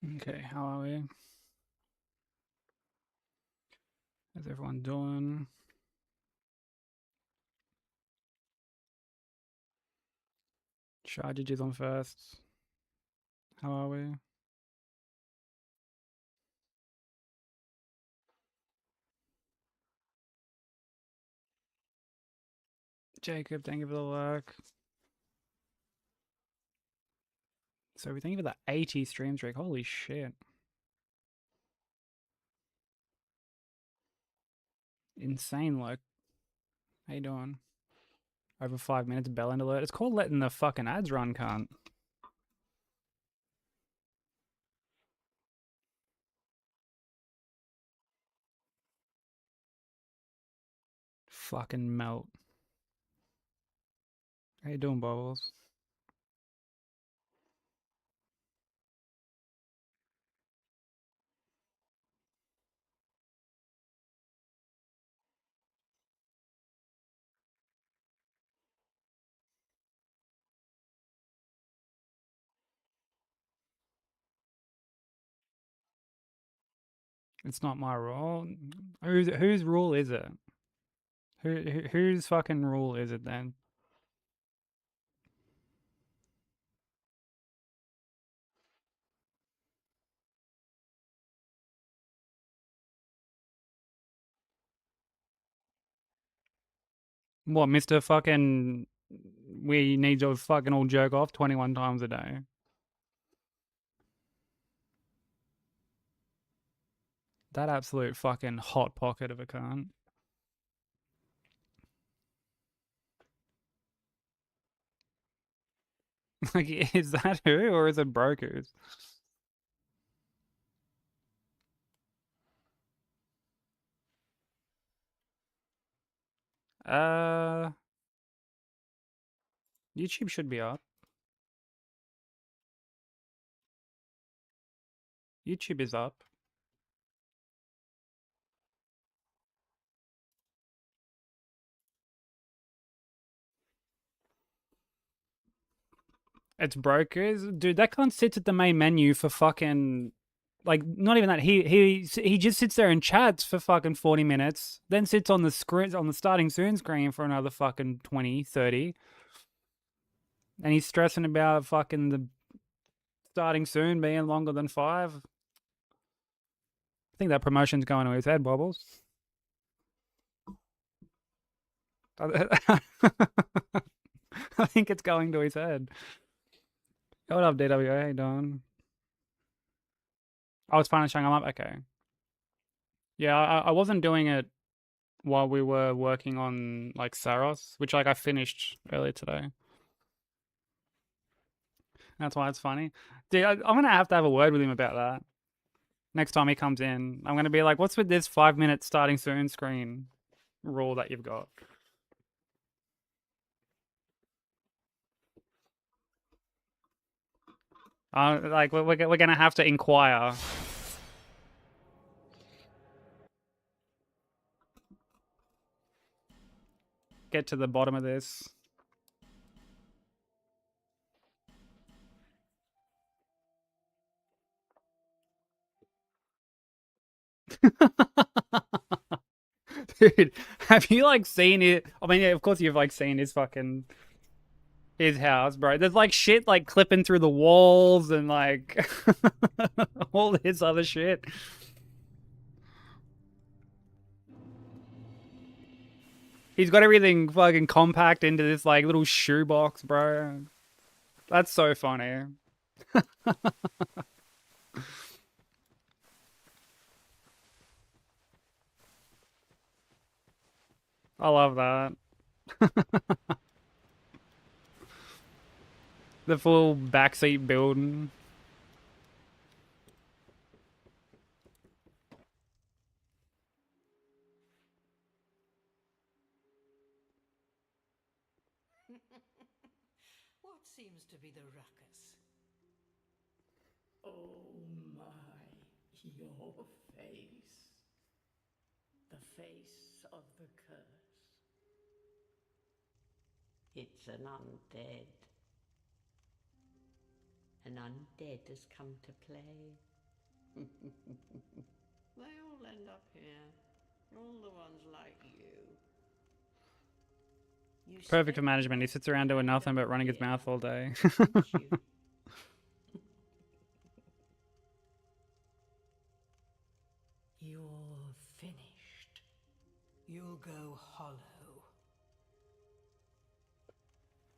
Okay, how are we? How's everyone doing? Charge is on first. How are we? Jacob, thank you for the like. So we thank you for the 80 stream streak. Holy shit. Insane like. How you doing? Over 5 minutes, bell end alert. It's called letting the fucking ads run, cunt. Fucking melt. How you doing, Bubbles? It's not my rule. Whose rule is it? Whose fucking rule is it then? What, Mr. Fucking we need to fucking all jerk off 21 times a day? That absolute fucking hot pocket of a cunt. Like, is that who or is it brokers? Uh, YouTube should be up. YouTube is up. It's brokers, dude. That cunt sits at the main menu for fucking like not even that. He just sits there and chats for fucking 40 minutes, then sits on the screen on the starting soon screen for another fucking 20, 30. And he's stressing about fucking the starting soon being longer than 5. I think that promotion's going to his head, Bobbles. I think it's going to his head. What up, DWA? How you doing? I was finally showing him up. Okay. Yeah, I wasn't doing it while we were working on like Saros, which like I finished earlier today. That's why it's funny. Dude, I'm gonna have to have a word with him about that next time he comes in. I'm gonna be like, "What's with this 5 minute starting soon screen rule that you've got?" Like we're gonna have to inquire. Get to the bottom of this. Dude, have you like seen it? I mean, yeah, of course you've like seen his fucking his house, bro. There's like shit like clipping through the walls and like all this other shit. He's got everything fucking compact into this like little shoebox, bro. That's so funny. I love that. The full backseat building. What seems to be the ruckus? Oh my, your face. The face of the curse. It's an undead. An undead has come to play. They all end up here. All the ones like you. You Perfect for spent management. He most sits of around your doing nothing but handover running his here, mouth all day. didn't you? You're finished. You'll go hollow.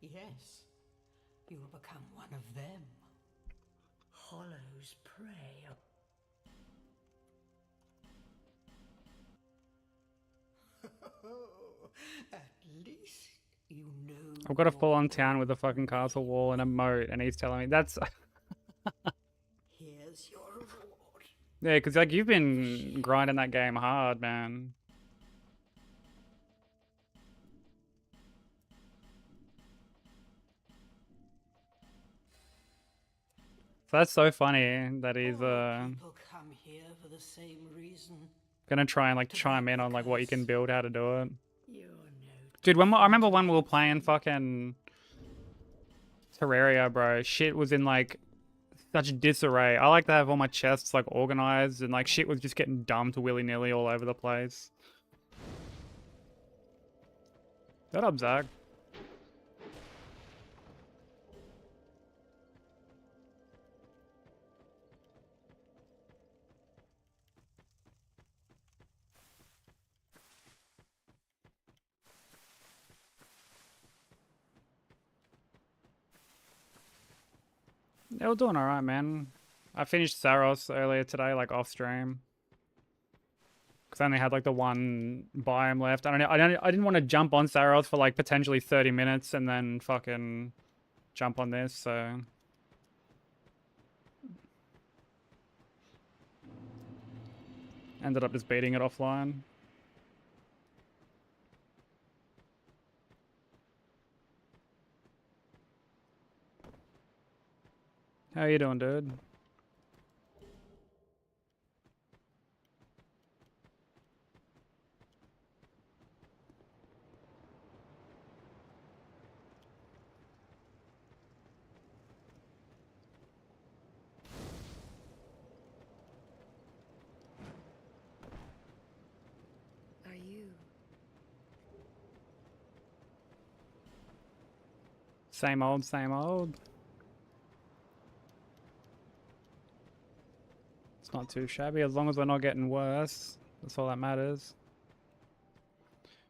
Yes, You'll become one of them. Hollow's prey. At least you know. I've got a your full-on town own with a fucking castle way. wall and a moat, and he's telling me that's Here's your reward. yeah, because like you've been grinding that game hard, man. So that's so funny that he's All people come here for the same reason. gonna try and like To chime break in the on like what you can curse. build, how to do it. You're no Dude, I remember different. when we were playing fucking Terraria, bro. Shit was in like such disarray. I like to have all my chests like organized, and like shit was just getting dumped willy-nilly all over the place. Shut up, Zach. They were doing alright, man. I finished Saros earlier today, like off stream. Because I only had like the one biome left. I didn't want to jump on Saros for like potentially 30 minutes and then fucking jump on this, so ended up just beating it offline. How you doing, dude? Are you? Same old, same old. It's not too shabby as long as we're not getting worse. That's all that matters.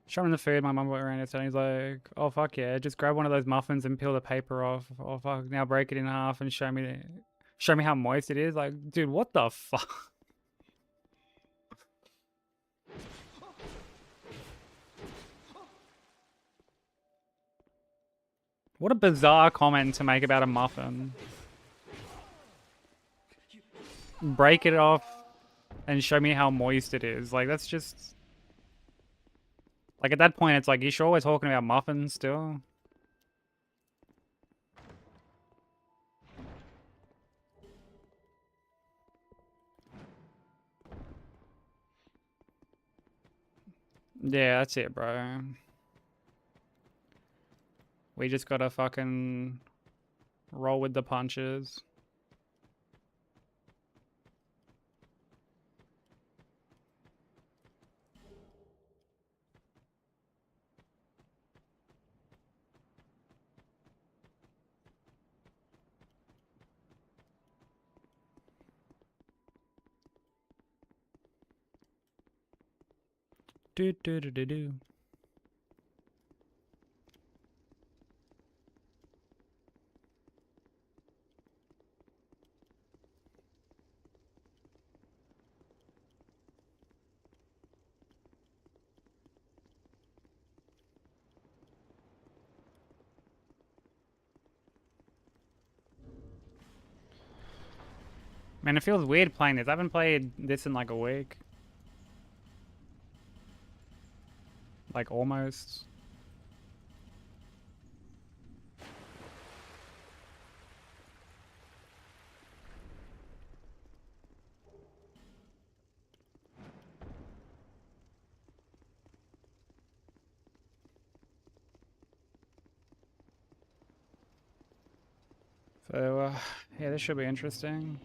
Showing the food, my mum went around yesterday. He's like, "Oh fuck yeah, just grab one of those muffins and peel the paper off. Oh fuck, now break it in half and show me how moist it is." Like, dude, what the fuck? What a bizarre comment to make about a muffin. Break it off and show me how moist it is. Like, that's just... Like, at that point, it's like, you sure we're talking about muffins still? Yeah, that's it, bro. We just gotta fucking roll with the punches. Do do do do do. Man, it feels weird playing this. I haven't played this in like a week. Like, almost. So, yeah, this should be interesting.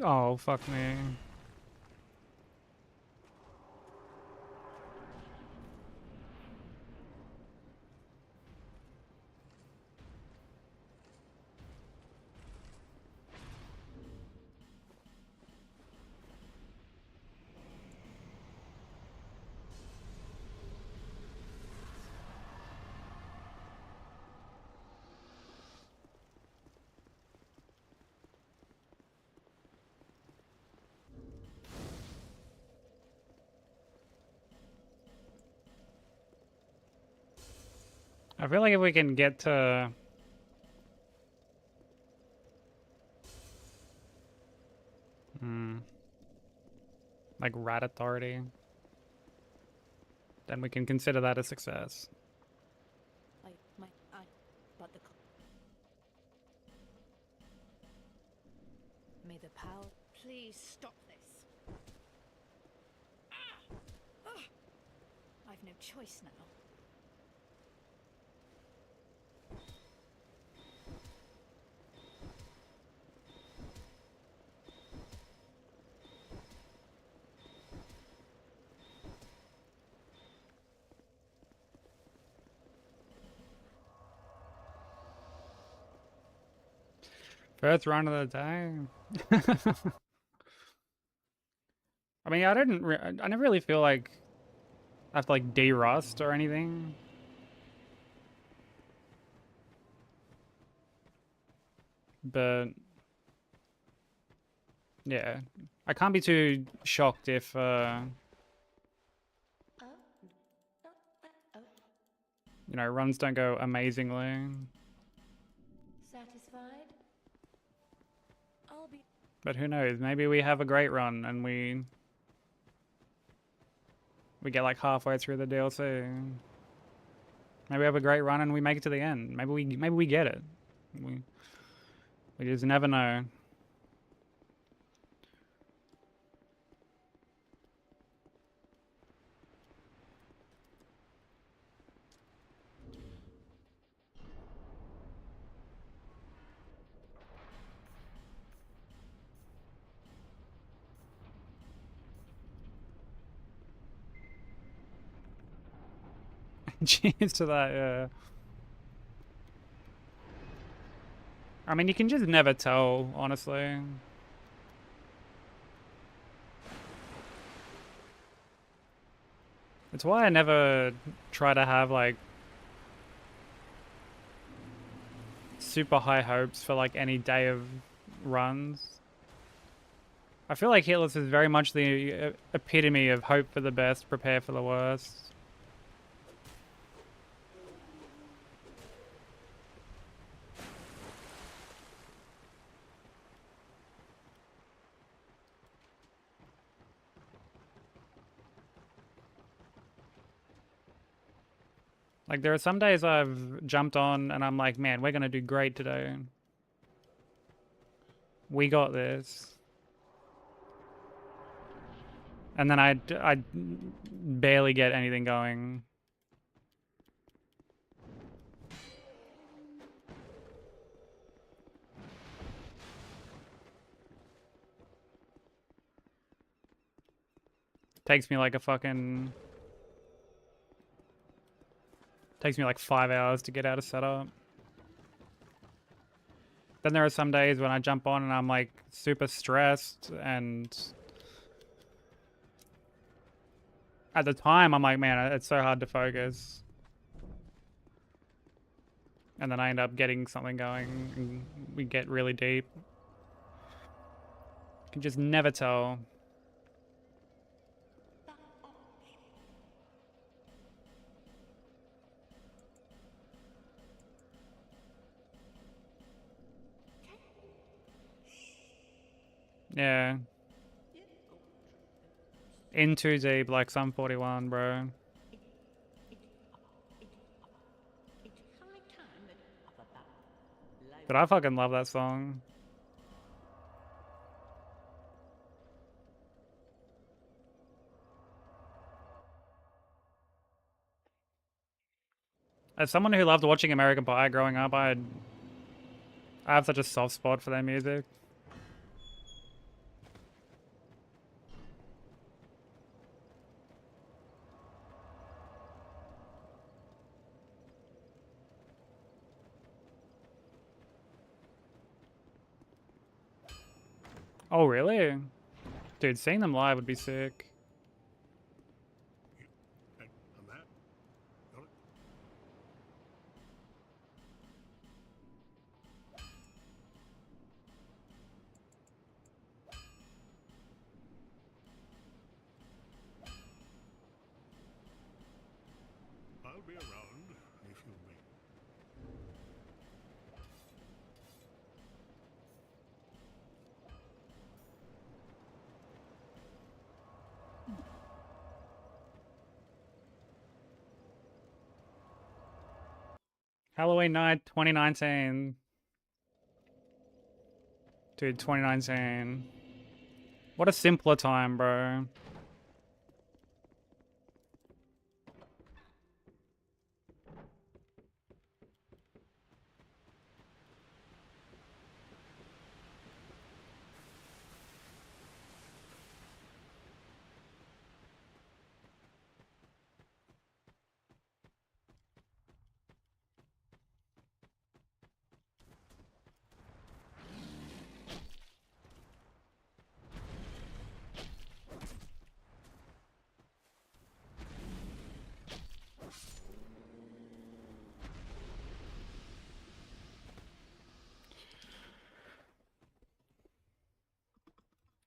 Oh, fuck me. I feel like if we can get to like Rat Authority, then we can consider that a success. But the may the power. Please stop this. I've no choice now. First run of the day. I mean, I never really feel like I have to like de-rust or anything. But yeah, I can't be too shocked if you know, runs don't go amazingly. Satisfied? I'll be. But who knows? Maybe we have a great run and we get like halfway through the DLC. Maybe we have a great run and we make it to the end. Maybe we get it. We just never know. Cheers to that, yeah. I mean, you can just never tell, honestly. It's why I never try to have, like, super high hopes for, like, any day of runs. I feel like Hitless is very much the epitome of hope for the best, prepare for the worst. Like, there are some days I've jumped on and I'm like, man, we're gonna do great today. We got this. And then I barely get anything going. Takes me like a fucking... Takes me like 5 hours to get out of setup. Then there are some days when I jump on and I'm like super stressed, and at the time I'm like, man, it's so hard to focus. And then I end up getting something going and we get really deep. You can just never tell. Yeah. In too deep, like Sum 41, bro. But I fucking love that song. As someone who loved watching American Pie growing up, I have such a soft spot for their music. Oh, really? Dude, seeing them live would be sick. And that. Got it. I'll be around if you need. Halloween night 2019. Dude, 2019. What a simpler time, bro.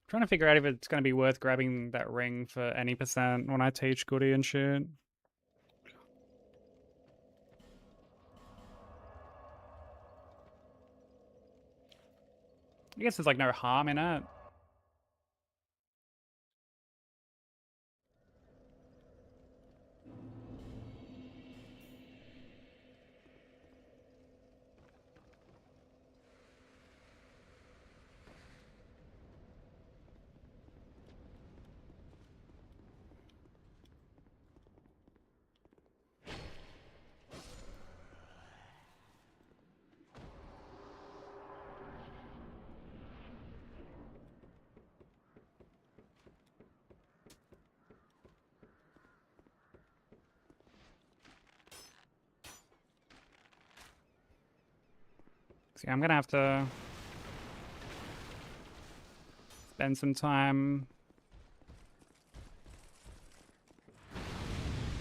Trying to figure out if it's going to be worth grabbing that ring for any percent when I teach Goody and shit. I guess there's like no harm in it. See, I'm gonna have to spend some time,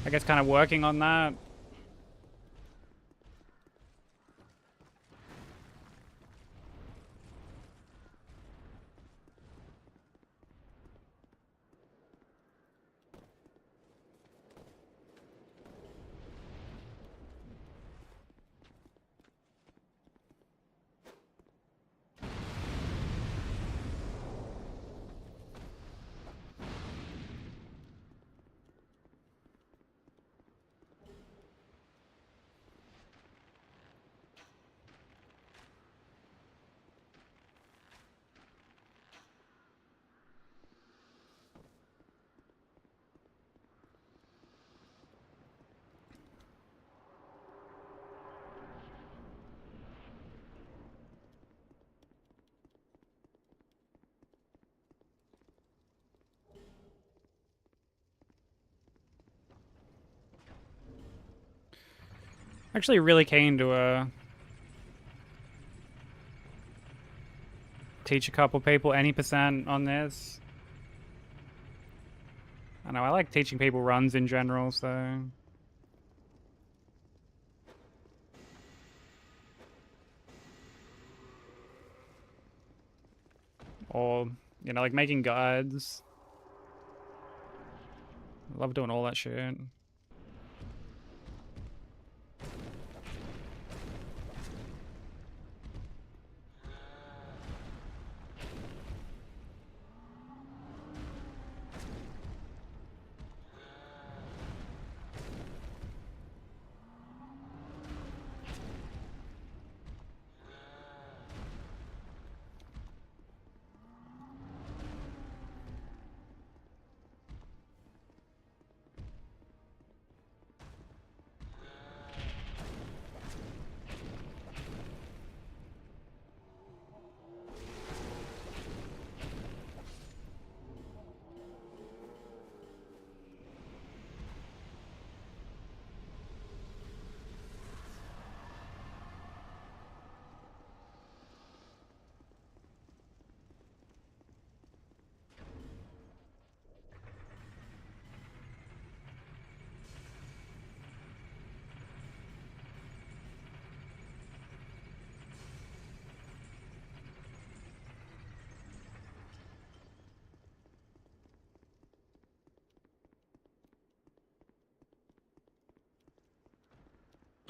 I guess, kind of working on that. Actually really keen to teach a couple people any percent on this. I know, I like teaching people runs in general, so... Or, you know, like making guides. I love doing all that shit.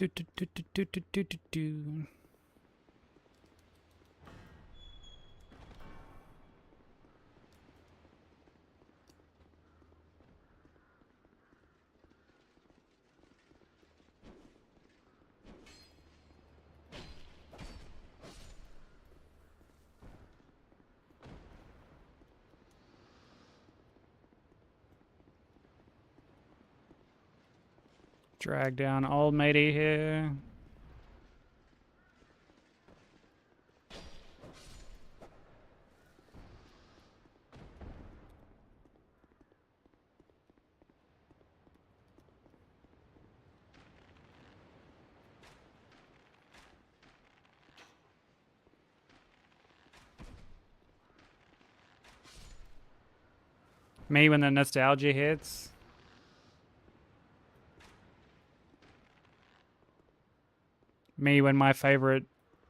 Do, do, do, do, do, do, do, do, do. Drag down old matey here. Me when the nostalgia hits. Me when my favorite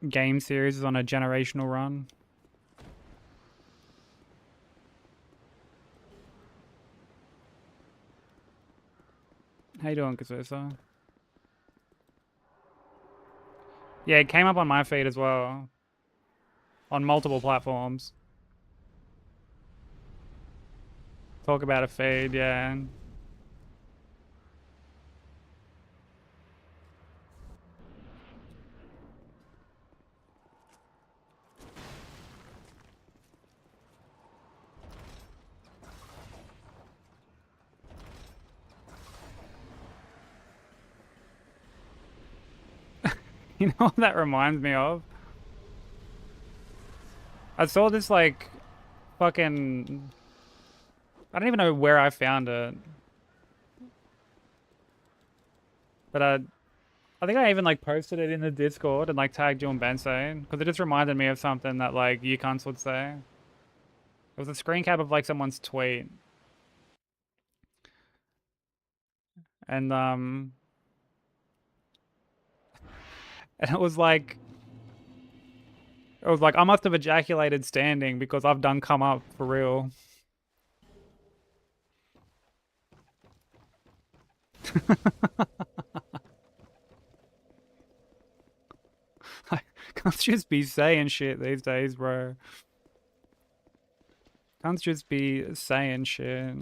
game series is on a generational run. How you doing, Kazusa? Yeah, it came up on my feed as well. On multiple platforms. Talk about a feed, yeah. You know what that reminds me of? I saw this like fucking... I don't even know where I found it. But I think I even like posted it in the Discord and like tagged you and Bensei because it just reminded me of something that like you cunts would say. It was a screen cap of like someone's tweet. And and it was like I must have ejaculated standing because I've done come up for real. I can't just be saying shit these days, bro. Can't just be saying shit.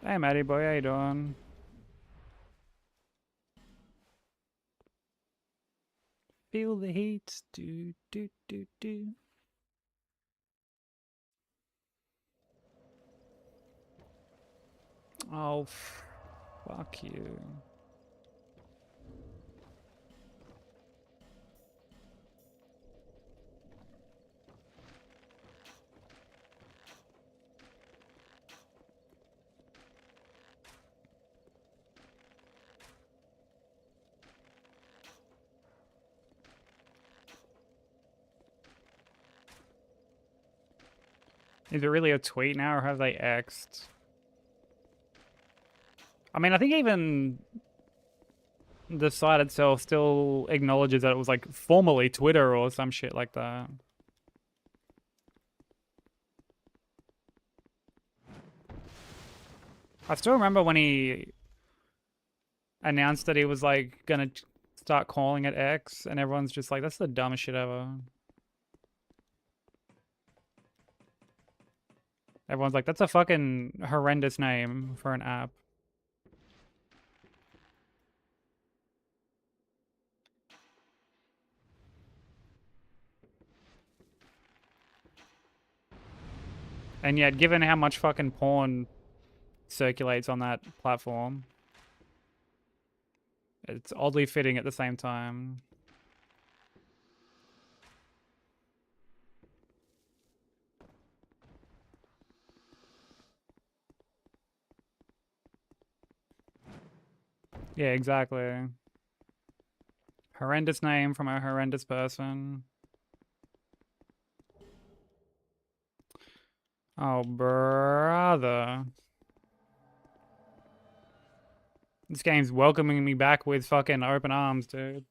Hey, Matty boy, how you doing? Feel the heat, do do do do. Oh, fuck you. Is it really a tweet now, or have they X'd? I mean, I think even the site itself still acknowledges that it was like formerly Twitter or some shit like that. I still remember when he announced that he was like gonna start calling it X, and everyone's just like, that's the dumbest shit ever. Everyone's like, that's a fucking horrendous name for an app. And yet, given how much fucking porn circulates on that platform, it's oddly fitting at the same time. Yeah, exactly. Horrendous name from a horrendous person. Oh, brother. This game's welcoming me back with fucking open arms, dude.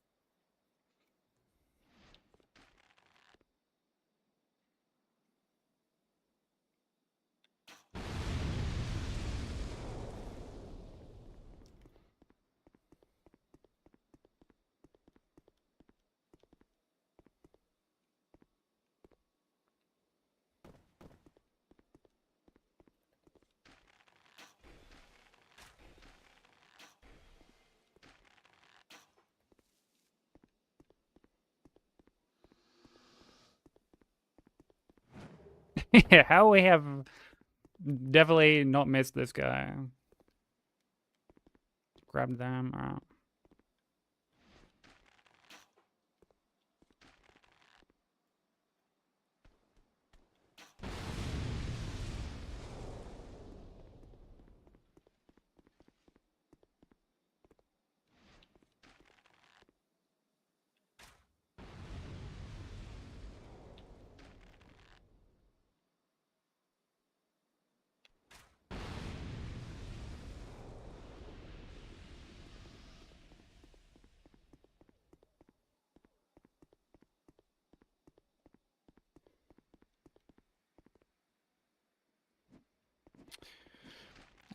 Yeah, how we have definitely not missed this guy. Grab them. Alright.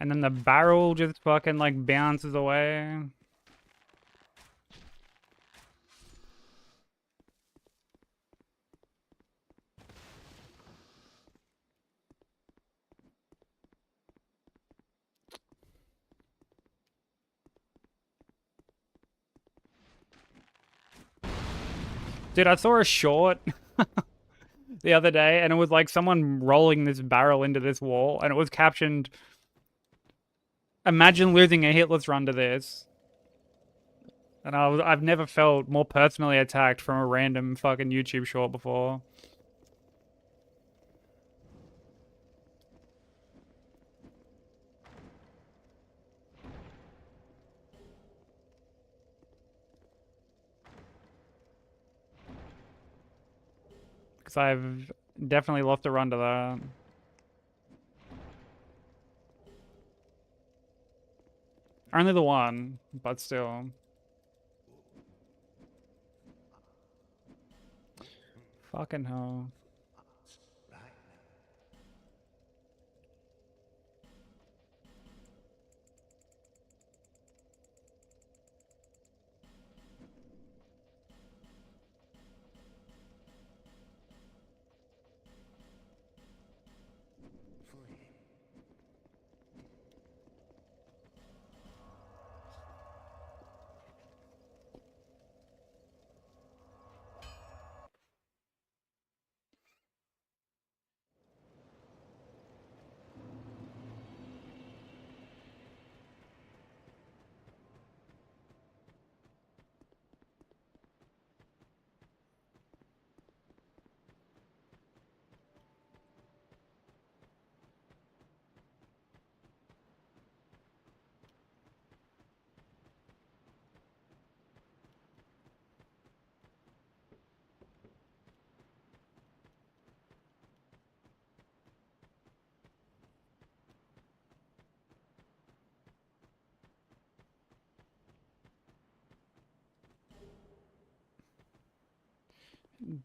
And then the barrel just fucking like bounces away. Dude, I saw a short the other day and it was like someone rolling this barrel into this wall and it was captioned, "Imagine losing a hitless run to this." And I've never felt more personally attacked from a random fucking YouTube short before. Because I've definitely lost a run to that. Only the one, but still. Fucking hell.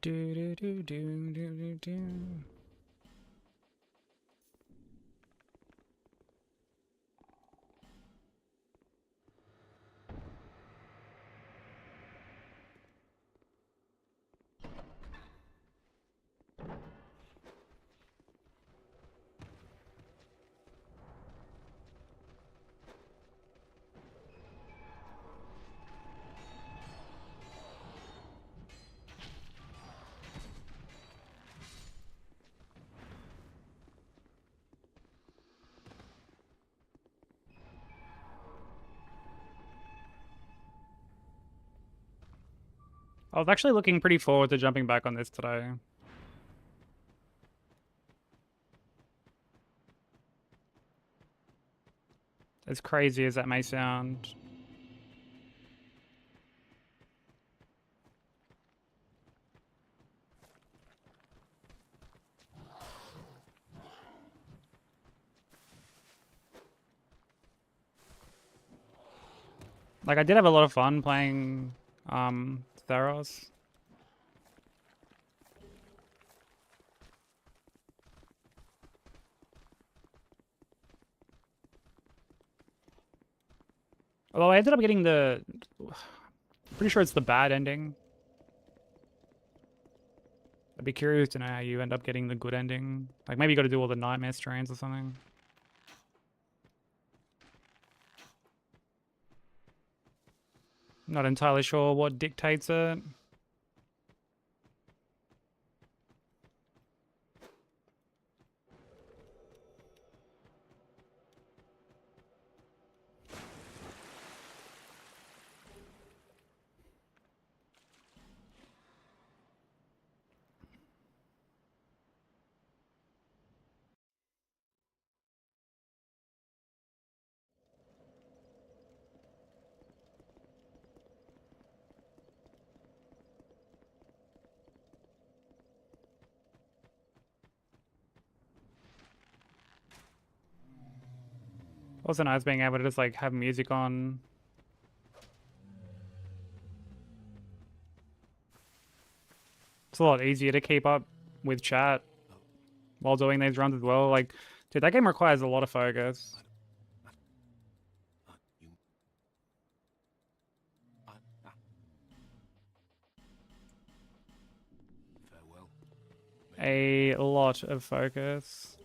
Do do do do do do do. I was actually looking pretty forward to jumping back on this today. As crazy as that may sound. Like, I did have a lot of fun playing Theros. Although I ended up getting the... Pretty sure it's the bad ending. I'd be curious to know how you end up getting the good ending. Like, maybe you got to do all the nightmare strains or something. Not entirely sure what dictates it. Also nice being able to just like have music on. It's a lot easier to keep up with chat while doing these runs as well. Like, dude, that game requires a lot of focus. Farewell. A lot of focus.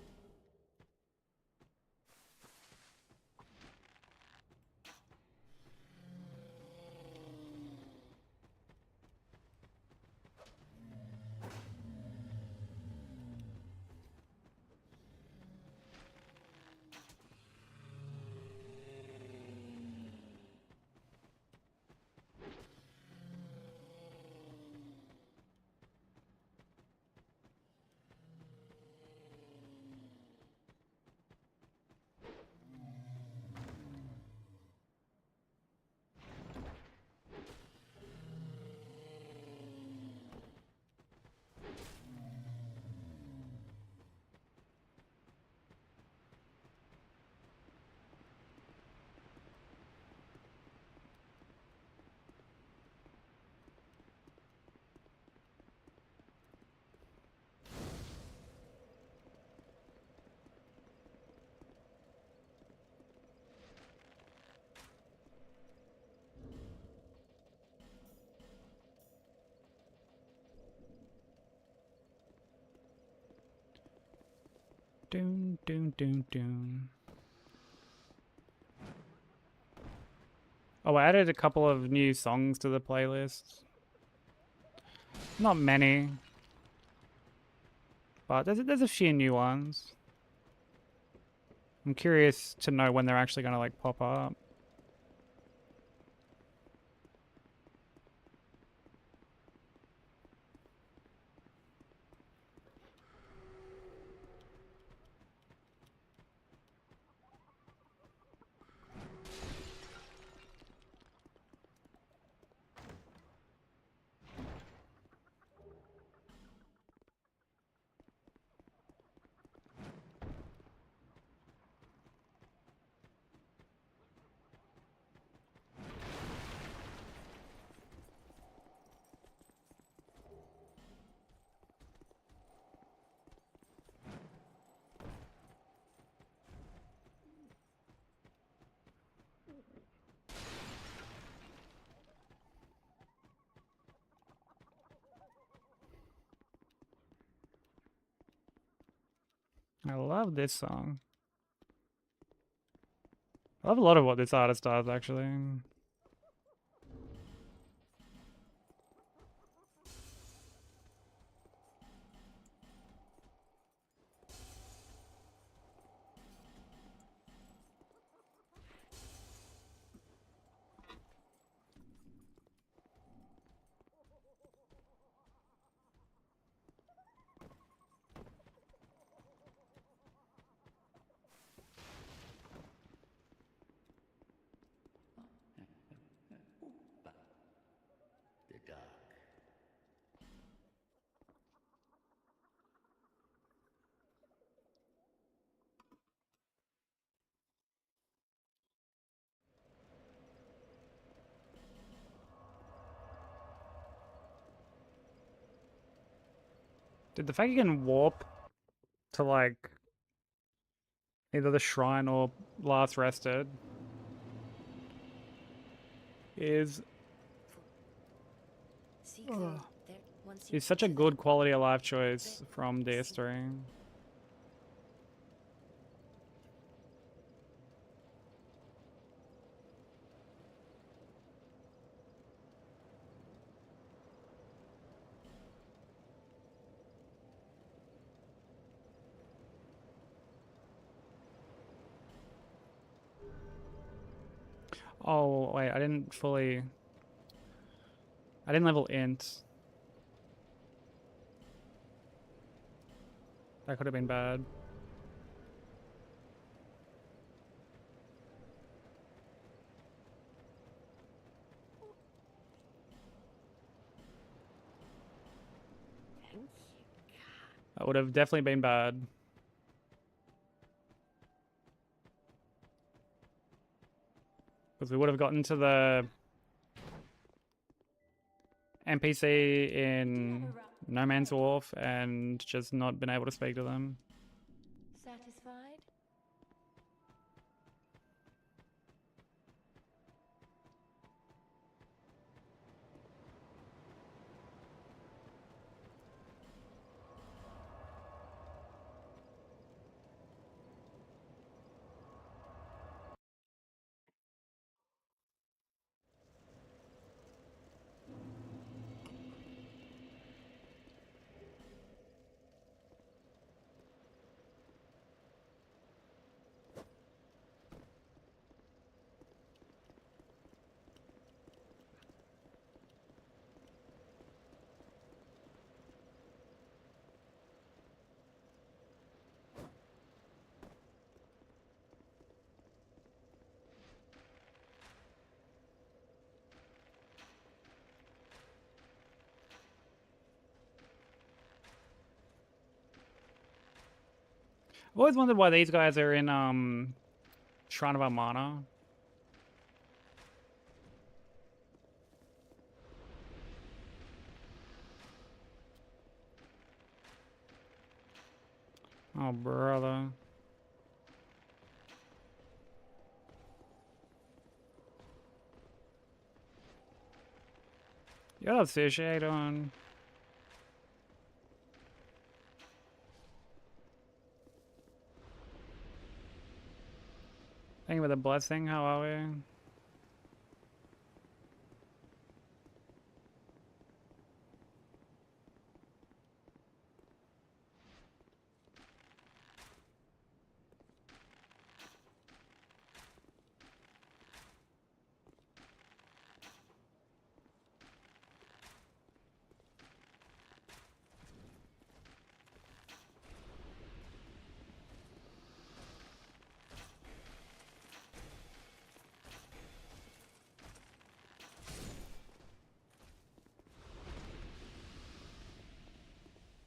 Doom, doom, doom, doom. Oh, I added a couple of new songs to the playlist. Not many, but there's a few new ones. I'm curious to know when they're actually gonna like pop up. I love this song. I love a lot of what this artist does, actually. Dude, the fact you can warp to like either the shrine or last rested is Seiko, there once you is such a enter good that quality of life choice from DS3. Oh wait, I didn't level int. That could have been bad. That would have definitely been bad. Because we would have gotten to the NPC in No Man's Wharf and just not been able to speak to them. satisfied. I've always wondered why these guys are in Shrine of Amana. Oh brother. Yo, that's sushi, how you doing? Thank you for the blessing, how are we?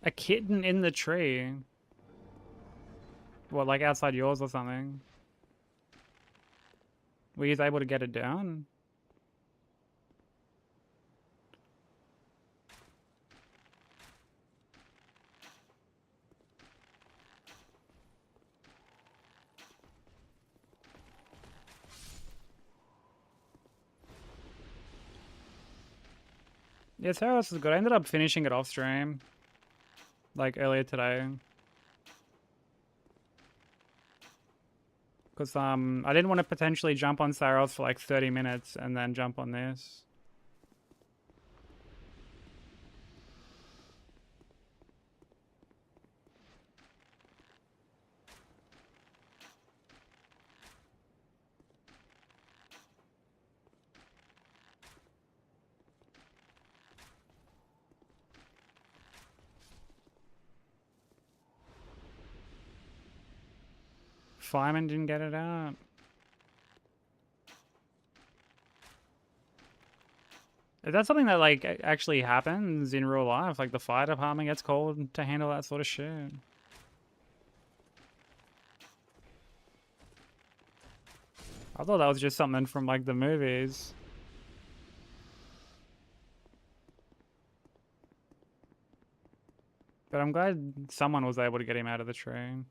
A kitten in the tree. What, like outside yours or something? Were you able to get it down? Yeah, Terrace is good. I ended up finishing it off stream. Like earlier today. Because I didn't want to potentially jump on Saros for like 30 minutes and then jump on this. Fireman didn't get it out. Is that something that like actually happens in real life? Like the fire department gets called to handle that sort of shit? I thought that was just something from like the movies. But I'm glad someone was able to get him out of the train.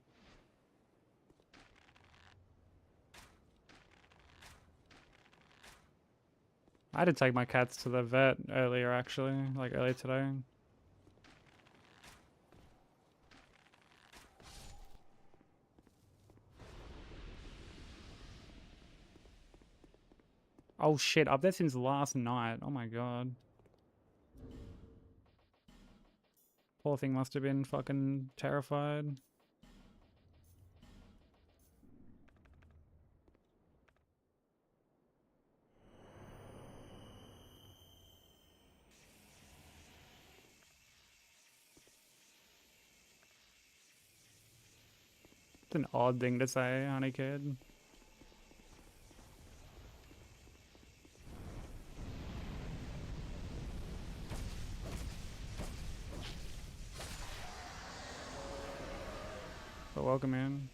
I had to take my cats to the vet earlier, actually, like earlier today. Oh shit, up there since last night. Oh my god. Poor thing must have been fucking terrified. It's an odd thing to say, honey kid. But welcome in.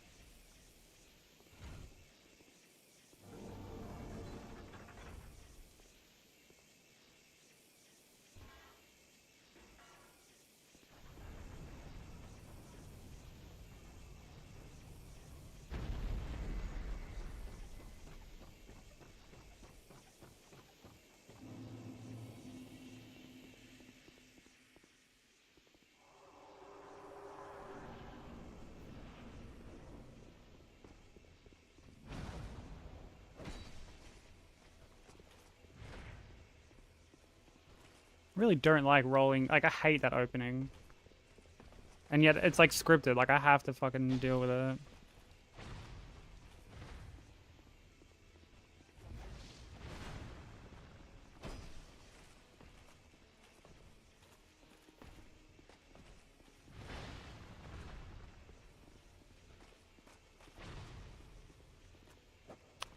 Really don't like rolling. Like, I hate that opening. And yet, it's like scripted. Like, I have to fucking deal with it.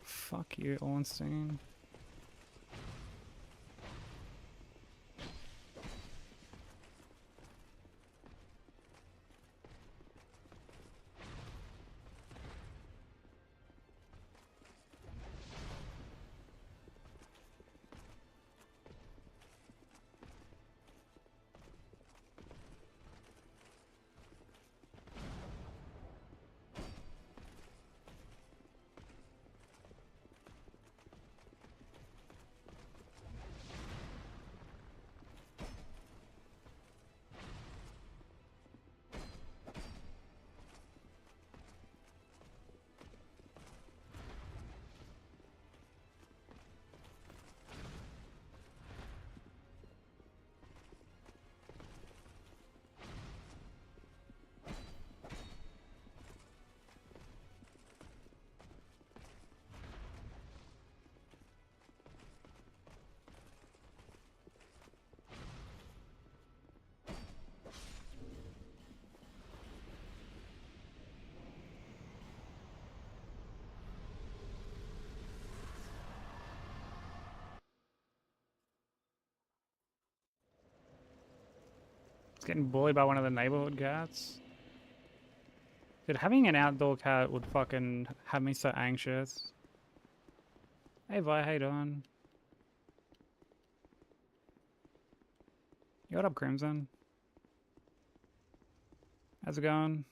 Fuck you, Ornstein. It's getting bullied by one of the neighborhood cats. Dude, having an outdoor cat would fucking have me so anxious. Hey Vi, how you doing? Yo, what up, Crimson? How's it going?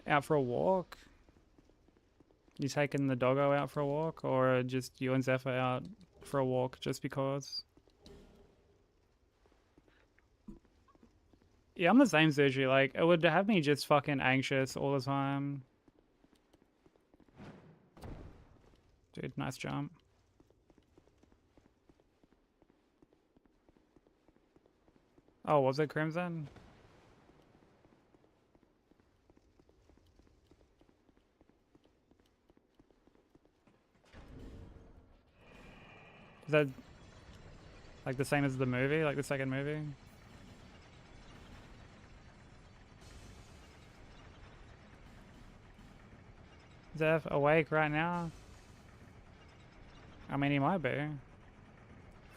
Out for a walk? You taking the doggo out for a walk, or just you and Zephyr out for a walk just because? Yeah, I'm the same, Sushi. Like, it would have me just fucking anxious all the time. Dude, nice jump. Oh, was it Crimson? Is that like the same as the movie, like the second movie? Zeph awake right now? I mean, he might be.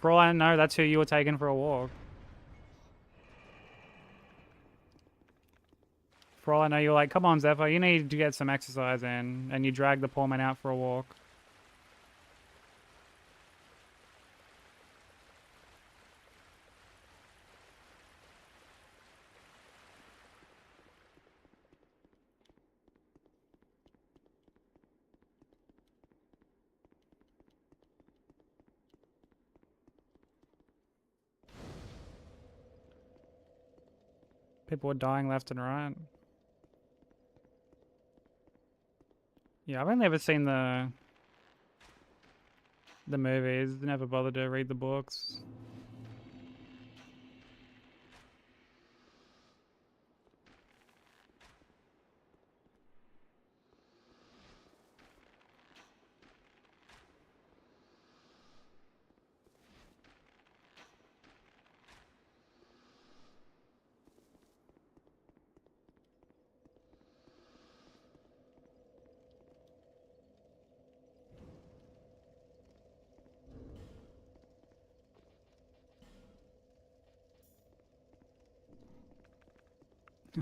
For all I know, that's who you were taking for a walk. For all I know, you're like, come on, Zephyr, you need to get some exercise in, and you drag the poor man out for a walk. People are dying left and right. Yeah, I've only ever seen the movies. Never bothered to read the books.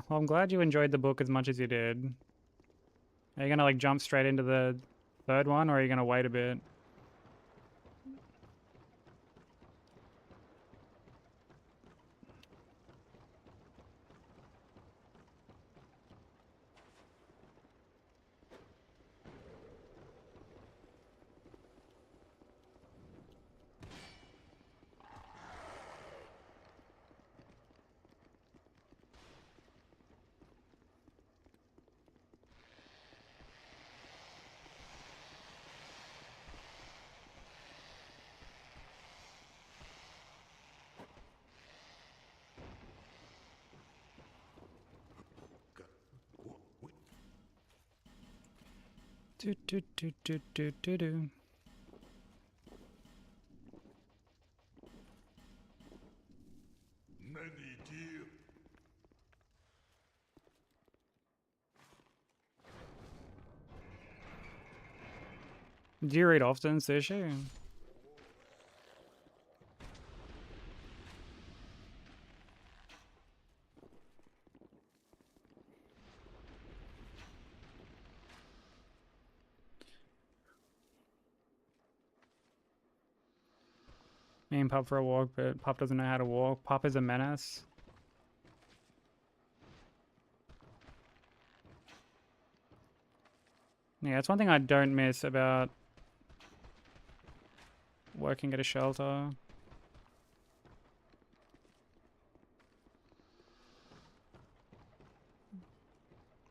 Well, I'm glad you enjoyed the book as much as you did. Are you gonna like jump straight into the third one, or are you gonna wait a bit? Do do do do do do do. Many dear. Do you read often, Sushi? Me and Pup for a walk, but Pup doesn't know how to walk. Pup is a menace. Yeah, that's one thing I don't miss about working at a shelter.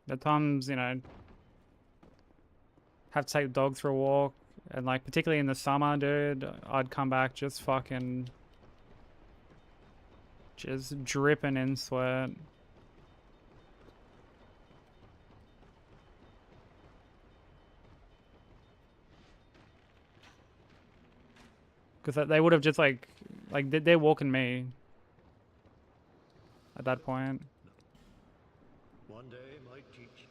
The times, you know, have to take the dog for a walk, and like particularly in the summer, dude, I'd come back just fucking just dripping in sweat. Because they would have just like they're walking me at that point. One day might teach.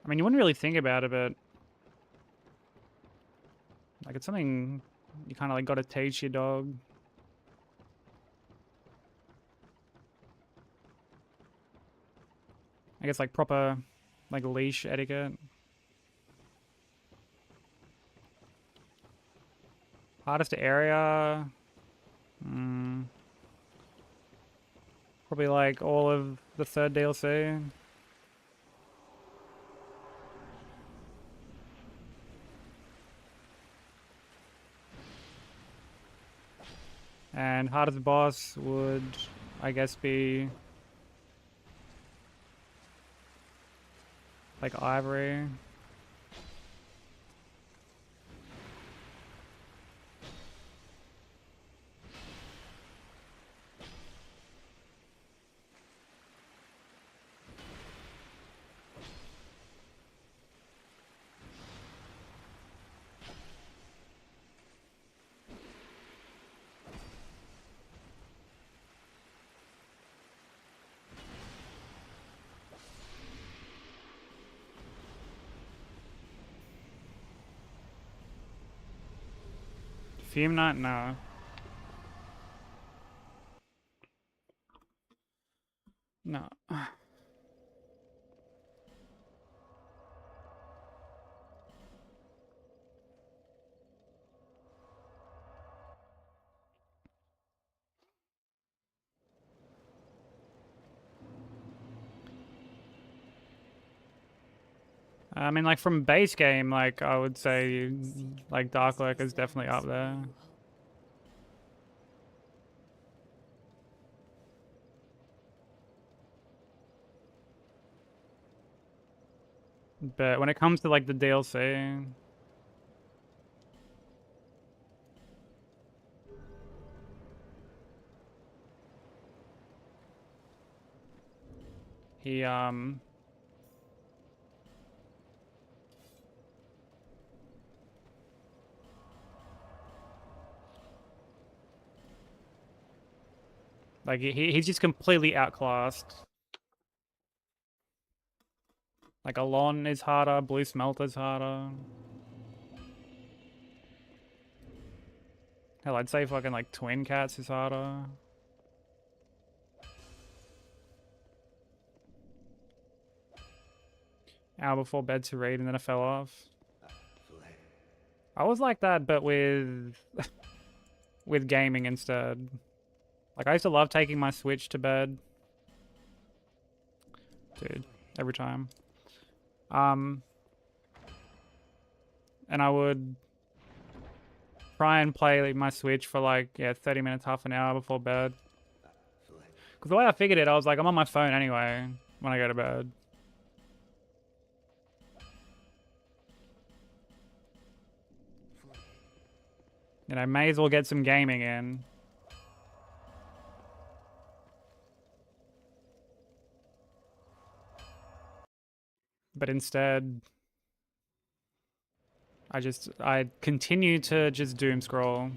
I mean, you wouldn't really think about it, but like it's something you kind of like got to teach your dog. I guess like proper like leash etiquette. Hardest area. Probably like all of the third DLC. And hardest boss would, I guess, be like Ivory. Fume Knight? No. No. I mean, like, from base game, like, I would say, like, Dark Lurker is definitely up there. But when it comes to, like, the DLC, he, like, he's just completely outclassed. Like, Alon is harder, Blue Smelter's harder. Hell, I'd say fucking, like, Twin Cats is harder. Hour before bed to read, and then I fell off. I was like that, but with with gaming instead. Like, I used to love taking my Switch to bed. Dude, every time. And I would try and play like, my Switch for like, yeah, 30 minutes, half an hour before bed. Because the way I figured it, I was like, I'm on my phone anyway when I go to bed. You know, may as well get some gaming in. But instead, I continue to just doom scroll.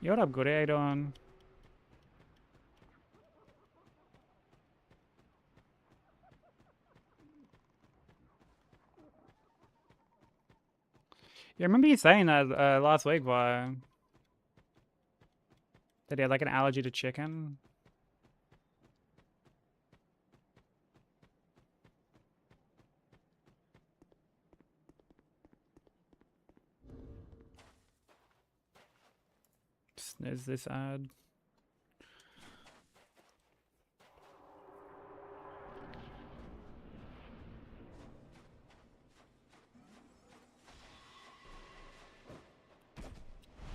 Yo, what up, good? How you doing? Yeah, I remember you saying that last week, why? That he had like an allergy to chicken. Is this ad?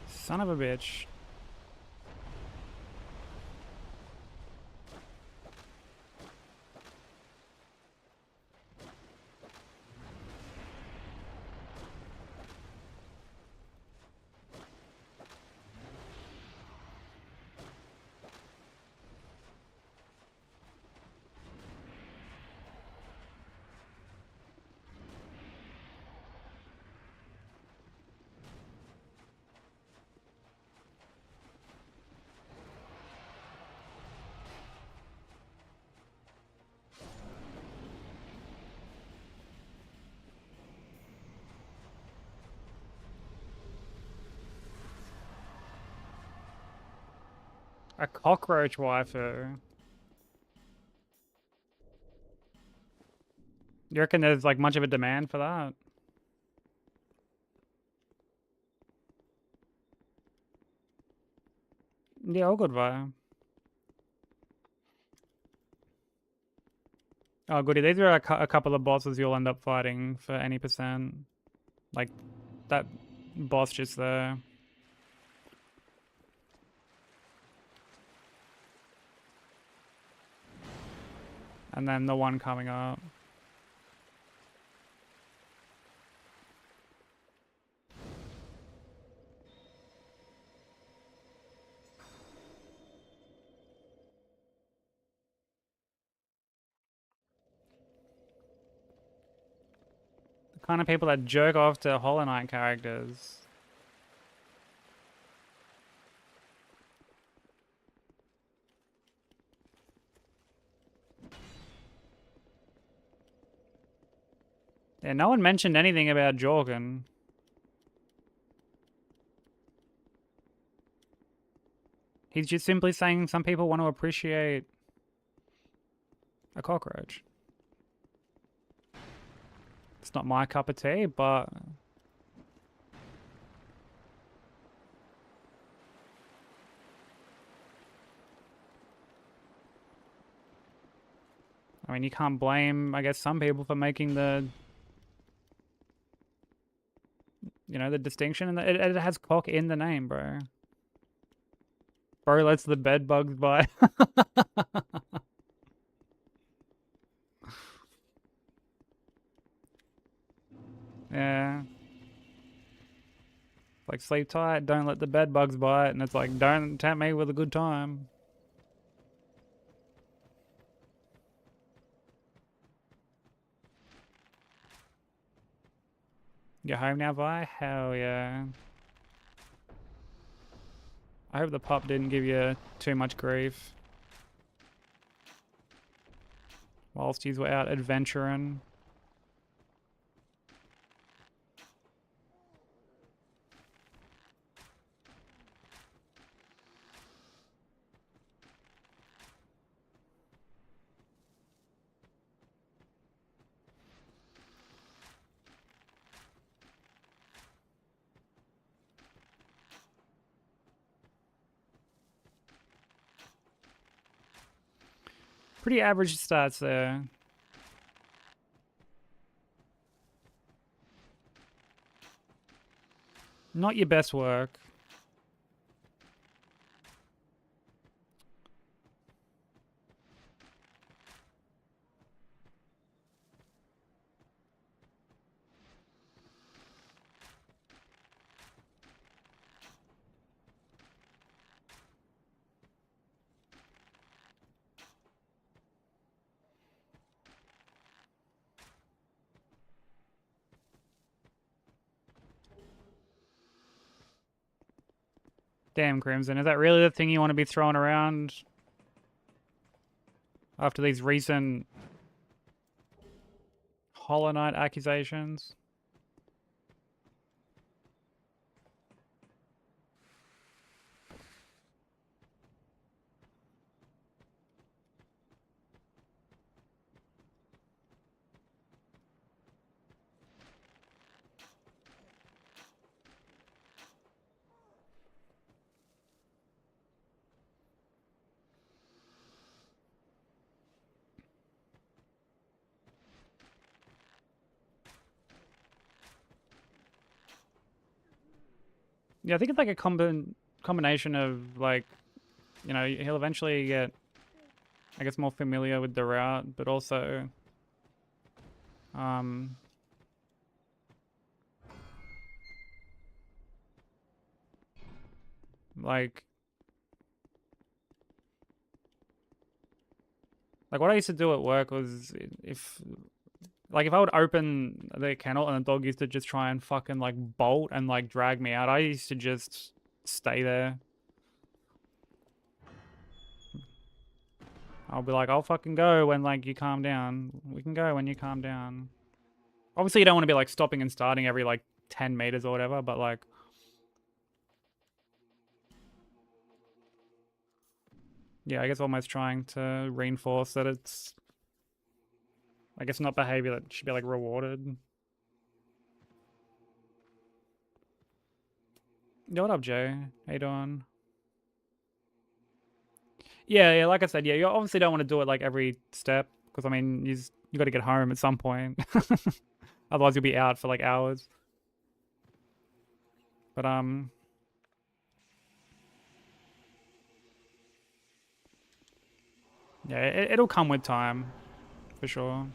Son of a bitch. A cockroach waifu. You reckon there's like much of a demand for that? Yeah, all good vibe. Oh, goody. These are a couple of bosses you'll end up fighting for any percent. Like, that boss just there. And then the one coming up. The kind of people that jerk off to Hollow Knight characters. Yeah, no one mentioned anything about Jorgen. He's just simply saying some people want to appreciate a cockroach. It's not my cup of tea, but I mean, you can't blame, I guess, some people for making the, you know, the distinction, and it has cock in the name, bro. Bro lets the bed bugs bite. Yeah. Like, sleep tight, don't let the bed bugs bite, and it's like, don't tempt me with a good time. You're home now, Vi? Hell yeah. I hope the pup didn't give you too much grief whilst you were out adventuring. Pretty average stats there. Not your best work. Damn, Crimson, is that really the thing you want to be throwing around after these recent Hollow Knight accusations? Yeah, I think it's like a combination of, like, you know, he'll eventually get, I guess, more familiar with the route, but also, like what I used to do at work was if I would open the kennel and the dog used to just try and fucking like bolt and like drag me out, I used to just stay there. I'll be like, I'll fucking go when like you calm down. We can go when you calm down. Obviously you don't want to be like stopping and starting every like 10 meters or whatever, but like, yeah, I guess almost trying to reinforce that it's, I guess, not behavior that should be like rewarded. Yo, what up, Jay? How you doing? Yeah, like I said, yeah, you obviously don't want to do it like every step, because I mean, you got to get home at some point. Otherwise you'll be out for like hours. But yeah, it'll come with time. for sure.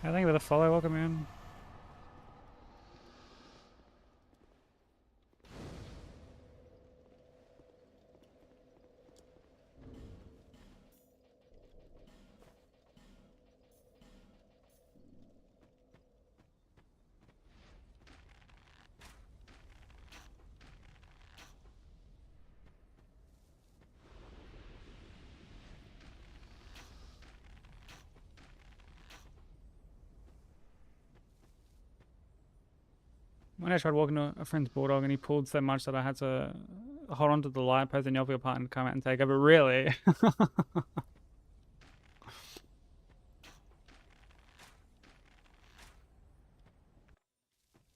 I think with a follow, welcome in. When I tried walking to a friend's bulldog and he pulled so much that I had to hold on to the light post and yell for your partner to come out and take over. Really?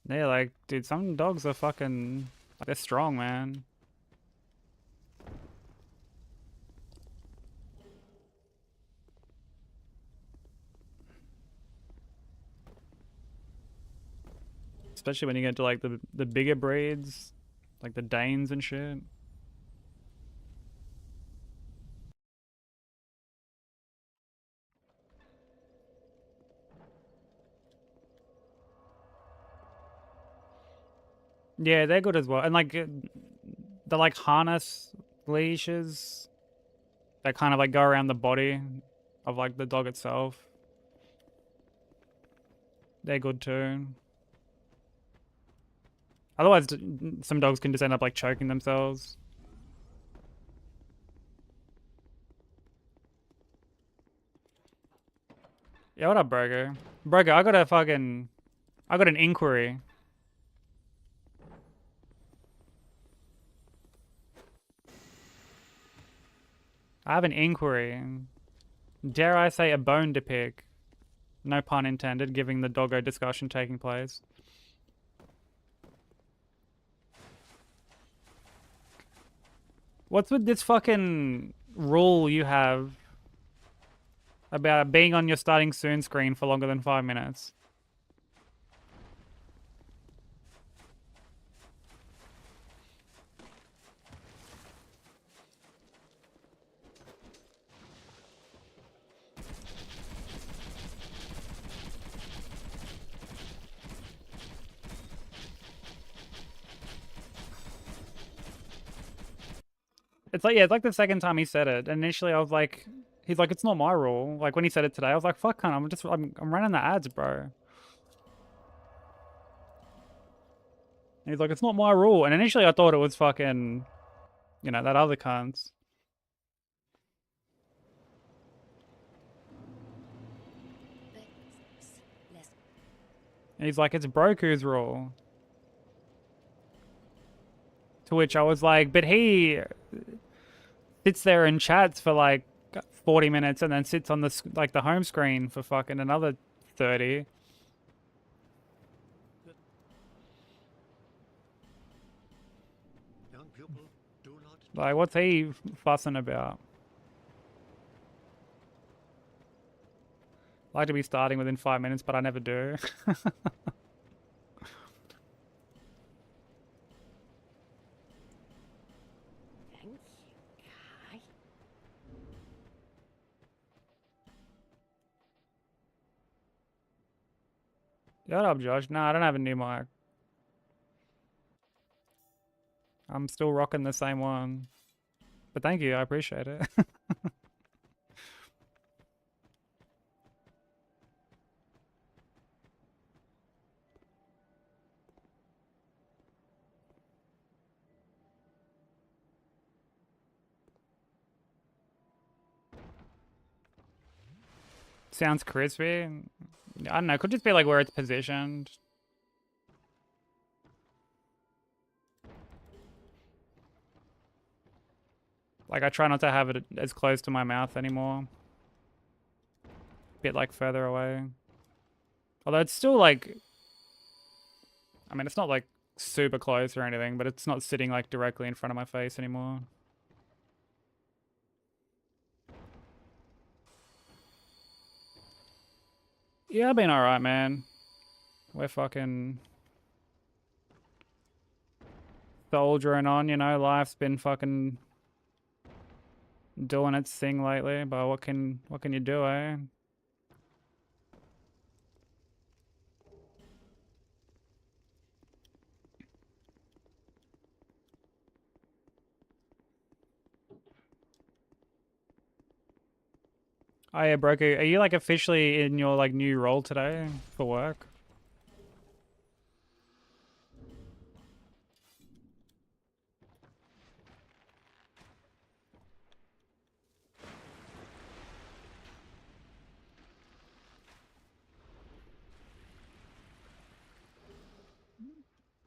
Yeah, like, dude, some dogs are fucking... They're strong, man. Especially when you get to, like, the bigger breeds. Like the Danes and shit. Yeah, they're good as well. And, like, the, like, harness leashes that kind of, like, go around the body of, like, the dog itself. They're good too. Otherwise, some dogs can just end up, like, choking themselves. Yeah, what up, Brogo? Brogo, I got an inquiry. I have an inquiry. Dare I say a bone to pick? No pun intended, giving the doggo discussion taking place. What's with this fucking rule you have about being on your starting soon screen for longer than 5 minutes? It's like, yeah, it's like the second time he said it. Initially, I was like, he's like, it's not my rule. Like when he said it today, I was like, fuck, cunt, I'm running the ads, bro. And he's like, it's not my rule. And initially, I thought it was fucking, you know, that other cunt. And he's like, it's Broku's rule. To which I was like, but he sits there and chats for like 40 minutes and then sits on the like the home screen for fucking another 30. Young pupil, do not. Like, what's he fussing about? I like to be starting within 5 minutes, but I never do. Shut up, Josh. No, I don't have a new mic. I'm still rocking the same one. But thank you, I appreciate it. Sounds crispy. I don't know, could just be like where it's positioned. Like I try not to have it as close to my mouth anymore. Bit like further away. Although it's still like, I mean, it's not like super close or anything, but it's not sitting like directly in front of my face anymore. Yeah, I've been alright, man. We're fucking soldiering on, you know, life's been fucking doing its thing lately, but what can you do, eh? Oh yeah, Broku, are you like officially in your like new role today for work?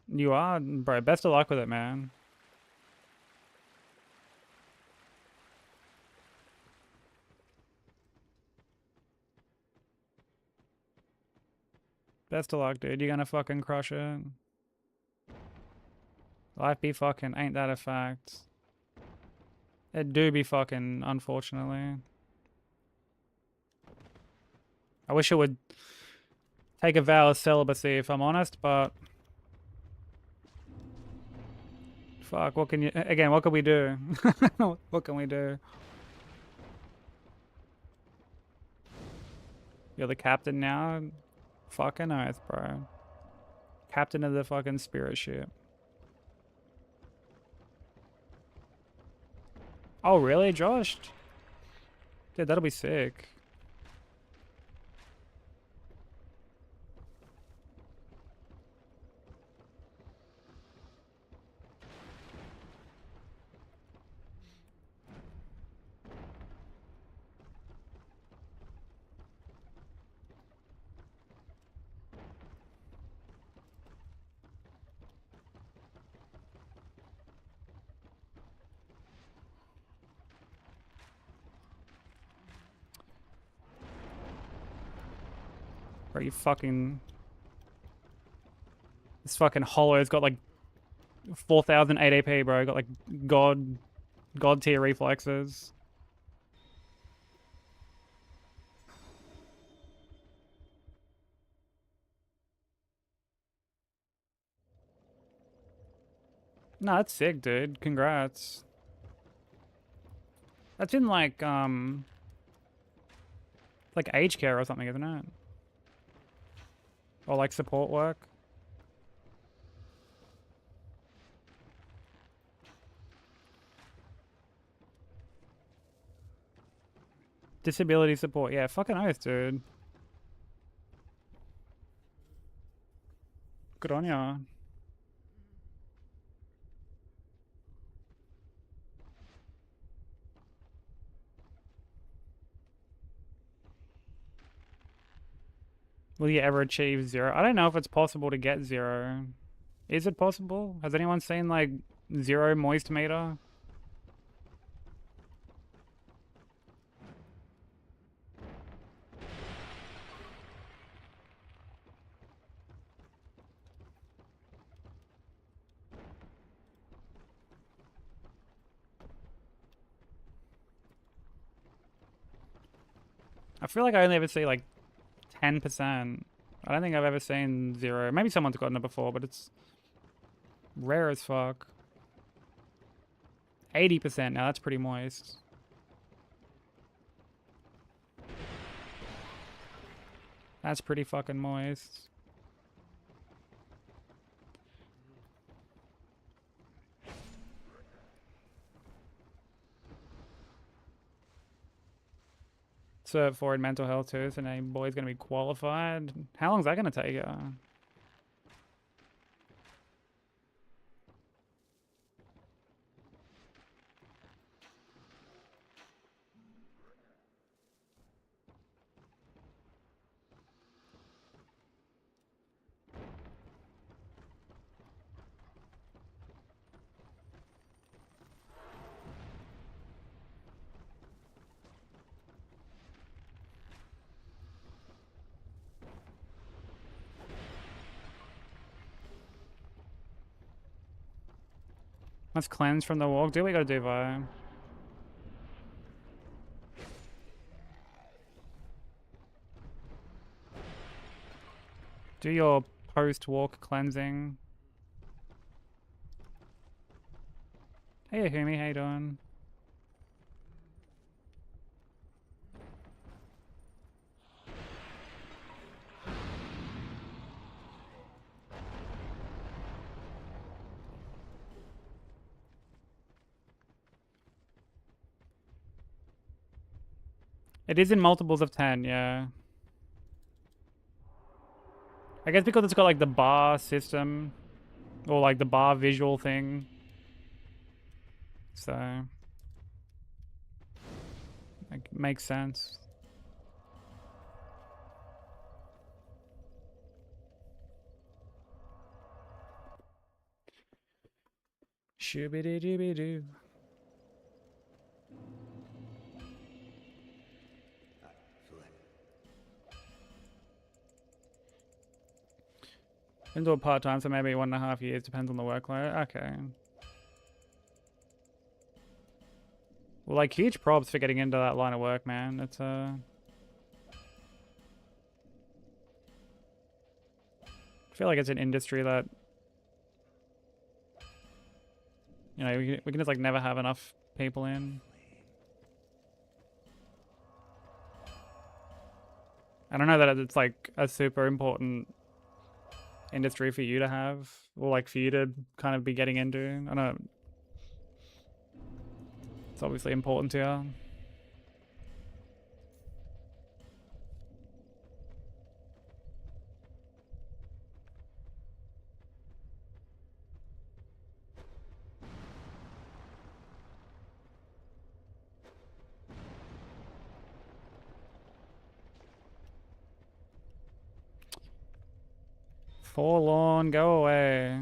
You are? Bro, best of luck with it, man. Best of luck, dude. You're gonna fucking crush it. Life be fucking, ain't that a fact? It do be fucking, unfortunately. I wish it would take a vow of celibacy, if I'm honest, but... Fuck, what can you... Again, what can we do? What can we do? You're the captain now? Fucking oath, bro. Captain of the fucking spirit ship. Oh, really, Josh? Dude, that'll be sick. Bro, you fucking... This fucking Hollow's got like 4,000 ADP, bro. Got like God tier reflexes. No, that's sick, dude. Congrats. That's in like aged care or something, isn't it? Or like support work. Disability support. Yeah, fucking oath, dude. Good on ya. Will you ever achieve 0? I don't know if it's possible to get 0. Is it possible? Has anyone seen like 0 moist meter? I feel like I only ever see like 10%. I don't think I've ever seen 0. Maybe someone's gotten it before, but it's rare as fuck. 80% now, that's pretty moist. That's pretty fucking moist. Cert 4 in mental health too, so now your boy's gonna be qualified. How long is that gonna take you? Let's cleanse from the walk. Do what we gotta do, Vi. Do your post-walk cleansing. Hey, Ahumi, how you doing? It is in multiples of 10, yeah. I guess because it's got like the bar system, or like the bar visual thing. So, like, makes sense. Shooby-doo-dooby-doo. Been doing part-time, so maybe 1.5 years, depends on the workload. Okay. Well, like, huge props for getting into that line of work, man. It's, I feel like it's an industry that, you know, we can just, like, never have enough people in. I don't know that it's, like, a super important industry for you to have, or, like, for you to kind of be getting into. I know it's obviously important to you. Forlorn, go away.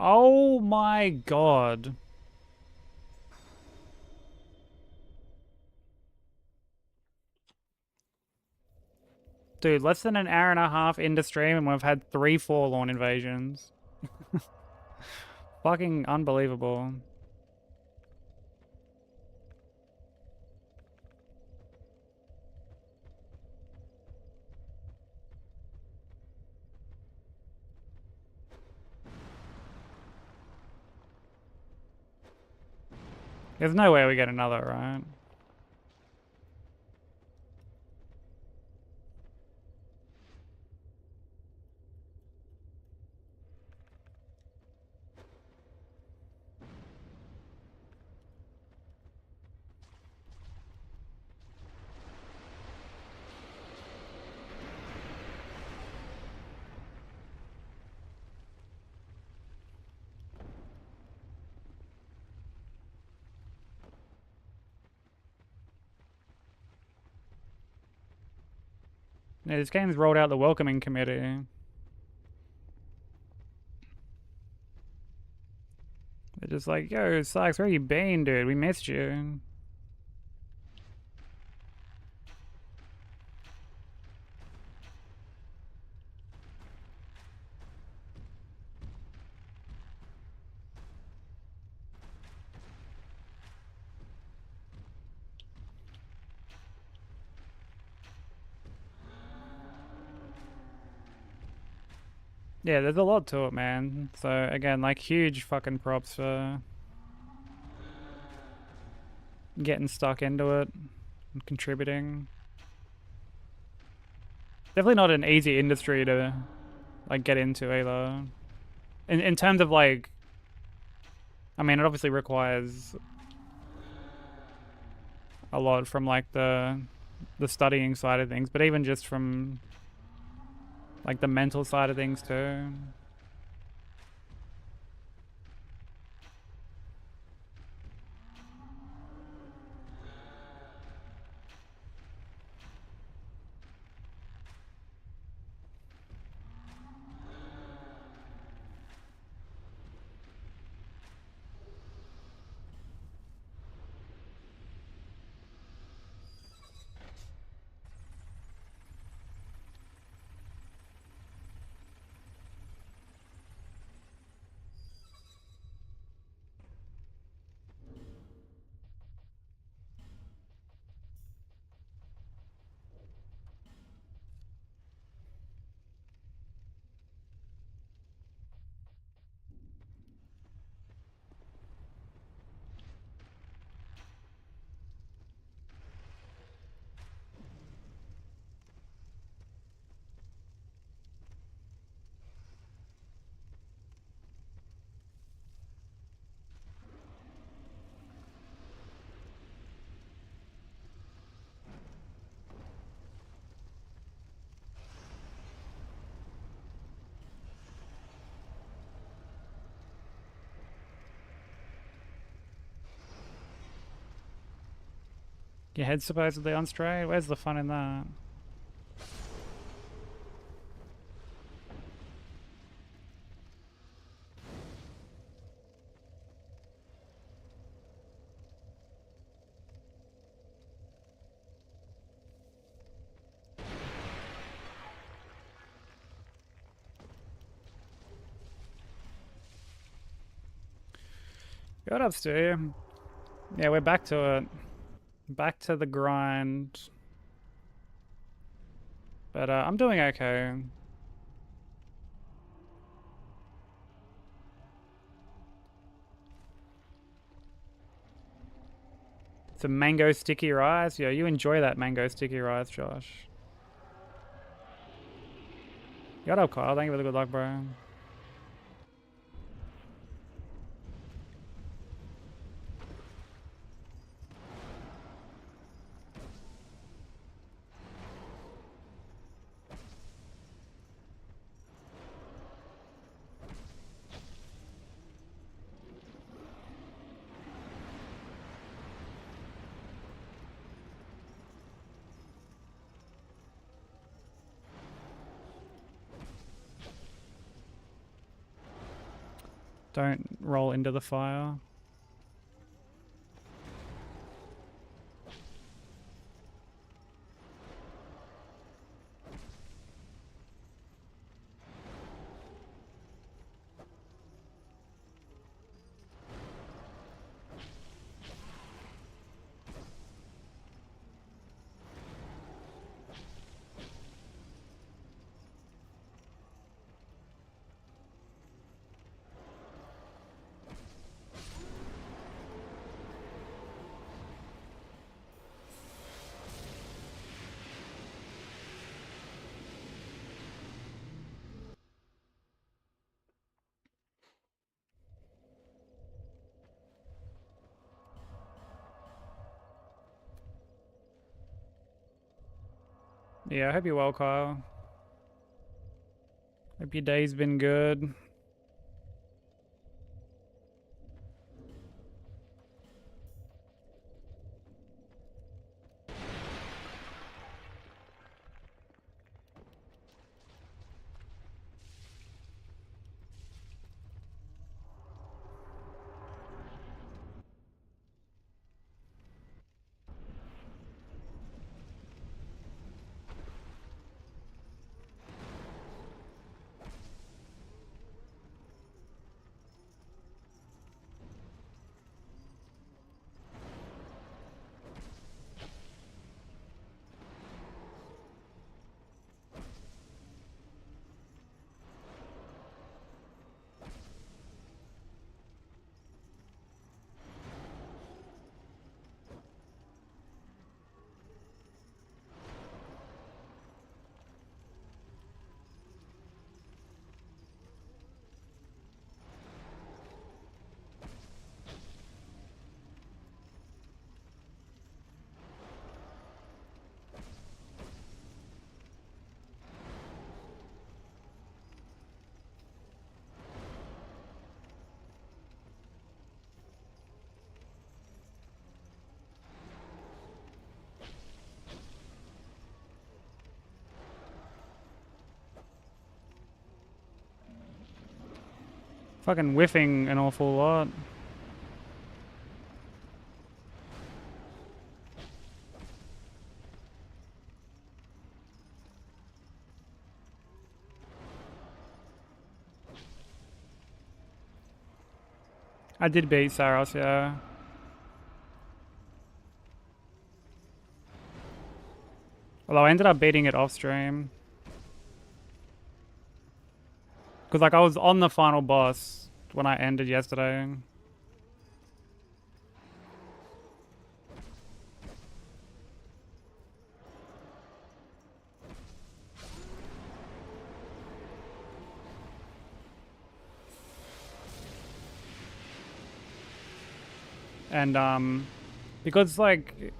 Oh my god. Dude, less than an hour and a half into stream and we've had 3 Forlorn invasions. Fucking unbelievable. There's no way we get another, right? Yeah, this game's rolled out the welcoming committee. They're just like, yo, Sykes, where you been, dude? We missed you. Yeah, there's a lot to it, man. So again, like huge fucking props for getting stuck into it and contributing. Definitely not an easy industry to like get into either. In terms of like, I mean, it obviously requires a lot from like the studying side of things, but even just from like the mental side of things too. Your head's supposedly on straight? Where's the fun in that? What up, Stu? Yeah, we're back to it. Back to the grind. But I'm doing okay. Some mango sticky rice. Yeah, you enjoy that mango sticky rice, Josh. What up, Kyle? Thank you for the good luck, bro. Don't roll into the fire. Yeah, I hope you're well, Kyle. Hope your day's been good. Fucking whiffing an awful lot. I did beat Saros, yeah. Although I ended up beating it off stream. Because, like, I was on the final boss when I ended yesterday. And, because, like,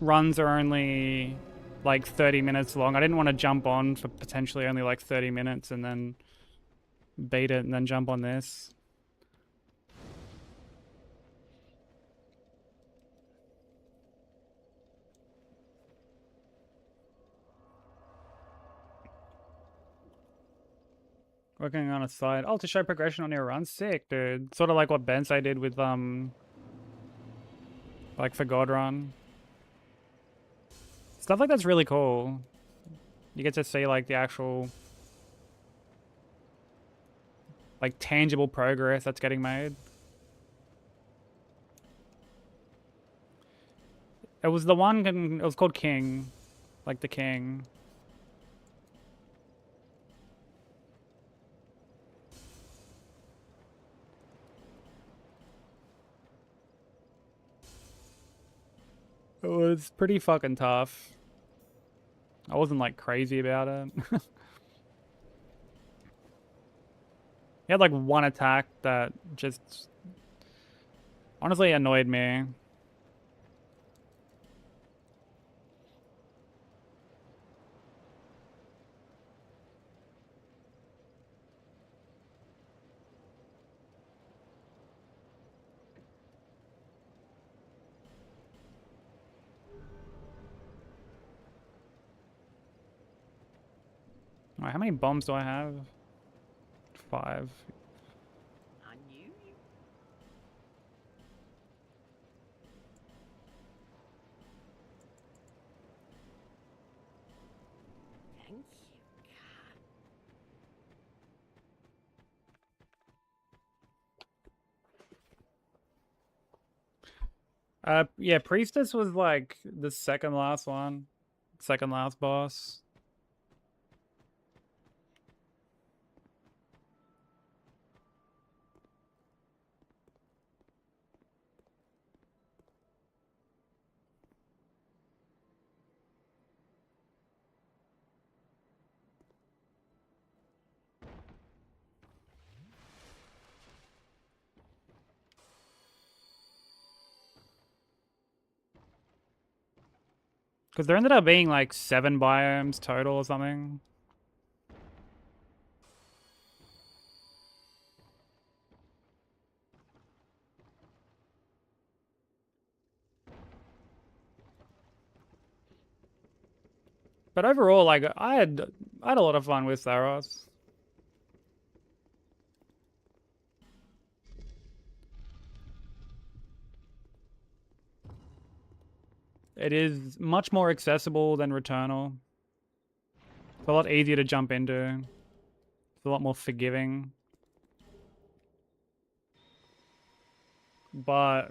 runs are only, like, 30 minutes long, I didn't want to jump on for potentially only, like, 30 minutes and then beat it and then jump on this. Working on a side. Oh, to show progression on your run? Sick, dude. Sort of like what Bensei did with, like for God Run. Stuff like that's really cool. You get to see, like, the actual, like, tangible progress that's getting made. It was the one, it was called King. Like the King. It was pretty fucking tough. I wasn't, like, crazy about it. He had, like, one attack that just honestly annoyed me. Alright, how many bombs do I have? 5. I knew you. Thank you, cat. Yeah, Priestess was, like, the second last one. Second last boss. Because there ended up being, like, 7 biomes total or something. But overall, like, I had a lot of fun with Saros. It is much more accessible than Returnal. It's a lot easier to jump into. It's a lot more forgiving. But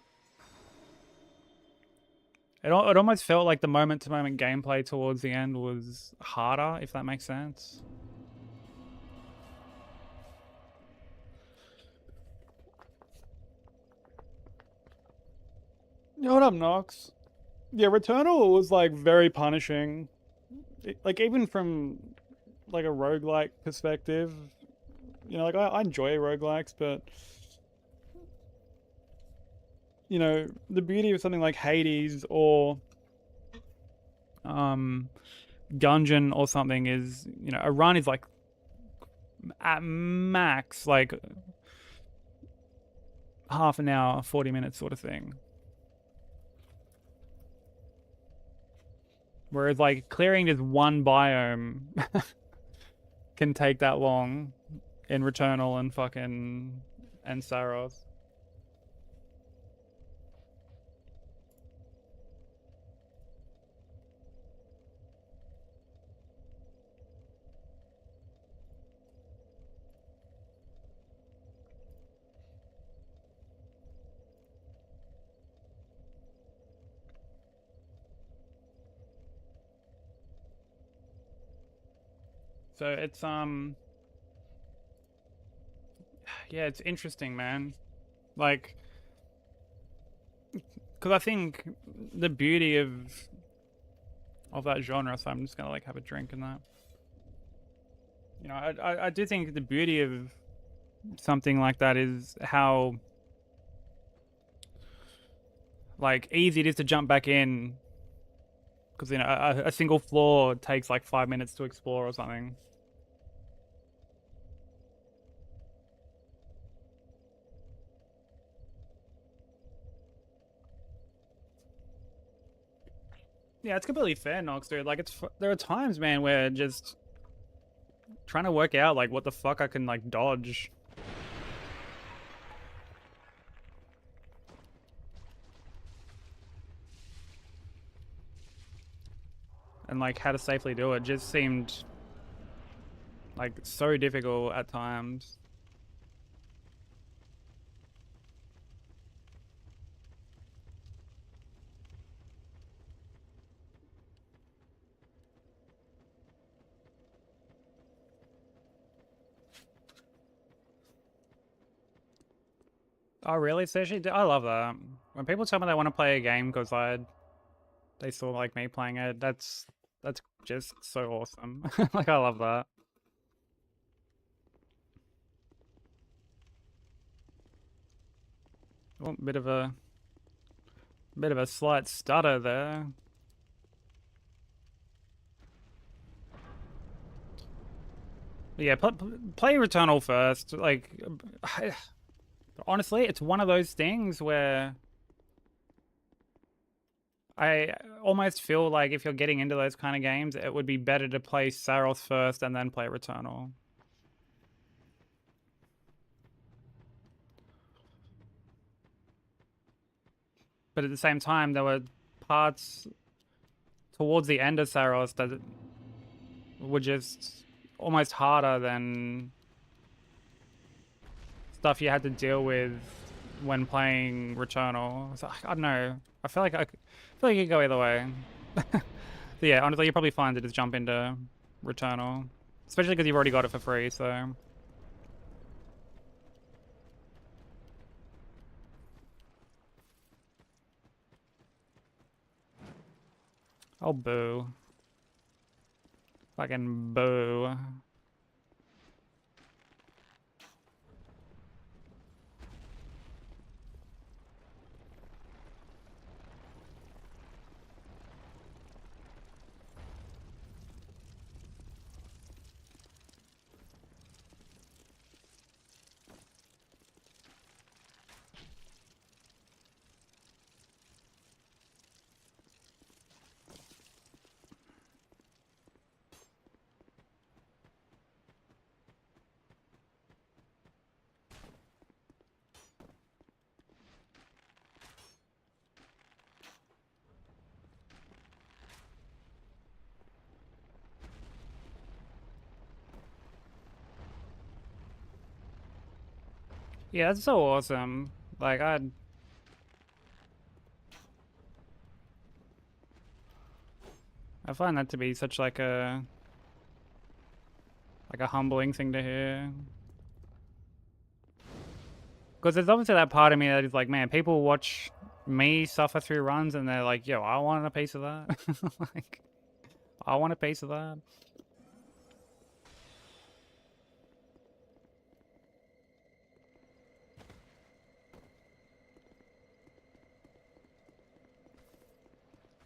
it almost felt like the moment-to-moment gameplay towards the end was harder, if that makes sense. You know what up, Nox? Yeah, Returnal was, like, very punishing. Like, even from, like, a roguelike perspective, you know, like, I enjoy roguelikes, but, you know, the beauty of something like Hades or Gungeon or something is, you know, a run is, like, at max, like, half an hour, 40 minutes sort of thing. Whereas, like, clearing just one biome can take that long in Returnal and fucking and Saros. So it's yeah, it's interesting, man. Like, because I think the beauty of that genre. So I'm just gonna like have a drink in that. You know, I do think the beauty of something like that is how like easy it is to jump back in. Because you know, a single floor takes like 5 minutes to explore or something. Yeah, it's completely fair, Nox, dude. Like, there are times, man, where just trying to work out like what the fuck I can like dodge. And like how to safely do it just seemed like so difficult at times. Oh, really, Sushi? I love that. When people tell me they want to play a game because they saw like me playing it, that's just so awesome. Like, I love that. Oh, bit of a slight stutter there. But yeah, play Returnal first. Like, honestly, it's one of those things where I almost feel like if you're getting into those kind of games, it would be better to play Saros first and then play Returnal. But at the same time, there were parts towards the end of Saros that were just almost harder than stuff you had to deal with when playing Returnal. So, I don't know. I feel like it could go either way. So yeah, honestly, you're probably fine to just jump into Returnal, especially because you've already got it for free. So. Oh, boo. Fucking boo. Yeah, that's so awesome. Like, I find that to be such like a humbling thing to hear. Because there's obviously that part of me that is like, man, people watch me suffer through runs and they're like, yo, I want a piece of that. Like, I want a piece of that.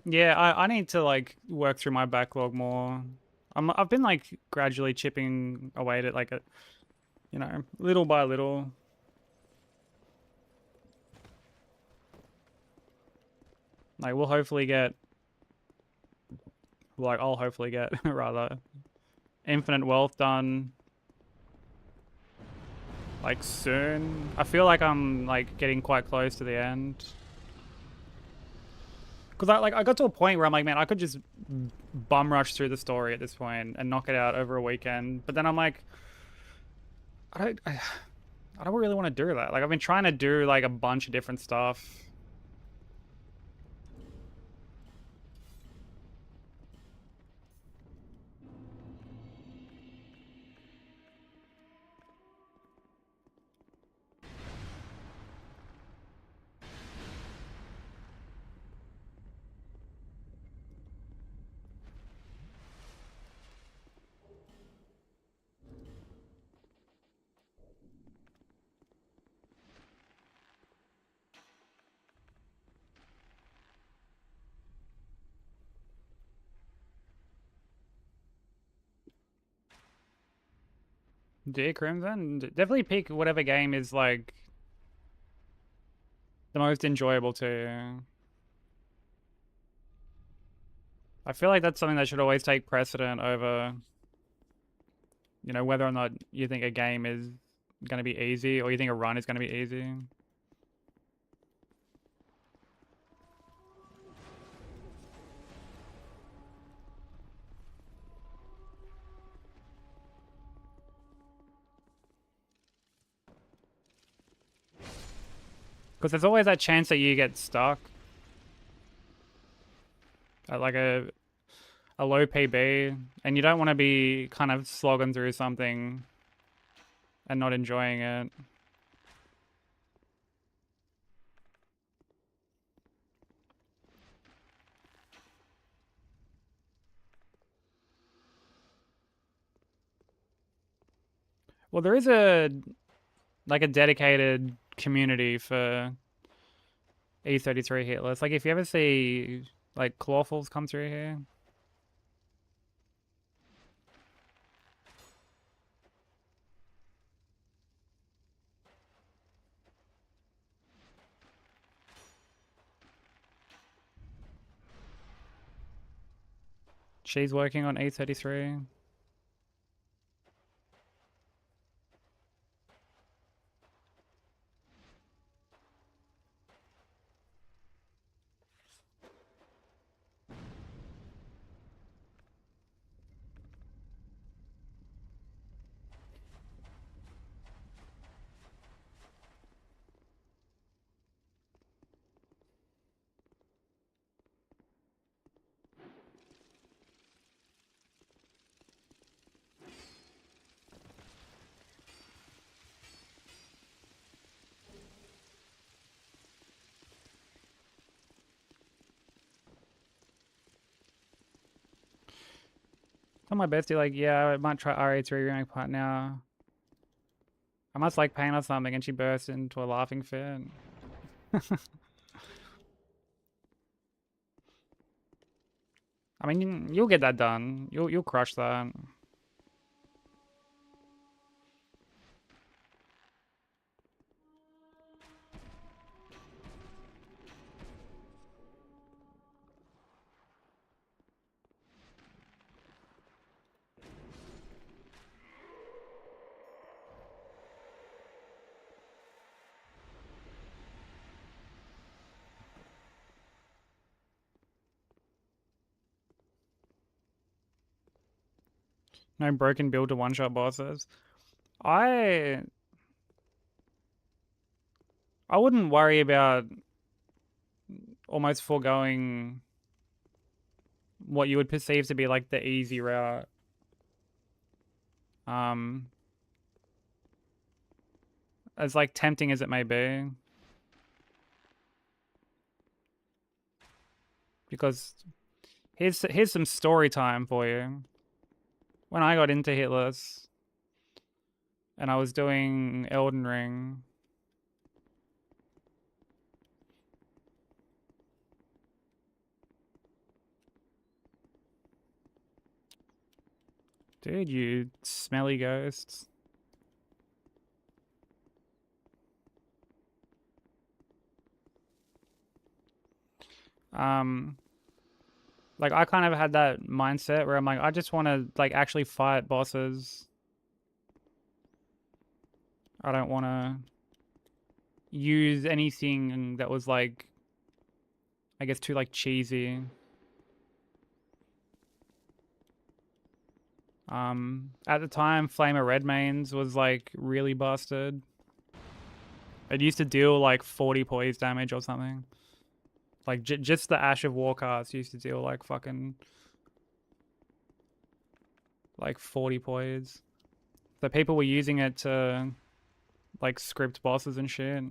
Yeah, I need to like work through my backlog more. I've been like gradually chipping away at it, like you know, little by little. Like we'll hopefully get, like I'll hopefully get rather infinite wealth done Like soon. I feel like I'm like getting quite close to the end. Cause I got to a point where I'm like, man, I could just bum rush through the story at this point and knock it out over a weekend. But then I'm like, I don't really want to do that. Like I've been trying to do like a bunch of different stuff. Dear Crimson, definitely pick whatever game is like the most enjoyable to you. I feel like that's something that should always take precedent over, you know, whether or not you think a game is going to be easy or you think a run is going to be easy. Because there's always that chance that you get stuck at like a low PB, and you don't want to be kind of slogging through something and not enjoying it. Well, there is a like a dedicated community for E33 Hitless. Like if you ever see like Clawfuls come through here. She's working on E33. Tell my bestie like, yeah, I might try RA3 remake part now. I must like paint or something, and she burst into a laughing fit. I mean, you'll get that done. You'll crush that. No broken build to one-shot bosses. I wouldn't worry about almost foregoing what you would perceive to be like the easy route. As like tempting as it may be. Because here's some story time for you. When I got into Hitless and I was doing Elden Ring, dude, you smelly ghosts. Like I kind of had that mindset where I'm like, I just want to like actually fight bosses I don't want to use anything that was like, I guess, too like cheesy. At the time, Flame of Red Mains was like really busted. It used to deal like 40 poise damage or something. Like just the Ash of Warcast used to deal like fucking like 40 poise. So people were using it to like script bosses and shit.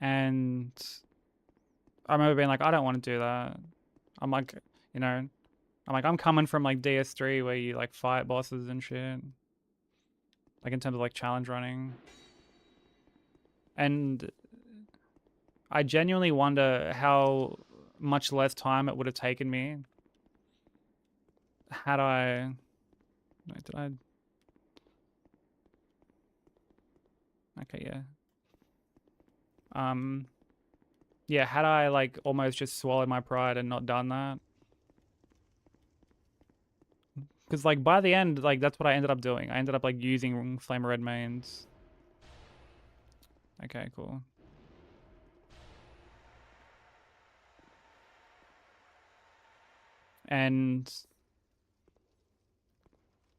And I remember being like, I don't want to do that. I'm like, you know, I'm coming from like DS3 where you like fight bosses and shit. Like in terms of like challenge running. And I genuinely wonder how much less time it would have taken me had I... Wait, did I... Okay, yeah. Yeah, had I like almost just swallowed my pride and not done that. Because like by the end, like that's what I ended up doing. I ended up like using Flame of Red Mains. Okay, cool. And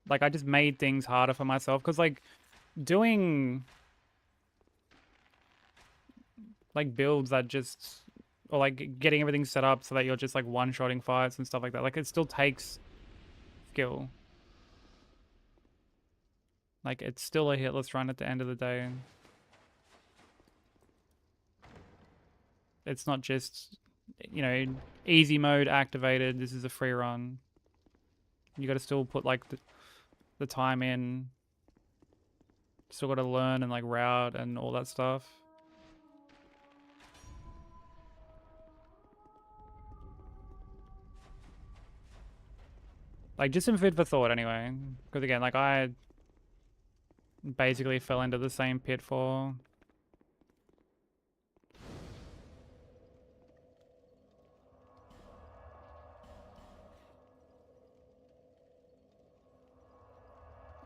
like I just made things harder for myself because like doing like builds that just, or like getting everything set up so that you're just like one-shotting fights and stuff like that, like it still takes skill. Like it's still a hitless run at the end of the day. It's not just, you know, easy mode activated, this is a free run. You got to still put like the time in. Still got to learn and like route and all that stuff. Like just some food for thought anyway. Because again, like I basically fell into the same pitfall.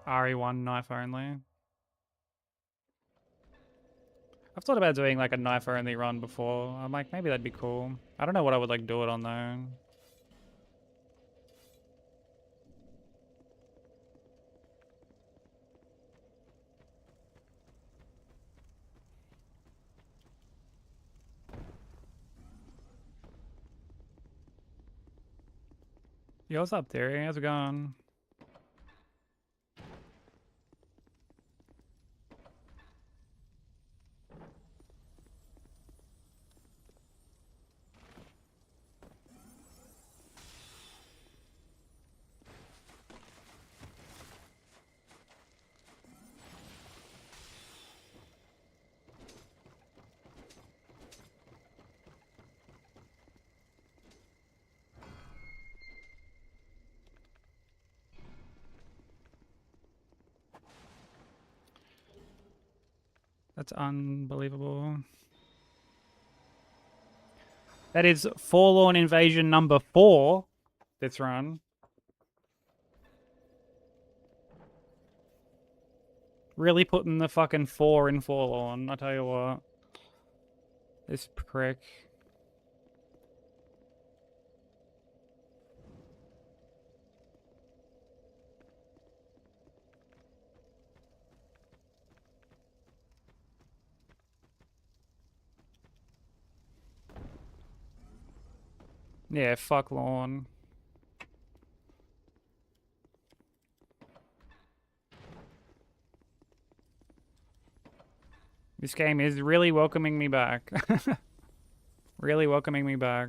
RE1 knife only. I've thought about doing like a knife only run before. I'm like, maybe that'd be cool. I don't know what I would like do it on though. Yo, what's up, Theory? How's it going? That's unbelievable. That is Forlorn Invasion number 4 this run. Really putting the fucking 4 in Forlorn, I tell you what. This prick. Yeah, fuck Lorne. This game is really welcoming me back. Really welcoming me back.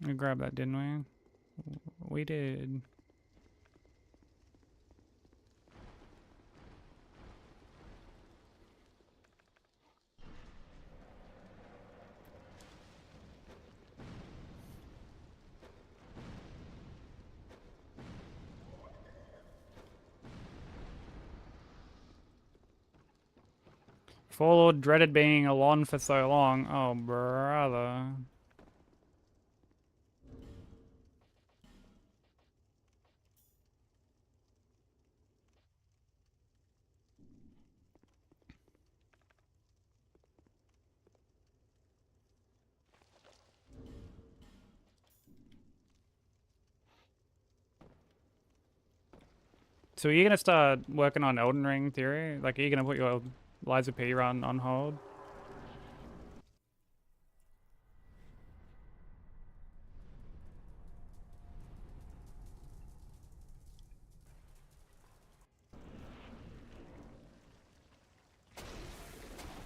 We grabbed that, didn't we? We did. Warlord dreaded being alone for so long. Oh, brother. So are you gonna start working on Elden Ring theory? Like, are you gonna put your Liza P run on hold?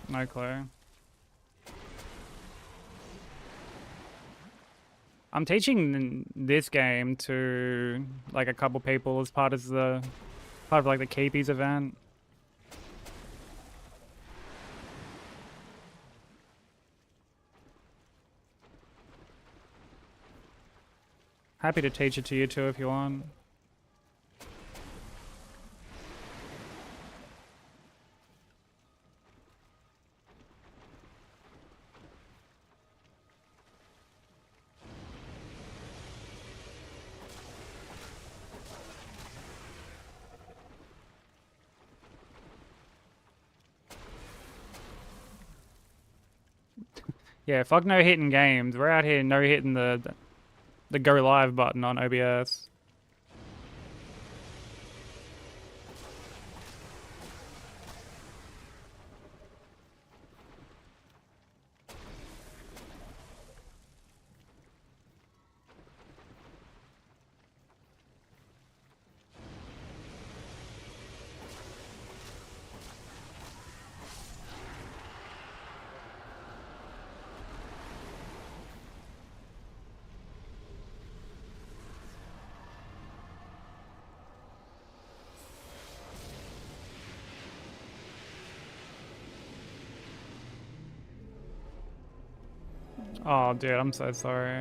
No clue. I'm teaching this game to like a couple people as part of like the Keepies event. Happy to teach it to you too if you want. Yeah, fuck no hitting games. We're out here no hitting the go live button on OBS. Oh, dude, I'm so sorry.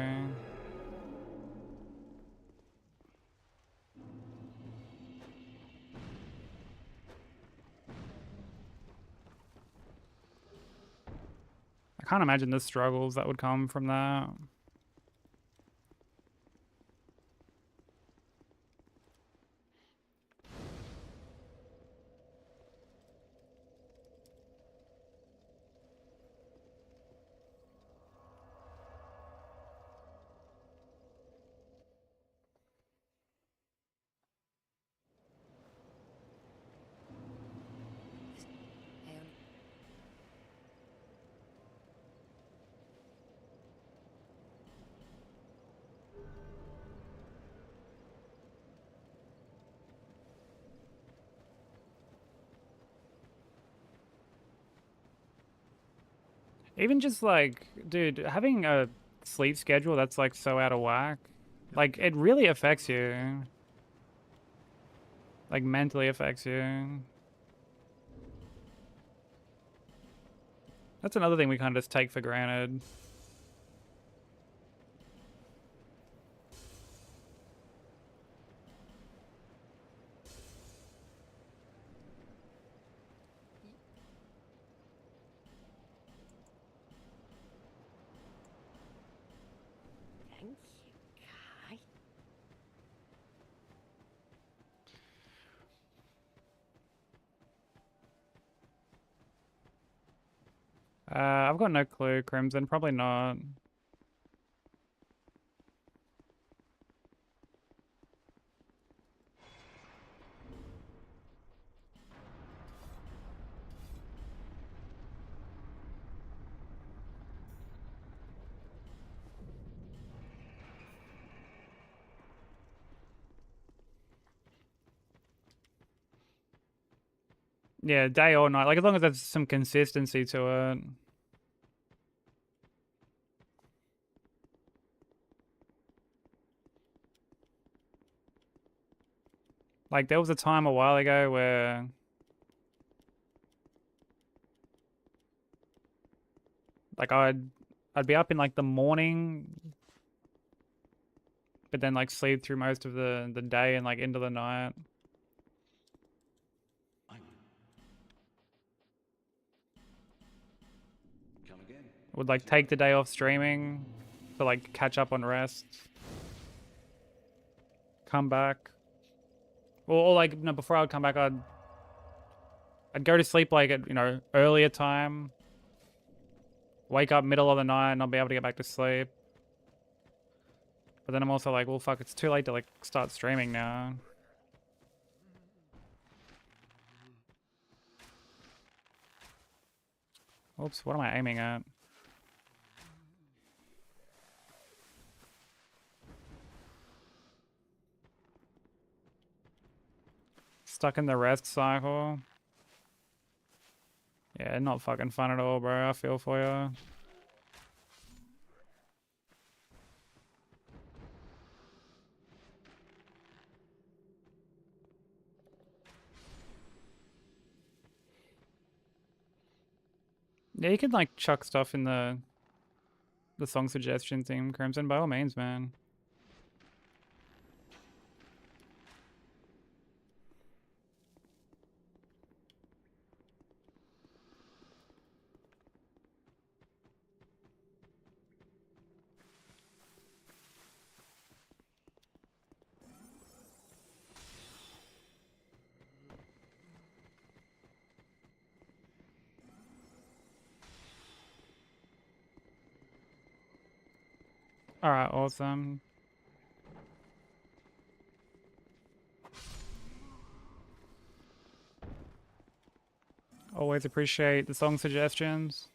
I can't imagine the struggles that would come from that. I only Even just like, dude, having a sleep schedule that's like so out of whack, like it really affects you. Like mentally affects you. That's another thing we kind of just take for granted. thank you, Kai. I've got no clue, Crimson. Probably not. Yeah, day or night. Like as long as there's some consistency to it. Like there was a time a while ago where like I'd be up in like the morning, but then like sleep through most of the day and like into the night. Would like take the day off streaming to like catch up on rest. Come back. Or like no, before I would come back, I'd go to sleep like at earlier time. Wake up middle of the night and not be able to get back to sleep. But then I'm also like, well, fuck, it's too late to like start streaming now. Oops, what am I aiming at? Stuck in the rest cycle. Yeah, not fucking fun at all, bro. I feel for you. Yeah, you can like chuck stuff in the song suggestion thing, Crimson, by all means, man. Alright, awesome. Always appreciate the song suggestions.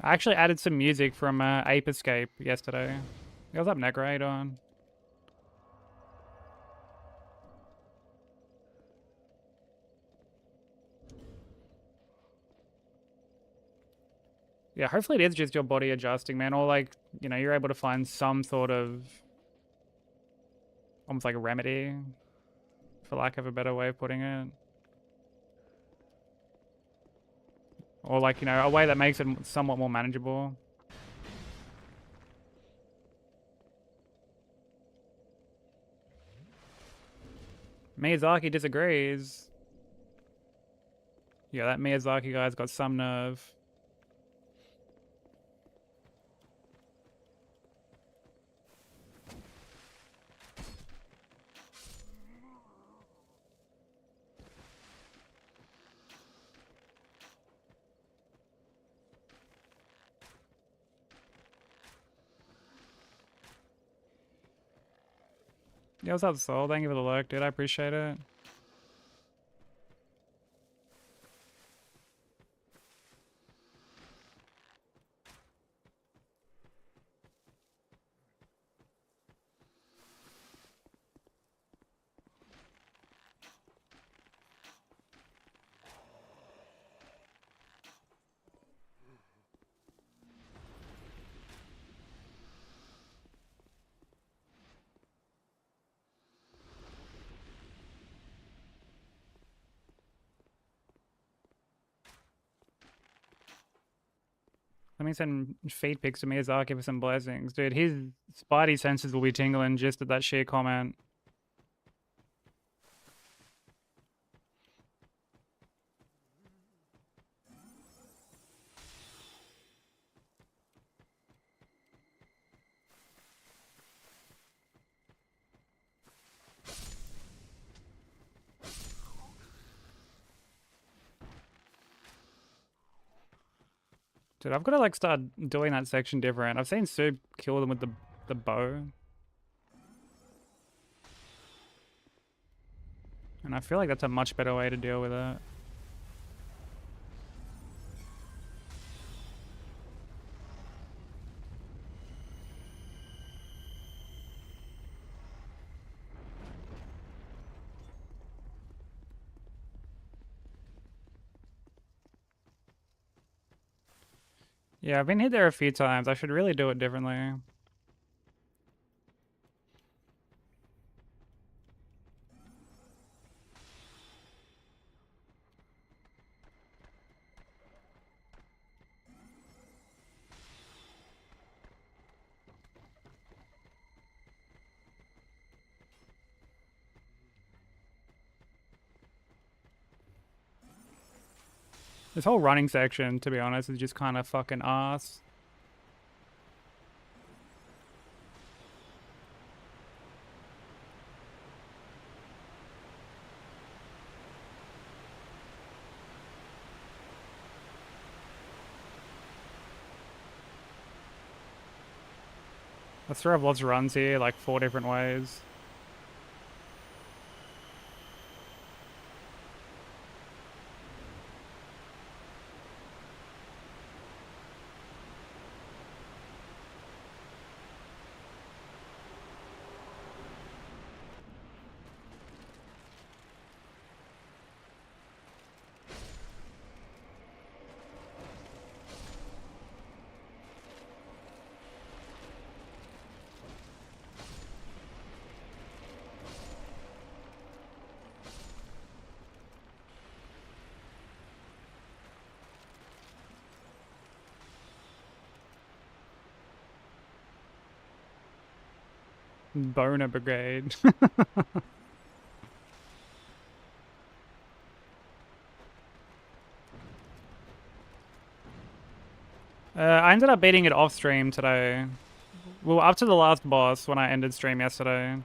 I actually added some music from Ape Escape yesterday. What's up, Necro? Yeah, hopefully it is just your body adjusting, man. Or like, you're able to find some sort of almost like a remedy, for lack of a better way of putting it. Or like, a way that makes it somewhat more manageable. Miyazaki disagrees. Yeah, that Miyazaki guy's got some nerve. Yeah, what's up, Soul? Thank you for the lurk, dude. I appreciate it. Let me send feed pics to Miyazaki for some blessings. Dude, his spidey senses will be tingling just at that sheer comment. Dude, I've got to like start doing that section different. I've seen Soup kill them with the bow. And I feel like that's a much better way to deal with it. Yeah, I've been hit there a few times. I should really do it differently. This whole running section, to be honest, is just kind of fucking ass. Let's throw up lots of runs here, like 4 different ways. Boner Brigade. I ended up beating it off stream today. Well, up to the last boss when I ended stream yesterday.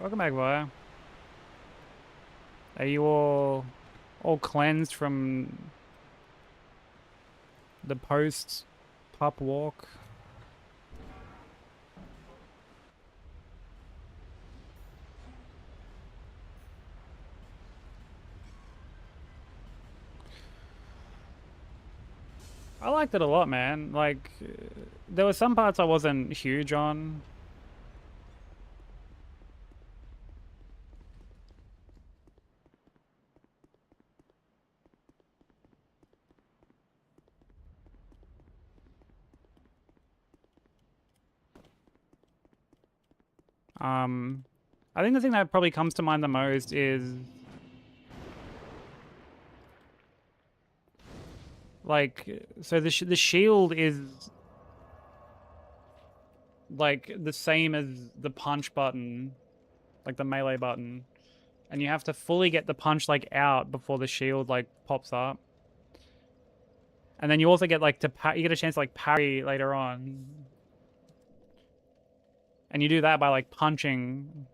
Welcome back, Via. Are you all cleansed from the post pup walk? I liked it a lot, man. Like, there were some parts I wasn't huge on. I think the thing that probably comes to mind the most is like, so the shield is like the same as the punch button, like the melee button, and you have to fully get the punch like out before the shield like pops up. And then you also get like you get a chance to like parry later on. And you do that by like punching.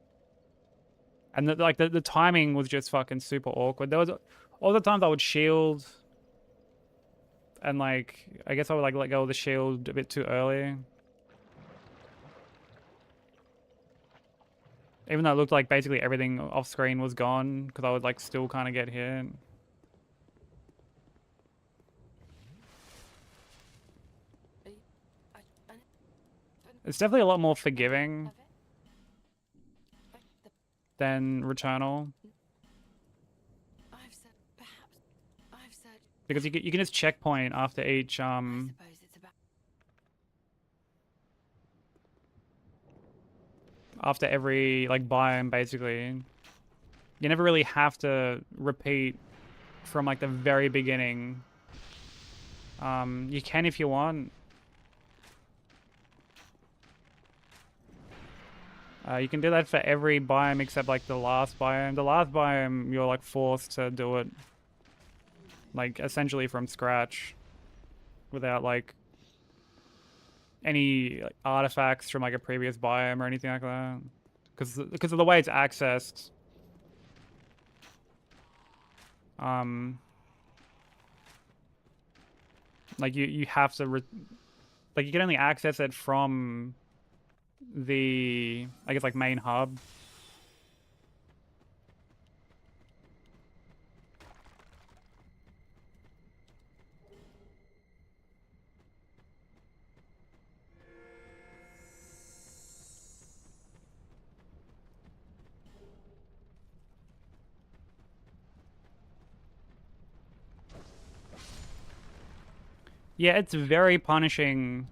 And the timing was just fucking super awkward. There was all the times I would shield and like I guess I would like let go of the shield a bit too early. Even though it looked like basically everything off screen was gone, because I would like still kind of get hit. It's definitely a lot more forgiving than Returnal. Because you can just checkpoint after each after every like biome basically. You never really have to repeat from like the very beginning. You can if you want. You can do that for every biome except like the last biome. The last biome you're like forced to do it like essentially from scratch without like any like, artifacts from like a previous biome or anything like that, because of the way it's accessed. Like you have to like you can only access it from the I guess like main hub. Yeah, it's very punishing,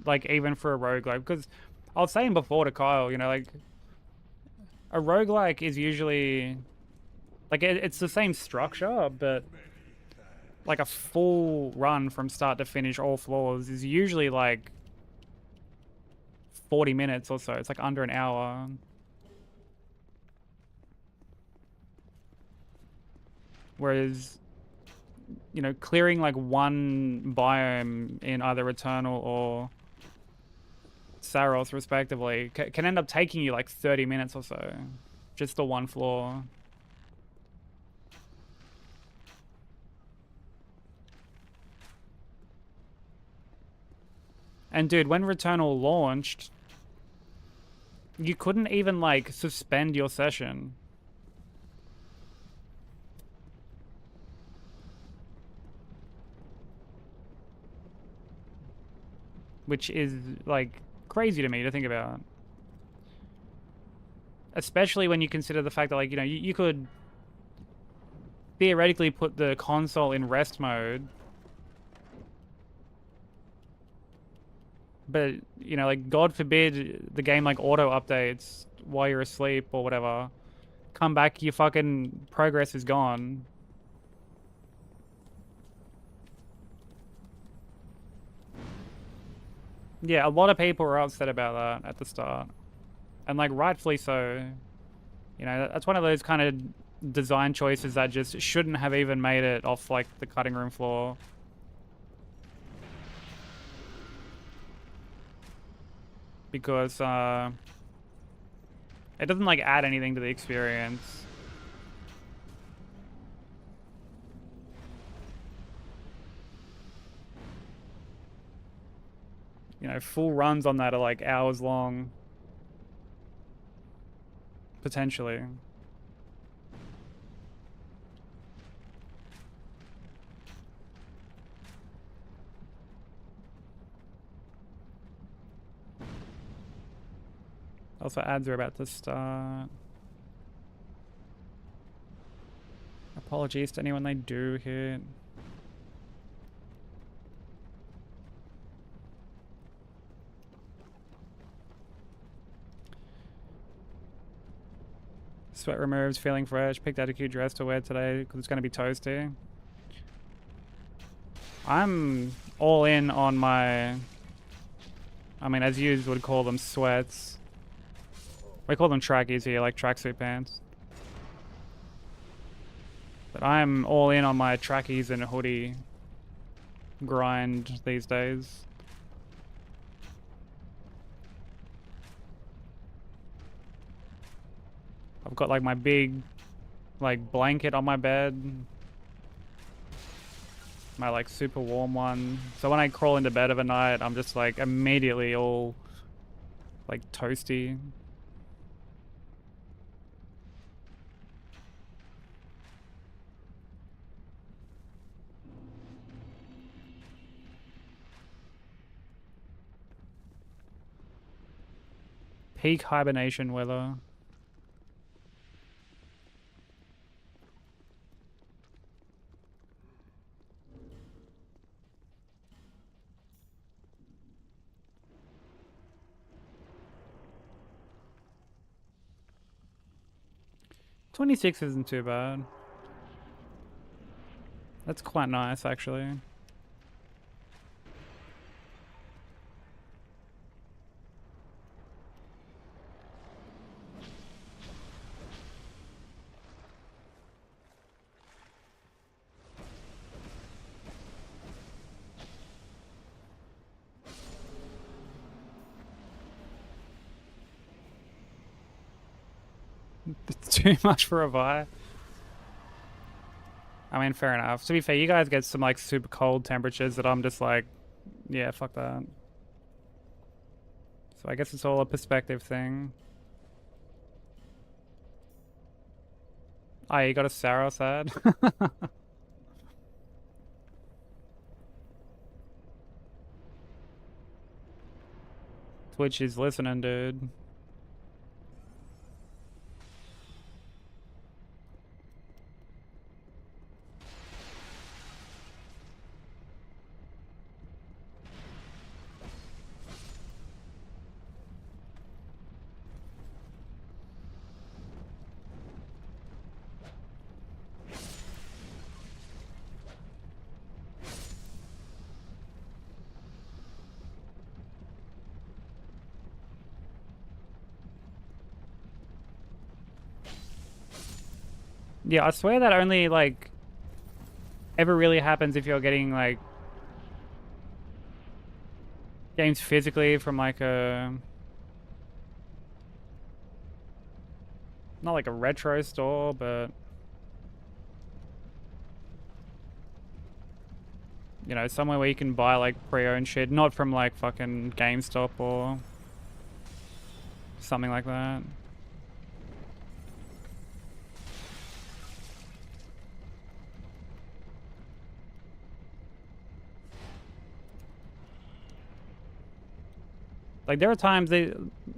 like, even for a roguelike, because I was saying before to Kyle, you know, like, A roguelike is usually like it's the same structure, but like a full run from start to finish, all floors, is usually like 40 minutes or so. It's like under an hour. Whereas, you know, clearing like one biome in either Returnal or Saros, respectively, can end up taking you like 30 minutes or so. Just the one floor. And dude, when Returnal launched, you couldn't even like suspend your session. Which is like crazy to me to think about. Especially when you consider the fact that, like, you know, you could theoretically put the console in rest mode, but, you know, like, God forbid the game like auto updates while you're asleep or whatever. Come back, your fucking progress is gone. Yeah, a lot of people were upset about that at the start. And, like, rightfully so. You know, that's one of those kind of design choices that just shouldn't have even made it off, like, the cutting room floor. Because, it doesn't, like, add anything to the experience. You know, full runs on that are, like, hours long. Potentially. Also, ads are about to start. Apologies to anyone they do hit. Sweat removes, feeling fresh. Picked out a cute dress to wear today because it's going to be toasty. I'm all in on my, I mean, as you would call them, sweats. We call them trackies here, like tracksuit pants. But I'm all in on my trackies and hoodie grind these days. I've got like my big like blanket on my bed. My like super warm one. So when I crawl into bed of a night, I'm just like immediately all like toasty. Peak hibernation weather. $26 isn't too bad. That's quite nice, actually. It's too much for a buy. I mean, fair enough. To be fair, you guys get some like super cold temperatures that I'm just like, yeah, fuck that. So I guess it's all a perspective thing. Oh, you got a Saros ad? Twitch is listening, dude. Yeah, I swear that only like ever really happens if you're getting like games physically from like a not like a retro store, but you know, somewhere where you can buy like pre-owned shit, not from like fucking GameStop or something like that. Like there are times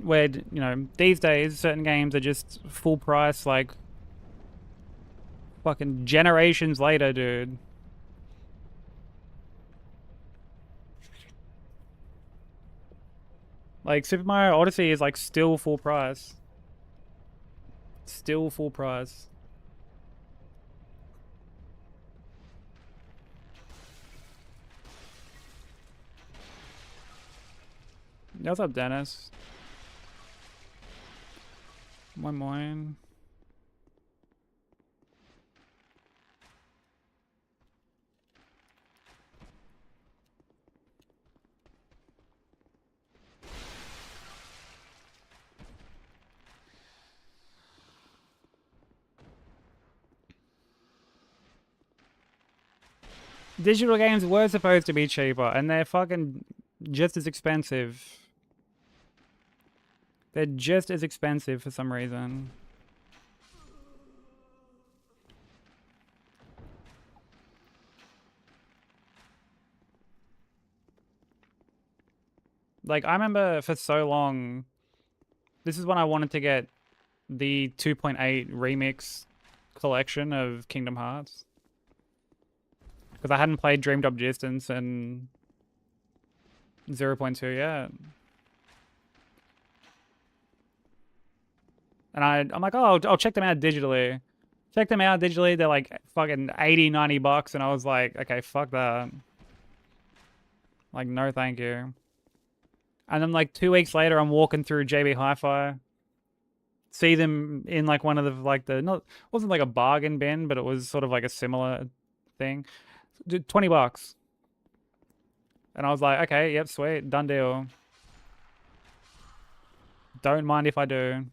where you know these days certain games are just full price, like fucking generations later, dude. Like Super Mario Odyssey is like still full price. Still full price. What's up, Dennis? Moin moin. Digital games were supposed to be cheaper, and they're fucking just as expensive. They're just as expensive for some reason. Like, I remember for so long, this is when I wanted to get the 2.8 remix collection of Kingdom Hearts. Because I hadn't played Dream Drop Distance and 0.2 yet. And I'm like, oh, I'll check them out digitally. Check them out digitally. They're like fucking 80, 90 bucks. And I was like, okay, fuck that. Like, no thank you. And then like 2 weeks later, I'm walking through JB Hi-Fi. See them in like one of the, like the, not, wasn't like a bargain bin, but it was sort of like a similar thing. 20 bucks. And I was like, okay, yep, sweet, done deal. Don't mind if I do.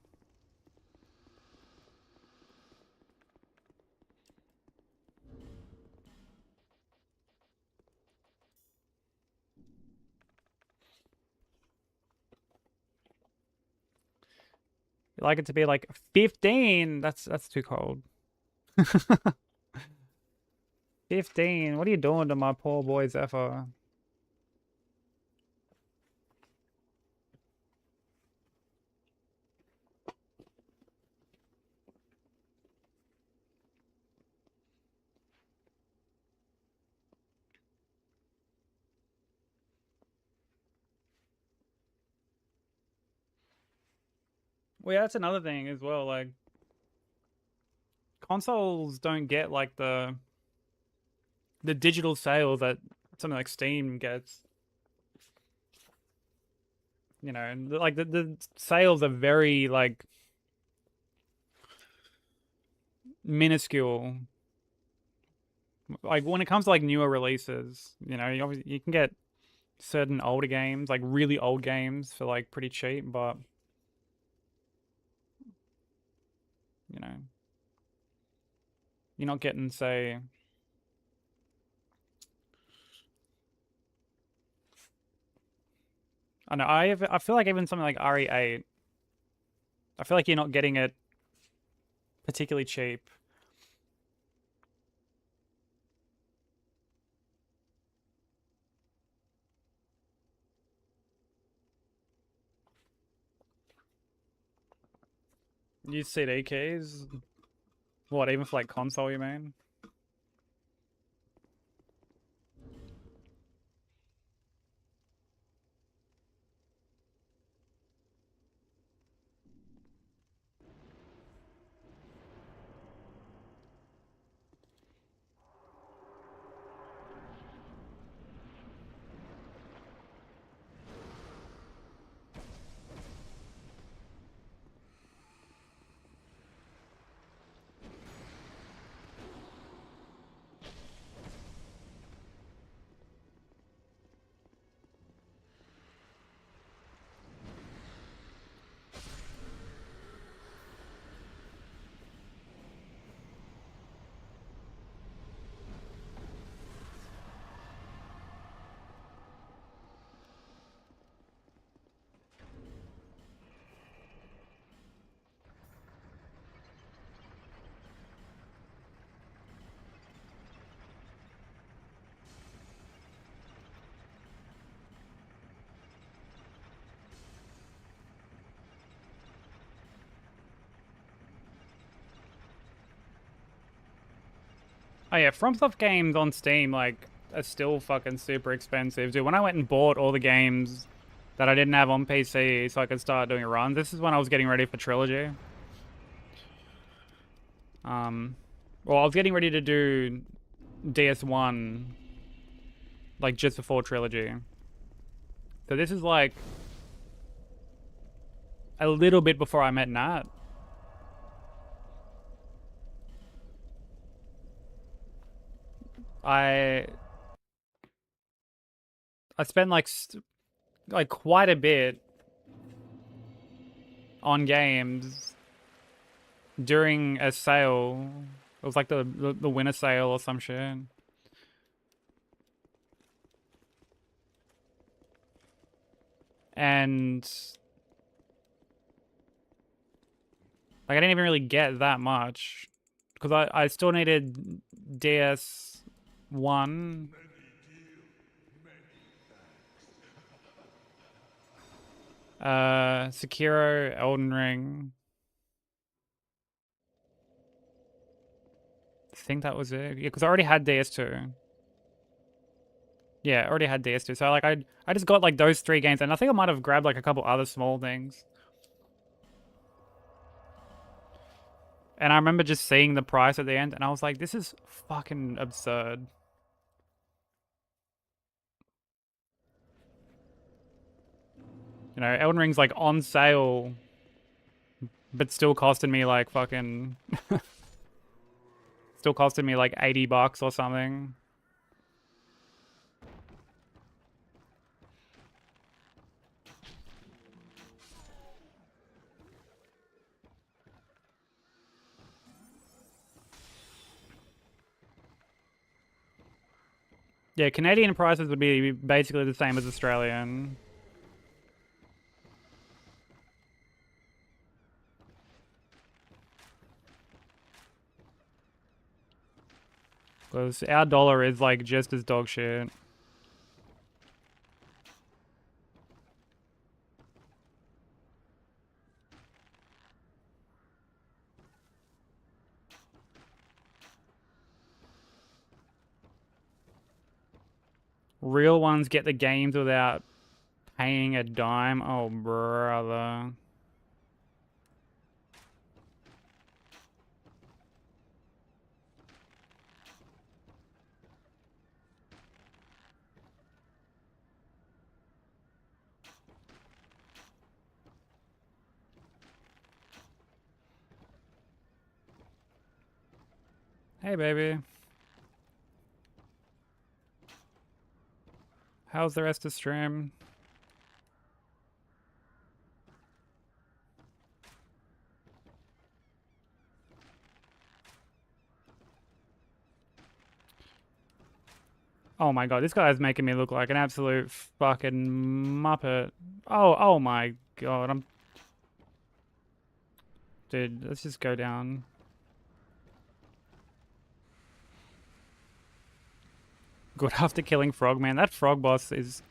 You like it to be like 15. That's too cold. 15. What are you doing to my poor boy Zephyr? Well, yeah, that's another thing as well. Like, consoles don't get like the digital sales that something like Steam gets. You know, and like the sales are very like minuscule. Like when it comes to like newer releases, you know, you can get certain older games, like really old games, for like pretty cheap, but you know, you're not getting, say, I know I feel like even something like RE8, I feel like you're not getting it particularly cheap. Use CD keys? What, even for like console, you mean? Oh yeah, FromSoft games on Steam like are still fucking super expensive, dude. When I went and bought all the games that I didn't have on PC so I could start doing runs, this is when I was getting ready for Trilogy. Well, I was getting ready to do DS1 like just before Trilogy. So this is like a little bit before I met Nat. I spent like quite a bit on games during a sale. It was like the winter sale or some shit. And like I didn't even really get that much because I still needed DS1. Sekiro, Elden Ring. I think that was it. Yeah, because I already had DS2. Yeah, I already had DS2. So like I just got like those 3 games, and I think I might have grabbed like a couple other small things. And I remember just seeing the price at the end, and I was like, this is fucking absurd. You know, Elden Ring's like on sale, but still costing me like fucking, still costing me like $80 or something. Yeah, Canadian prices would be basically the same as Australian. Because our dollar is like just as dog shit. Real ones get the games without paying a dime. Oh, brother. Hey, baby. How's the rest of stream? Oh my god, this guy is making me look like an absolute fucking muppet. Oh my god, Dude, let's just go down. Good after killing Frogman. That frog boss is...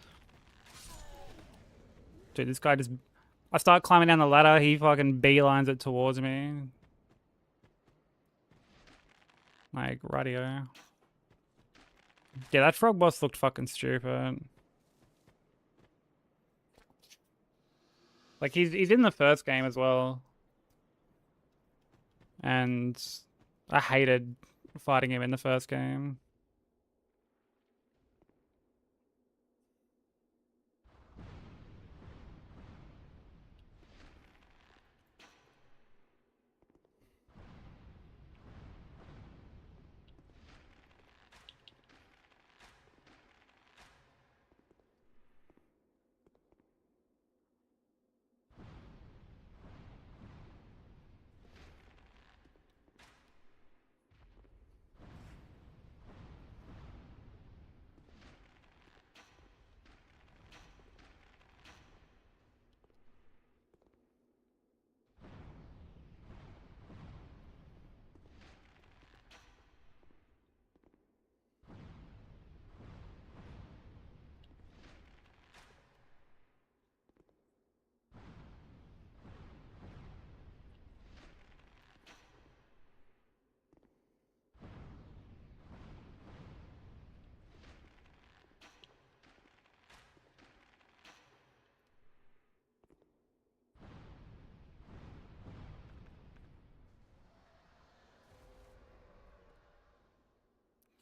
Dude, this guy just... I start climbing down the ladder, he fucking beelines it towards me. Like, radio. Yeah, that frog boss looked fucking stupid. Like, he's in the first game as well. And I hated fighting him in the first game.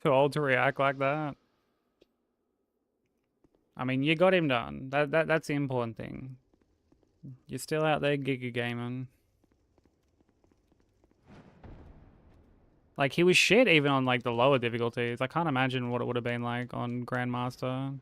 Too old to react like that. I mean, you got him done. That's the important thing. You're still out there giga gaming. Like, he was shit even on, like, the lower difficulties. I can't imagine what it would have been like on Grandmaster.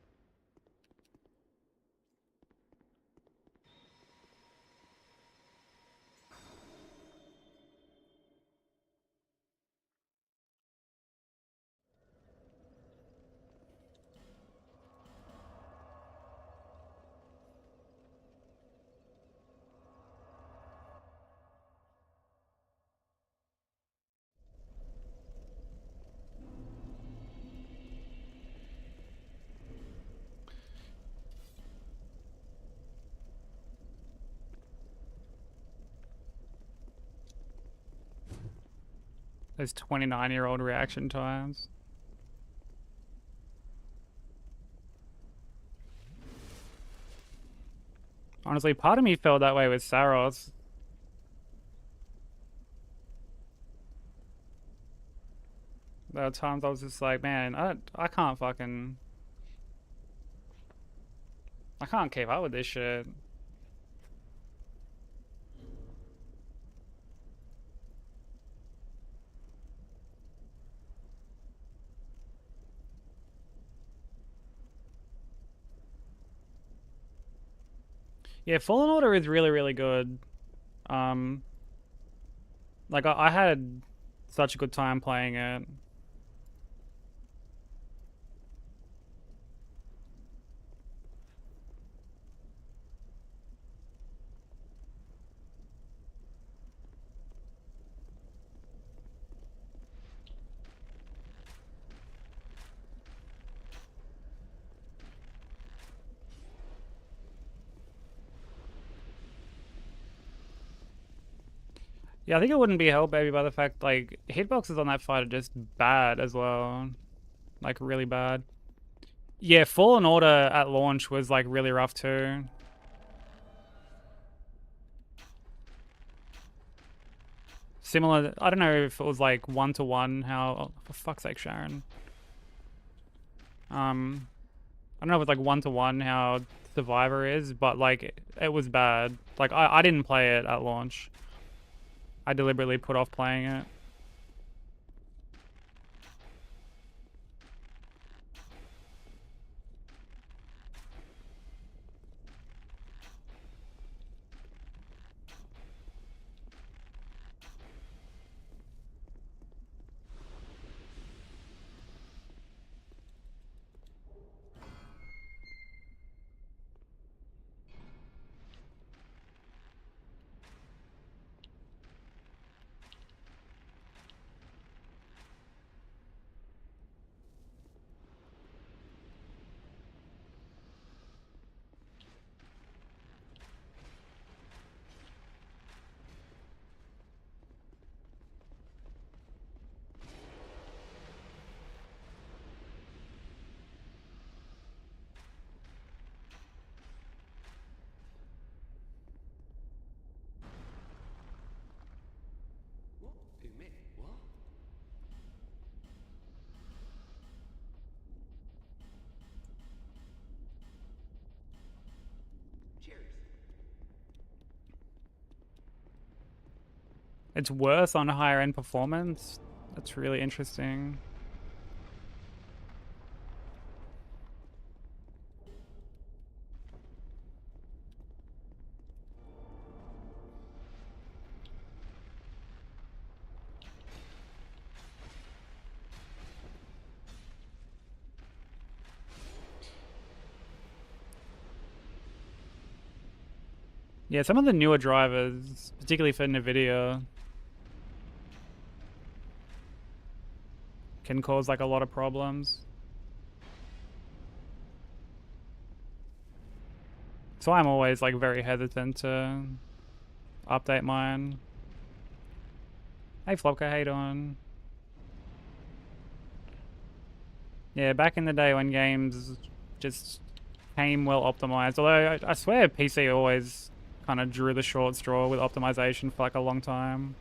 Those 29-year-old reaction times. Honestly, part of me felt that way with Saros. There were times I was just like, man, I can't fucking... I can't keep up with this shit. Yeah, Fallen Order is really, really good. Like, I had such a good time playing it. Yeah, I think it wouldn't be helped maybe by the fact, like, hitboxes on that fight are just bad as well. Like, really bad. Yeah, Fallen Order at launch was, like, really rough too. Similar, I don't know if it was, like, 1-to-1, how... Oh, for fuck's sake, Sharon. I don't know if it's, like, 1-to-1 how Survivor is, but, like, it was bad. Like, I didn't play it at launch. I deliberately put off playing it. It's worse on higher end performance. That's really interesting. Yeah, some of the newer drivers, particularly for NVIDIA, can cause like a lot of problems. So I'm always like very hesitant to update mine. Hey Flopka, how you doing? Yeah, back in the day when games just came well optimized, although I swear PC always kind of drew the short straw with optimization for like a long time.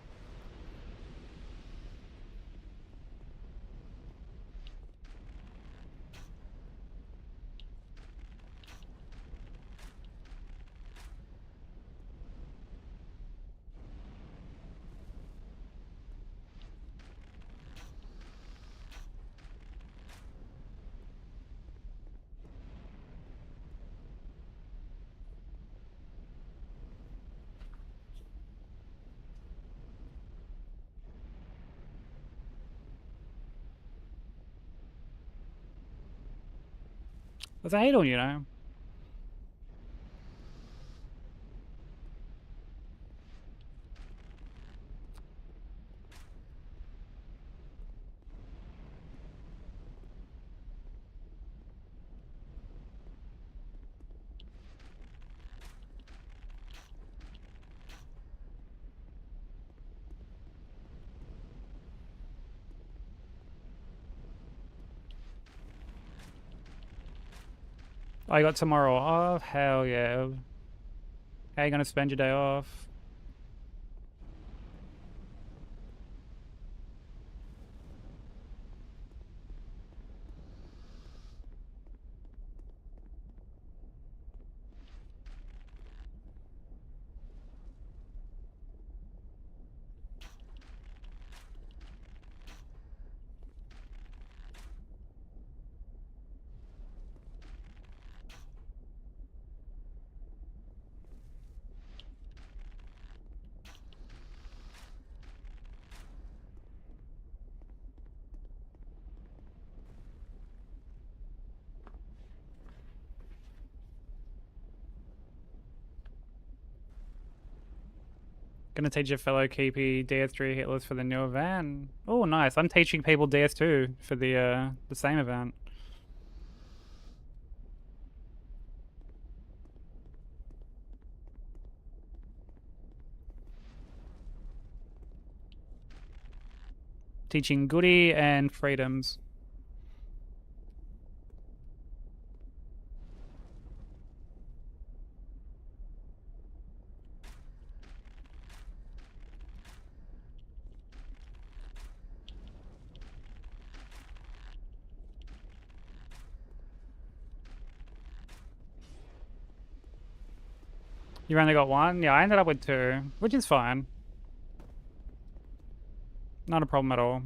Because I hate on you know. I got tomorrow off. Hell yeah. How you gonna spend your day off? Gonna teach your fellow keepy DS3 Hitless for the new event. Oh, nice. I'm teaching people DS2 for the same event. Teaching Goody and Freedoms. You only got one? Yeah, I ended up with two, which is fine. Not a problem at all.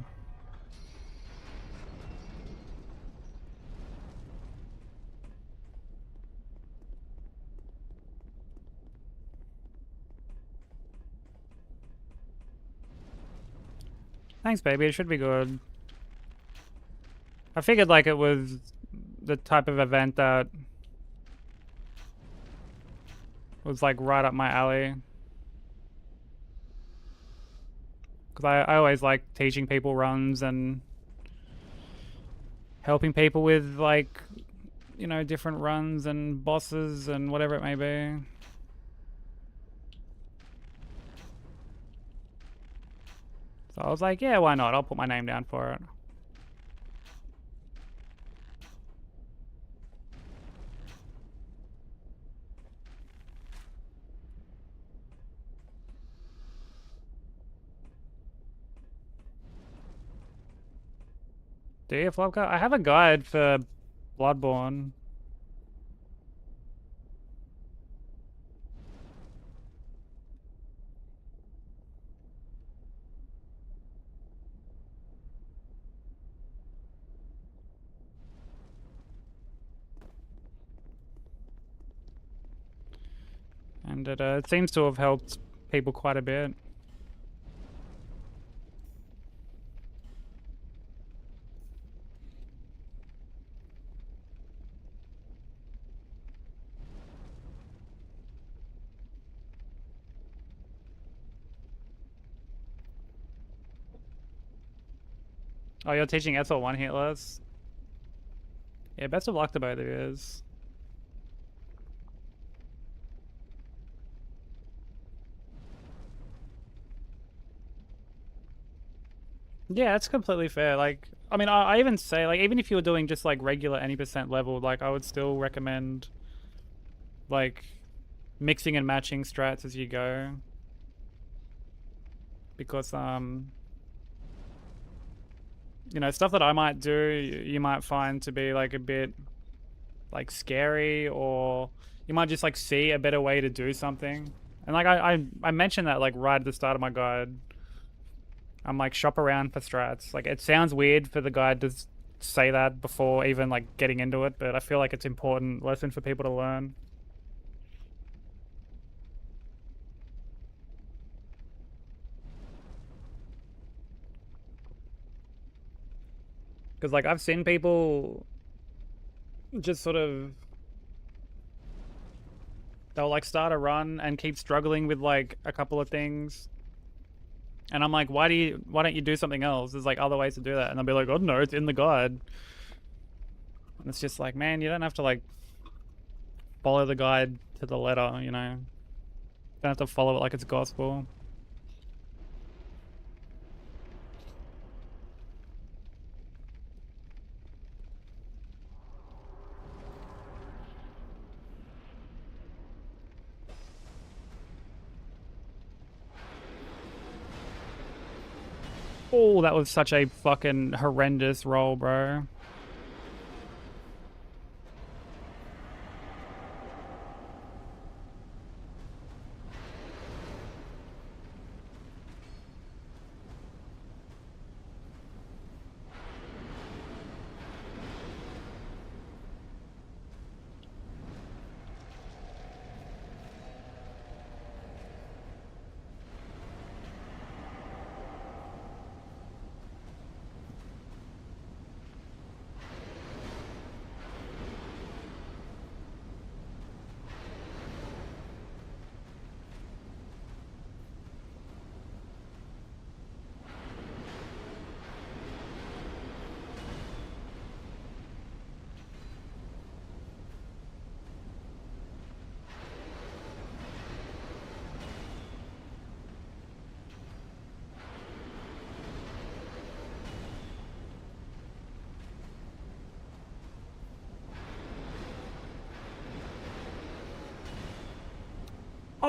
Thanks, baby. It should be good. I figured like it was the type of event that was like right up my alley. Because I always like teaching people runs and helping people with like, you know, different runs and bosses and whatever it may be. So I was like, yeah, why not? I'll put my name down for it. Do you, Flopka? I have a guide for Bloodborne. And it seems to have helped people quite a bit. Oh, you're teaching Ethel one hitless? Yeah, best of luck to both of yous. Yeah, it's completely fair. Like, I mean, I even say, like, even if you were doing just, like, regular any percent level, like, I would still recommend, like, mixing and matching strats as you go. Because, you know, stuff that I might do, you might find to be, like, a bit, like, scary, or you might just, like, see a better way to do something. And, like, I mentioned that, like, right at the start of my guide. I'm like, shop around for strats. Like, it sounds weird for the guide to say that before even like getting into it, but I feel like it's an important lesson for people to learn. Because like I've seen people just sort of they'll like start a run and keep struggling with like a couple of things. And I'm like, why don't you do something else? There's like other ways to do that. And they'll be like, oh no, it's in the guide. And it's just like, man, you don't have to like follow the guide to the letter, you know? You don't have to follow it like it's gospel. Oh, that was such a fucking horrendous roll, bro.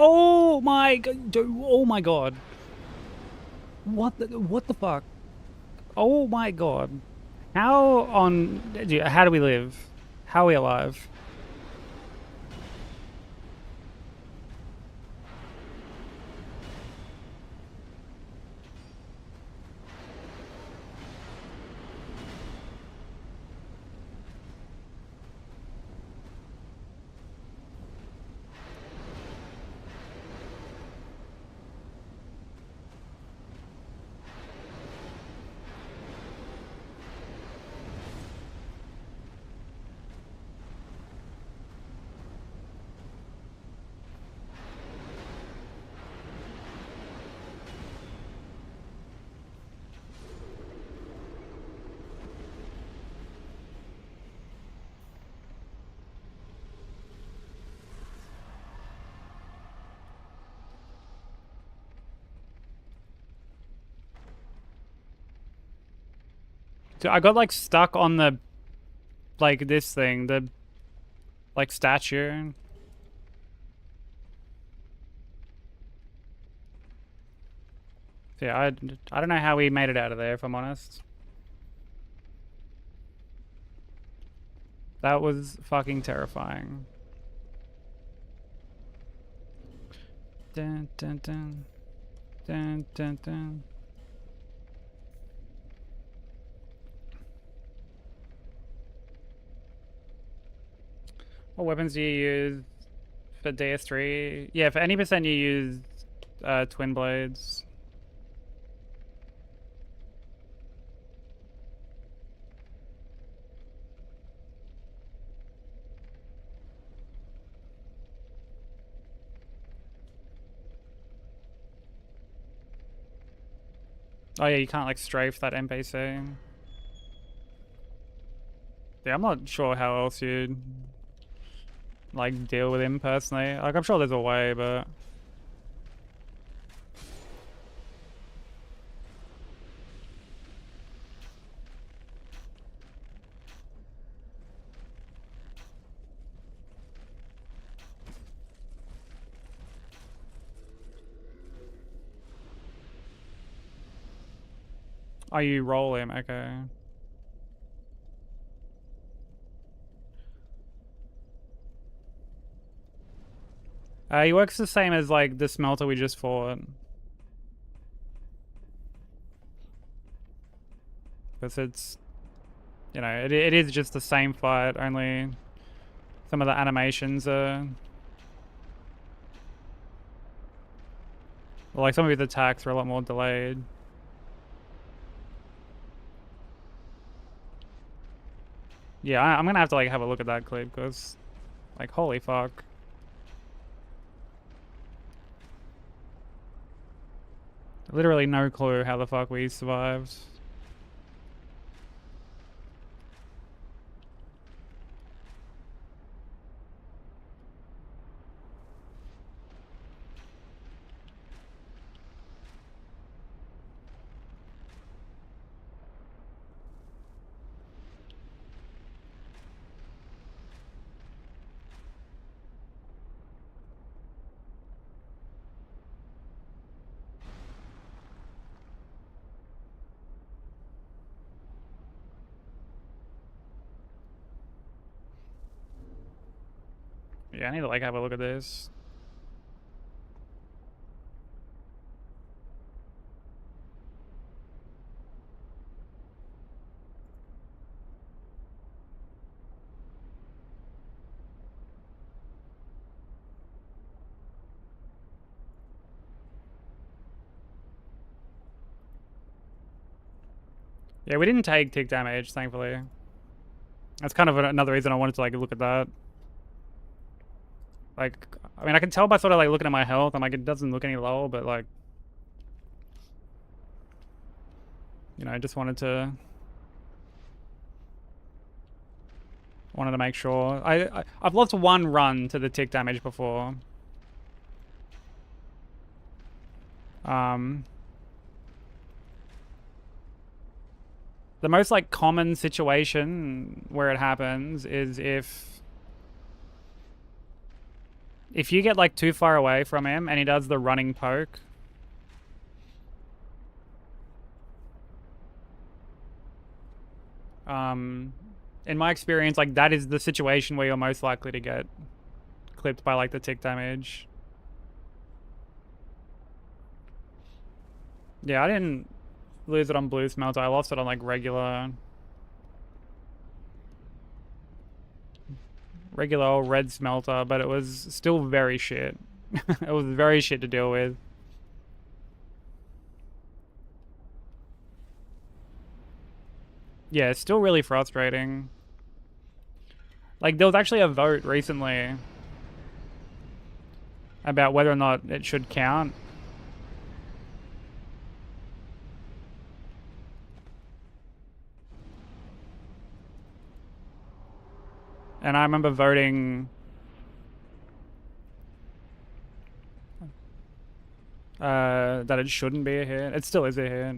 Oh my god! Oh my god! What the fuck? Oh my god! How how do we live? How are we alive? Dude, I got like stuck on the like this thing, the like statue. Yeah, I don't know how we made it out of there, if I'm honest. That was fucking terrifying. Dun dun dun. Dun dun dun. What weapons do you use for DS3? Yeah, for any percent you use twin blades. Oh yeah, you can't like strafe that NPC. Yeah, I'm not sure how else you'd like deal with him personally. Like I'm sure there's a way, but oh, you roll him, okay. He works the same as like the smelter we just fought. Because it's, you know, it is just the same fight, only some of the animations are... Well, like some of his attacks are a lot more delayed. Yeah, I'm gonna have to like have a look at that clip because, like, holy fuck. Literally no clue how the fuck we survived. Yeah, I need to like have a look at this. Yeah, we didn't take tick damage, thankfully. That's kind of another reason I wanted to like look at that. Like, I mean, I can tell by sort of like looking at my health. I'm like, it doesn't look any lower, but like, you know, I just wanted to make sure. I've lost one run to the tick damage before. The most like common situation where it happens is if you get like too far away from him and he does the running poke. In my experience, like that is the situation where you're most likely to get clipped by like the tick damage. Yeah, I didn't lose it on blue smelter. I lost it on like regular old red smelter, but it was still very shit. It was very shit to deal with. Yeah, it's still really frustrating. Like, there was actually a vote recently about whether or not it should count. And I remember voting that it shouldn't be a hit. It still is a hit.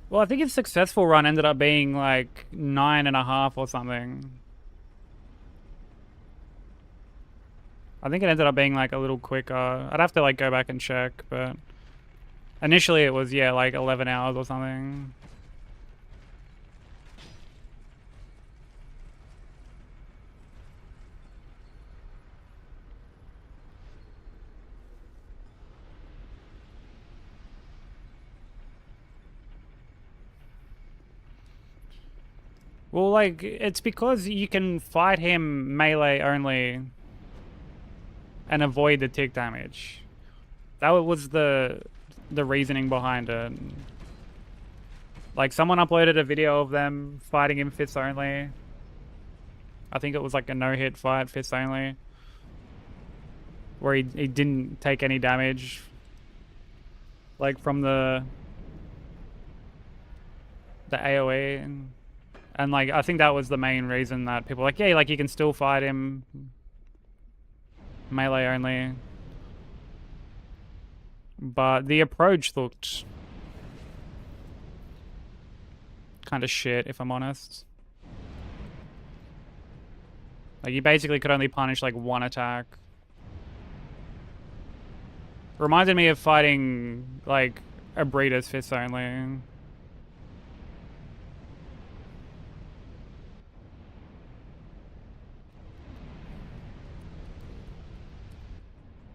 Well, I think his successful run ended up being like 9.5 or something. I think it ended up being like a little quicker. I'd have to like go back and check, but initially it was, yeah, like 11 hours or something. Well, like, it's because you can fight him melee only and avoid the tick damage. That was the reasoning behind it. Like, someone uploaded a video of them fighting him fists only. I think it was like a no-hit fight, fists only, where he didn't take any damage, like, from the AoE. And like, I think that was the main reason that people were like, yeah, like, you can still fight him melee only. But the approach looked kind of shit, if I'm honest. Like, you basically could only punish like one attack. Reminded me of fighting like a breeder's fist only.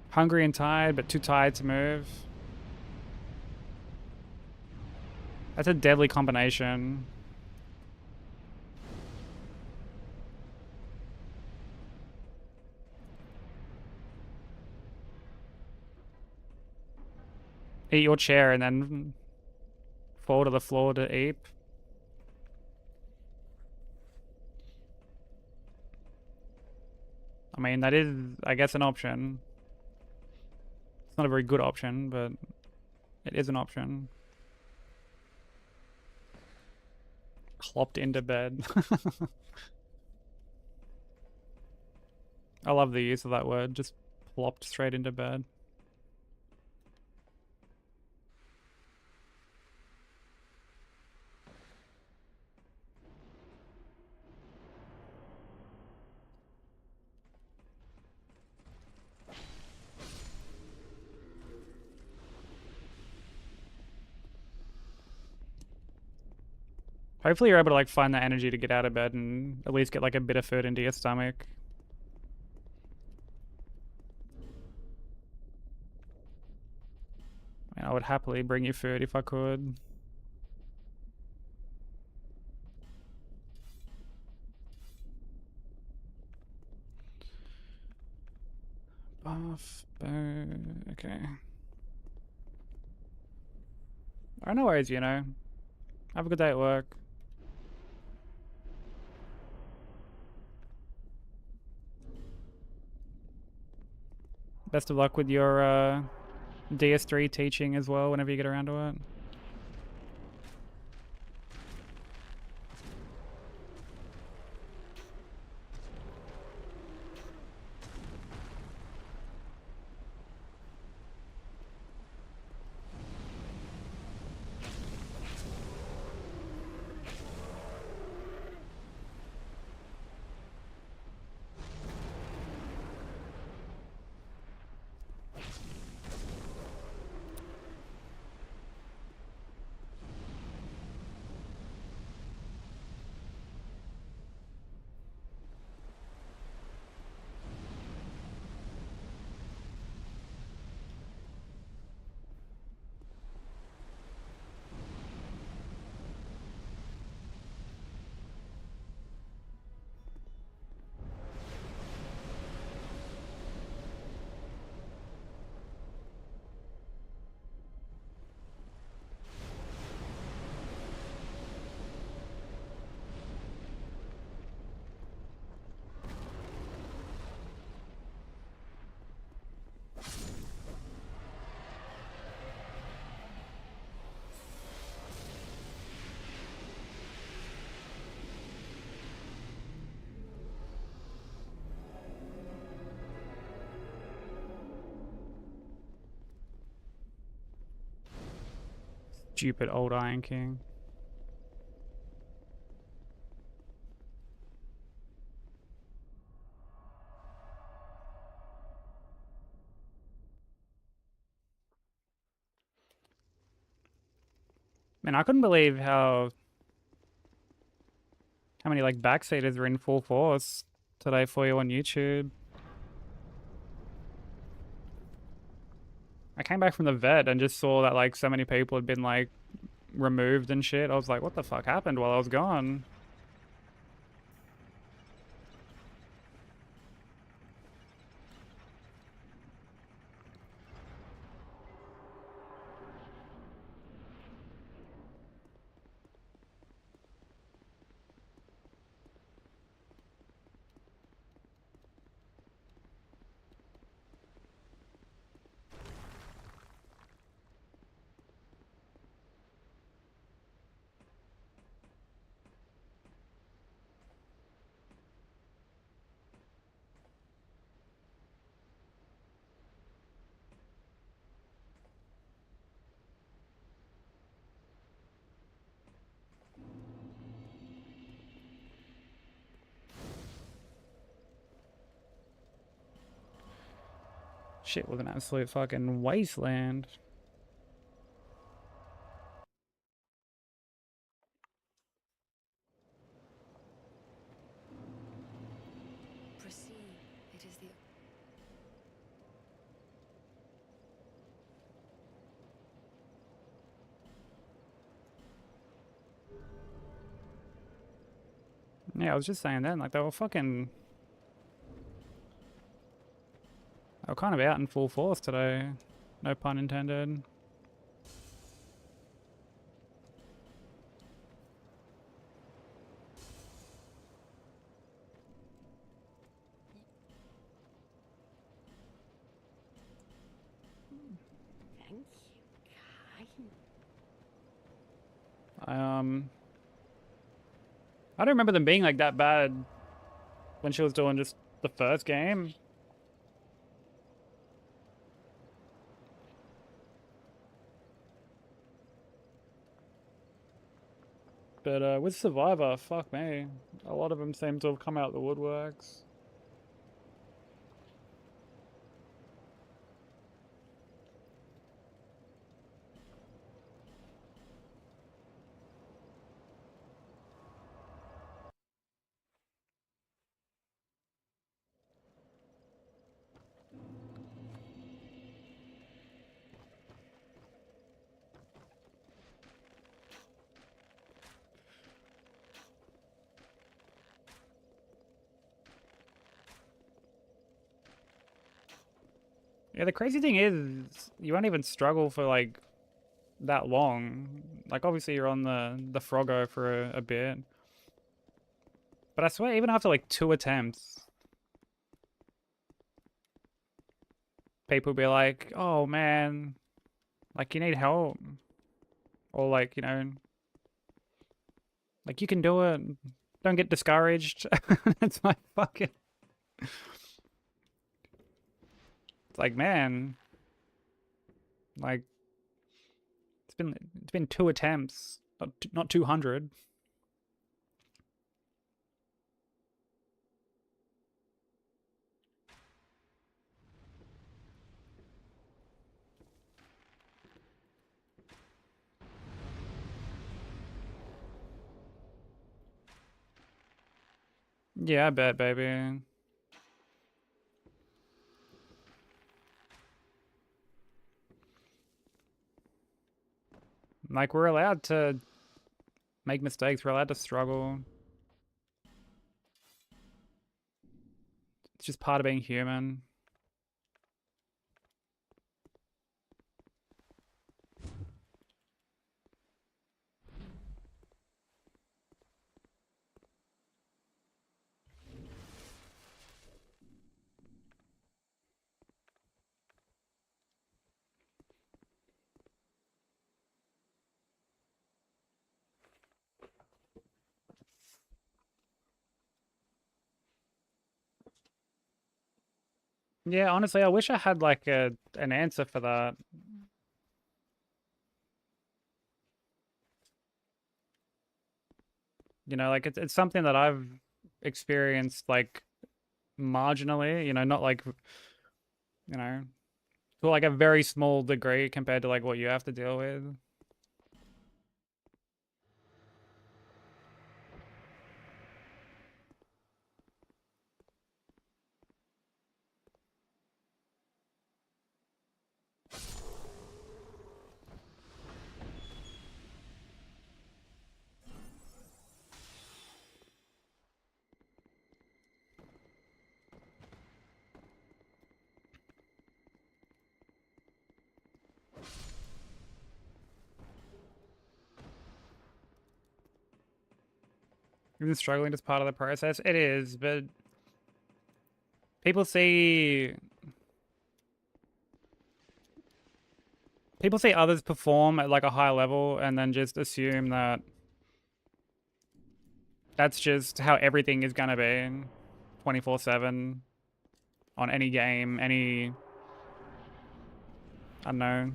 Hungry and tired, but too tired to move. That's a deadly combination. eat your chair and then fall to the floor to eat. I mean, that is, I guess, an option. It's not a very good option, but it is an option. Clopped into bed. I love the use of that word, just plopped straight into bed. Hopefully you're able to like find that energy to get out of bed and at least get like a bit of food into your stomach. I mean, I would happily bring you food if I could. Buff, bow, okay. Alright, no worries, you know. Have a good day at work. Best of luck with your DS3 teaching as well whenever you get around to it. Stupid old Iron King. Man, I couldn't believe how many like backseaters were in full force today for you on YouTube. I came back from the vet and just saw that like so many people had been like removed and shit. I was like, what the fuck happened while I was gone? Shit was an absolute fucking wasteland. Proceed. It is the Yeah, I was just saying then, like they were fucking... They were kind of out in full force today. No pun intended. I don't remember them being like that bad when she was doing just the first game. But with Survivor, fuck me. A lot of them seem to have come out the woodworks. Yeah, the crazy thing is, you won't even struggle for like that long. Like obviously you're on the Froggo for a bit. But I swear even after like 2 attempts, people be like, oh man, like you need help. Or like, you know, like you can do it. Don't get discouraged. It's my fucking... It's like, man, like it's been 2 attempts, not 200. Yeah, I bet, baby. Like we're allowed to make mistakes. We're allowed to struggle. It's just part of being human. Yeah, honestly, I wish I had like an answer for that. You know, like it's something that I've experienced like marginally, you know, not like, you know, to like a very small degree compared to like what you have to deal with. Even struggling is part of the process. It is, but people see people see others perform at like a high level and then just assume that that's just how everything is gonna be 24/7 on any game, any, I don't know.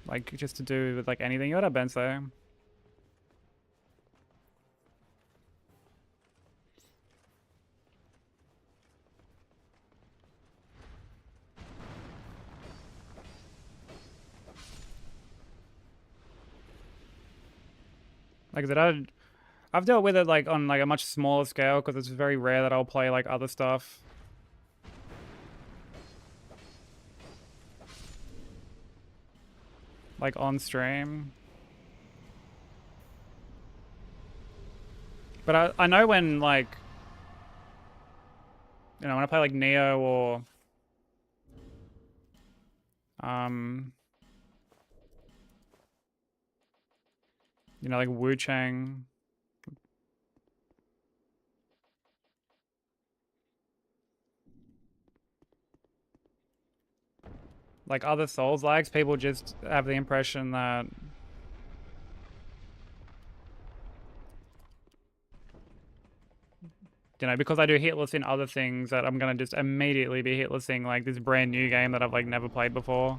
Like just to do with like anything. You got a Benzo. Like I said, I've dealt with it like on like a much smaller scale because it's very rare that I'll play like other stuff. Like on stream. But I know when like, you know, when I play like Neo or um you know, like Wu Chang. like other Souls likes, people just have the impression that because I do hitless in other things, that I'm gonna just immediately be hitlessing like this brand new game that I've like never played before.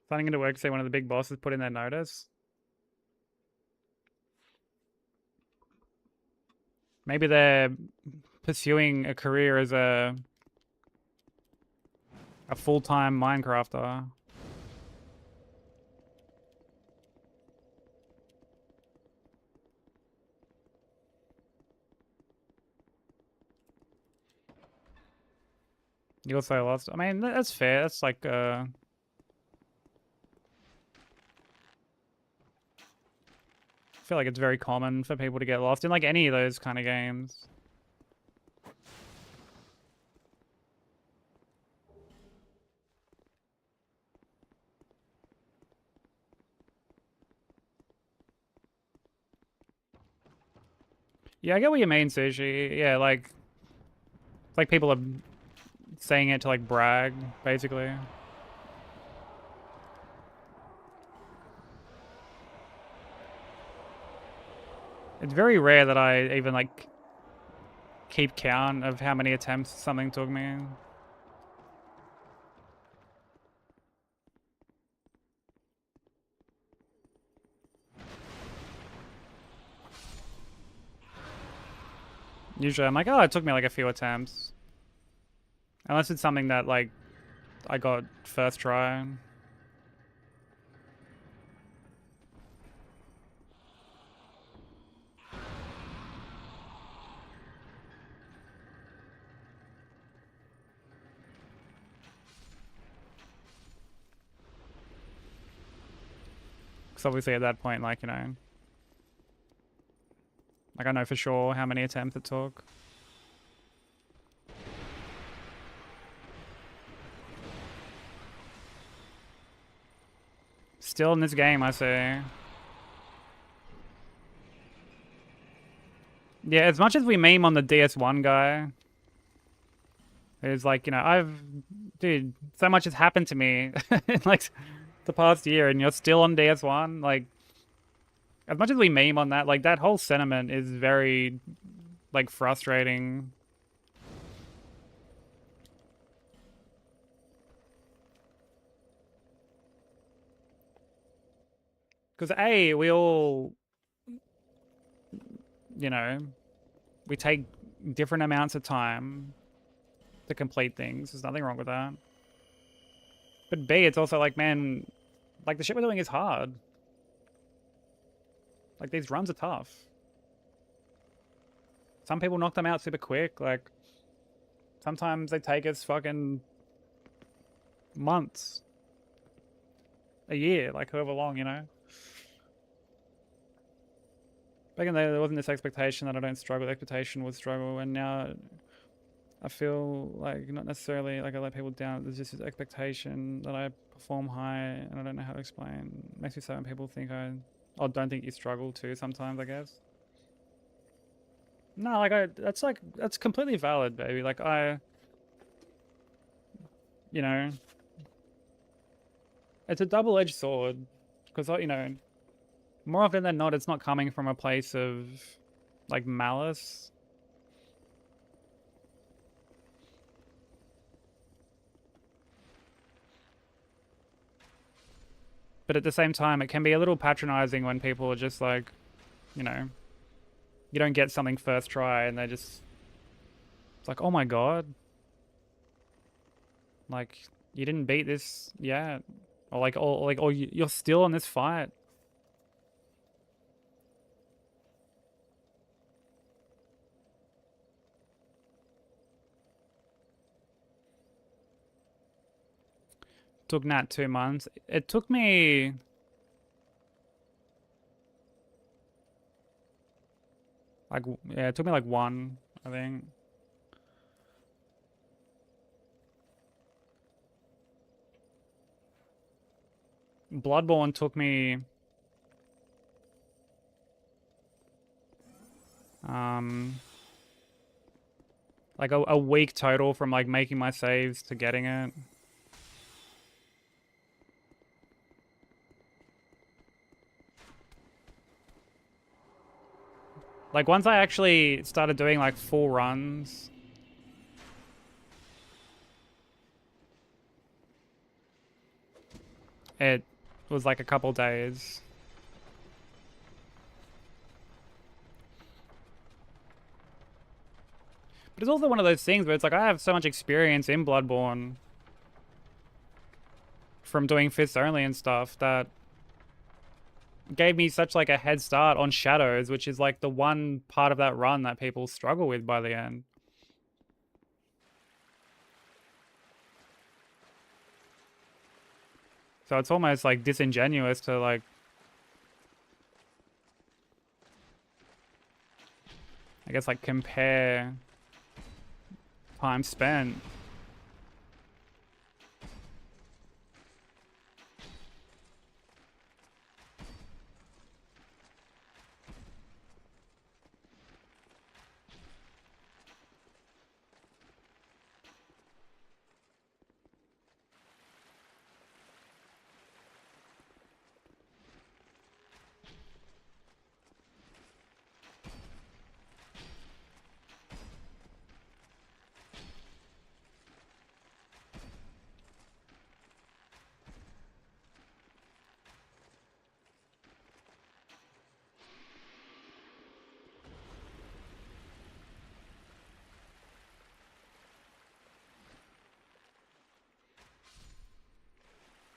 Signing into work, say one of the big bosses put in their notice. Maybe they're pursuing a career as a full-time Minecrafter. You also lost. I mean, that's fair. That's like I feel like it's very common for people to get lost in like any of those kind of games. Yeah, I get what you mean, Sushi. Yeah, like people are saying it to like brag, basically. It's very rare that I even like keep count of how many attempts something took me. Usually I'm like, oh, it took me like a few attempts. Unless it's something that like I got first try. Because obviously at that point, like, like I know for sure how many attempts it took. Still in this game, I say. Yeah, as much as we meme on the DS1 guy, who's like, dude, so much has happened to me in like the past year and you're still on DS1. Like, as much as we meme on that, like that whole sentiment is very like frustrating. Because A, we all, we take different amounts of time to complete things. There's nothing wrong with that. But B, it's also like, man, like the shit we're doing is hard. Like these runs are tough. Some people knock them out super quick. Like sometimes they take us fucking months, a year, like however long, Back in the day, there wasn't this expectation that I don't struggle. The expectation would struggle, and now I feel like not necessarily like I let people down. There's just this expectation that I perform high, and I don't know how to explain. It makes me sad when people think don't think you struggle too. Sometimes, I guess. No, that's completely valid, baby. Like it's a double-edged sword, because more often than not, it's not coming from a place of like malice. But at the same time, it can be a little patronizing when people are just like, you don't get something first try and it's like, oh my god, like you didn't beat this yet, or you're still in this fight. Took Nat 2 months. It took me Like, yeah, it took me like one, I think. Bloodborne took me like a week total from like making my saves to getting it. Like once I actually started doing like full runs, it was like a couple days. But it's also one of those things where it's like I have so much experience in Bloodborne from doing fists only and stuff that gave me such like a head start on Shadows, which is like the one part of that run that people struggle with by the end. So it's almost like disingenuous to like I guess like compare time spent.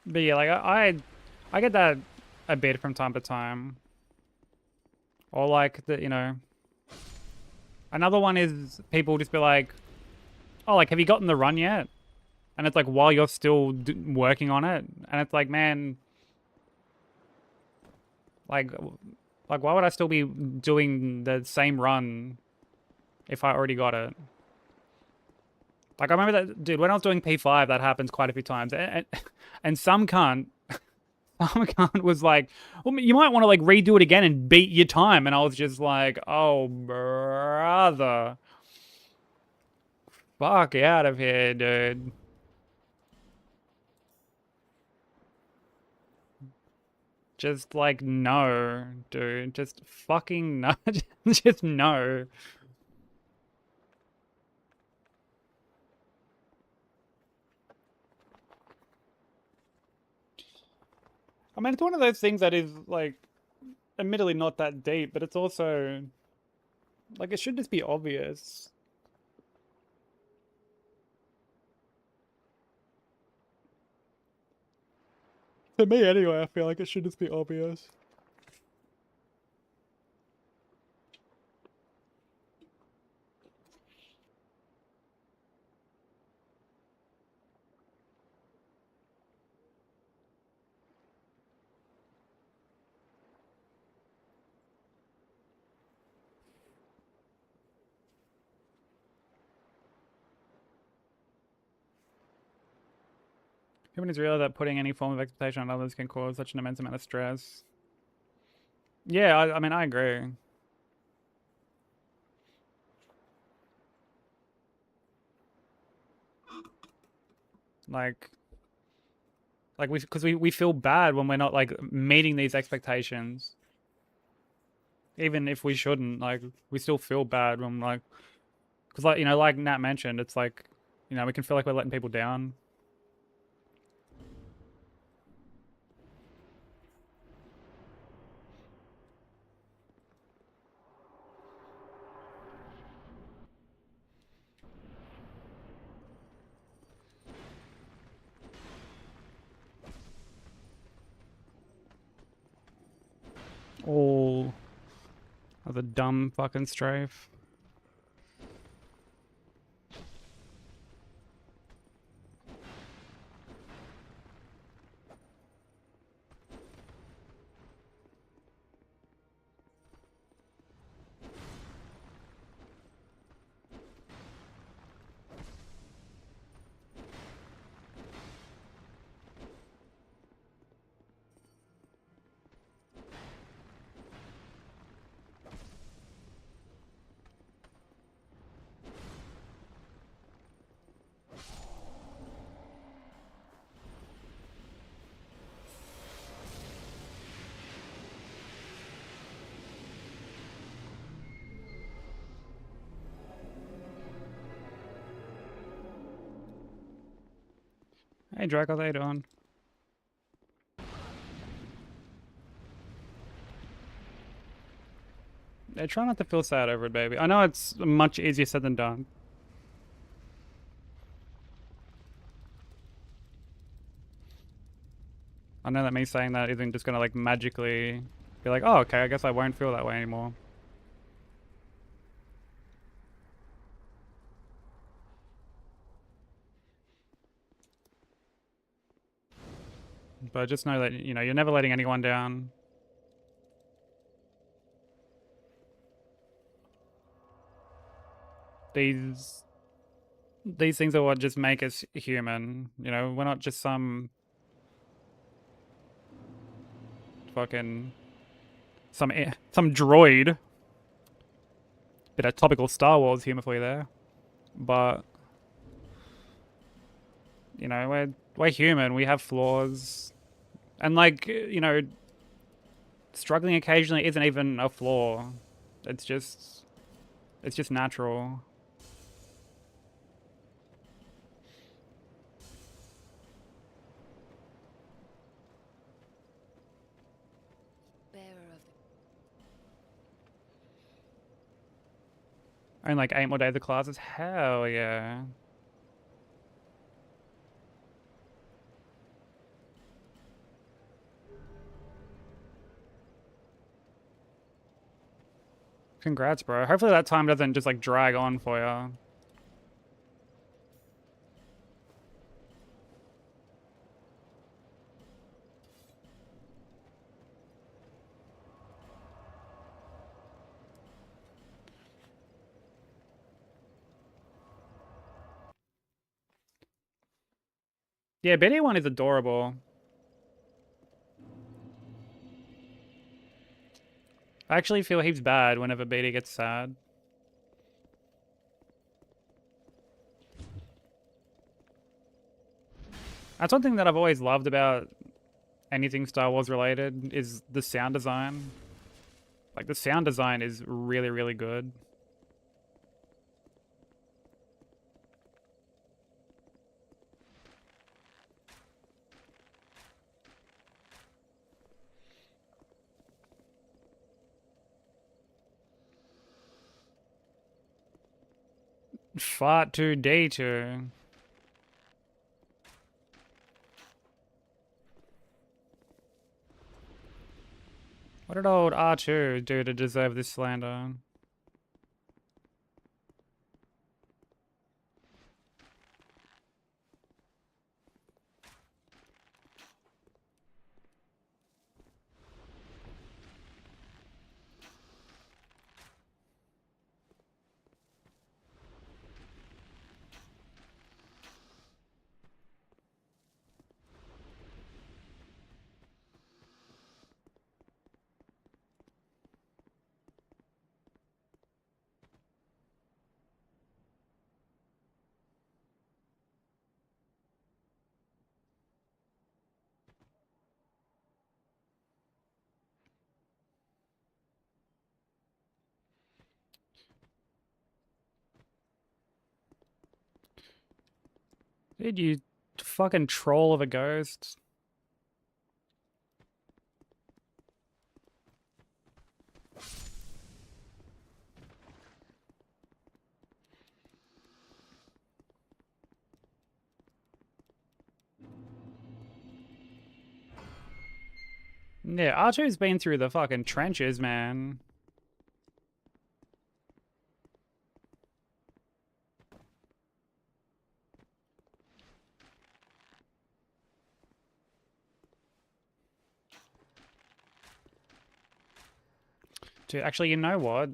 But yeah, like I get that a bit from time to time. Or like the, you know, another one is people just be like, "Oh, like have you gotten the run yet?" And it's like while you're still working on it, and it's like, man, like like why would I still be doing the same run if I already got it? Like I remember that, dude, when I was doing P5, that happens quite a few times, and some cunt. Some cunt was like, well, you might want to like redo it again and beat your time. And I was just like, oh, brother. Fuck out of here, dude. Just like, no, dude. Just fucking no. Just no. I mean, it's one of those things that is like, admittedly not that deep, but it's also like, it should just be obvious. To me, anyway, I feel like it should just be obvious. Humans realize that putting any form of expectation on others can cause such an immense amount of stress. Yeah, I mean, I agree. Like, because we feel bad when we're not like meeting these expectations, even if we shouldn't. Like, we still feel bad when like, because like, you know, like Nat mentioned, it's like, you know, we can feel like we're letting people down. All of the dumb fucking strafe. Hey Draco, how you doing? Yeah, try not to feel sad over it, baby. I know it's much easier said than done. I know that me saying that isn't just gonna like magically be like, oh, okay, I guess I won't feel that way anymore. But just know that, you know, you're never letting anyone down. These things are what just make us human. You know, we're not just some fucking some droid. Bit of topical Star Wars humor for you there, but you know, we're human. We have flaws, and like you know, struggling occasionally isn't even a flaw. It's just natural. Bearer of Only like 8 more days of classes. Hell yeah. Congrats, bro. Hopefully that time doesn't just like drag on for you. Yeah, BD1 is adorable. I actually feel heaps bad whenever BD gets sad. That's one thing that I've always loved about anything Star Wars related is the sound design. Like the sound design is really, really good. Fart to day to. What did old R2 do to deserve this slander? Dude, you fucking troll of a ghost. Yeah, R2's been through the fucking trenches, man. Dude, actually, you know what?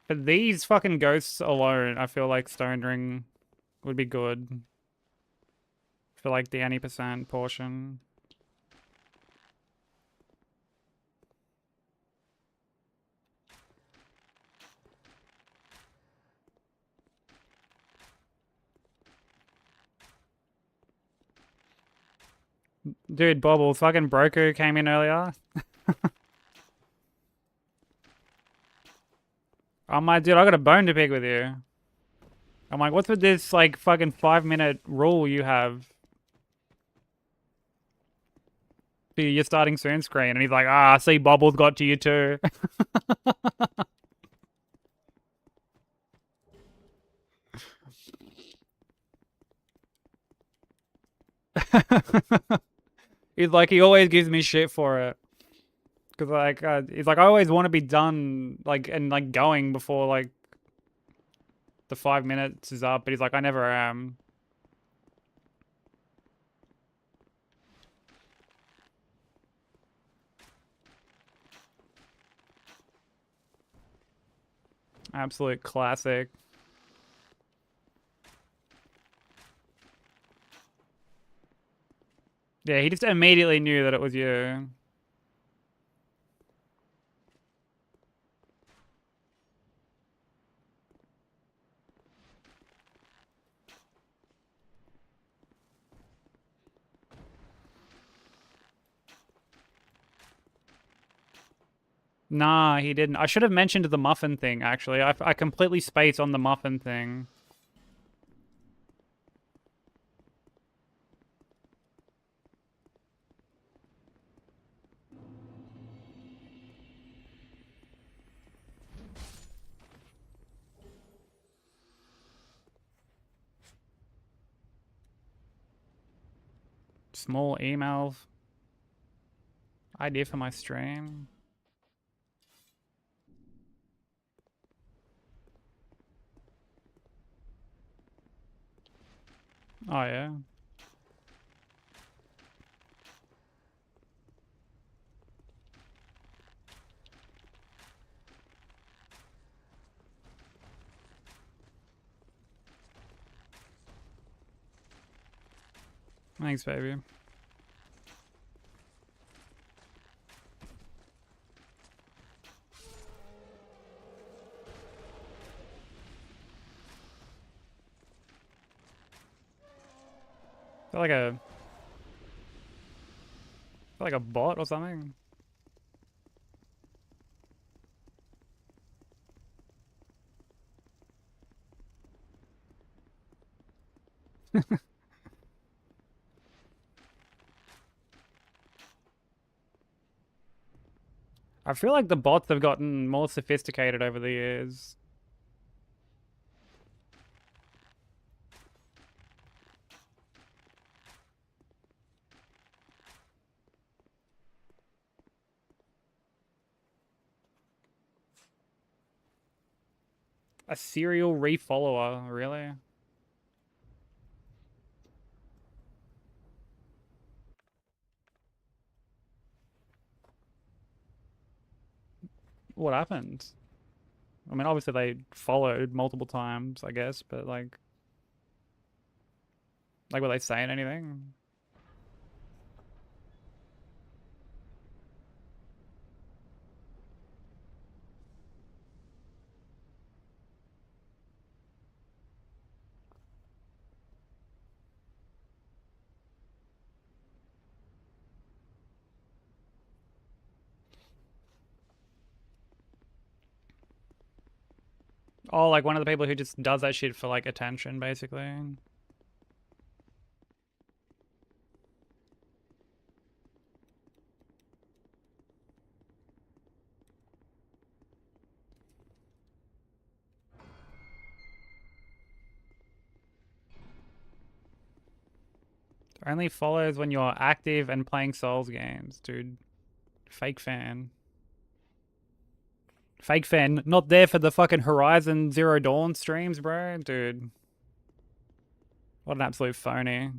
For these fucking ghosts alone, I feel like Stone Ring would be good. For like the any percent portion. Dude, Bobble, fucking Broku came in earlier. I'm like, dude, I got a bone to pick with you. I'm like, what's with this, like, fucking 5-minute rule you have? your starting soon screen, and he's like, "Ah, I see Bobbles got to you too." He's like, he always gives me shit for it. Cause like, he's like, I always want to be done, like, and like going before like the 5 minutes is up, but he's like, I never am. Absolute classic. Yeah, he just immediately knew that it was you. Nah, he didn't. I should have mentioned the muffin thing, actually. I completely spaced on the muffin thing. Small email. Idea for my stream. Oh, yeah. Thanks, baby. Feel like a bot or something. I feel like the bots have gotten more sophisticated over the years. A serial refollower, really? What happened? I mean, obviously they followed multiple times, I guess, but like were they saying anything? Oh, like one of the people who just does that shit for like attention, basically. Only follows when you're active and playing Souls games, dude. Fake fan. Fake fan. Not there for the fucking Horizon Zero Dawn streams, bro. Dude. What an absolute phony.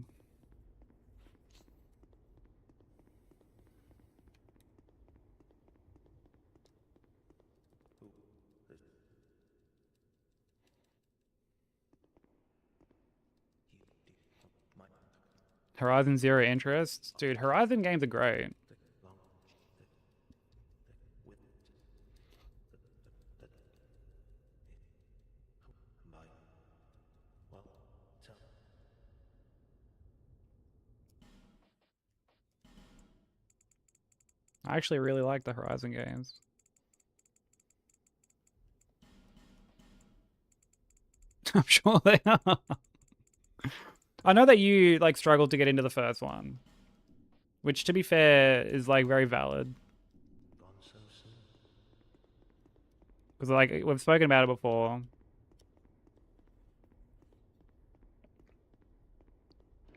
Horizon Zero interest? Dude, Horizon games are great. I actually really like the Horizon games. I'm sure they are. I know that you like struggled to get into the first one. which to be fair is like very valid. Gone so soon. Because like we've spoken about it before.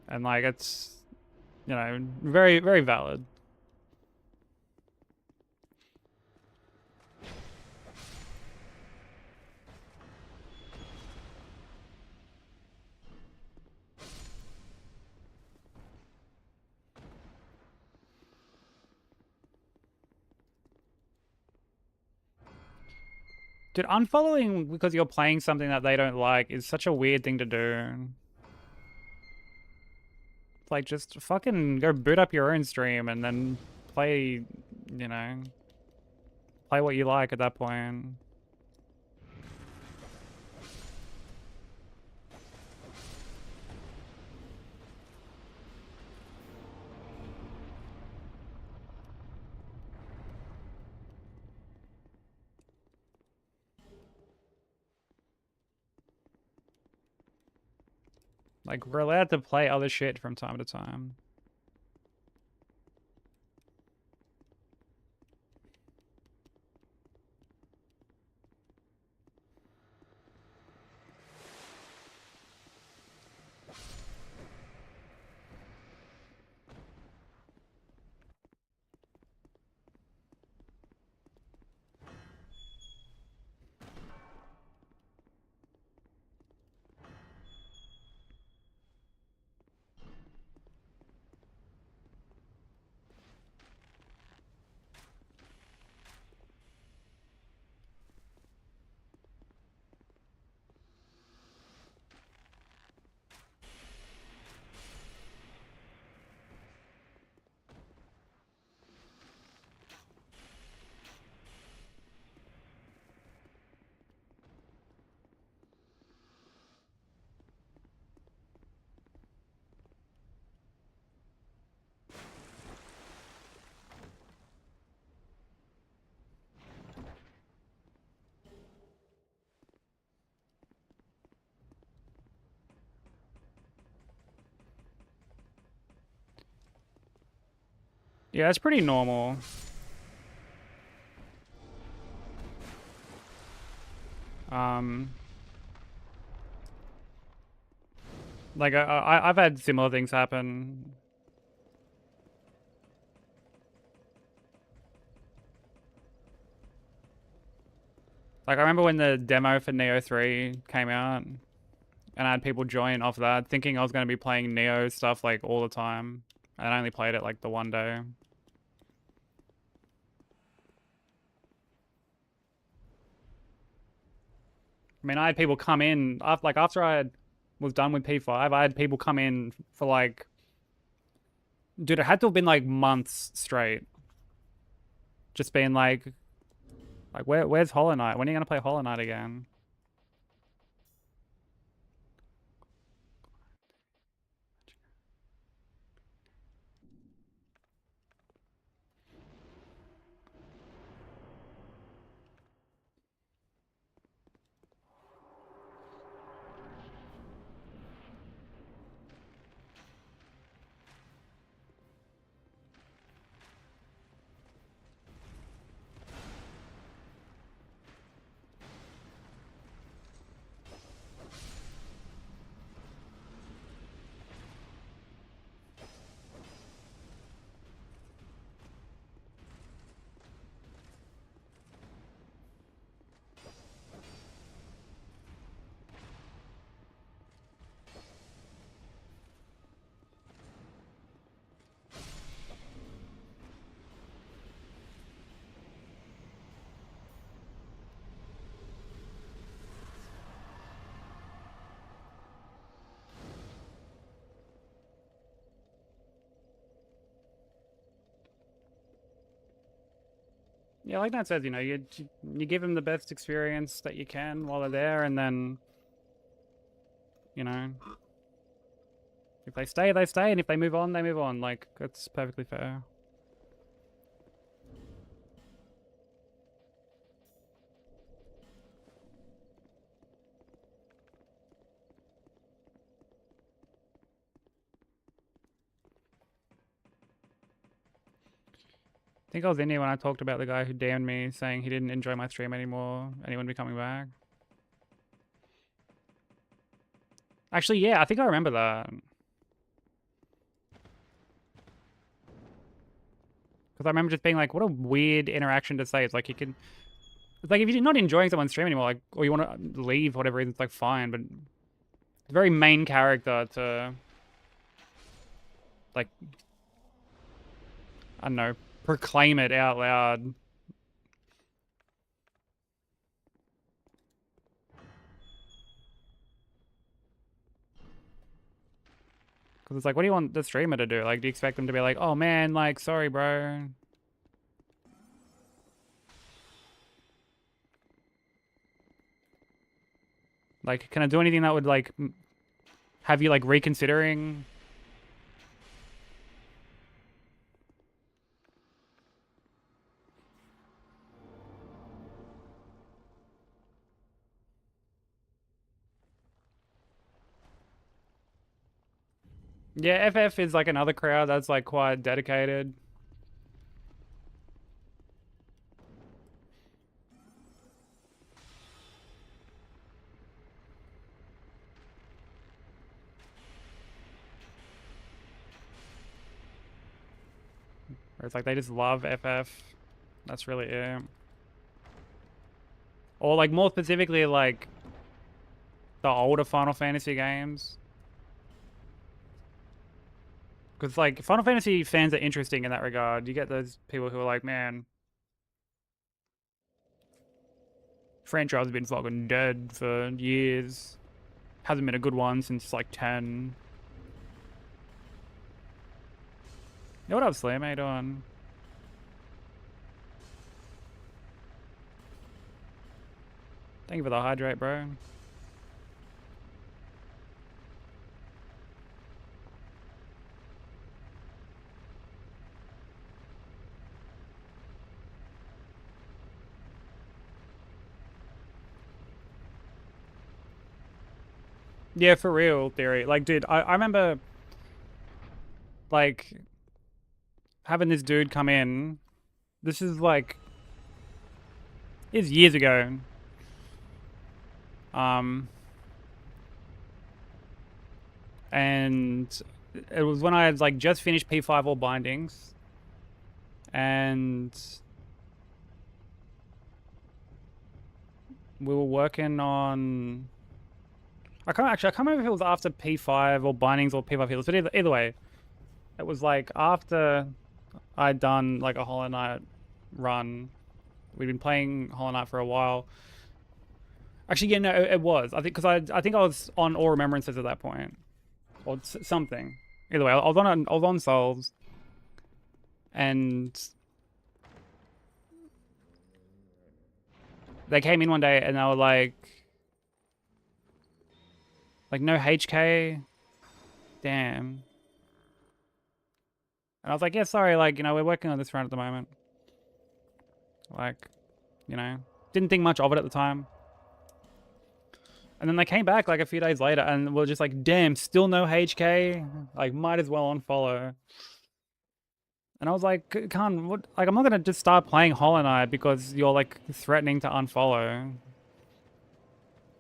And like it's, you know, very, very valid. Dude, unfollowing because you're playing something that they don't like is such a weird thing to do. Like, just fucking go boot up your own stream and then play, you know, play what you like at that point. Like, we're allowed to play other shit from time to time. Yeah, it's pretty normal. Like I've had similar things happen. Like I remember when the demo for Neo 3 came out, and I had people join off that, thinking I was going to be playing Neo stuff like all the time, and I only played it like the one day. I mean, I had people come in after I was done with P5. I had people come in for like, dude, it had to have been like months straight, just being like where's Hollow Knight? When are you gonna play Hollow Knight again? Yeah, like Nat says, you know, you give them the best experience that you can while they're there, and then, you know, if they stay, they stay, and if they move on, they move on. Like, it's perfectly fair. think I was in here when I talked about the guy who DM'd me saying he didn't enjoy my stream anymore and he wouldn't be coming back. Actually, yeah, I think I remember that. Because I remember just being like, what a weird interaction to say. It's like you can... It's like if you're not enjoying someone's stream anymore, like, or you want to leave for whatever reason, it's like fine, but... It's very main character to... Like... I don't know. Proclaim it out loud. Because it's like, what do you want the streamer to do? Like, do you expect them to be like, oh man, like, sorry, bro. Like, can I do anything that would, like, have you, like, reconsidering? Yeah, FF is, like, another crowd that's, like, quite dedicated. Or it's like they just love FF. That's really it. Or, like, more specifically, like, the older Final Fantasy games. Because, like, Final Fantasy fans are interesting in that regard. You get those people who are like, man, franchise has been fucking dead for years. Hasn't been a good one since, like, 10. Yo, what up, Slim? How you doing? Thank you for the hydrate, bro. Yeah, for real, Theory. Like, dude, I remember, like, having this dude come in. This is, like, it's years ago. And it was when I had, like, just finished P5 All Bindings. And we were working on... I can't remember if it was after P5 or Bindings or P5 Hitless, but either way, it was like after I'd done like a Hollow Knight run. We'd been playing Hollow Knight for a while. Actually, yeah, no, it was. I think because I think I was on All Remembrances at that point, or something. Either way, I was on Souls, and they came in one day and they were like no HK, damn. And I was like, yeah, sorry, like, you know, we're working on this run at the moment. Like, you know, didn't think much of it at the time. And then they came back like a few days later and were just like, damn, still no HK? Like, might as well unfollow. And I was like, Khan, what? Like, I'm not gonna just start playing Hollow Knight because you're like threatening to unfollow.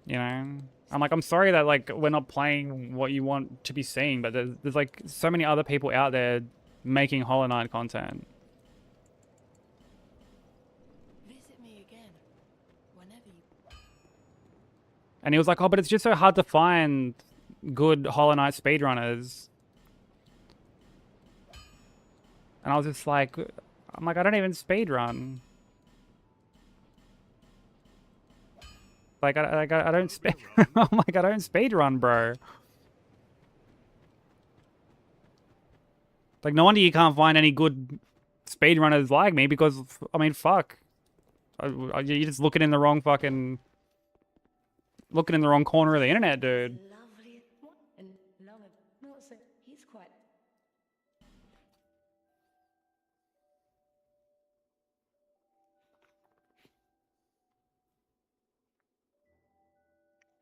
You know? I'm like, I'm sorry that like we're not playing what you want to be seeing, but there's like so many other people out there making Hollow Knight content. Visit me again, whenever you... And he was like, oh, but it's just so hard to find good Hollow Knight speedrunners. And I was just like, I'm like, I don't even speedrun. Like, I don't speed. I'm like, I don't speedrun, bro. Like, no wonder you can't find any good speedrunners like me because, I mean, fuck. You're just looking in the wrong fucking... Looking in the wrong corner of the internet, dude. Lovely. What? And Leonard, not so... He's quite...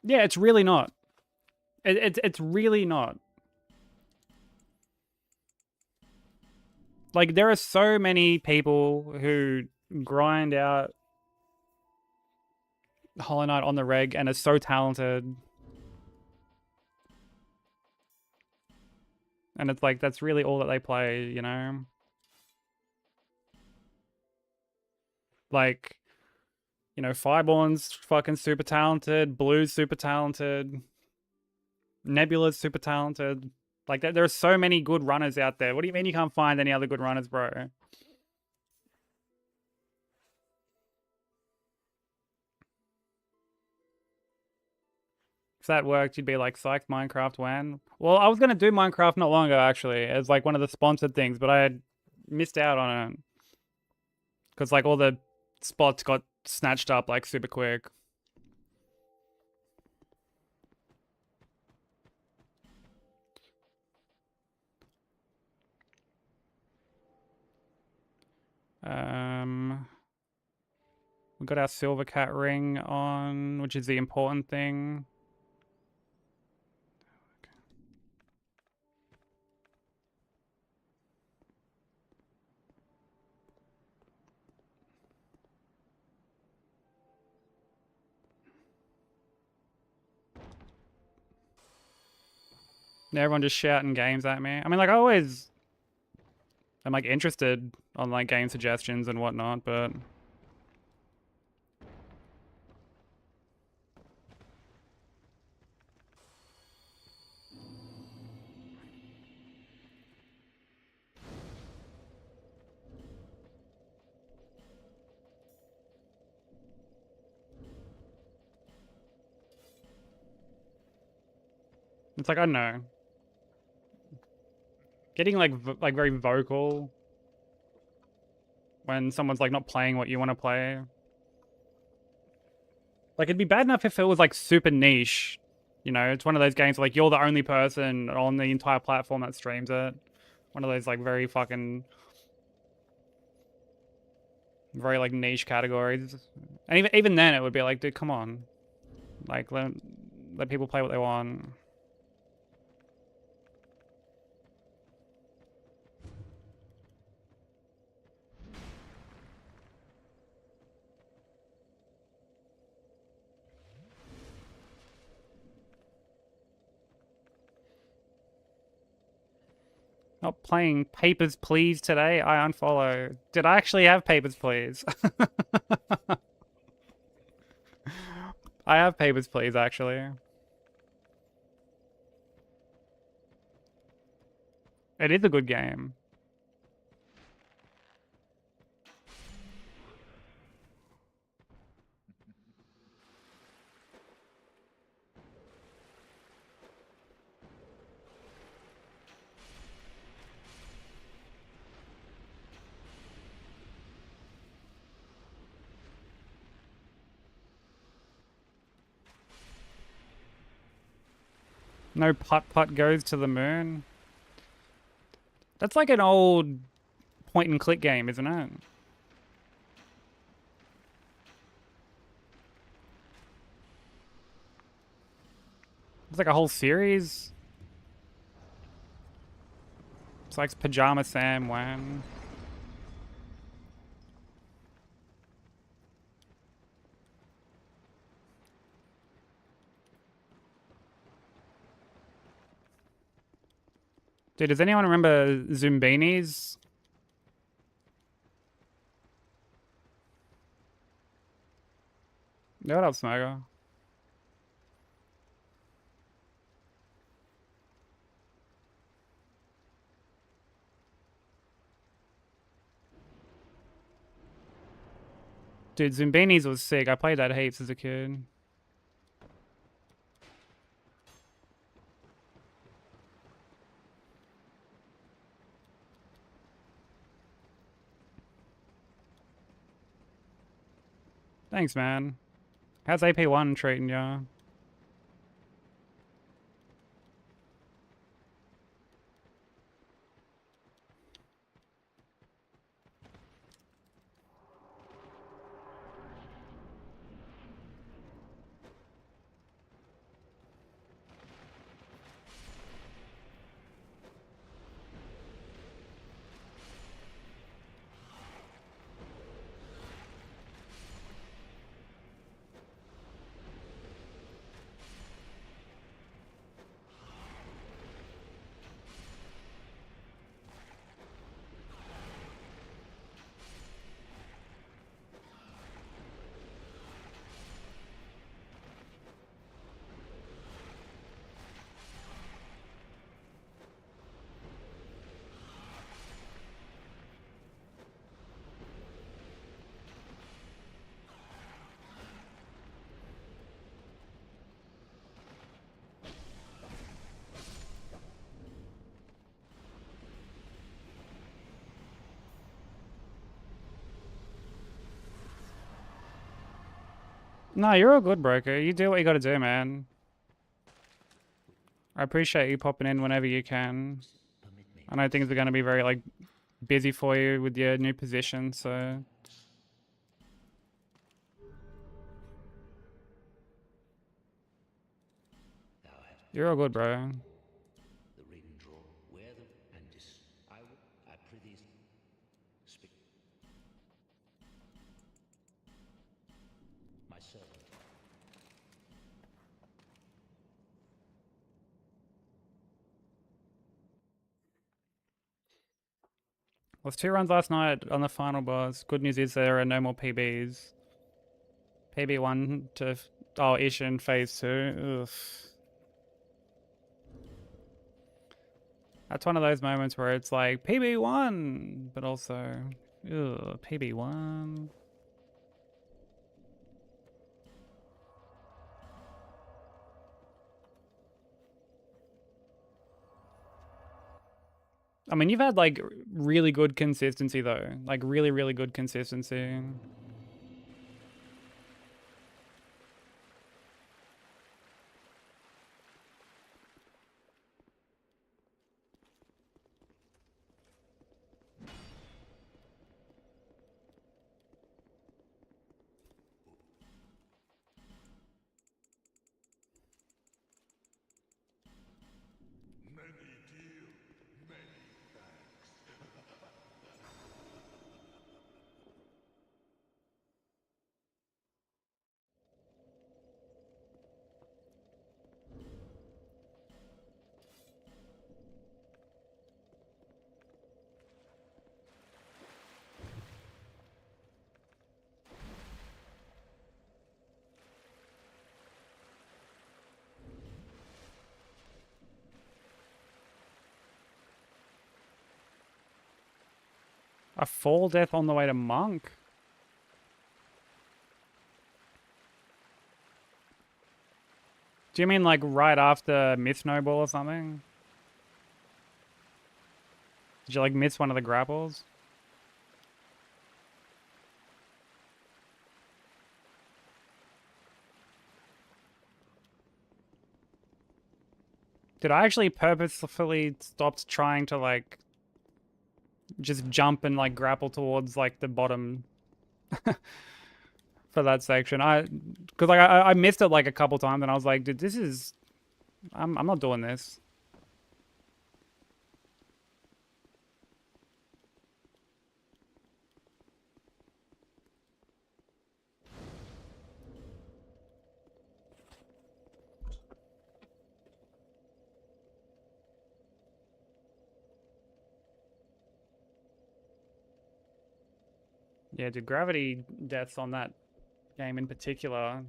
Yeah, it's really not. It's really not. Like, there are so many people who grind out Hollow Knight on the reg and are so talented. And it's like, that's really all that they play, you know? Like, you know, Fireborn's fucking super talented, Blue's super talented, Nebula's super talented. Like, there are so many good runners out there. What do you mean you can't find any other good runners, bro? If that worked, you'd be like, psyched, Minecraft when? Well, I was going to do Minecraft not long ago, actually, as like one of the sponsored things, but I had missed out on it. Because like all the spots got snatched up like super quick. We got our silver cat ring on, which is the important thing. Everyone just shouting games at me. I mean, like, I'm like interested on like game suggestions and whatnot, but it's like, I don't know. Getting like very vocal when someone's like not playing what you want to play. Like, it'd be bad enough if it was like super niche. You know, it's one of those games where, like, you're the only person on the entire platform that streams it. One of those like very fucking very like niche categories. And even then it would be like, dude, come on. Like, let people play what they want. Not playing Papers, Please today. I unfollow. Did I actually have Papers, Please? I have Papers, Please, actually. It is a good game. No putt goes to the moon. That's like an old point and click game, isn't it? It's like a whole series. It's like Pajama Sam when. Dude, does anyone remember Zumbinis? Yeah, what up, Smoker? Dude, Zumbinis was sick. I played that heaps as a kid. Thanks, man. How's AP1 treating ya? No, you're all good, broker. You do what you gotta do, man. I appreciate you popping in whenever you can. Permit me. I know things are gonna be very, like, busy for you with your new position, so... Thou hast You're all good, bro. the ring drawn. Wear them and I prithee, speak. My servant. Was 2 runs last night on the final boss. Good news is there are no more PBs. PB1 to... Oh, Ishin phase 2. Ugh. That's one of those moments where it's like, PB1! But also, ugh, PB1. I mean, you've had, like, really good consistency, though. Like, really, really good consistency. A fall death on the way to Monk? Do you mean, like, right after Myth Snowball or something? Did you, like, miss one of the grapples? Did I actually purposefully stopped trying to, like, just jump and, like, grapple towards, like, the bottom for that section? Because, like, I missed it, like, a couple times, and I was like, dude, this is... I'm not doing this. Yeah, dude, gravity deaths on that game in particular,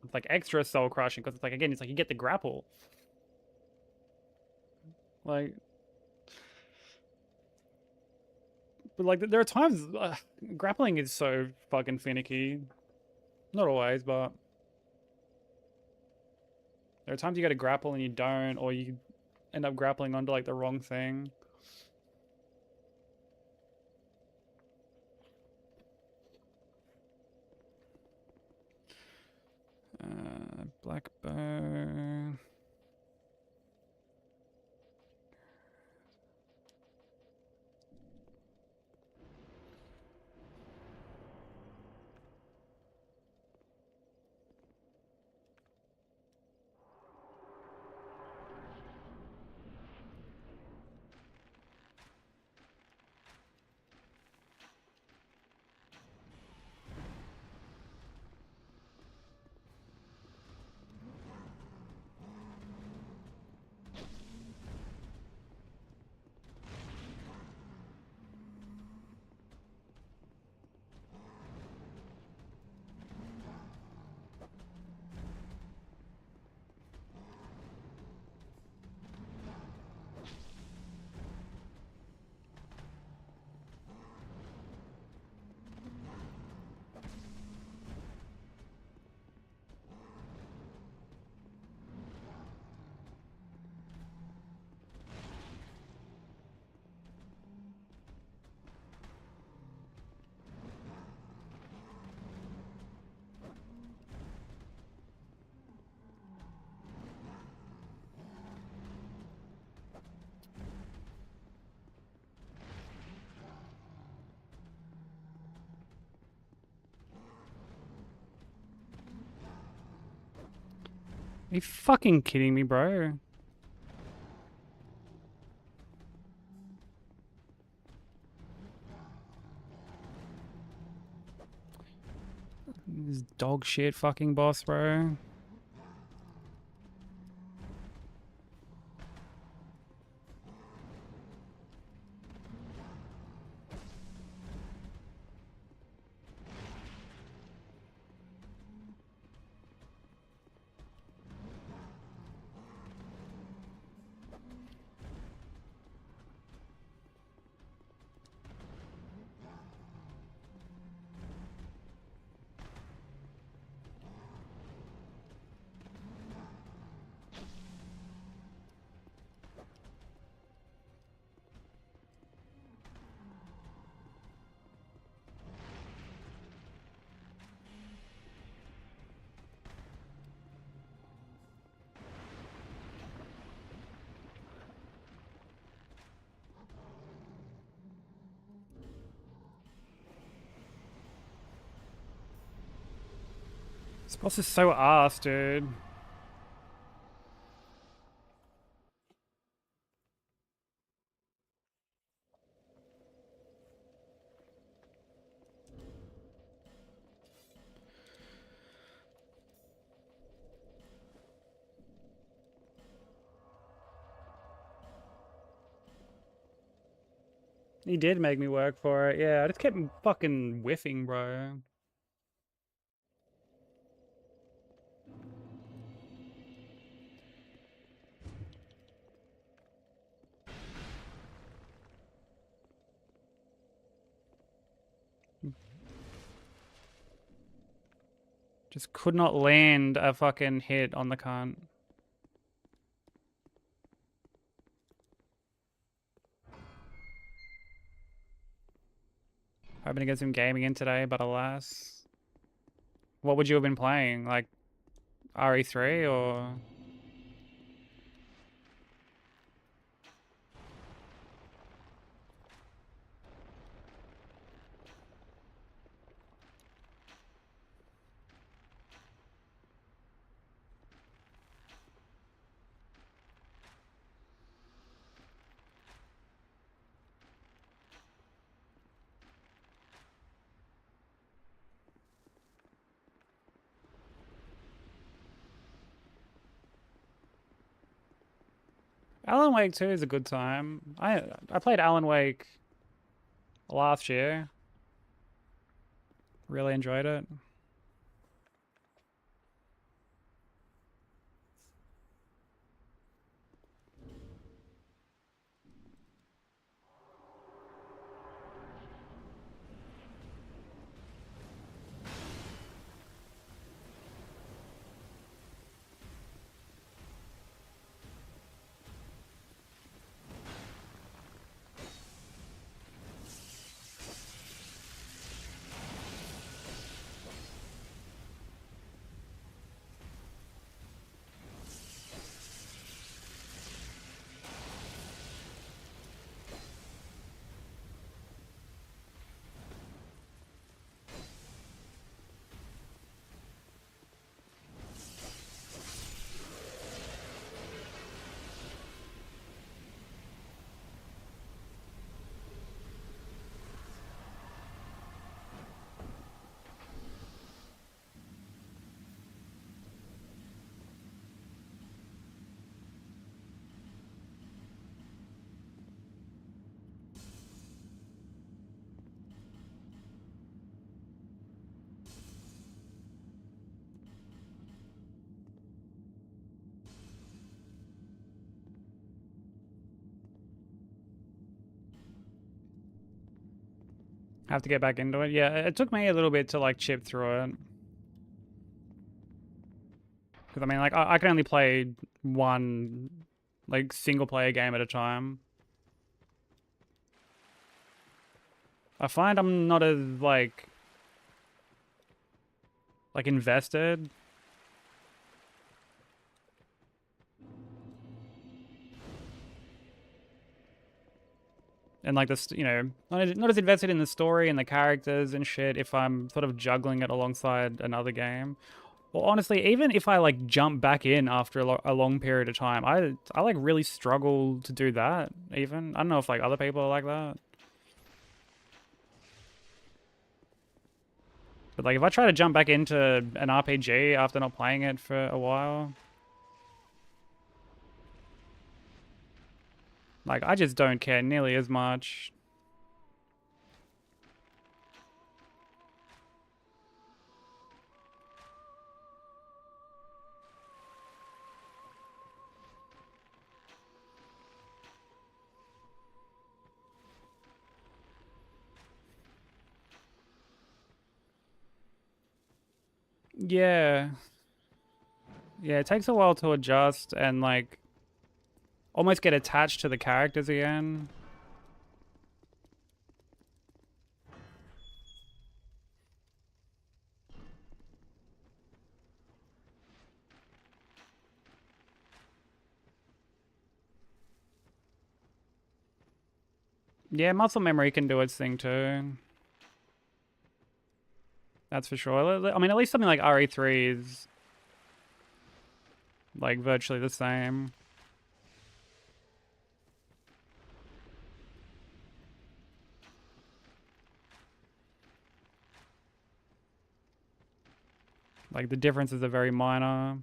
it's like extra soul crushing because it's like, again, it's like you get the grapple. Like, but like there are times grappling is so fucking finicky. Not always, but there are times you go to grapple and you don't, or you end up grappling onto like the wrong thing. Black bow. you fucking kidding me, bro? This dog shit fucking boss, bro. This boss is so ass, dude. He did make me work for it. Yeah, I just kept fucking whiffing, bro. Just could not land a fucking hit on the cunt. Hoping to get some gaming in today, but alas. What would you have been playing? Like RE3 or? Alan Wake 2 is a good time. I played Alan Wake last year. Really enjoyed it. Have to get back into it. Yeah, it took me a little bit to like chip through it. Because I mean, like, I can only play one, like, single player game at a time. I find I'm not as, like invested. And like this, you know, not as invested in the story and the characters and shit if I'm sort of juggling it alongside another game. Well, honestly, even if I like jump back in after a long period of time, I like really struggle to do that. Even I don't know if like other people are like that, but like if I try to jump back into an RPG after not playing it for a while, like I just don't care nearly as much. Yeah. Yeah, it takes a while to adjust and like almost get attached to the characters again. Yeah, muscle memory can do its thing too. That's for sure. I mean, at least something like RE3 is like virtually the same. Like the differences are very minor.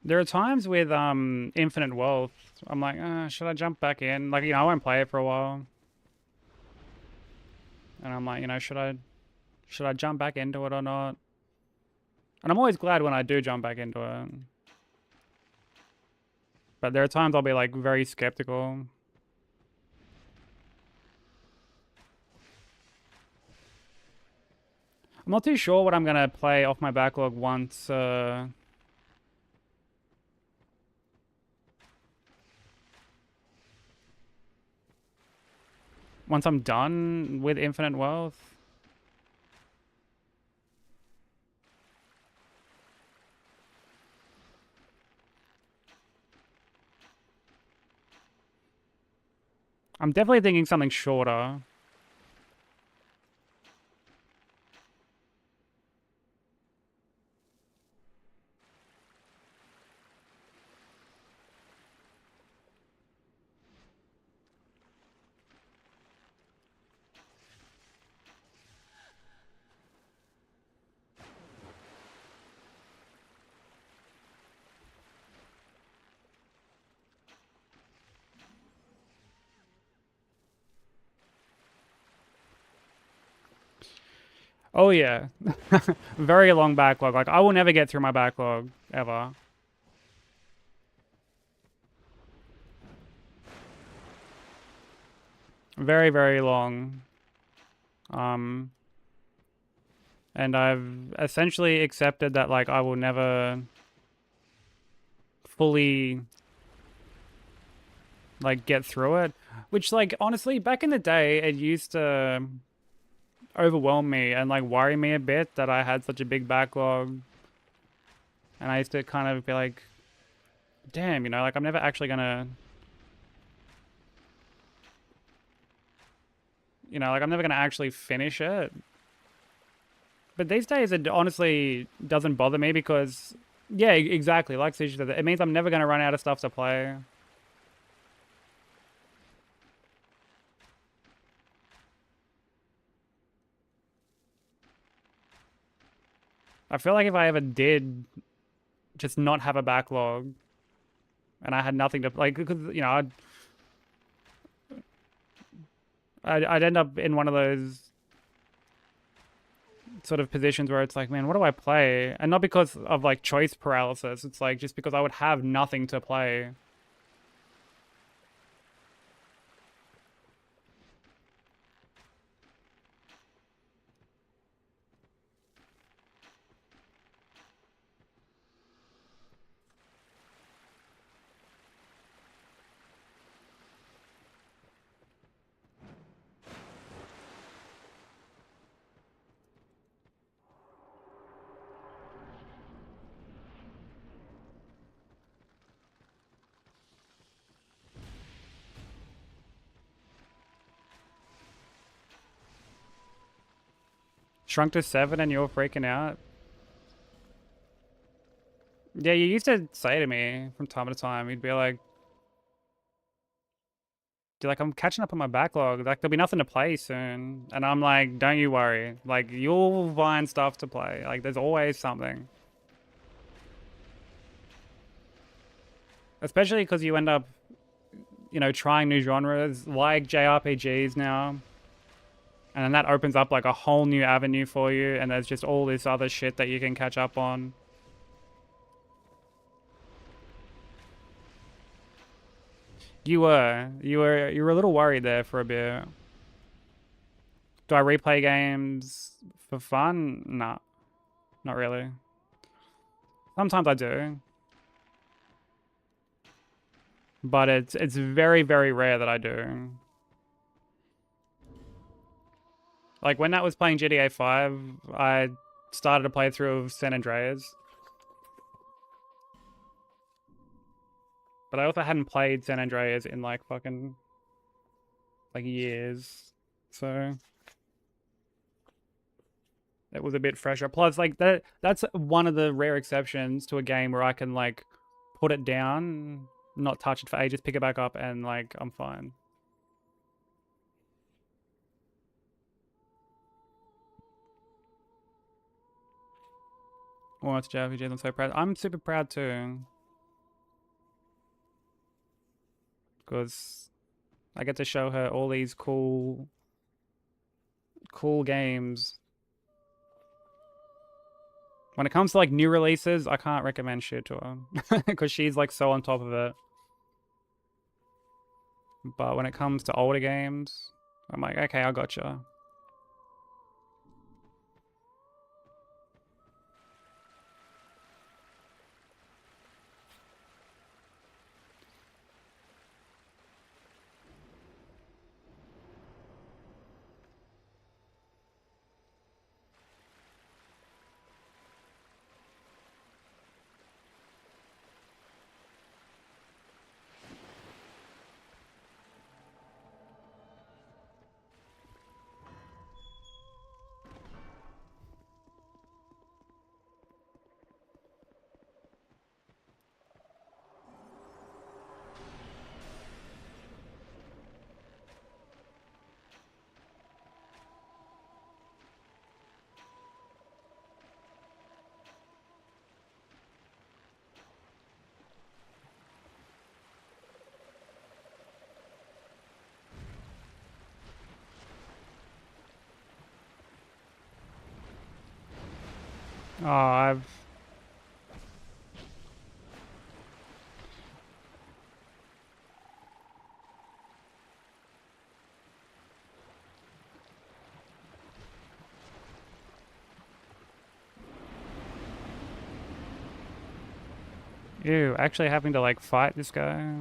There are times with Infinite Wealth, I'm like, should I jump back in? Like, I won't play it for a while. And I'm like, should I jump back into it or not? And I'm always glad when I do jump back into it. But there are times I'll be like very skeptical. I'm not too sure what I'm gonna play off my backlog once I'm done with Infinite Wealth. I'm definitely thinking something shorter. Oh yeah. Very long backlog. Like I will never get through my backlog ever. Very, very long. And I've essentially accepted that like I will never fully like get through it. Which like honestly, back in the day it used to overwhelm me and like worry me a bit that I had such a big backlog. And I used to kind of be like, damn, like I'm never actually gonna, like I'm never gonna actually finish it. But these days it honestly doesn't bother me because Yeah, exactly. Like Sushi said, it means I'm never gonna run out of stuff to play. I feel like if I ever did just not have a backlog and I had nothing to like, because you know, I'd end up in one of those sort of positions where it's like, man, what do I play? And not because of like choice paralysis. It's like just because I would have nothing to play. Shrunk to 7 and you're freaking out. Yeah, you used to say to me from time to time, you'd be like, "Dude, like I'm catching up on my backlog. Like there'll be nothing to play soon." And I'm like, "Don't you worry. Like you'll find stuff to play. Like there's always something." Especially because you end up, you know, trying new genres like JRPGs now. And then that opens up like a whole new avenue for you, and there's just all this other shit that you can catch up on. You were a little worried there for a bit. Do I replay games for fun? Nah, not really. Sometimes I do, but it's very, very rare that I do. Like when that was playing GTA 5, I started a playthrough of San Andreas. But I also hadn't played San Andreas in like fucking like years. So it was a bit fresher. Plus like that's one of the rare exceptions to a game where I can like put it down, not touch it for ages, pick it back up and like I'm fine. Oh, it's JRPGs, I'm so proud. I'm super proud too. Because I get to show her all these cool games. When it comes to like new releases, I can't recommend shit to her. Because she's like so on top of it. But when it comes to older games, I'm like, okay, I gotcha. Oh, I've... Ew, actually having to like fight this guy?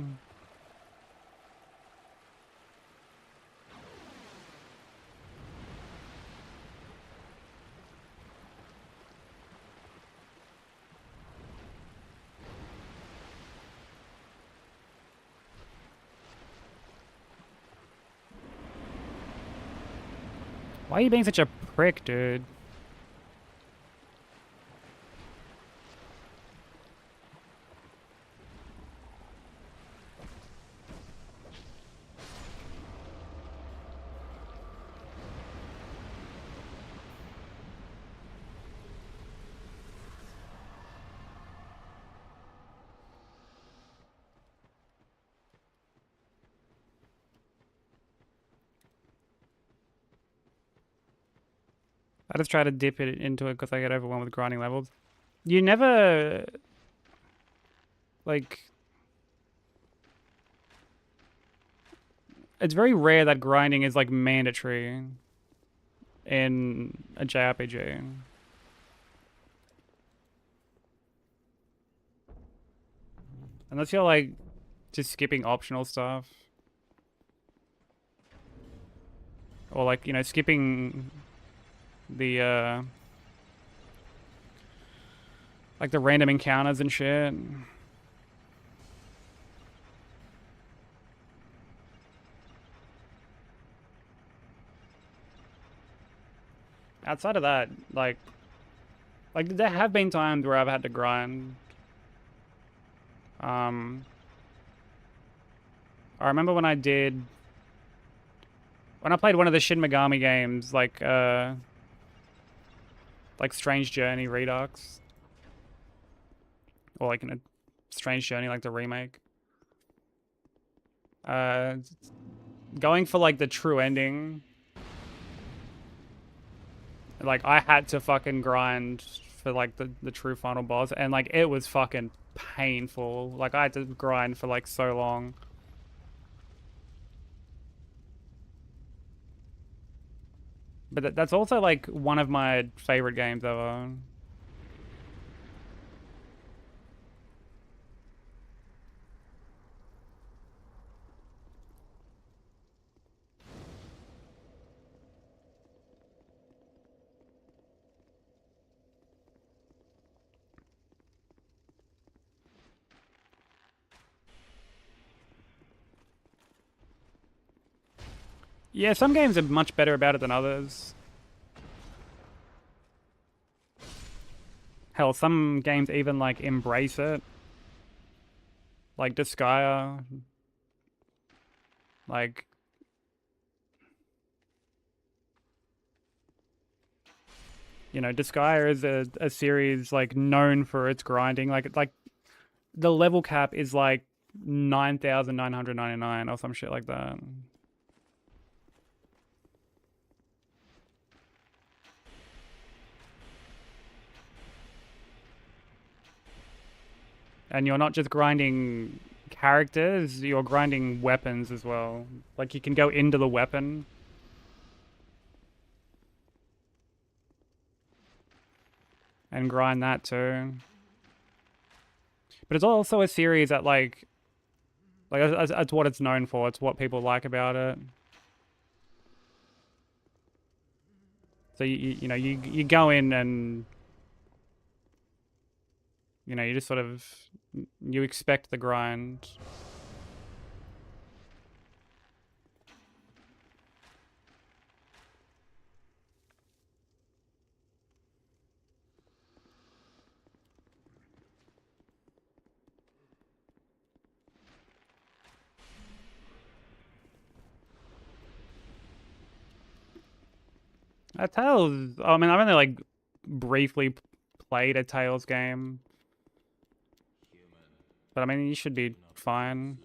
Why are you being such a prick, dude? I just try to dip it into it because I get overwhelmed with grinding levels. You never like. It's very rare that grinding is like mandatory in a JRPG. Unless you're like just skipping optional stuff. Or like, you know, skipping the like the random encounters and shit. Outside of that, like there have been times where I've had to grind. I remember when I played one of the Shin Megami games, like Strange Journey Redux, or like in a Strange Journey, like the remake. Going for like the true ending, like I had to fucking grind for like the true final boss, and like it was fucking painful. Like I had to grind for like so long. But that's also like one of my favorite games ever. Yeah, some games are much better about it than others. Hell, some games even like embrace it. Like Disgaea. Like you know, Disgaea is a series like known for its grinding. Like the level cap is like 9,999 or some shit like that. And you're not just grinding characters, you're grinding weapons as well. Like you can go into the weapon. And grind that too. But it's also a series that like that's what it's known for. It's what people like about it. So you know you go in and you know you just sort of you expect the grind. Tales. I mean, I've only like briefly played a Tales game, but I mean, you should be fine.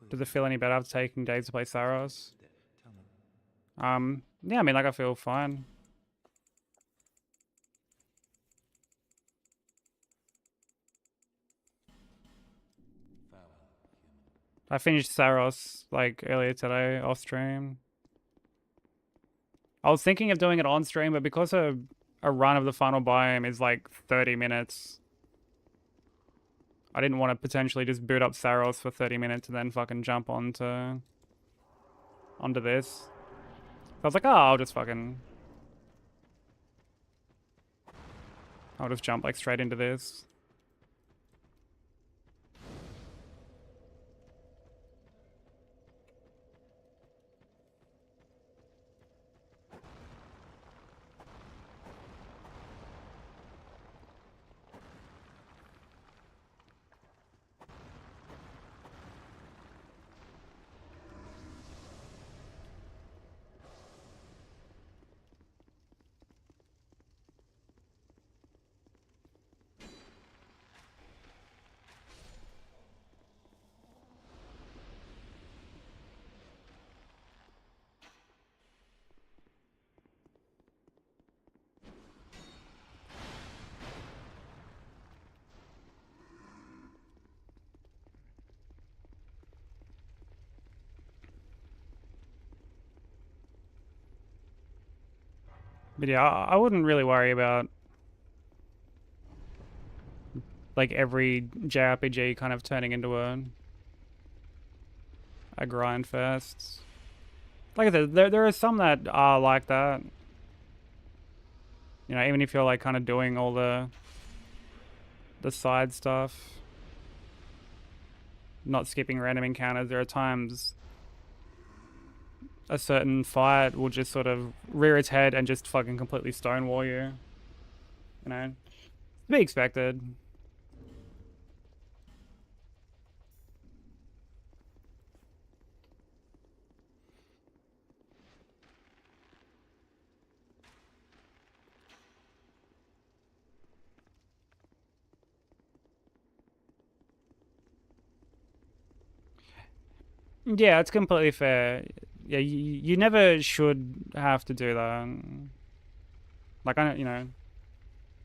Does it feel any better after taking days to play Saros? Yeah, I mean, like I feel fine. I finished Saros like earlier today off stream. I was thinking of doing it on stream, but because a run of the final biome is like 30 minutes, I didn't want to potentially just boot up Saros for 30 minutes and then fucking jump onto this. So I was like, oh, I'll just jump like straight into this. But yeah, I wouldn't really worry about like every JRPG kind of turning into a grind fest. Like I said, there are some that are like that. You know, even if you're like kind of doing all the side stuff, not skipping random encounters, there are times a certain fight will just sort of rear its head and just fucking completely stonewall you. You know, to be expected. Yeah, it's completely fair. Yeah, you never should have to do that. Like, I don't, you know,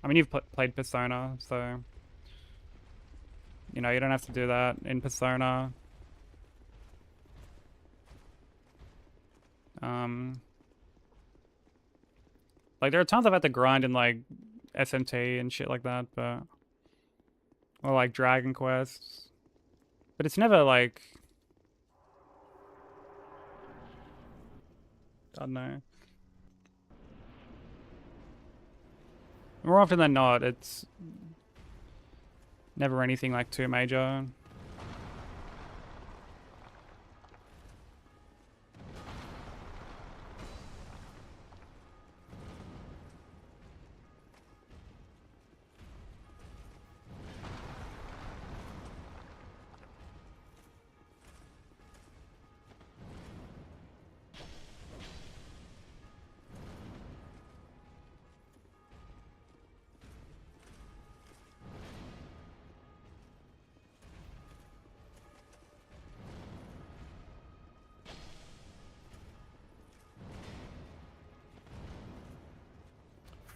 I mean, you've played Persona, so, you know, you don't have to do that in Persona. Um, like, there are tons I've had to grind in, like, SMT and shit like that, but, or, like, Dragon Quest. But it's never, like, I don't know. More often than not, it's never anything, like, too major.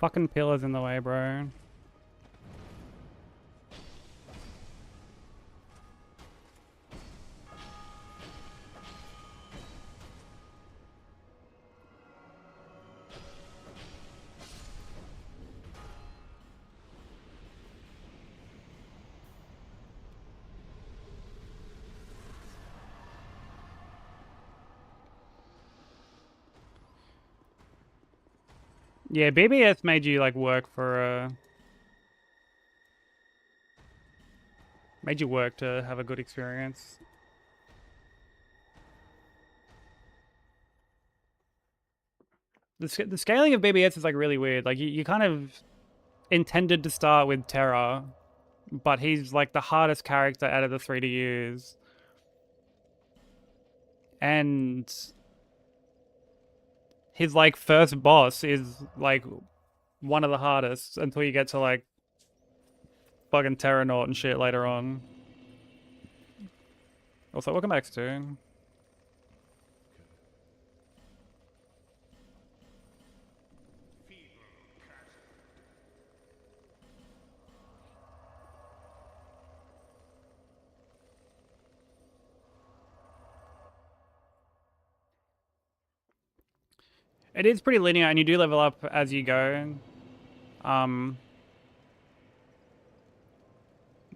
Fucking pillars in the way, bro. Yeah, BBS made you like work for made you work to have a good experience. The scaling of BBS is like really weird. Like you kind of intended to start with Terra, but he's like the hardest character out of the three to use. And his like first boss is like one of the hardest until you get to like fucking Terranaut and shit later on. Also, welcome back, Stu. It is pretty linear, and you do level up as you go.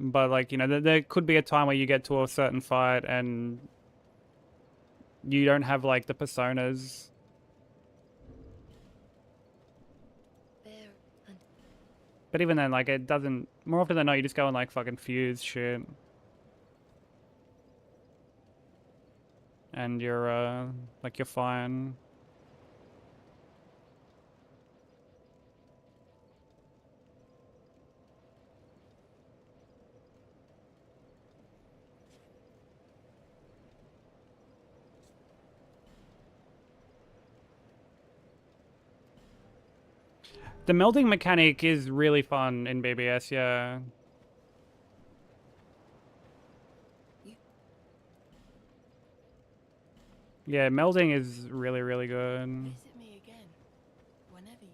But like, you know, there could be a time where you get to a certain fight and you don't have like the personas. But even then, like, it doesn't. More often than not, you just go and like fucking fuse shit, and you're like you're fine. The melding mechanic is really fun in BBS, yeah. Yeah, melding is really, really good. Visit me again, whenever you.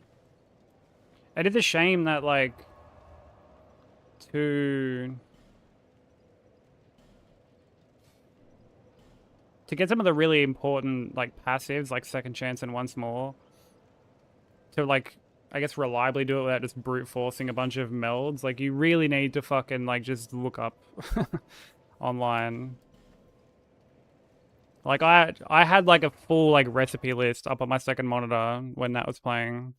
It is a shame that like to get some of the really important like passives like second chance and once more, to like, I guess, reliably do it without just brute forcing a bunch of melds. Like, you really need to fucking like just look up online. Like I had like a full like recipe list up on my second monitor when that was playing.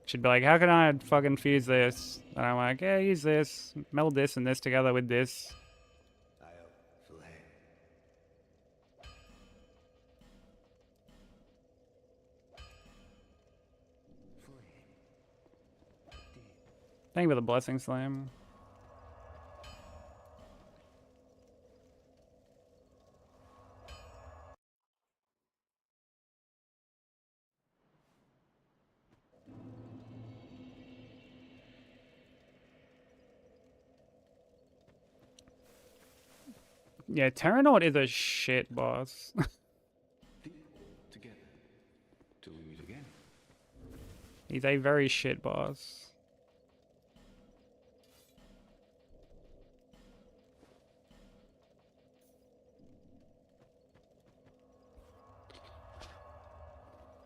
She'd be like, how can I fucking fuse this? And I'm like, yeah, use this, meld this and this together with this. Thank you for the blessing, Slam. Yeah, Terranaut is a shit boss. Together. Till we meet again. He's a very shit boss.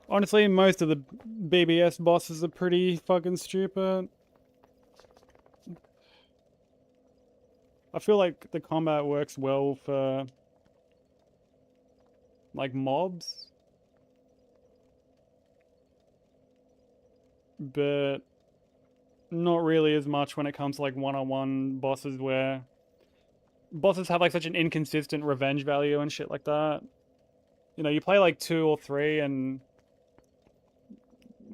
Honestly, most of the BBS bosses are pretty fucking stupid. I feel like the combat works well for like mobs, but not really as much when it comes to like one-on-one bosses where bosses have like such an inconsistent revenge value and shit like that. You know, you play like 2 or 3 and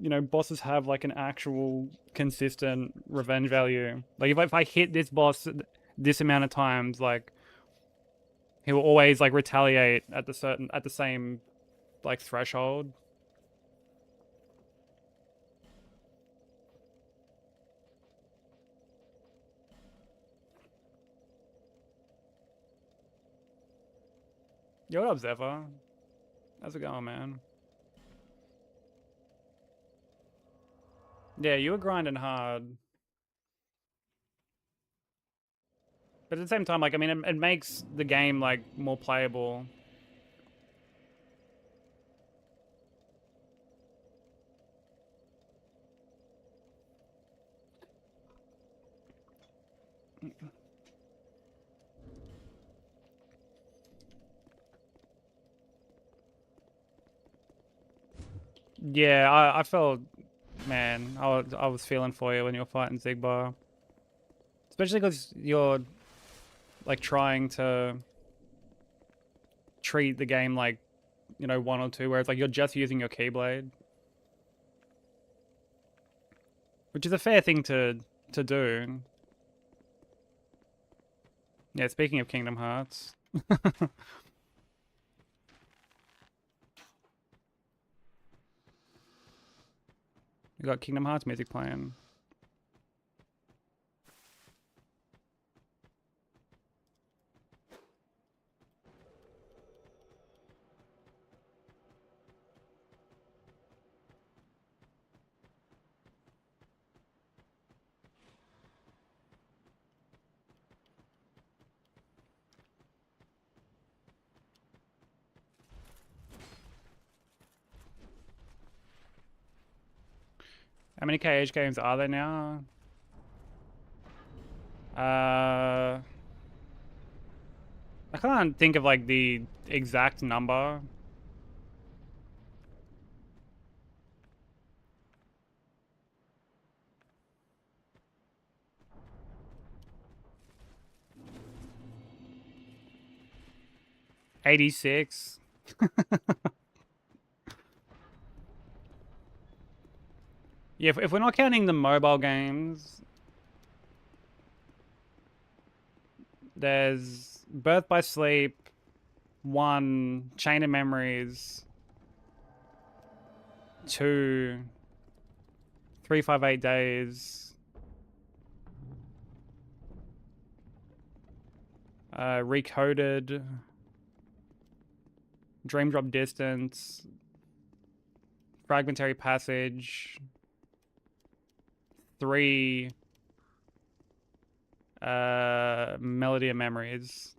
you know, bosses have like an actual consistent revenge value. Like if I hit this boss this amount of times, like he will always like retaliate at the same like threshold. Yo, what up, Zephyr? How's it going, man? Yeah, you were grinding hard. But at the same time, like, I mean, it makes the game, like, more playable. Yeah, I felt, man, I was feeling for you when you were fighting Zigbar. Especially because you're, like, trying to treat the game like, you know, 1 or 2, where it's like you're just using your Keyblade. Which is a fair thing to do. Yeah, speaking of Kingdom Hearts. We got Kingdom Hearts music playing. How many KH games are there now? I can't think of like the exact number. $86. Yeah, if we're not counting the mobile games, there's Birth by Sleep, 1, Chain of Memories, 2, 358 Days, Recoded, Dream Drop Distance, Fragmentary Passage, 3, Melody of Memories.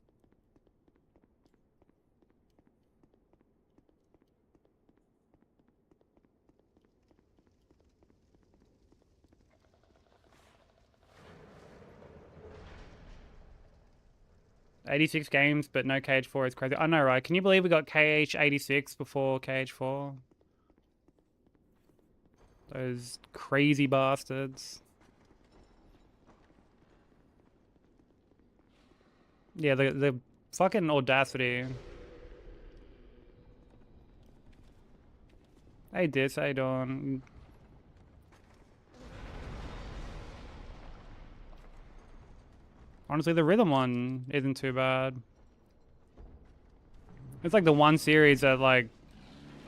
86 games, but no KH4 is crazy. I know, right? Can you believe we got KH86 before KH4? Those crazy bastards. Yeah, the fucking audacity. Hey, Dis, how you doing? Honestly, the rhythm one isn't too bad. It's like the one series that, like,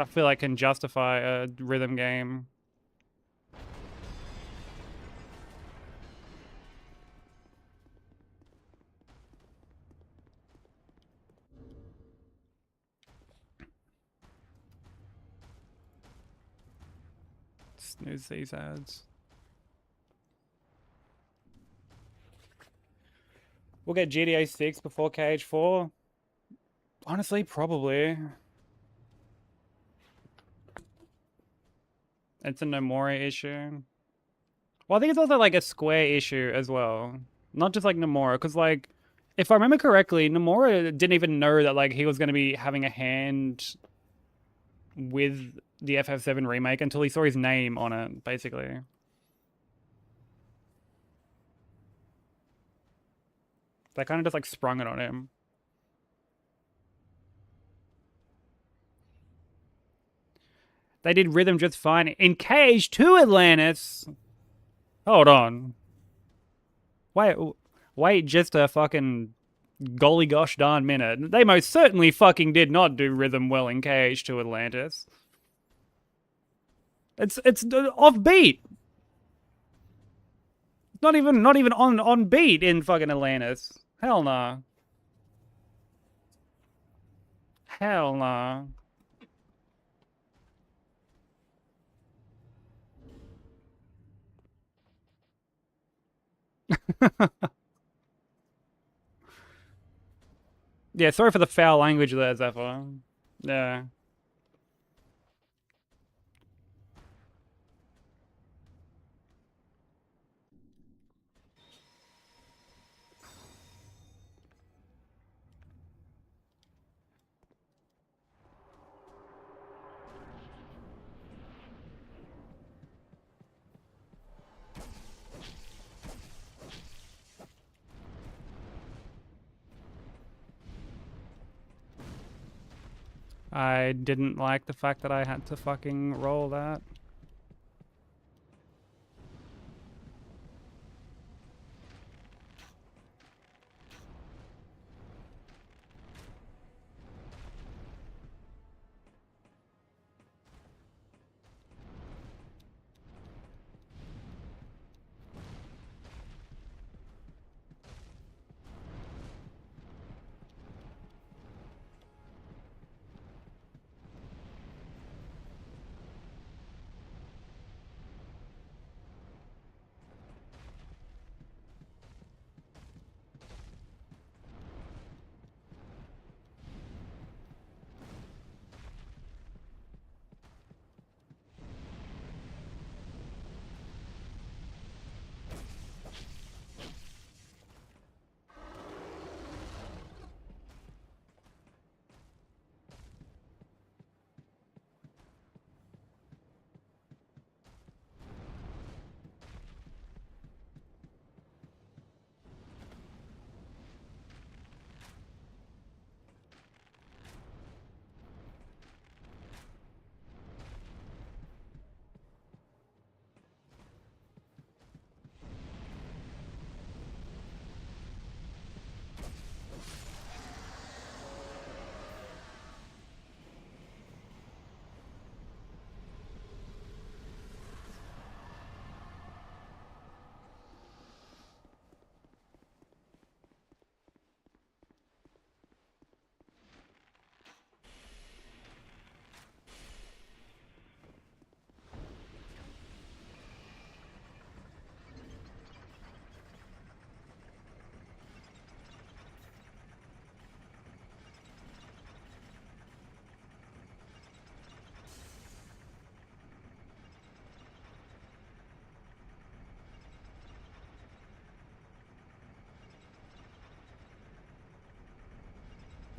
I feel like can justify a rhythm game. Snooze these ads. We'll get GTA 6 before KH4. Honestly, probably. It's a Nomura issue. Well, I think it's also like a Square issue as well. Not just like Nomura, because like, if I remember correctly, Nomura didn't even know that like he was going to be having a hand with the FF7 remake until he saw his name on it, basically. They kind of just like sprung it on him. They did rhythm just fine in KH2 Atlantis. Hold on. Wait just a fucking golly gosh darn minute. They most certainly fucking did not do rhythm well in KH2 Atlantis. It's offbeat. Not even on beat in fucking Atlantis. Hell nah. Hell nah. Yeah, sorry for the foul language there, Zephyr. Yeah. I didn't like the fact that I had to fucking roll that.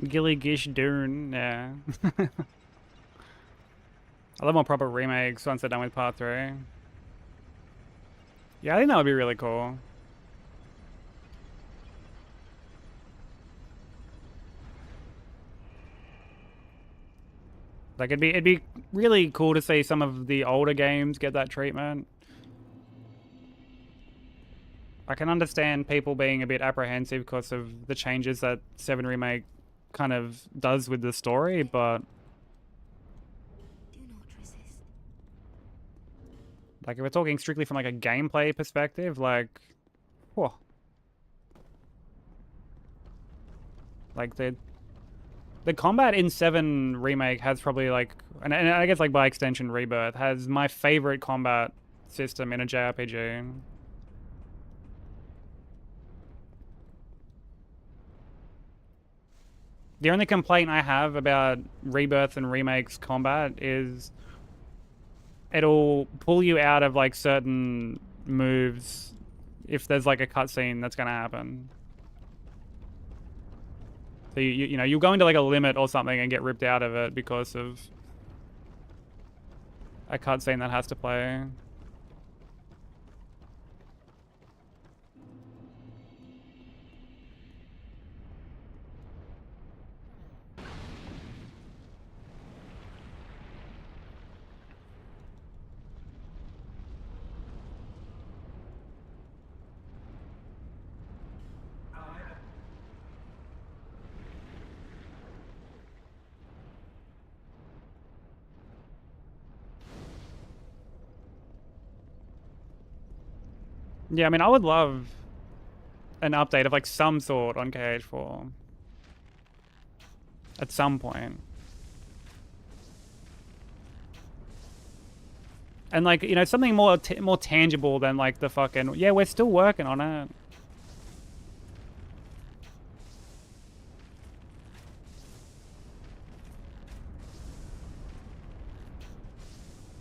Gilly Gish Dune, yeah. I love more proper remakes once they're done with part 3. Yeah, I think that would be really cool. Like it'd be really cool to see some of the older games get that treatment. I can understand people being a bit apprehensive because of the changes that 7 Remake kind of does with the story, but Do not resist. like if we're talking strictly from like a gameplay perspective, like, whoa. Like the combat in 7 Remake has probably like, and I guess like by extension Rebirth, has my favorite combat system in a JRPG. The only complaint I have about Rebirth and Remake's combat is it'll pull you out of like certain moves if there's like a cutscene that's gonna happen. So you know you'll go into like a limit or something and get ripped out of it because of a cutscene that has to play. Yeah, I mean I would love an update of like some sort on KH4 at some point. And like, you know, something more more tangible than like the fucking, yeah, we're still working on it.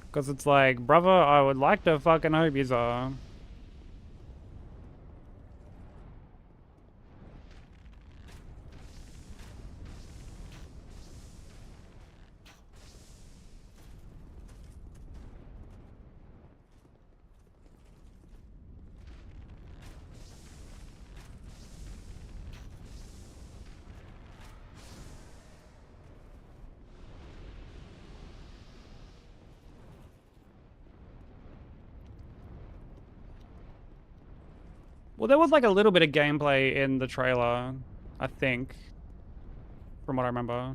Because it's like, brother, I would like to fucking hope you are. Well, there was like a little bit of gameplay in the trailer, I think, from what I remember.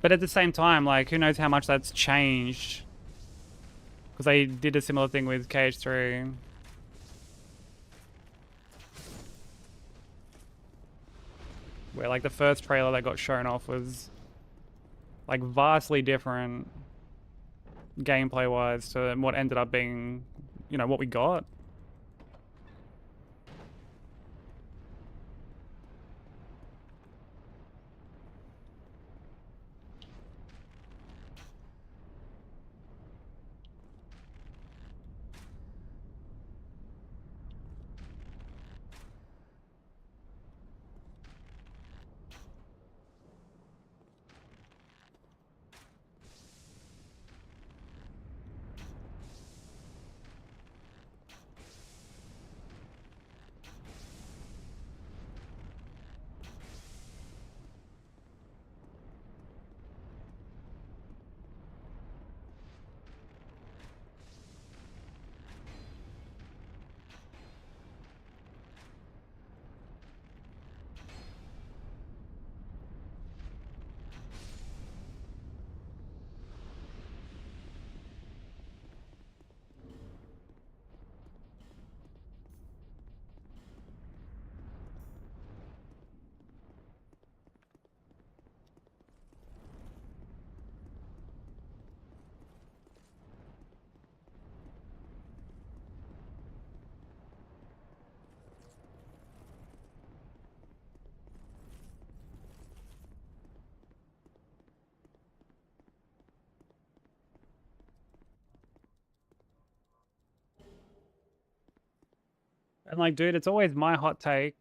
But at the same time, like, who knows how much that's changed? Because they did a similar thing with KH3. Where, like, the first trailer that got shown off was, like, vastly different gameplay-wise to what ended up being, you know, what we got. And like, dude, it's always my hot take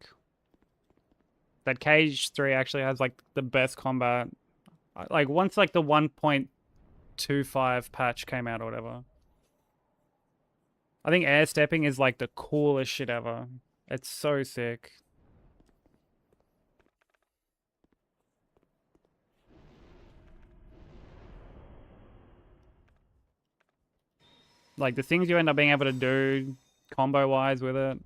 that Cage 3 actually has like the best combat. Like once like the 1.25 patch came out or whatever. I think air stepping is like the coolest shit ever. It's so sick. Like the things you end up being able to do combo wise with it.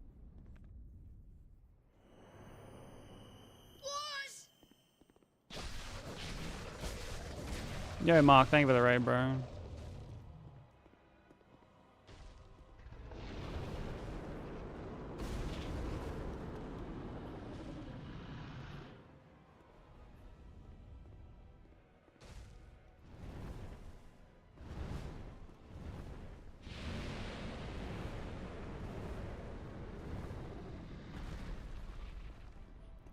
Yo, Mark, thank you for the raid, bro.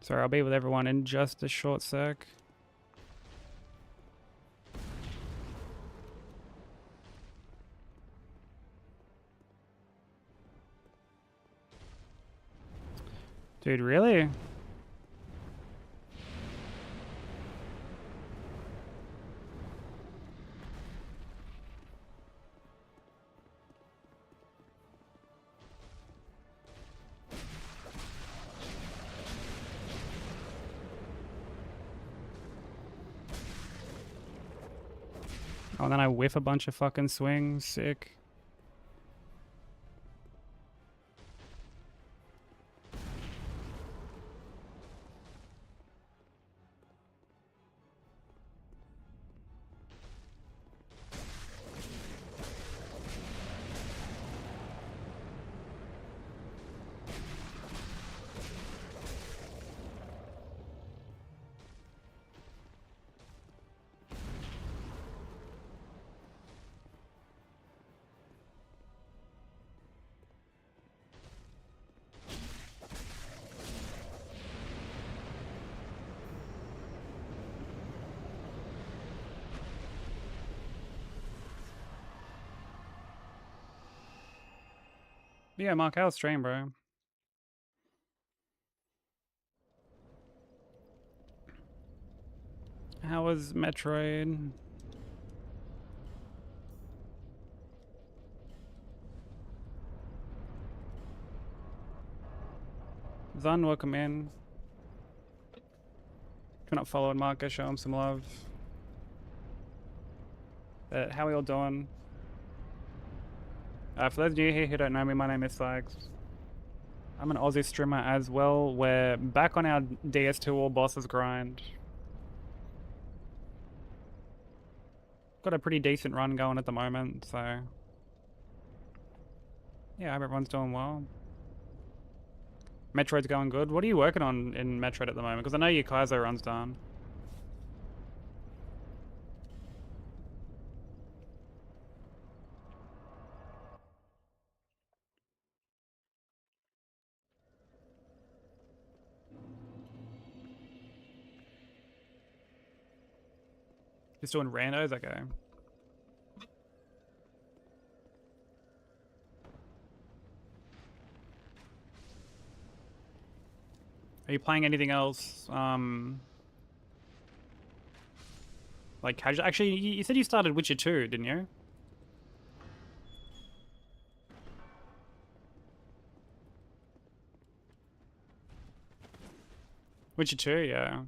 Sorry, I'll be with everyone in just a short sec. Dude, really? Oh, and then I whiff a bunch of fucking swings. Sick. Yeah, Mark, how's stream, bro? How was Metroid? Zun, welcome in. If you're not following Mark, go show him some love. How are we all doing? For those new here who don't know me, my name is Sykes. I'm an Aussie streamer as well. We're back on our DS2 all bosses grind. Got a pretty decent run going at the moment, so yeah, I hope everyone's doing well. Metroid's going good. What are you working on in Metroid at the moment? Because I know your Kaizo run's done. Just doing randos? Okay. Are you playing anything else? Like casual? Actually, you said you started Witcher 2, didn't you? Witcher 2, yeah.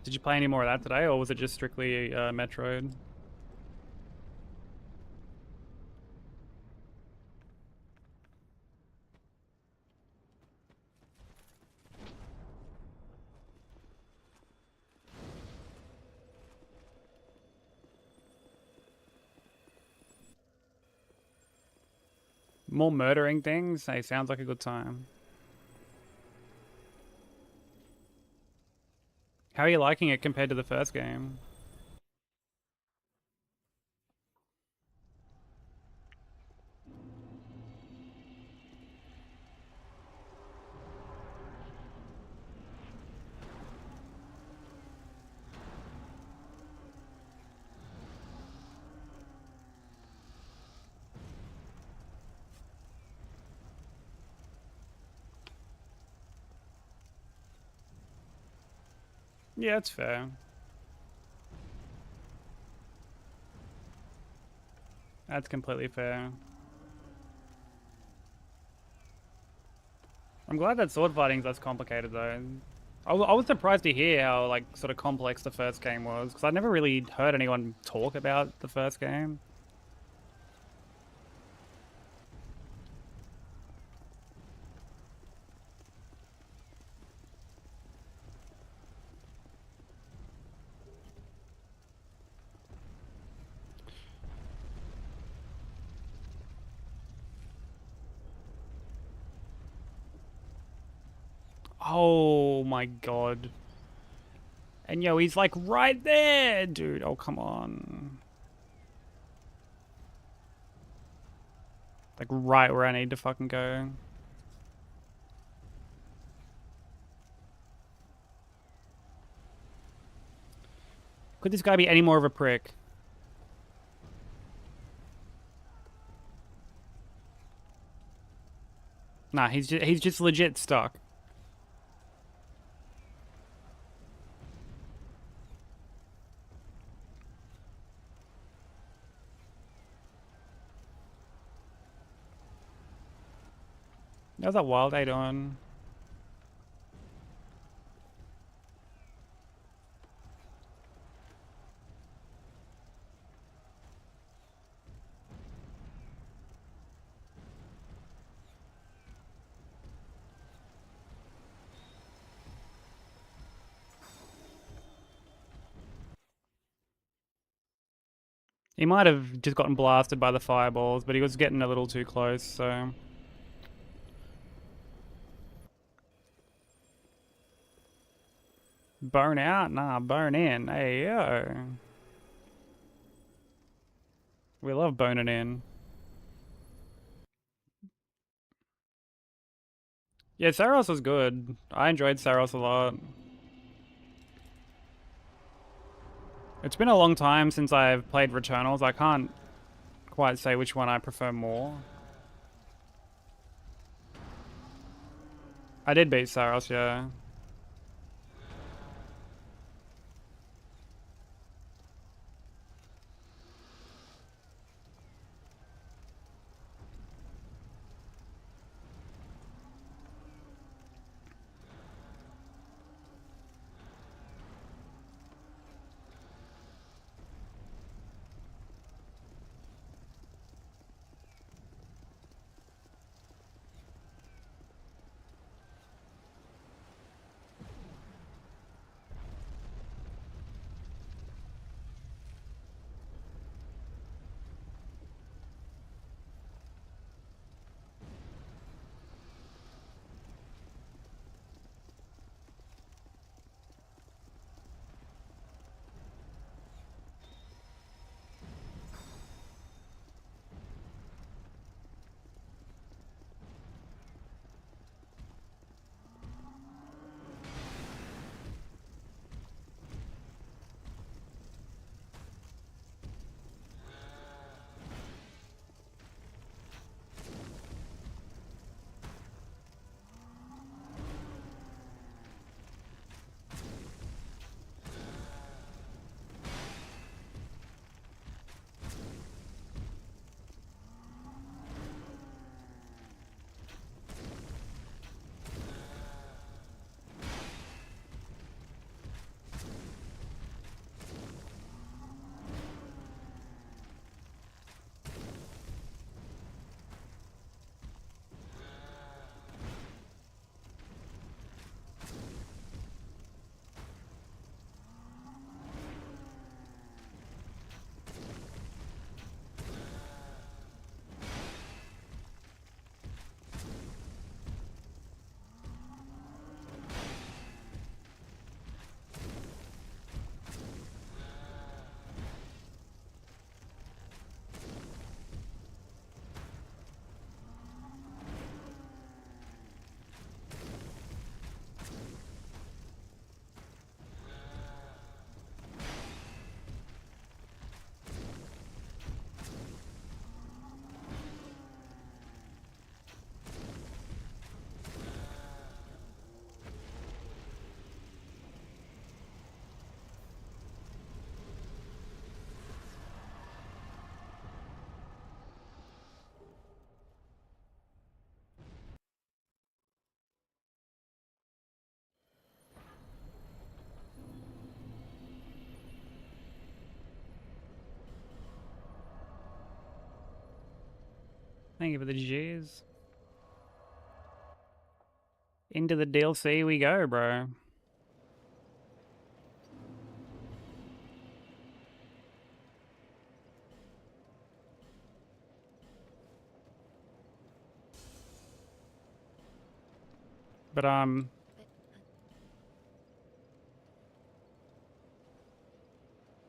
Did you play any more of that today, or was it just strictly Metroid? More murdering things? Hey, sounds like a good time. How are you liking it compared to the first game? Yeah, that's fair. That's completely fair. I'm glad that sword fighting's less complicated though. I was surprised to hear how like sort of complex the first game was because I never really heard anyone talk about the first game. Oh my god. And yo, he's like right there, dude. Oh, come on. Like right where I need to fucking go. Could this guy be any more of a prick? Nah, he's just legit stuck. How's that wild eye doing? He might have just gotten blasted by the fireballs, but he was getting a little too close, so. Burn out? Nah, burn in. Hey, yo. We love boning in. Yeah, Saros was good. I enjoyed Saros a lot. It's been a long time since I've played Returnals. I can't quite say which one I prefer more. I did beat Saros, yeah. Thank you for the G's. Into the DLC we go, bro. But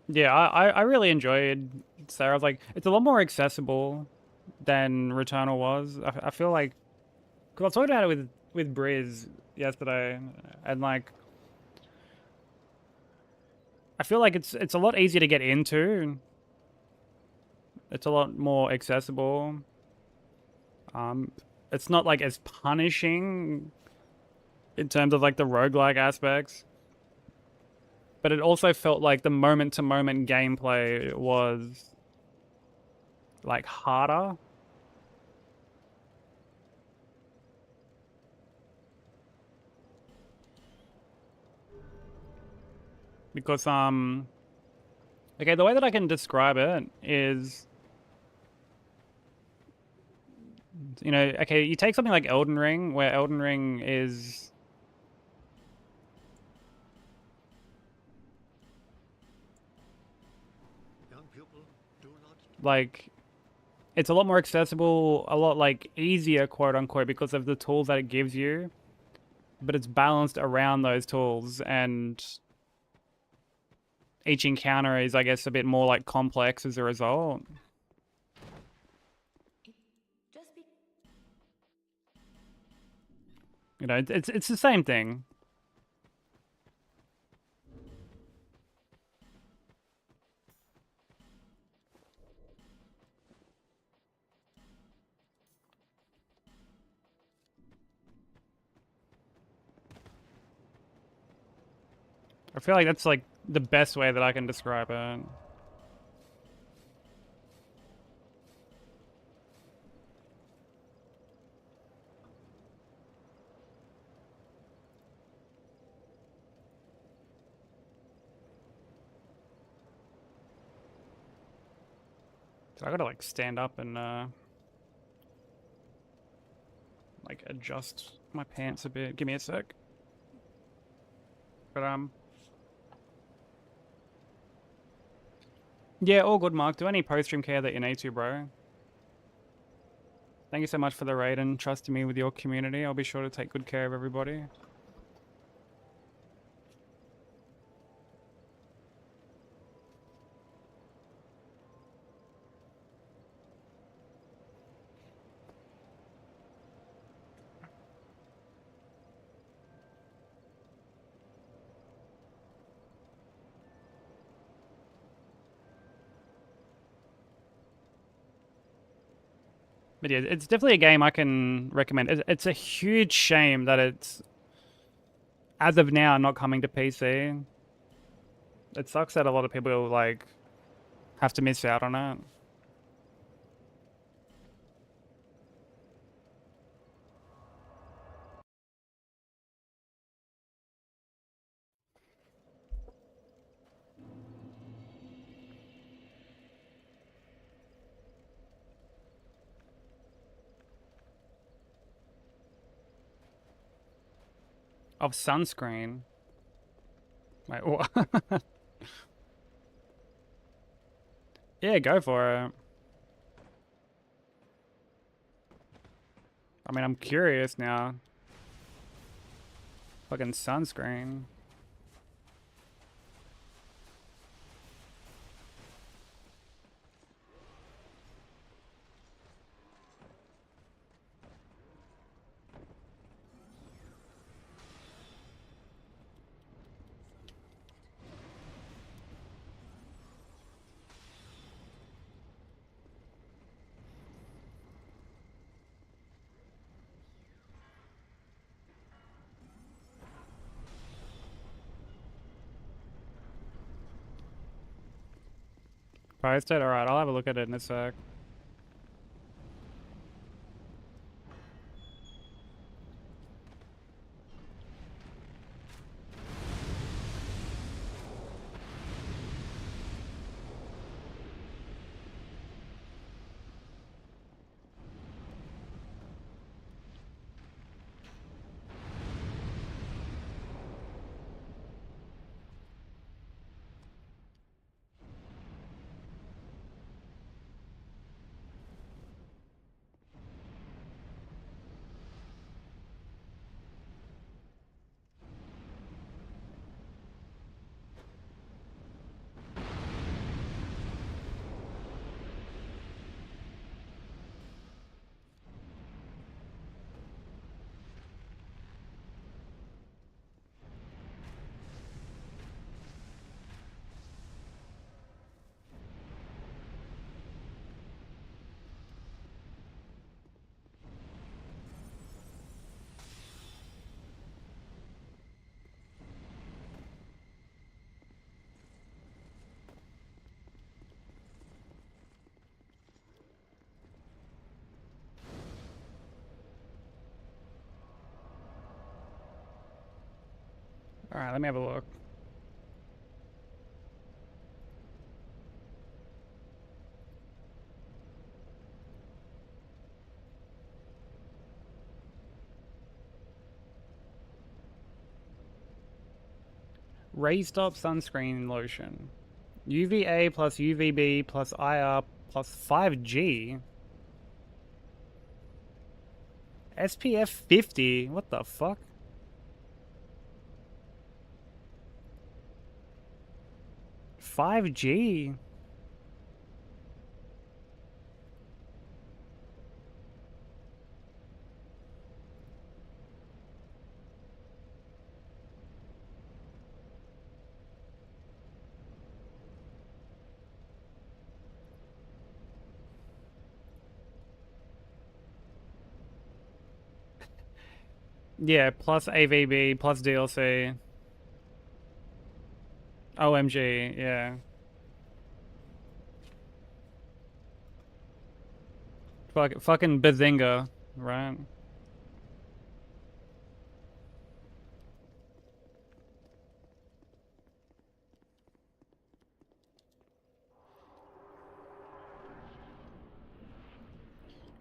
yeah, I really enjoyed Sarah. Like, it's a lot more accessible than Returnal was. I feel like, because I was talking about it with Briz yesterday, and like, I feel like it's a lot easier to get into. It's a lot more accessible. It's not like as punishing in terms of like the roguelike aspects. But it also felt like the moment-to-moment gameplay was like harder. Because okay, the way that I can describe it is, you know, okay, you take something like Elden Ring, where Elden Ring is Young people, do not like, it's a lot more accessible, a lot like easier, quote unquote, because of the tools that it gives you. But it's balanced around those tools, and each encounter is, I guess, a bit more like complex as a result. Just be. You know, it's the same thing. I feel like that's like the best way that I can describe it. So I gotta like stand up and like adjust my pants a bit. Give me a sec. But yeah, all good, Mark. Do any post-stream care that you need to, bro. Thank you so much for the raid and trusting me with your community. I'll be sure to take good care of everybody. But yeah, it's definitely a game I can recommend. It's a huge shame that it's, as of now, not coming to PC. It sucks that a lot of people like have to miss out on it. Of sunscreen. Wait, what? Yeah, go for it. I mean, I'm curious now. Fucking sunscreen. Post it? Alright, I'll have a look at it in a sec. Alright, let me have a look. Raise stop sunscreen lotion. UVA plus UVB plus IR plus 5G. SPF 50? What the fuck? $5G? Yeah, plus AVB, plus DLC. OMG, yeah. Fucking Bazinga, right?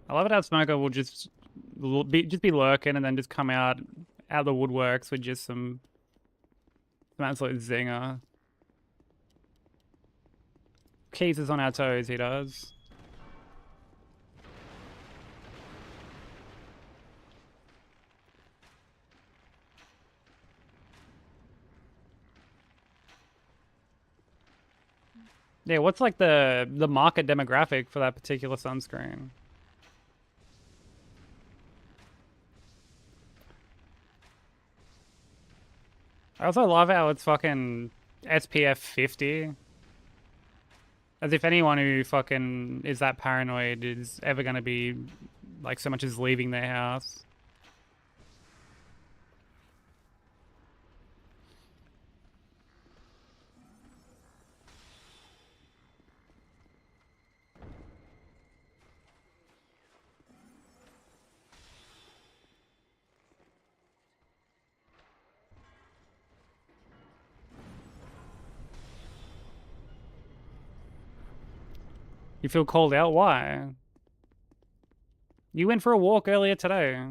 I love it how Smoker will just be lurking and then just come out of the woodworks with just some absolute zinger. Keeps us on our toes, he does. Yeah, what's like the market demographic for that particular sunscreen? I also love how it's fucking SPF 50. As if anyone who fucking is that paranoid is ever gonna be like so much as leaving their house. You feel called out? Why? You went for a walk earlier today.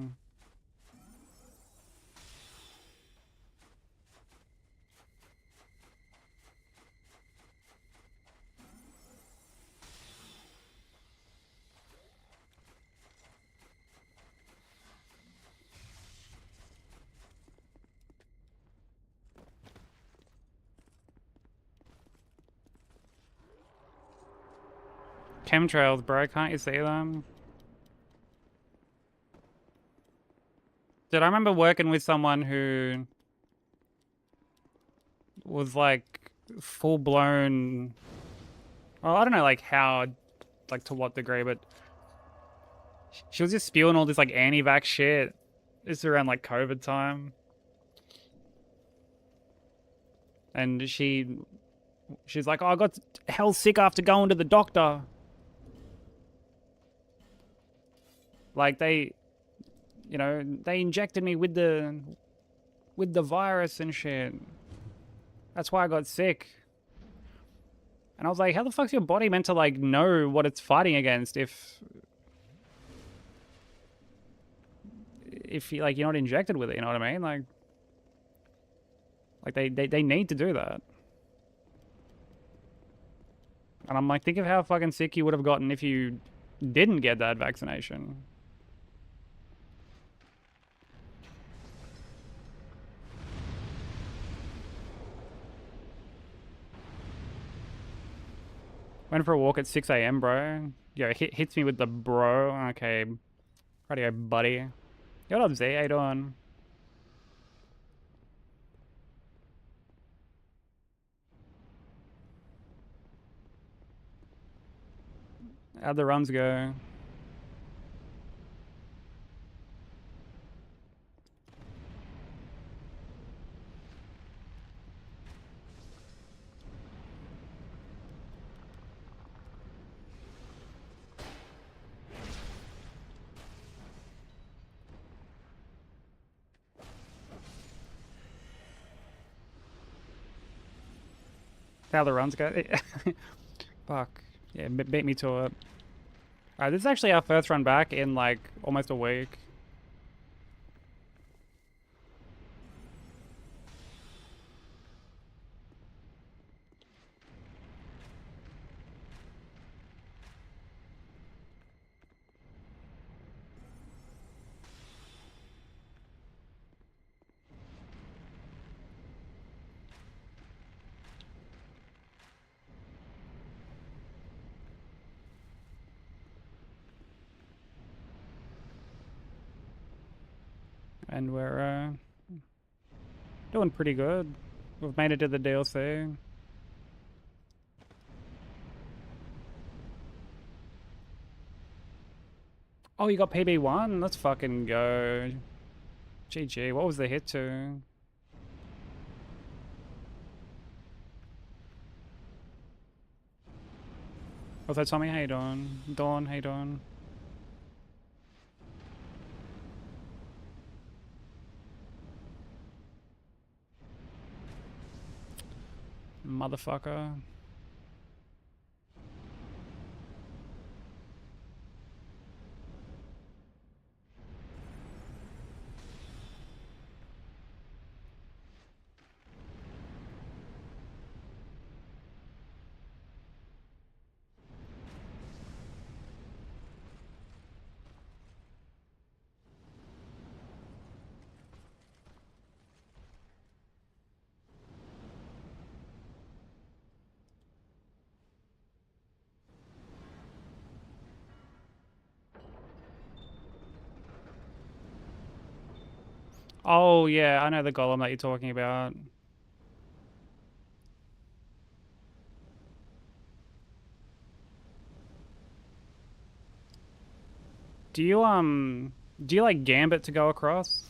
Chemtrails, bro. Can't you see them? Dude, I remember working with someone who was like full blown. Well, I don't know, like how, like to what degree, but she was just spewing all this like anti-vax shit. This around like COVID time, and she's like, "Oh, I got hell sick after going to the doctor." Like they injected me with the virus and shit. That's why I got sick. And I was like, how the fuck's your body meant to like know what it's fighting against if you like you're not injected with it, you know what I mean? Like they need to do that. And I'm like, think of how fucking sick you would have gotten if you didn't get that vaccination. Went for a walk at 6 a.m, bro. Yo, hits me with the bro. Okay. Radio, buddy. Yo, what up, Z? How you doing? How'd the runs go? How the runs go. Fuck. Yeah, beat me to it. Alright, this is actually our first run back in like almost a week. And we're doing pretty good. We've made it to the DLC. Oh, you got PB1? Let's fucking go. GG. What was the hit to? What's that, Tommy? How you doing? Dawn, how you doing? Motherfucker. Oh, yeah, I know the golem that you're talking about. Do you like gambit to go across?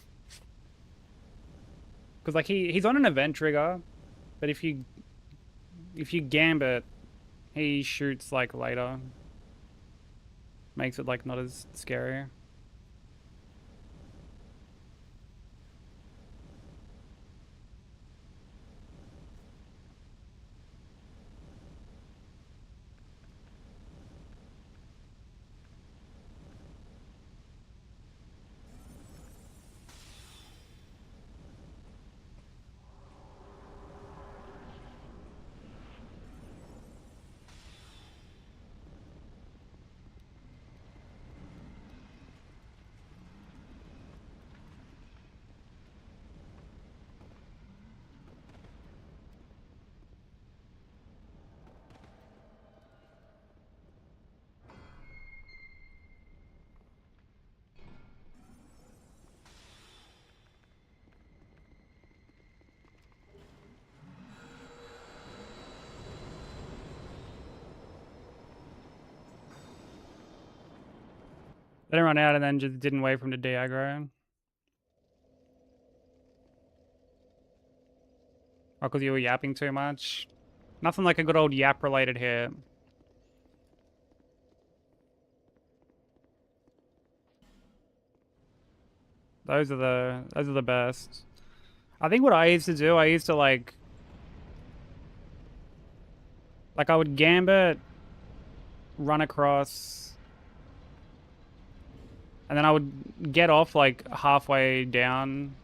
Because like he's on an event trigger, but if you gambit, he shoots like later. Makes it like not as scary. Let him run out and then just didn't wait for him to de-aggro. Oh, because you were yapping too much. Nothing like a good old yap-related hit. Those are the best. I think what I used to do, I used to like I would gambit, run across, and then I would get off like halfway down,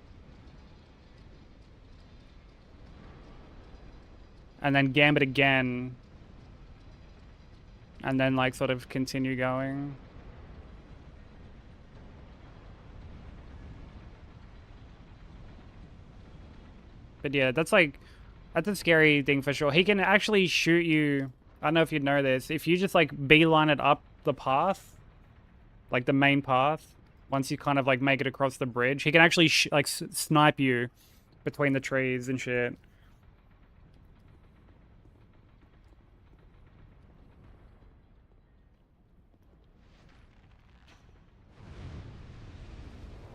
and then gambit again, and then like sort of continue going. But yeah, that's a scary thing for sure. He can actually shoot you. I don't know if you'd know this. If you just like beeline it up the path, like the main path, once you kind of like make it across the bridge, he can actually like snipe you between the trees and shit.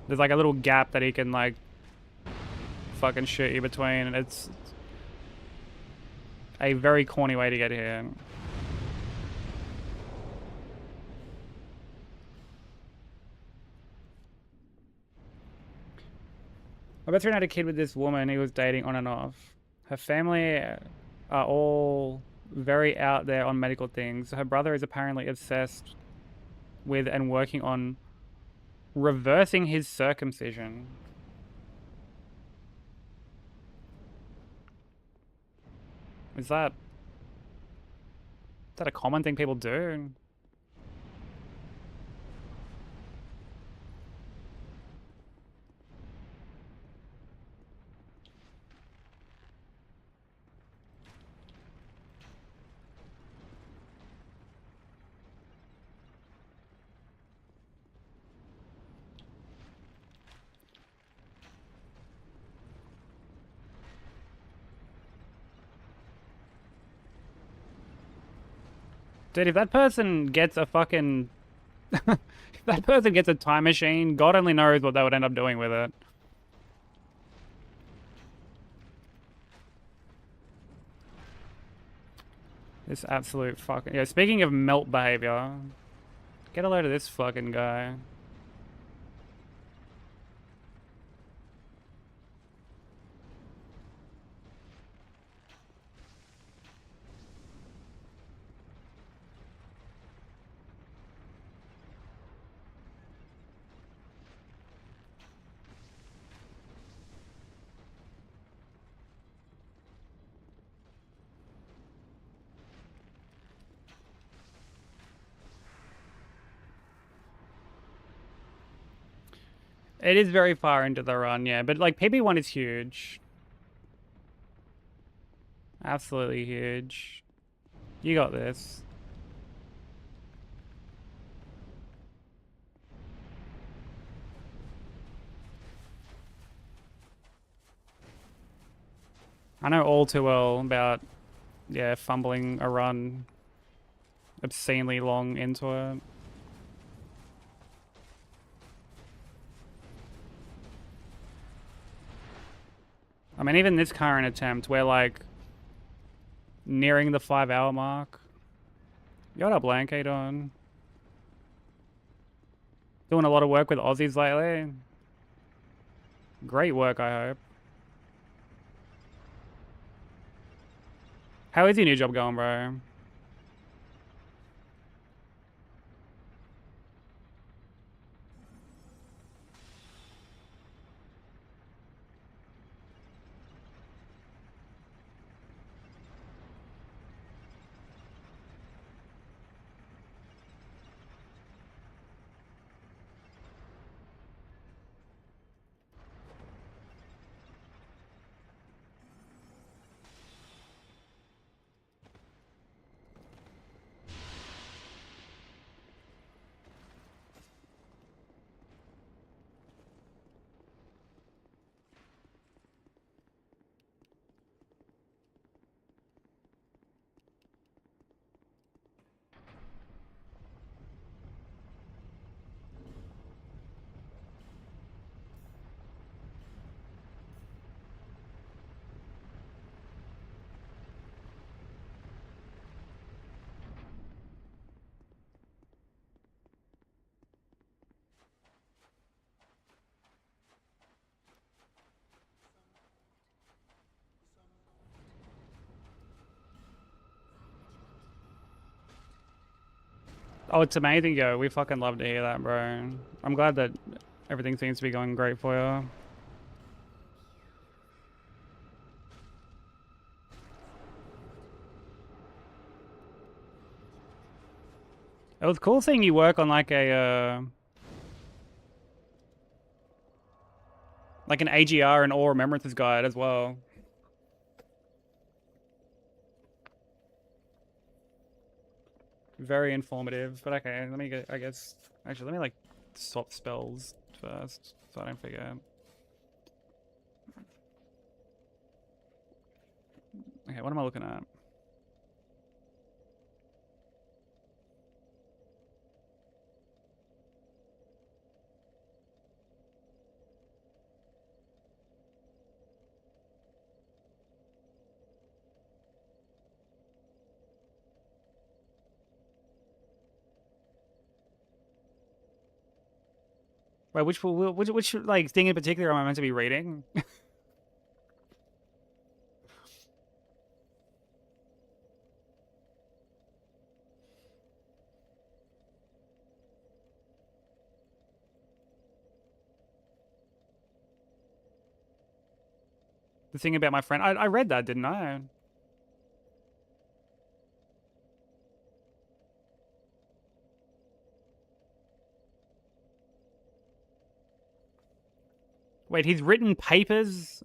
There's like a little gap that he can like fucking shoot you between, and it's a very corny way to get here. My best friend had a kid with this woman he was dating on and off. Her family are all very out there on medical things. Her brother is apparently obsessed with and working on reversing his circumcision. Is that a common thing people do? Dude, if that person gets a fucking... if that person gets a time machine, God only knows what they would end up doing with it. This absolute fucking... Yeah, speaking of melt behavior, get a load of this fucking guy. It is very far into the run, yeah. But, like, PB1 is huge. Absolutely huge. You got this. I know all too well about, yeah, fumbling a run obscenely long into it. I mean, even this current attempt, we're like nearing the 5-hour mark. You got a blanket on. Doing a lot of work with Aussies lately. Great work, I hope. How is your new job going, bro? Oh, it's amazing, yo. We fucking love to hear that, bro. I'm glad that everything seems to be going great for you. It was cool seeing you work on like like an AGR and All Remembrances guide as well. Very informative, but okay, let me get, I guess, actually, let me like swap spells first, so I don't forget. Okay, what am I looking at? Wait, which like thing in particular am I meant to be reading? The thing about my friend. I read that, didn't I? Wait, he's written papers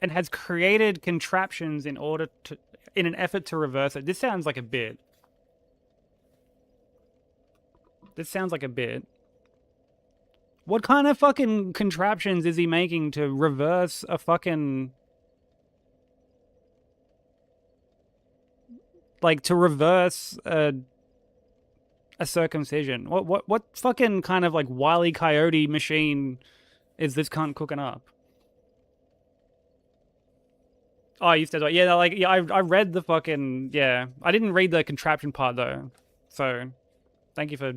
and has created contraptions in an effort to reverse it. This sounds like a bit. This sounds like a bit. What kind of fucking contraptions is he making to reverse a fucking... Like, to reverse a circumcision? What fucking kind of, like, Wile E. Coyote machine is this cunt cooking up? Oh, you said, yeah, like, yeah, I read the fucking, yeah. I didn't read the contraption part, though. So, thank you for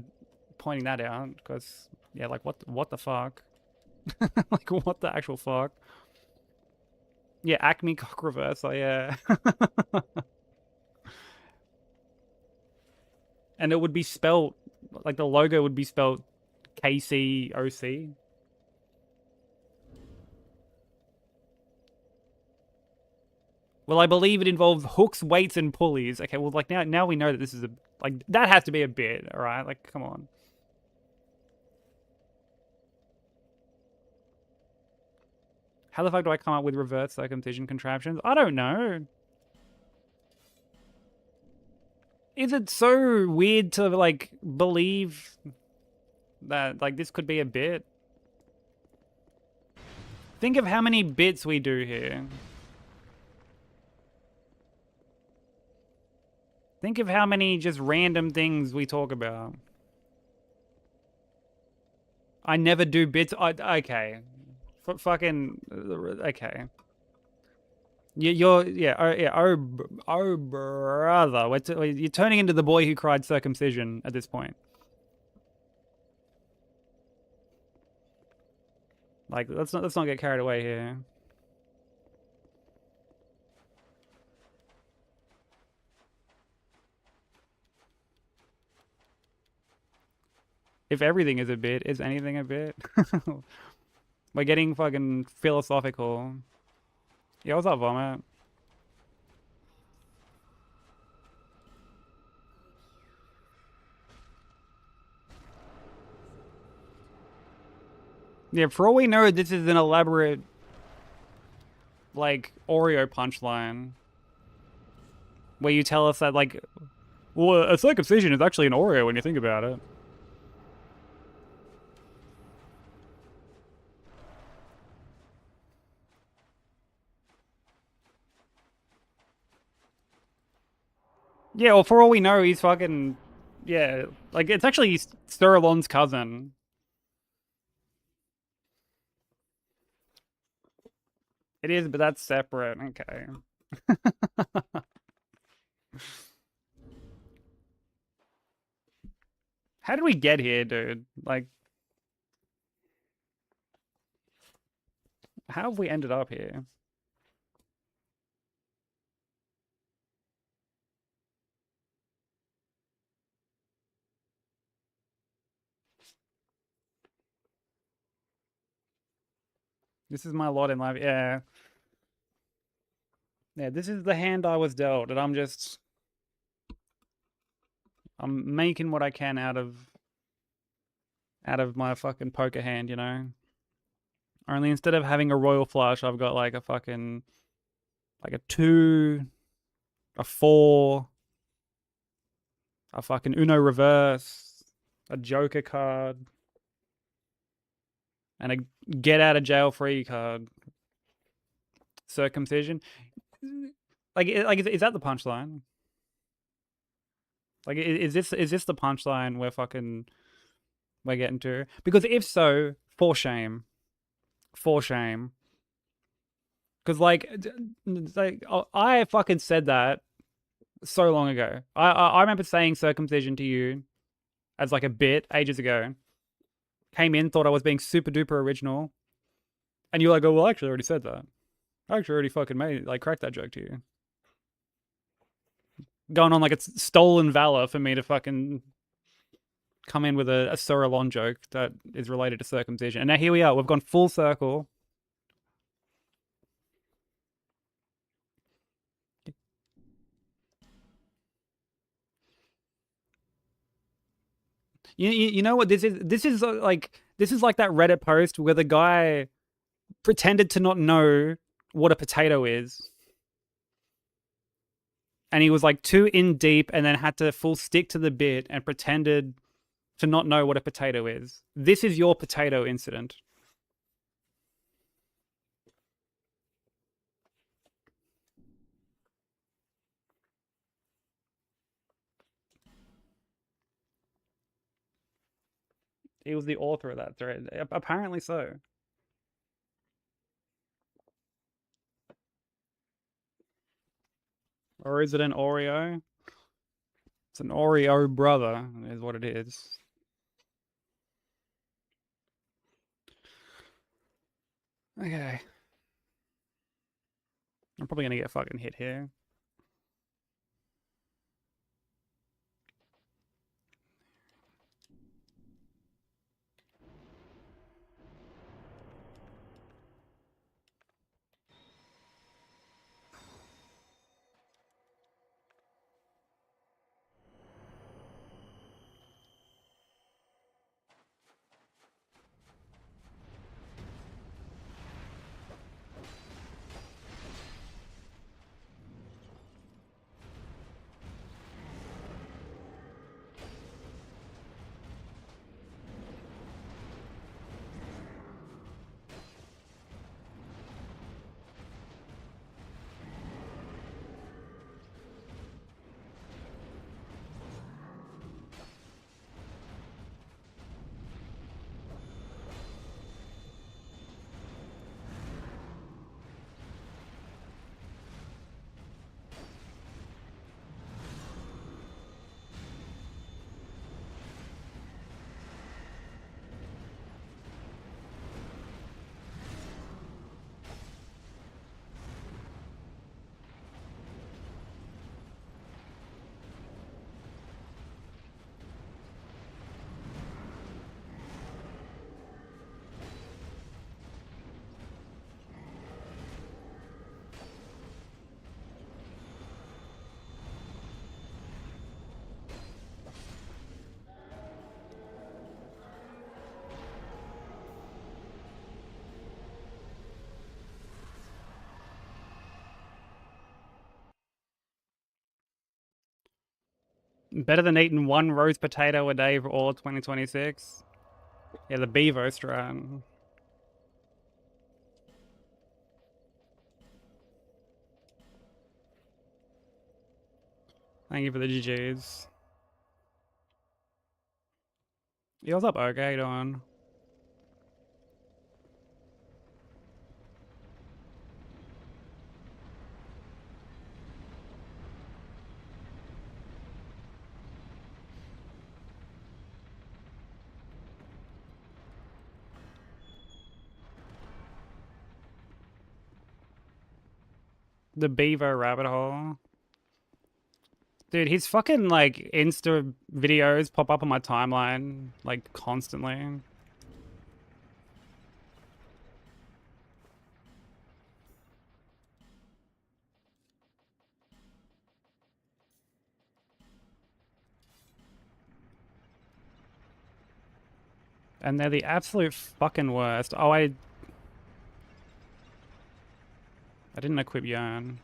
pointing that out, because, yeah, like, what the fuck? Like, what the actual fuck? Yeah, Acme cock reverser, yeah. And it would be spelled, like, the logo would be spelled KCOC. Well, I believe it involves hooks, weights, and pulleys. Okay, well, like, now we know that this is like, that has to be a bit, alright? Like, come on. How the fuck do I come up with reverse circumcision contraptions? I don't know. Is it so weird to, like, believe that, like, this could be a bit? Think of how many bits we do here. Think of how many just random things we talk about. I never do bits. Okay. Fucking... Okay. Oh, brother. You're turning into the boy who cried circumcision at this point. Like, let's not get carried away here. If everything is a bit, is anything a bit? We're getting fucking philosophical. Yeah, what's up, Vomit? Yeah, for all we know, this is an elaborate, like, Oreo punchline. Where you tell us that, like, well, a circumcision is actually an Oreo when you think about it. Yeah, well, for all we know, he's fucking... Yeah, like, it's actually Sir Alon's cousin. It is, but that's separate. Okay. How did we get here, dude? Like... How have we ended up here? This is my lot in life. Yeah. Yeah, this is the hand I was dealt, and I'm making what I can out of my fucking poker hand, you know? Only instead of having a royal flush, I've got like a fucking, like a 2, a 4, a fucking Uno reverse, a Joker card, and a get out of jail free card. Circumcision. Like, is that the punchline? Like, is this the punchline we're getting to? Because if so, for shame. For shame. Because, like, I fucking said that so long ago. I remember saying circumcision to you as, like, a bit ages ago. Came in, thought I was being super duper original. And you're like, oh, well, I actually already said that. I actually already fucking cracked that joke to you. Going on like it's stolen valor for me to fucking come in with a Sir Alon joke that is related to circumcision. And now here we are. We've gone full circle. You know what this is? This is like that Reddit post where the guy pretended to not know what a potato is. And he was like too in deep and then had to full stick to the bit and pretended to not know what a potato is. This is your potato incident. He was the author of that thread. Apparently so. Or is it an Oreo? It's an Oreo brother, is what it is. Okay. I'm probably gonna get fucking hit here. Better than eating one roast potato a day for all of 2026. Yeah, the Bevo strat. Thank you for the GGs. Yo, what's up, OK? How you doing? The Bevo rabbit hole. Dude, his fucking, like, Insta videos pop up on my timeline, like, constantly. And they're the absolute fucking worst. Oh, I didn't equip Yarn.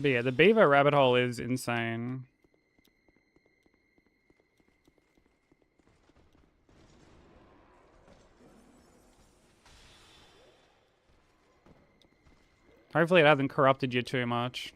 But yeah, the Bevo rabbit hole is insane. Hopefully it hasn't corrupted you too much.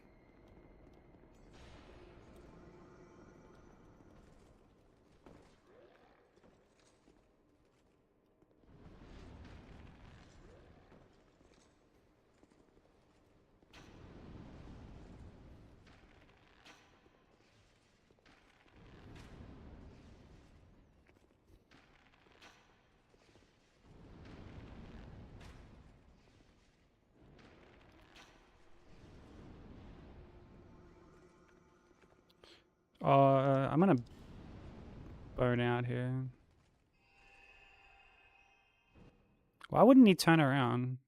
I'm gonna bone out here. Why wouldn't he turn around?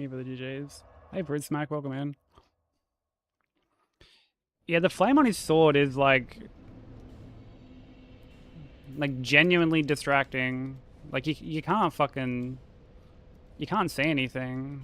Thank you for the GGs. Hey, Brit Smack, welcome in. Yeah, the flame on his sword is like genuinely distracting. Like you can't fucking, you can't see anything.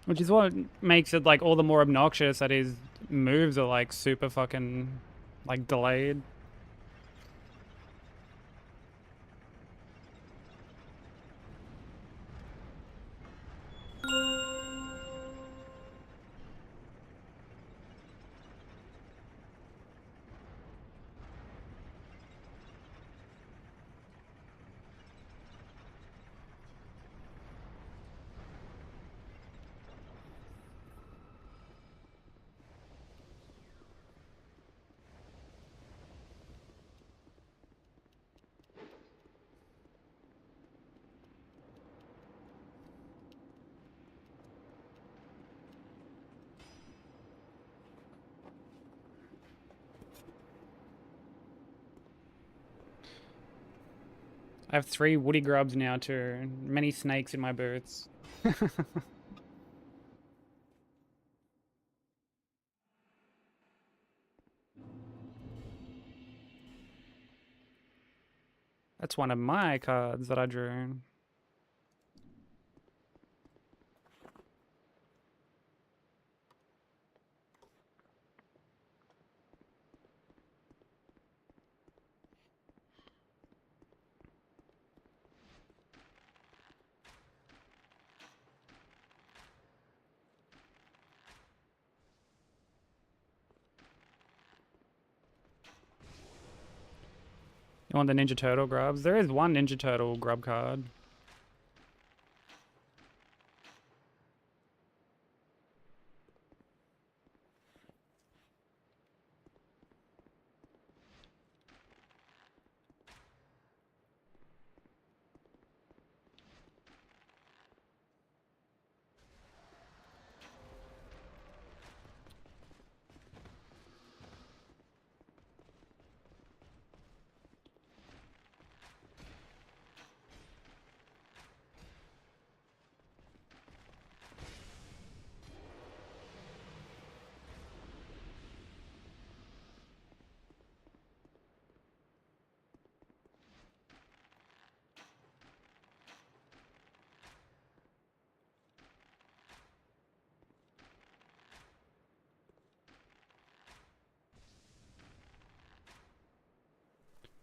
Which is what makes it like all the more obnoxious that his moves are like super fucking like delayed. I have 3 woody grubs now too, and many snakes in my boots. That's one of my cards that I drew. You want the Ninja Turtle grubs? There is one Ninja Turtle grub card.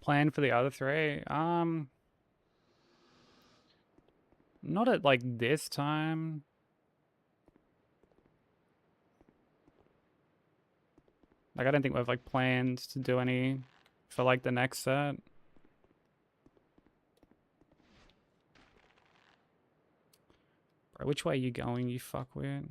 Plan for the other 3? Not at like this time. Like I don't think we've like planned to do any for like the next set. Bro, which way are you going, you fuckwit?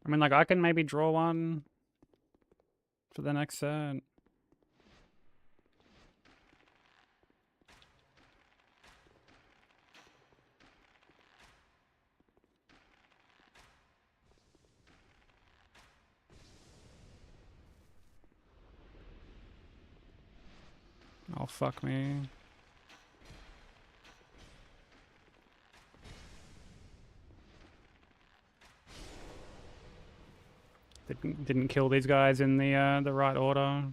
I mean, like, I can maybe draw one for the next set. Oh, fuck me. Didn't kill these guys in the right order.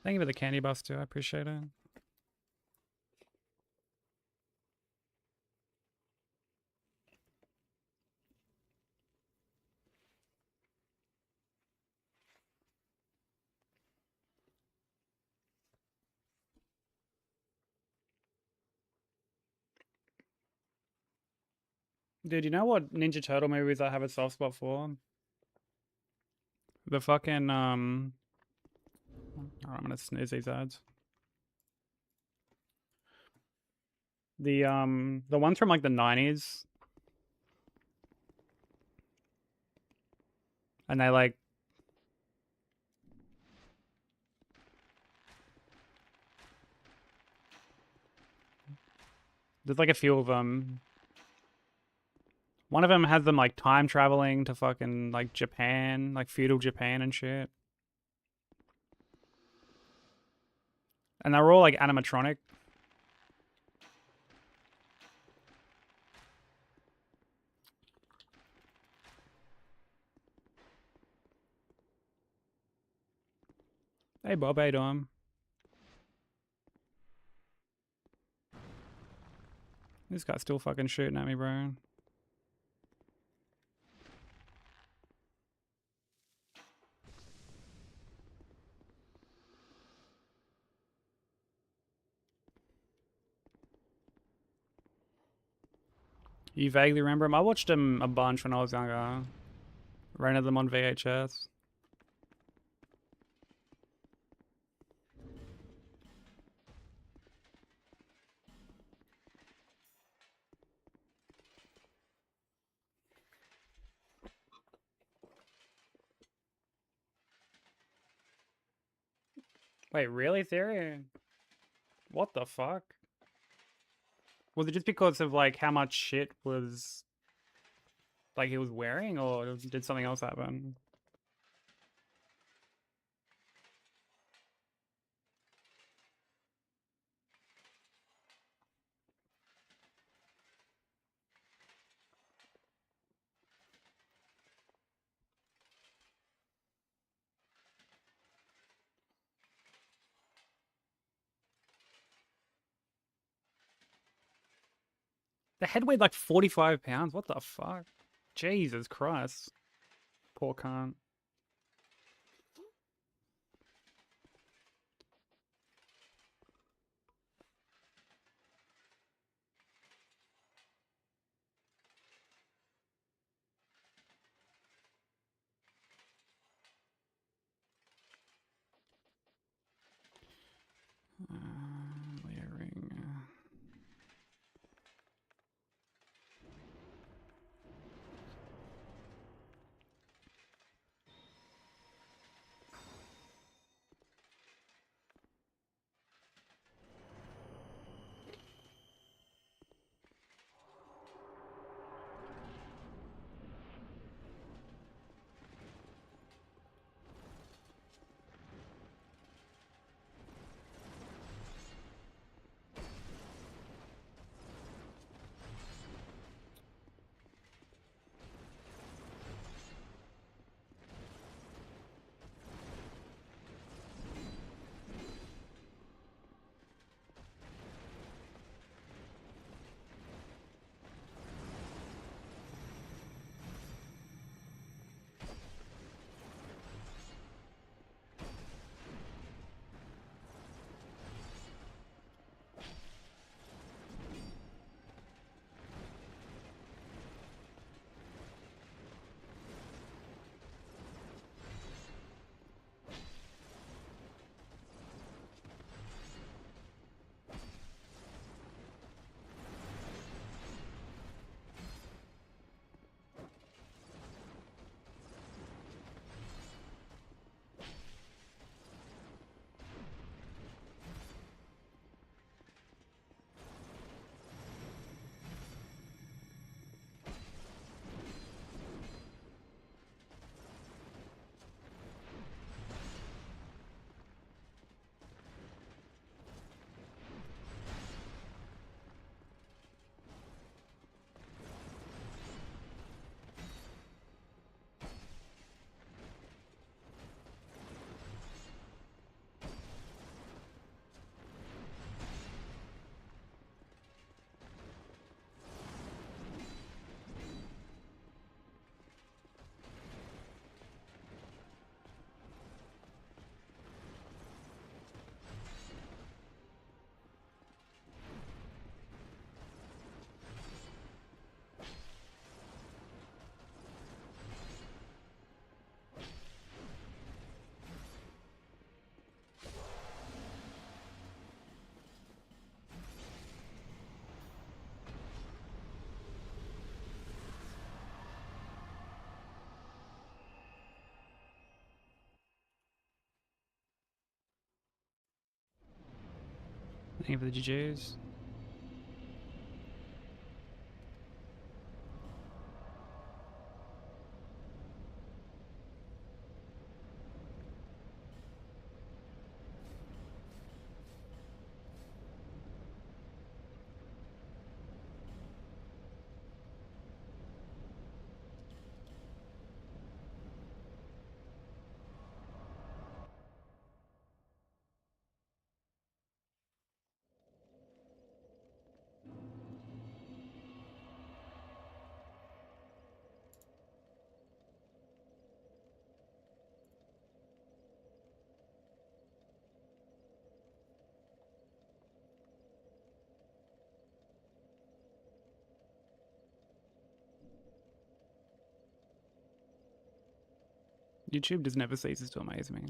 Thank you for the candy bus too. I appreciate it. Dude, you know what Ninja Turtle movies I have a soft spot for? The fucking oh, I'm gonna snooze these ads. The ones from like the 90s. And they like there's like a few of them. One of them has them like time traveling to fucking like Japan, like feudal Japan and shit. And they're all like animatronic. Hey Bob, how you doing? This guy's still fucking shooting at me, bro. You vaguely remember him? I watched him a bunch when I was younger. Rented them on VHS. Wait, really, Theory? What the fuck? Was it just because of like how much shit was like he was wearing, or did something else happen? The head weighed like 45 pounds. What the fuck? Jesus Christ. Poor cunt. Layering. Any for the GGs? YouTube just never ceases to amaze me.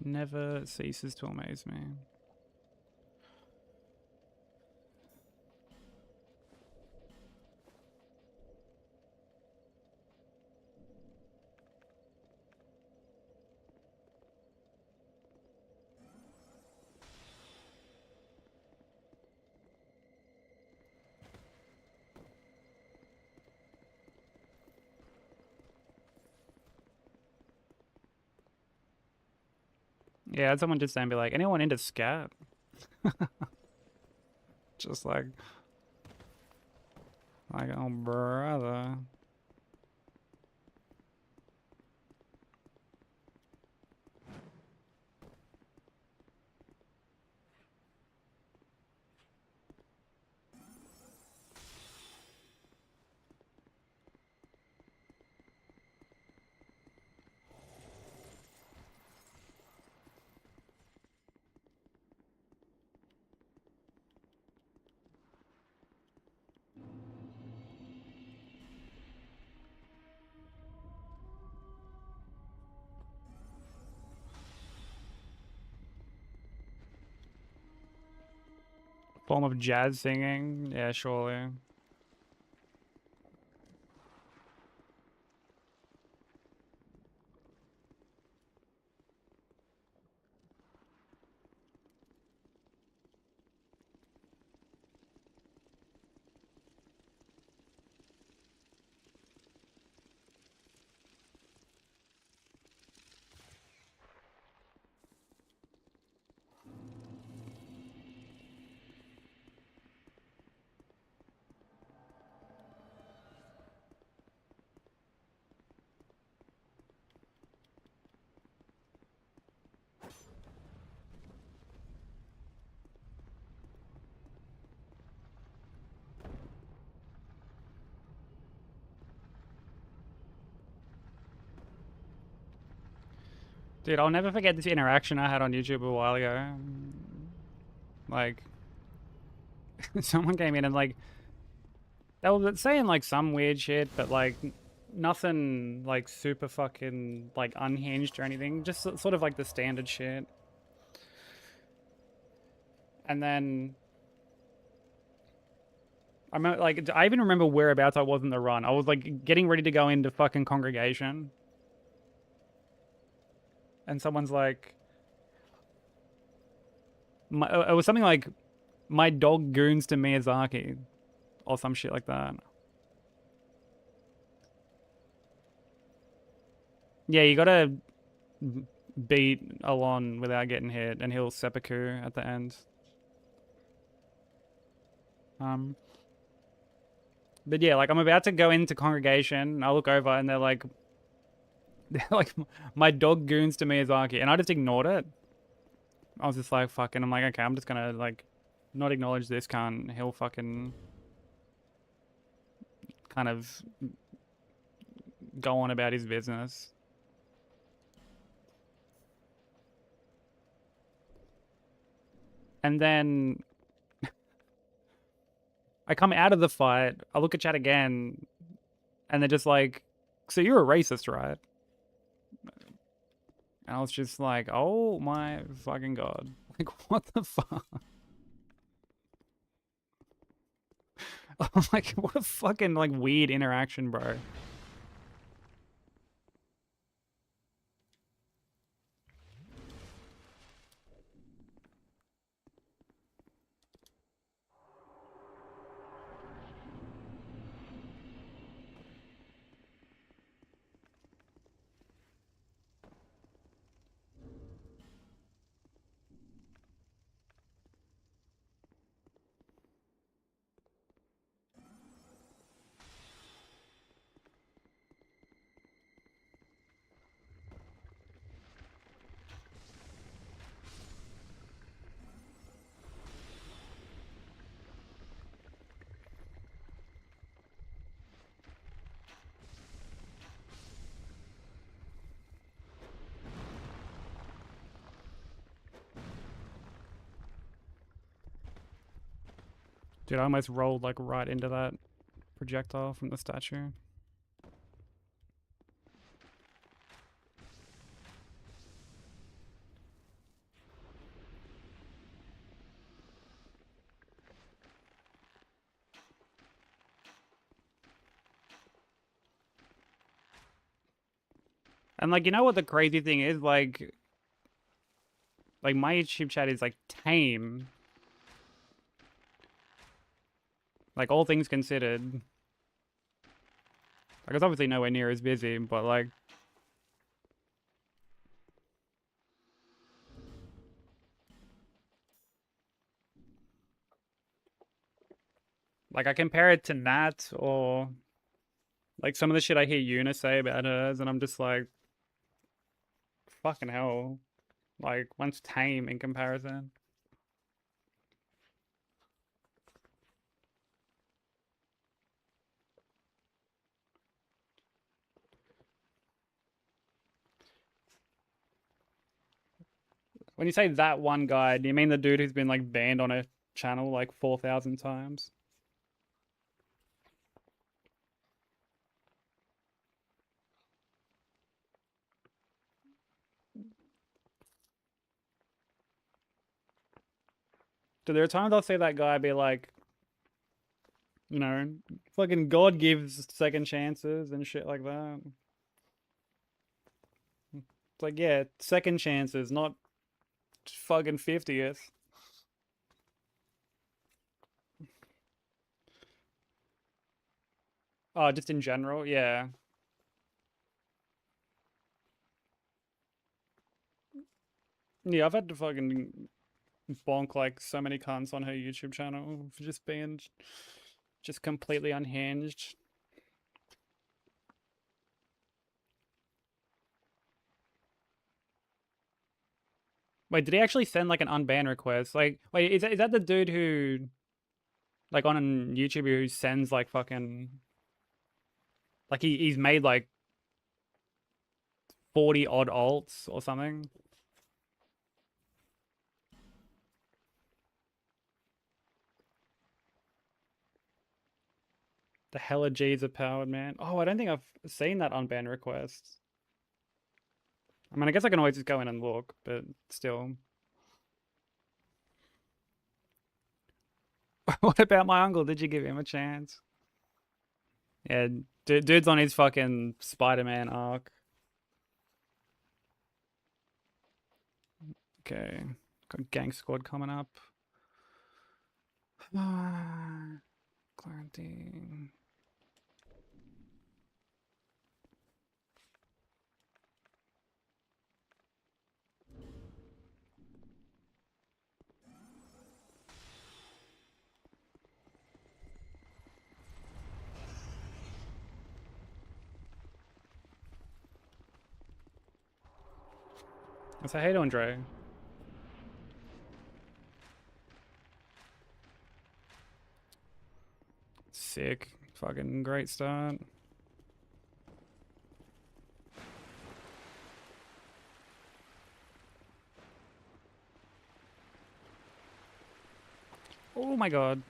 Never ceases to amaze me. Yeah, I had someone just saying, be like, anyone into scat? Just like, oh brother. Form of jazz singing? Yeah, surely. Dude, I'll never forget this interaction I had on YouTube a while ago. Like, someone came in and like, they were saying like some weird shit, but like nothing like super fucking like unhinged or anything. Just sort of like the standard shit. And then I remember, like, I even remember whereabouts I was in the run. I was like getting ready to go into fucking congregation. And someone's like, it was something like, my dog goons to Miyazaki. Or some shit like that. Yeah, you gotta beat Alon without getting hit, and he'll seppuku at the end. But yeah, like I'm about to go into congregation, and I look over, and they're like, my dog goons to Miyazaki, and I just ignored it. I was just like, fucking, I'm like, okay, I'm just gonna like, not acknowledge this cunt. He'll fucking kind of go on about his business. And then I come out of the fight, I look at chat again, and they're just like, so you're a racist, right? And I was just like, oh my fucking god. Like, what the fuck? Like, what a fucking, like, weird interaction, bro. Dude, I almost rolled, like, right into that projectile from the statue. And, like, you know what the crazy thing is? Like, my YouTube chat is, like, tame. Like, all things considered. Like, it's obviously nowhere near as busy, but, like... Like, I compare it to Nat or... Like, some of the shit I hear Yuna say about hers, and I'm just like... Fucking hell. Like, one's tame in comparison. When you say that one guy, do you mean the dude who's been, like, banned on a channel, like, 4,000 times? Dude, there are times I'll see that guy be like... You know, fucking God gives second chances and shit like that. It's like, yeah, second chances, not fucking 50th. Oh, just in general, yeah. Yeah, I've had to fucking bonk like so many cunts on her YouTube channel for just being just completely unhinged. Wait, did he actually send like an unban request? Like, wait, is that the dude who, like, on YouTube who sends like fucking, like he's made like 40 odd alts or something? The hella G's are powered, man. Oh, I don't think I've seen that unban request. I mean, I guess I can always just go in and look, but still. What about my uncle? Did you give him a chance? Yeah, dude's on his fucking Spider-Man arc. Okay, got Gang Squad coming up. Quarantine. So, how you doing, Dre? Sick. Fucking great start. Oh my god.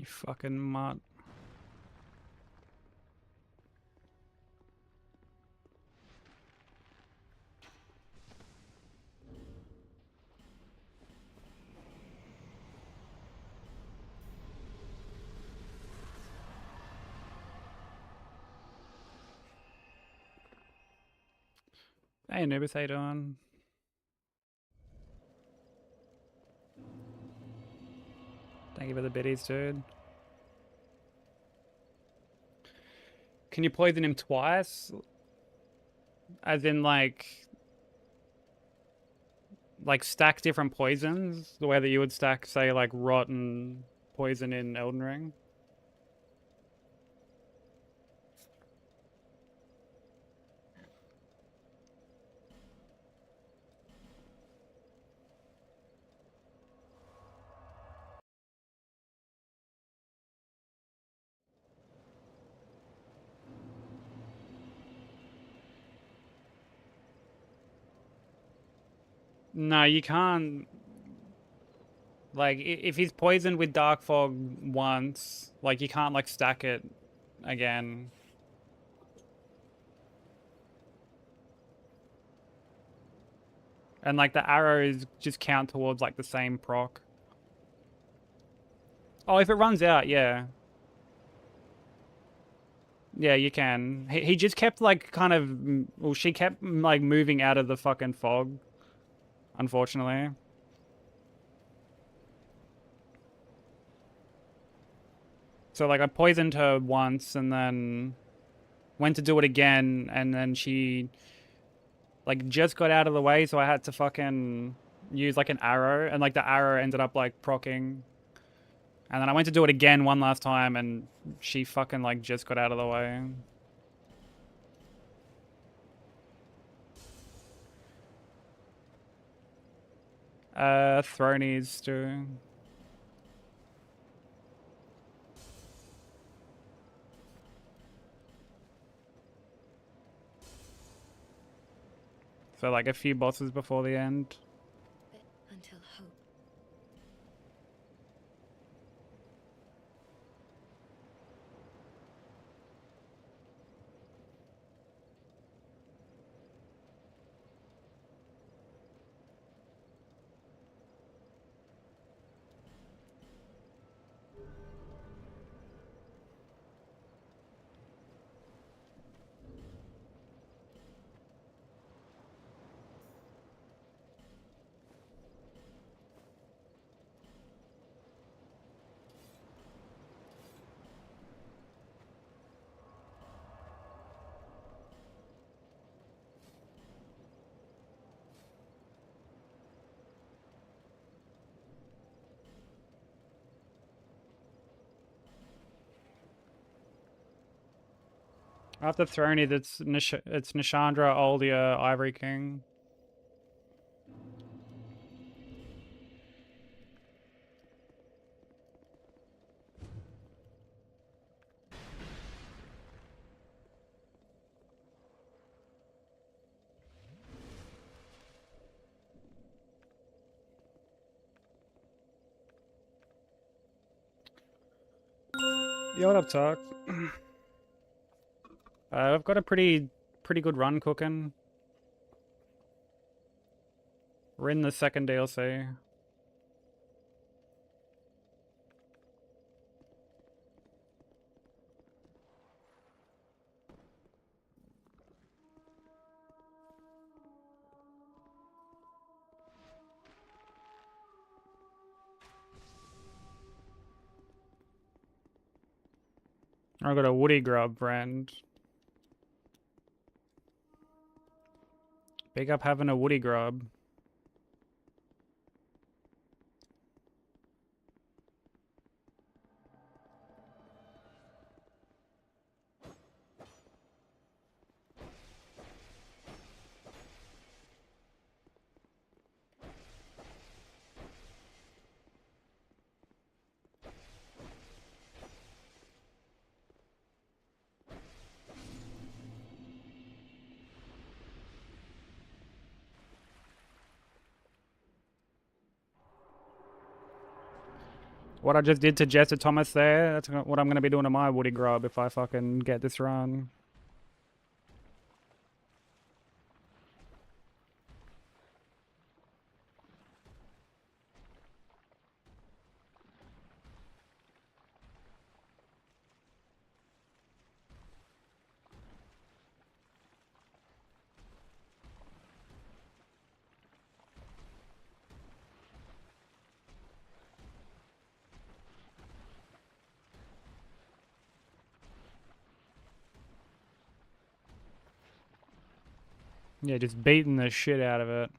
You fucking mutt. Hey Anubis, how you doing? Thank you for the biddies, dude. Can you poison him twice? As in, like stack different poisons? The way that you would stack, say, like, rot and poison in Elden Ring? No, you can't. Like, if he's poisoned with Dark Fog once, like, you can't, like, stack it again. And, like, the arrows just count towards, like, the same proc. Oh, if it runs out, yeah. Yeah, you can. He just kept, like, kind of... Well, she kept, like, moving out of the fucking fog. Unfortunately. So, like, I poisoned her once and then went to do it again, and then she, like, just got out of the way, so I had to fucking use, like, an arrow, and, like, the arrow ended up, like, proccing. And then I went to do it again one last time, and she fucking, like, just got out of the way. Thronies too. So, like, a few bosses before the end. Until hope. After Throny, it's Nishandra, Oldia, Ivory King. Yo, what up, Tuck? I've got a pretty good run cooking. We're in the second DLC. I got a woody grub friend. Big up having a woody grub. What I just did to Jester Thomas there, that's what I'm gonna be doing to my Woody Grub if I fucking get this run. Yeah, just beating the shit out of it.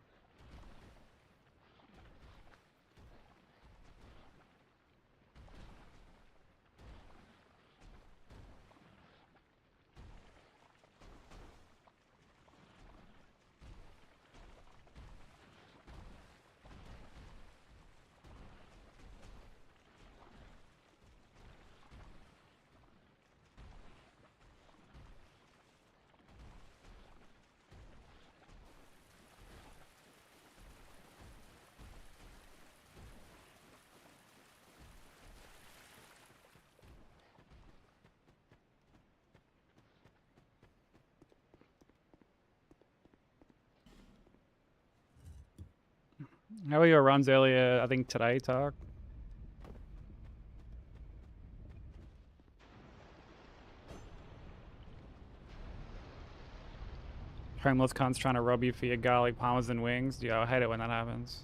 How were your runs earlier? I think today, Tark. Homeless cunts trying to rob you for your garlic parmesan wings. Yeah, I hate it when that happens.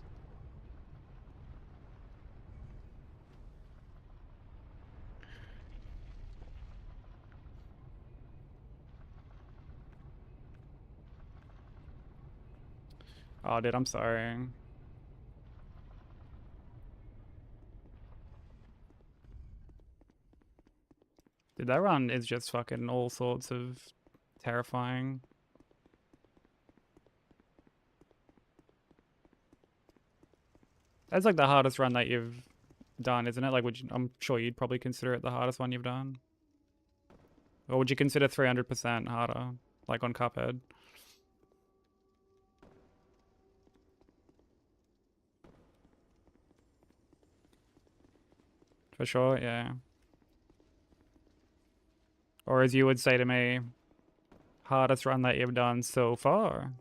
Oh, dude, I'm sorry. Dude, that run is just fucking all sorts of terrifying. That's like the hardest run that you've done, isn't it? Like, I'm sure you'd probably consider it the hardest one you've done. Or would you consider 300% harder, like on Cuphead? For sure, yeah. Or as you would say to me, hardest run that you've done so far.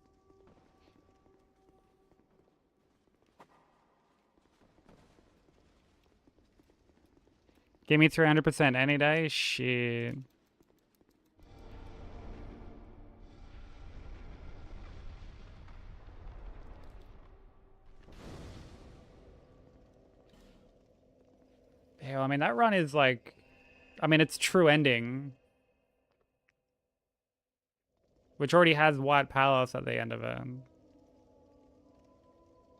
Give me 300% any day? Shit. Yeah, I mean, that run is like... I mean, it's true ending. Which already has White Palace at the end of it.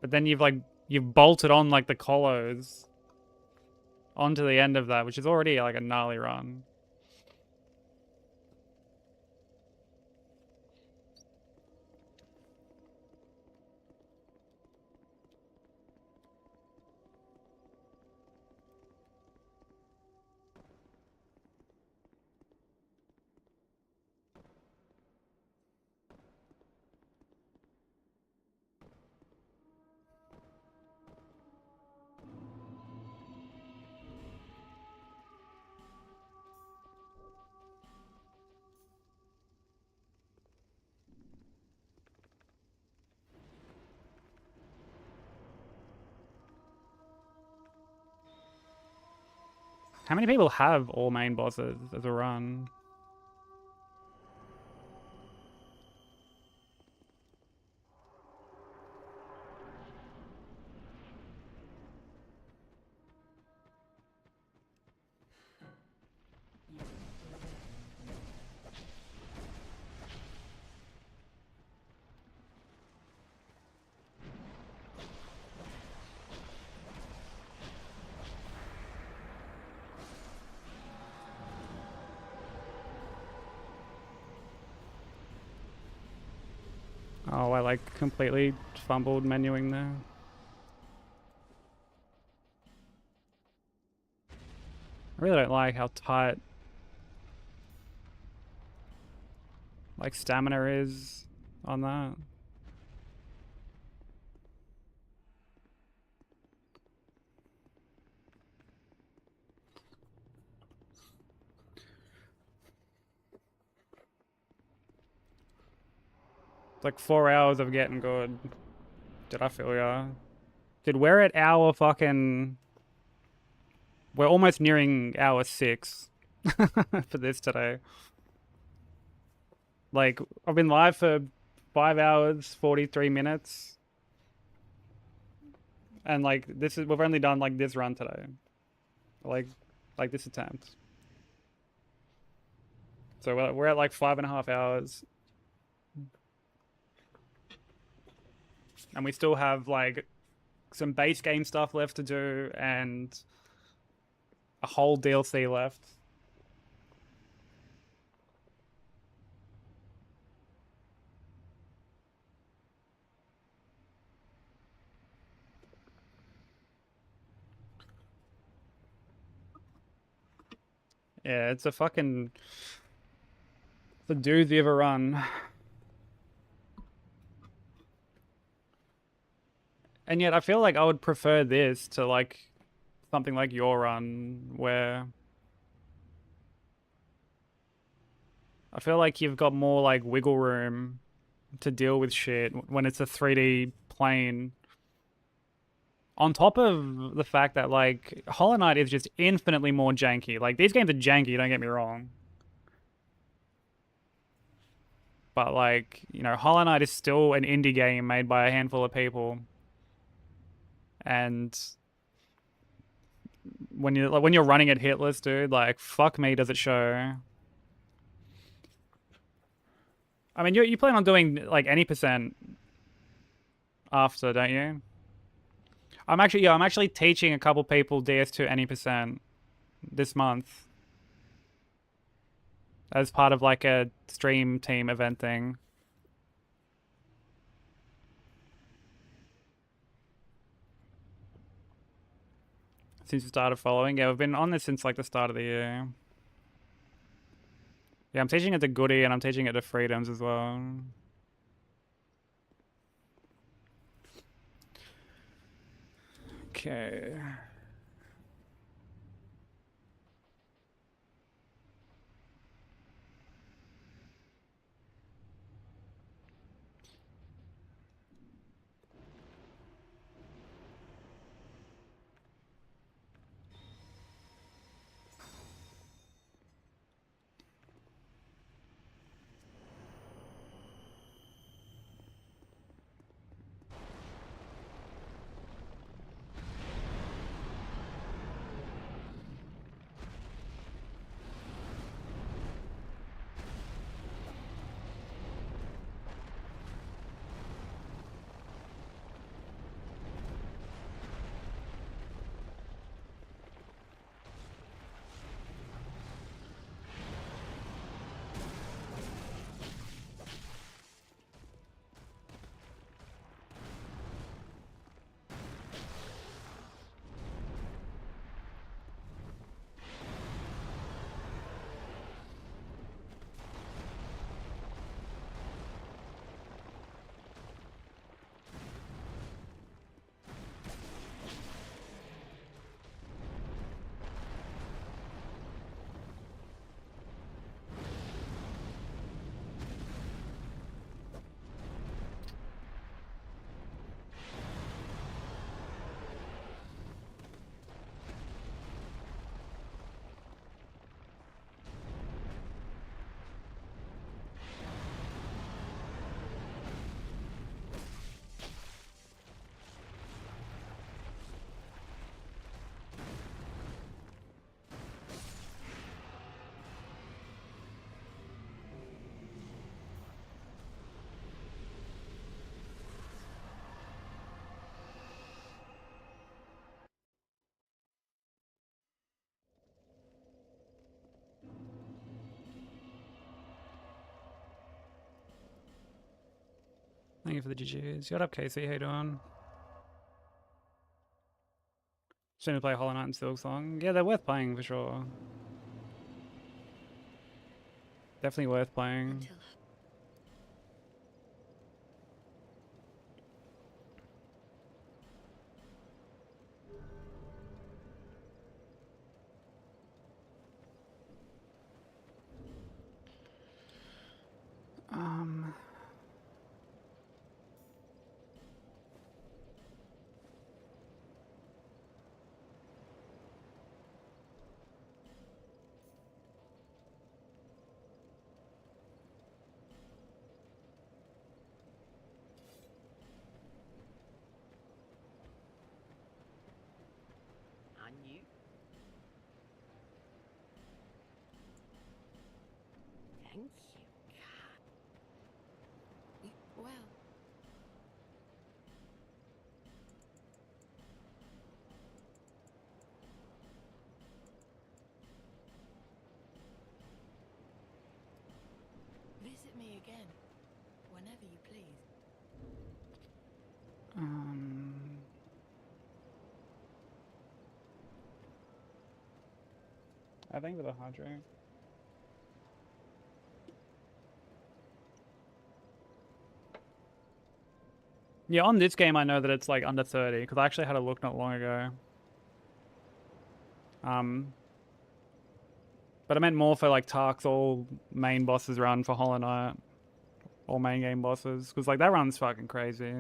But then you've bolted on like the colos onto the end of that, which is already like a gnarly run. How many people have all main bosses as a run? Oh, I like completely fumbled menuing there. I really don't like how tight like stamina is on that. It's like 4 hours of getting good. Did I feel ya? Dude, we're at hour fucking... We're almost nearing hour 6 for this today. Like, I've been live for 5 hours, 43 minutes. And like, we've only done like this run today. Like this attempt. So we're at like 5.5 hours. And we still have like some base game stuff left to do and a whole DLC left. Yeah, it's a fucking... It's a doozy of a run. And yet I feel like I would prefer this to like something like your run where I feel like you've got more like wiggle room to deal with shit when it's a 3D plane. On top of the fact that like Hollow Knight is just infinitely more janky. Like these games are janky, don't get me wrong. But like, you know, Hollow Knight is still an indie game made by a handful of people. And when you're running at Hitless, dude, like fuck me, does it show? I mean, you plan on doing like any percent after, don't you? I'm actually teaching a couple people DS2 any percent this month as part of like a stream team event thing. Since you started following, yeah, we've been on this since like the start of the year. Yeah, I'm teaching it to Goody and I'm teaching it to Freedoms as well. Okay. Thank you for the GGs. What up, Casey? How you doing? Soon to play Hollow Knight and Silksong. Yeah, they're worth playing for sure. Definitely worth playing. Um, you. Thank you. Well, Visit me again, whenever you please. I think with a hard drive. Yeah, on this game I know that it's like under 30 because I actually had a look not long ago. But I meant more for like Tark's all main bosses run for Hollow Knight. All main game bosses. Because like that run's fucking crazy.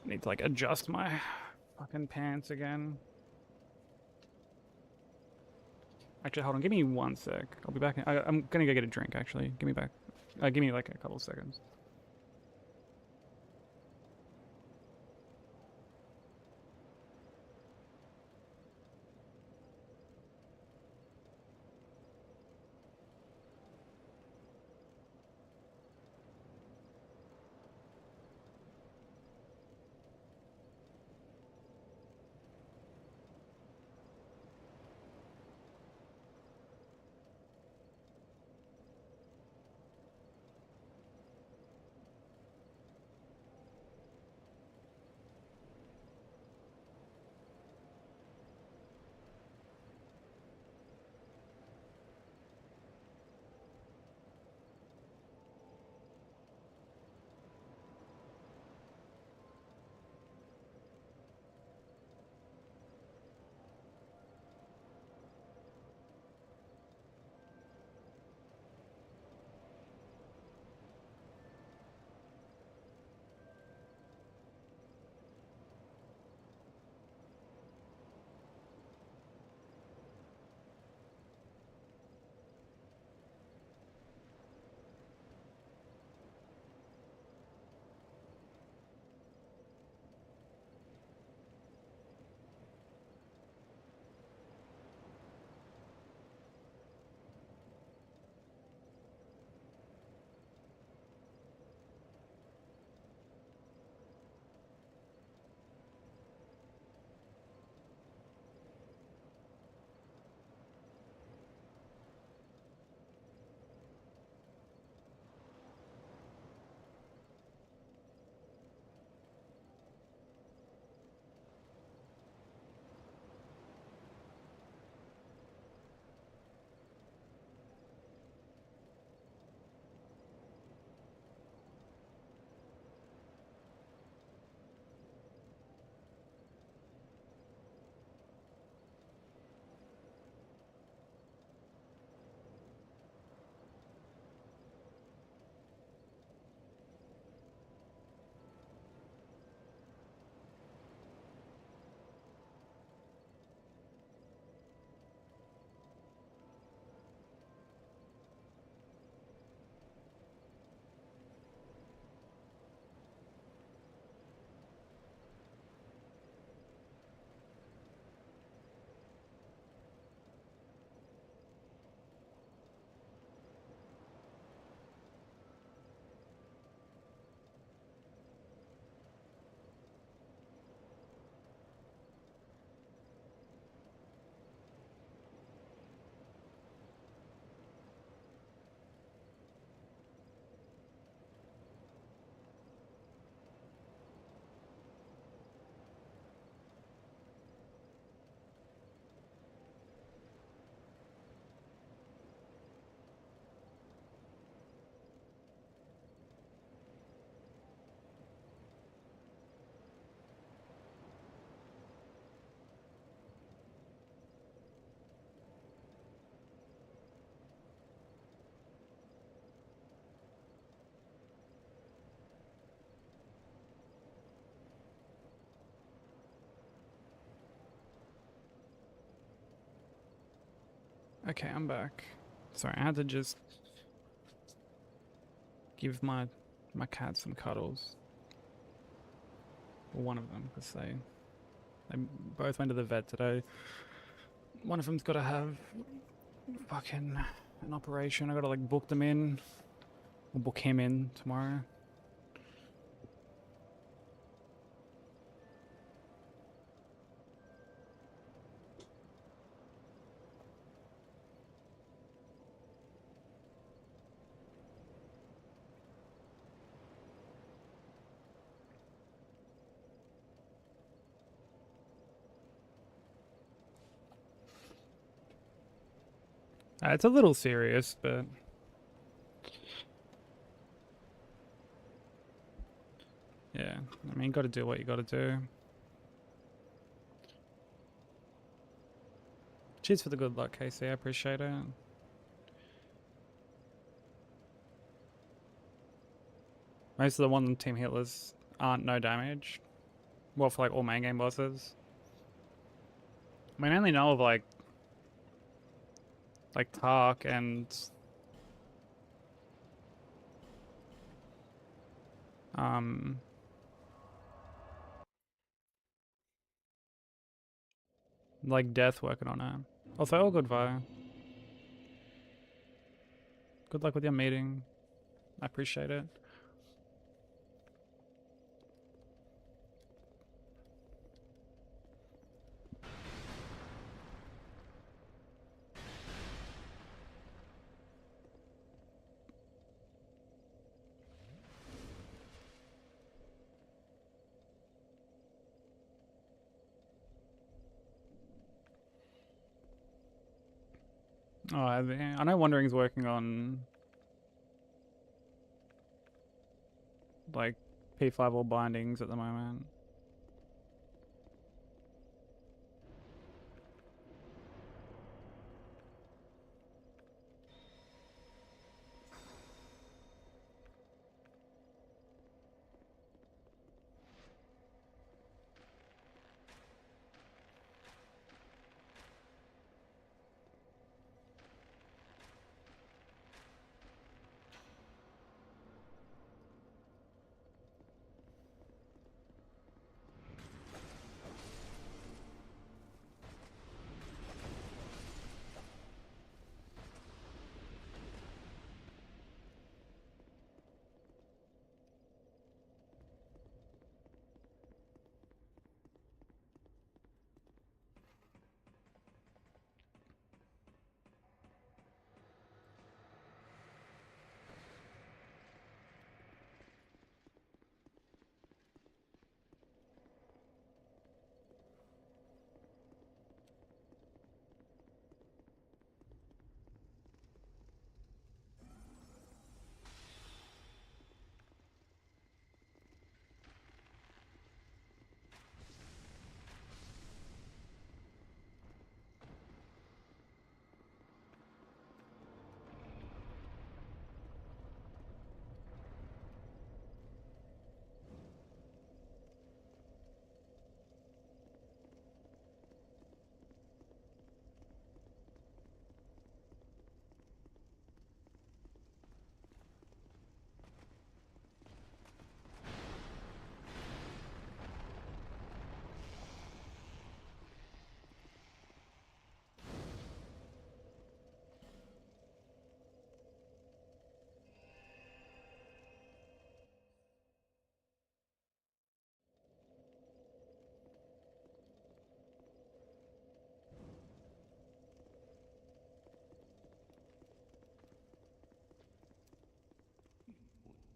Need to like adjust my fucking pants again. Actually, hold on. Give me 1 sec. I'll be back. I'm gonna go get a drink. Actually, give me back. Give me like a couple of seconds. Okay, I'm back. Sorry, I had to just give my cat some cuddles. Or one of them, because they both went to the vet today. One of them's got to have fucking an operation. I got to like book them in, or book him in tomorrow. It's a little serious, but yeah, I mean, got to do what you got to do. Cheers for the good luck, Casey. I appreciate it. Most of the ones on Team Hitless aren't no damage. Well, for like all main game bosses. I mean, I only know of like Tark and like Death working on it. Also, all good via. Good luck with your meeting. I appreciate it. Oh, I know Wandering's working on like P5 or bindings at the moment.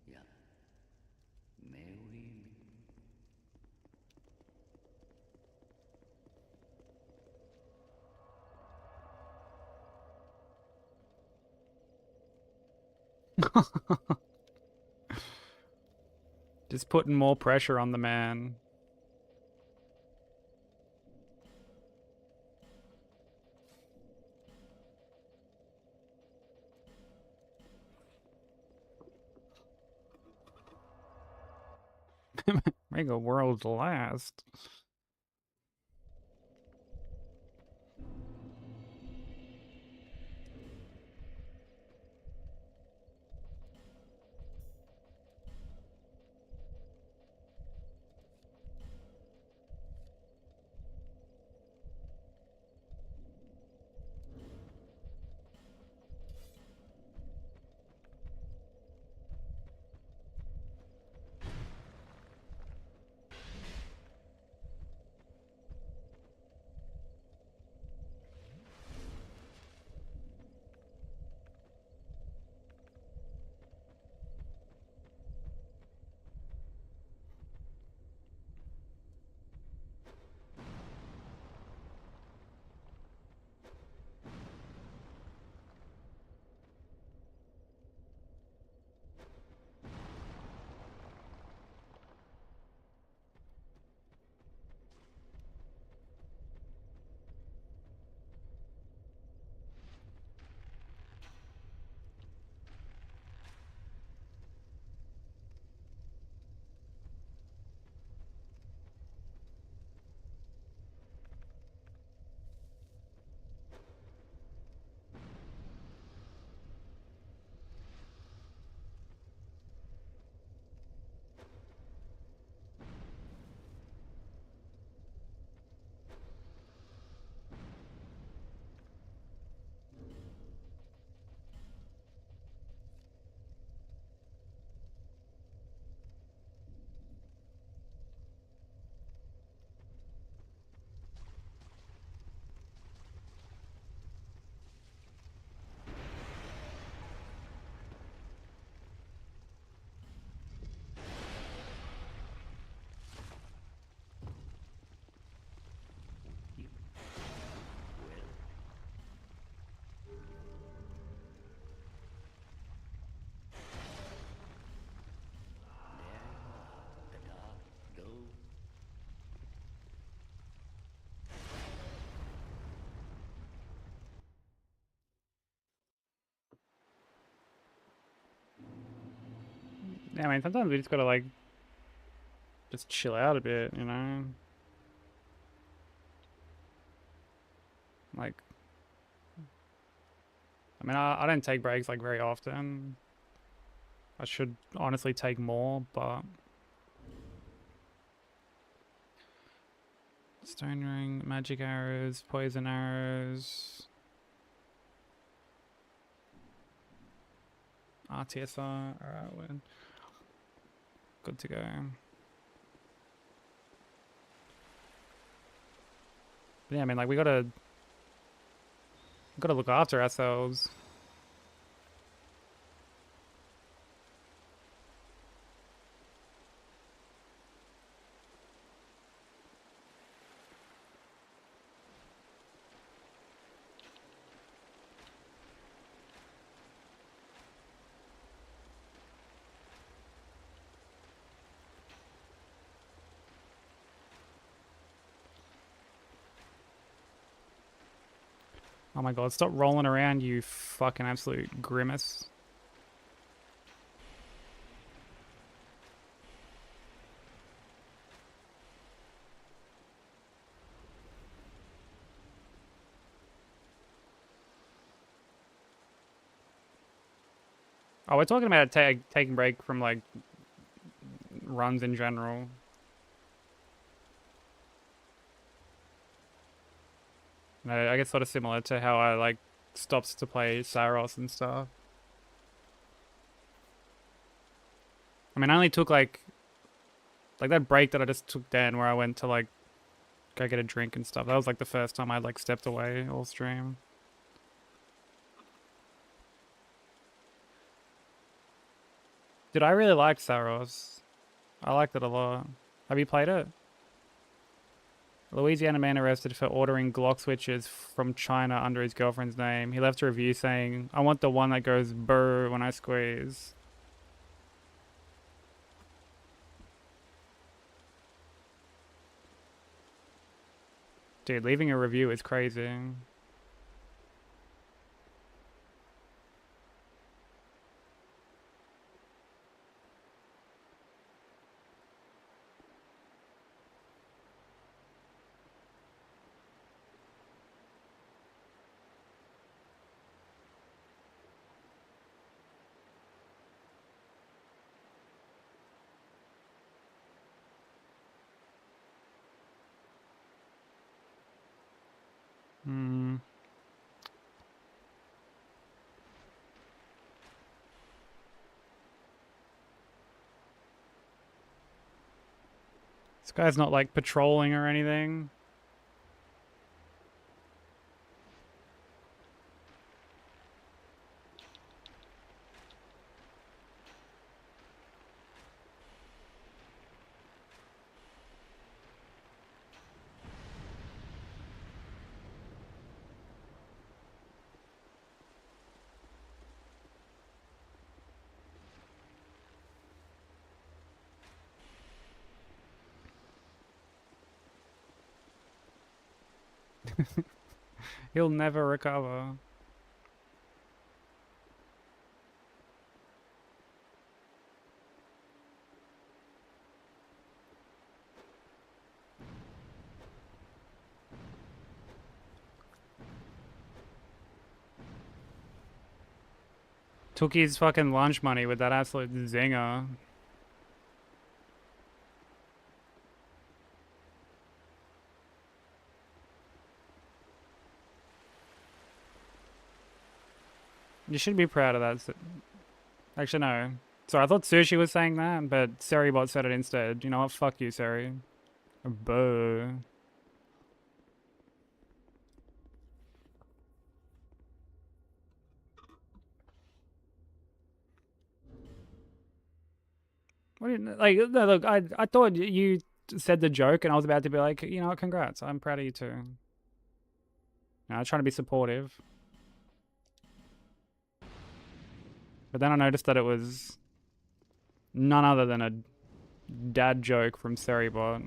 Ja. Mary. Just putting more pressure on the man. Make a world last. Yeah, I mean, sometimes we just gotta like just chill out a bit, you know? Like, I mean, I don't take breaks like very often. I should honestly take more, but stone ring, magic arrows, poison arrows, RTSR. Alright, we're good to go. But yeah, I mean, like we gotta look after ourselves. Oh my god, stop rolling around, you fucking absolute grimace. Oh, we're talking about taking break from like runs in general. No, I guess sort of similar to how I like stops to play Saros and stuff. I mean, I only took like that break that I just took then where I went to like go get a drink and stuff. That was like the first time I like stepped away all stream. Dude, I really liked Saros. I liked it a lot. Have you played it? Louisiana man arrested for ordering Glock switches from China under his girlfriend's name. He left a review saying, "I want the one that goes brr when I squeeze." Dude, leaving a review is crazy. Hmm. This guy's not like patrolling or anything. He'll never recover. Took his fucking lunch money with that absolute zinger. You should be proud of that. Actually, no. Sorry, I thought Sushi was saying that, but Seribot said it instead. You know what? Fuck you, Seri. Boo. What do you, like, no, look, I thought you said the joke and I was about to be like, you know what, congrats. I'm proud of you too. You know, I'm trying to be supportive. But then I noticed that it was none other than a dad joke from Seribot.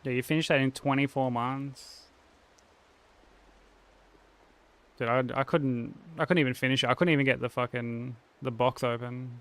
Yeah, you finished that in 24 months. Dude, I couldn't even finish it. I couldn't even get the fucking the box open.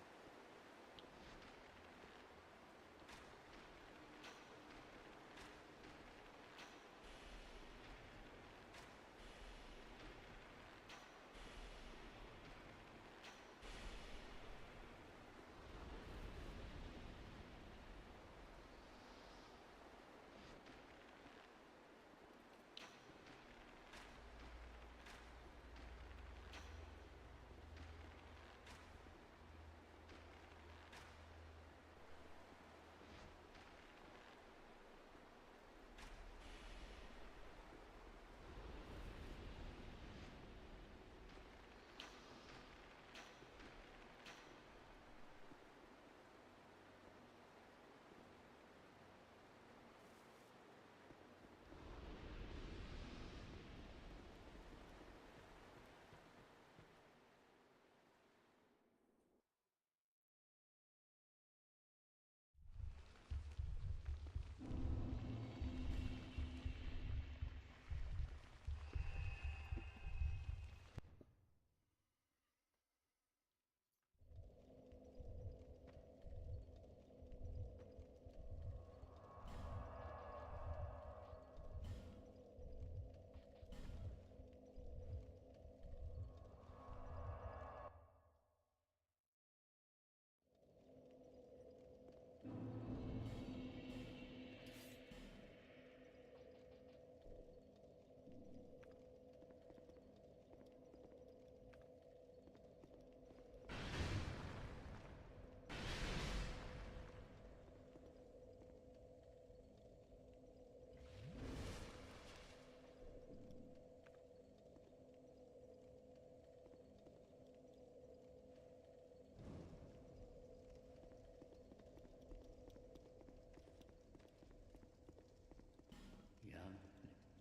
Yeah,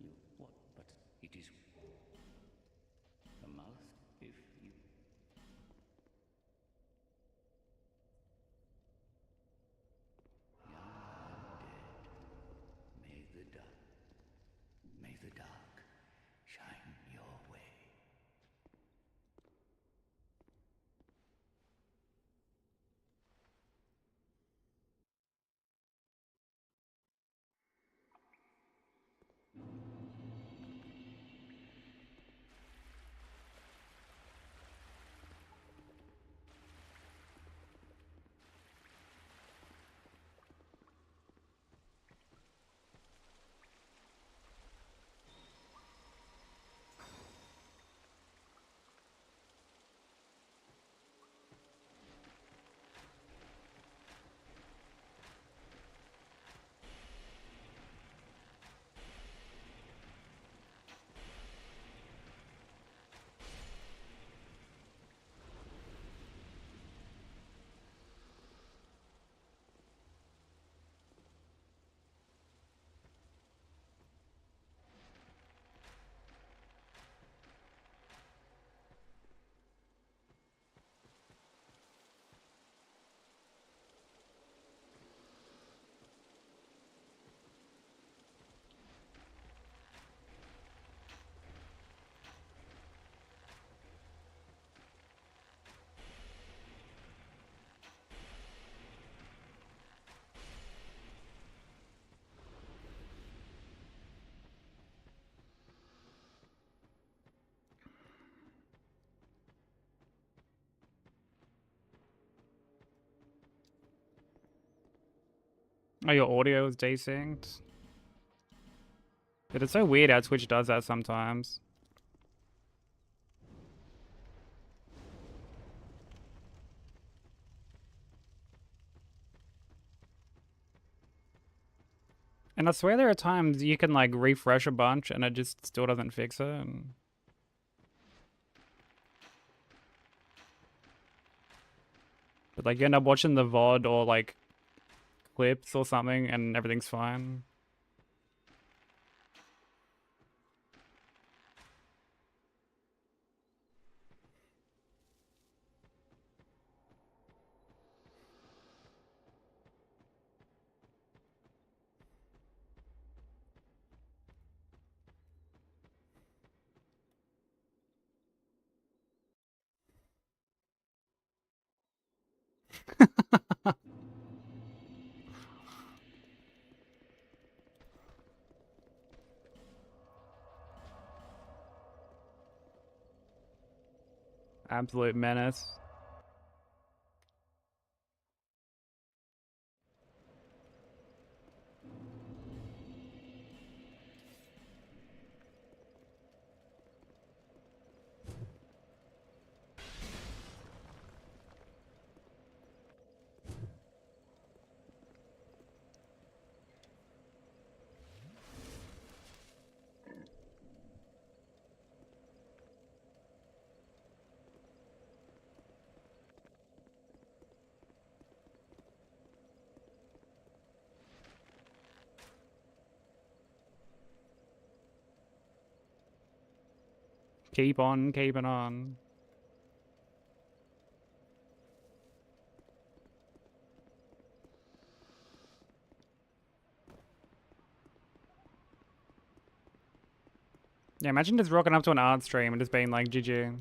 you what? But it is a mouth if you. Young undead, may the dark shine your way. Oh, your audio is desynced. Dude, it's so weird how Twitch does that sometimes. And I swear there are times you can like refresh a bunch and it just still doesn't fix it. But like you end up watching the VOD or like clips or something and everything's fine. Absolute menace. Keep on keeping on. Yeah, imagine just rocking up to an art stream and just being like, GG.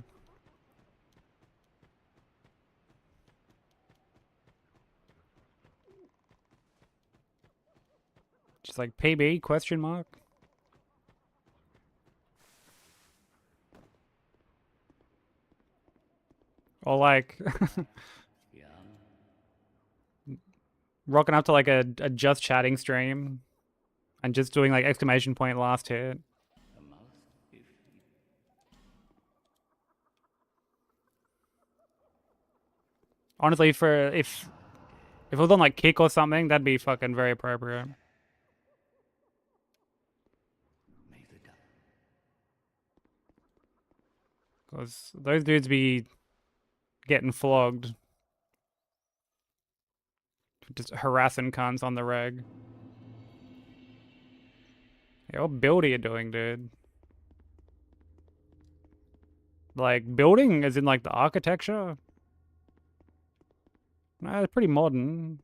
Just like, PB, question mark? Or like, Yeah. rocking up to like a just chatting stream and just doing like exclamation point last hit. A mouse, if it Honestly, if it was on like Kick or something, that'd be fucking very appropriate. may the dark Because those dudes be getting flogged. Just harassing cunts on the reg. Yeah, what build are you doing, dude? Like, building as in like the architecture? No, it's pretty modern.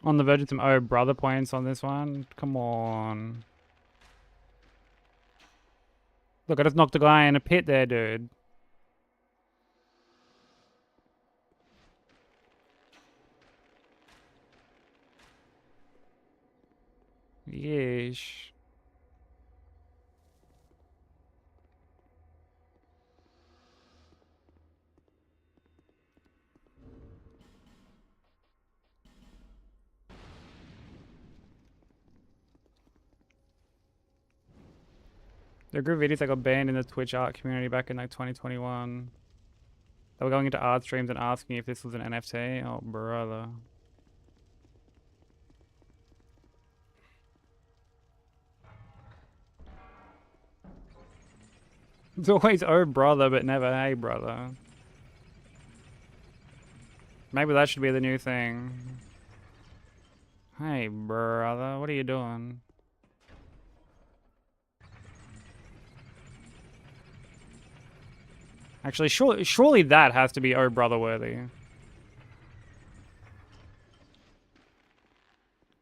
On the verge of some oh brother points on this one. Come on. Look, I just knocked a guy in a pit there, dude. Yeesh. There are group videos that got banned in the Twitch art community back in like 2021. They were going into art streams and asking if this was an NFT. Oh, brother. It's always oh brother, but never hey brother. Maybe that should be the new thing. Hey brother, what are you doing? Actually, surely that has to be oh brother worthy.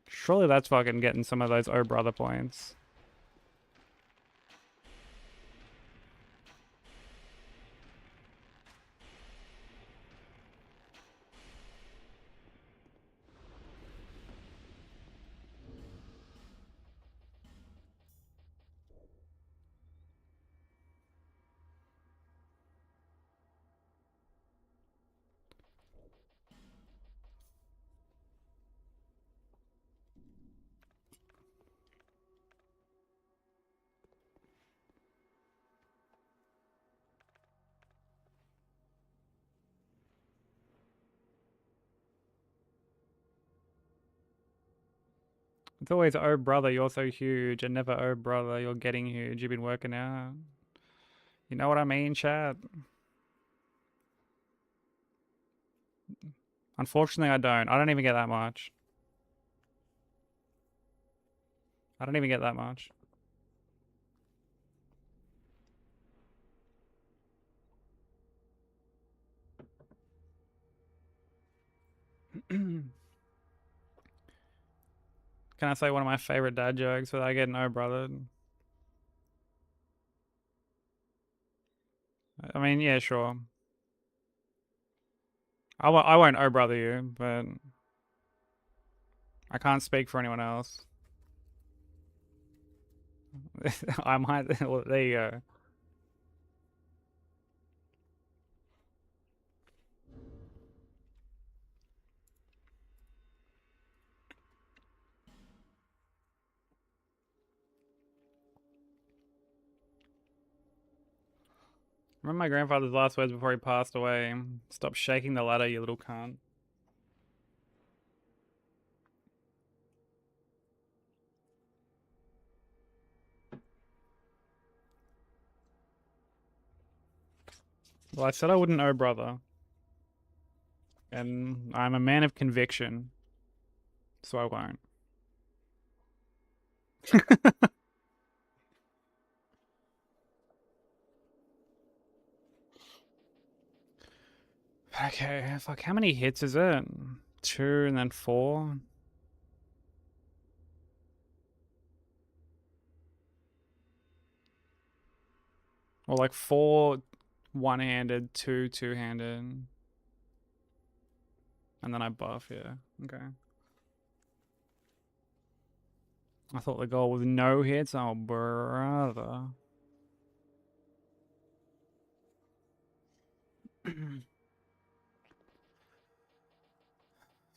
Surely that's fucking getting some of those oh brother points. It's always oh brother, you're so huge, and never oh brother, you're getting huge. You've been working out. You know what I mean, chat? Unfortunately, I don't. I don't even get that much. I don't even get that much. Can I say one of my favorite dad jokes without getting oh brother? I mean, yeah, sure. I won't oh brother you, but I can't speak for anyone else. I might. Well, there you go. Remember my grandfather's last words before he passed away? Stop shaking the ladder, you little cunt. Well, I said I wouldn't oh brother. And I'm a man of conviction. So I won't. Okay, fuck, how many hits is it? 2 and then 4? Or like 4 one-handed, 2 two-handed. And then I buff, yeah. Okay. I thought the goal was no hits. Oh, brother.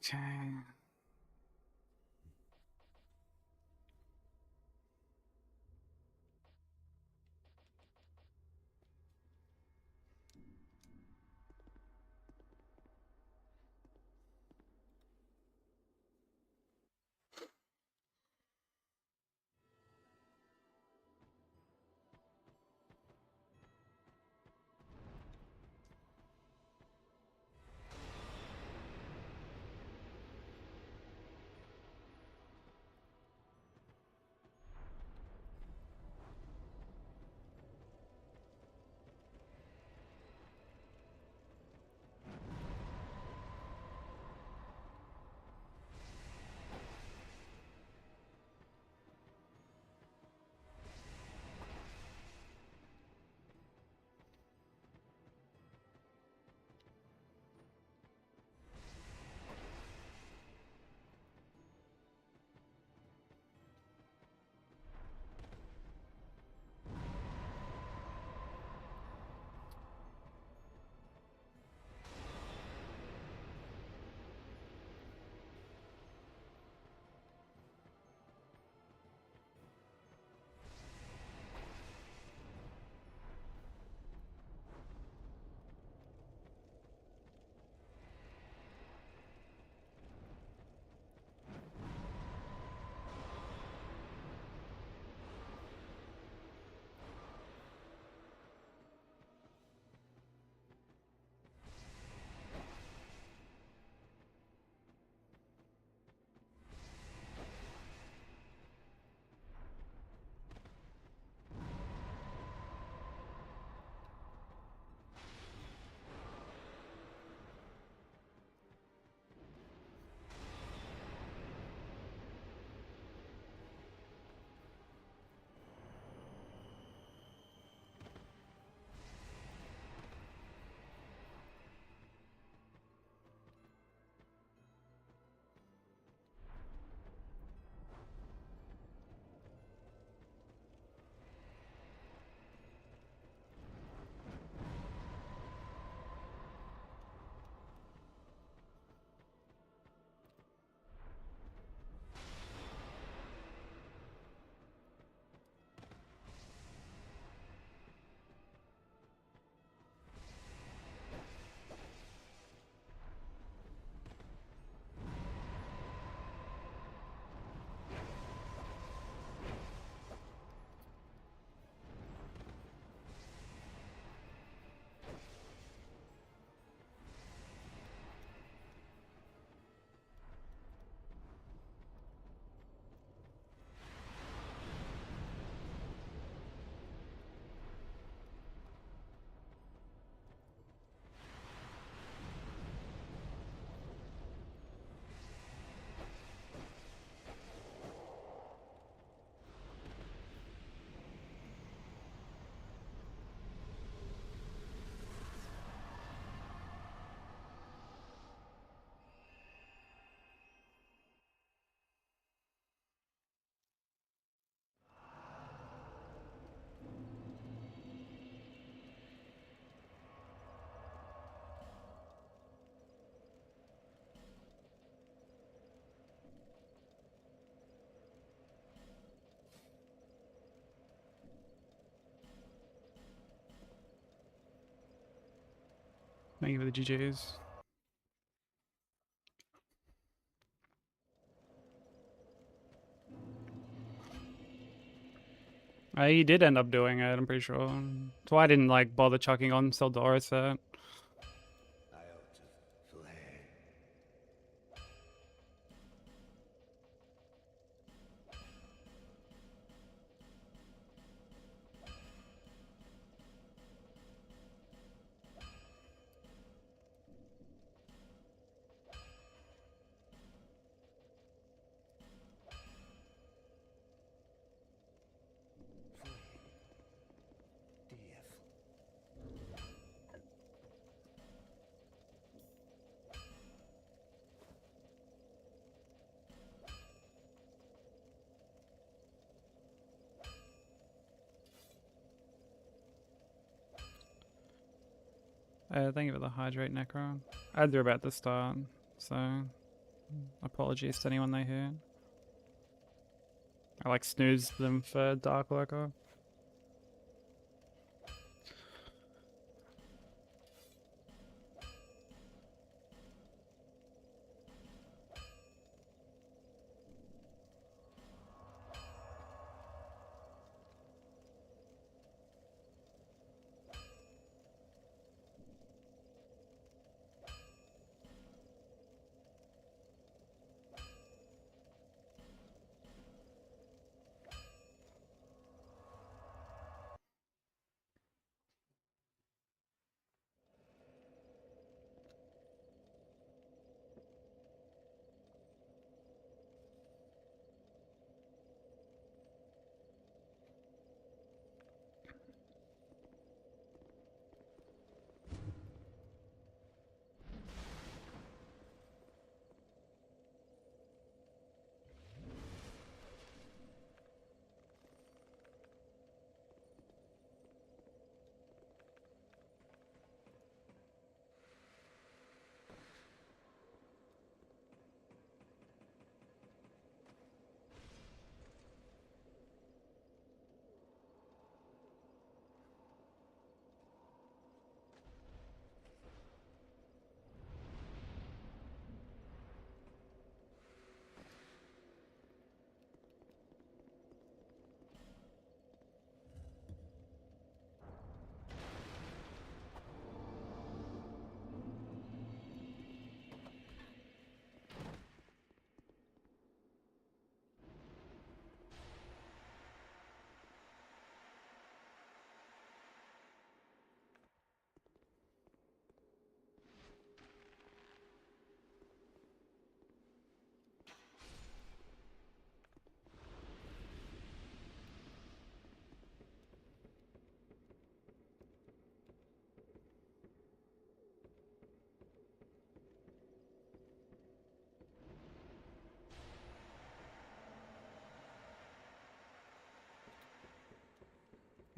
Okay. Thank you for the GGs. He did end up doing it, I'm pretty sure. That's why I didn't like bother chucking on Seldora set. I ought to fled. Thank you for the hydrate, Necro. I had to about the start, so apologies to anyone they hear. I like snoozed them for Dark Lurker.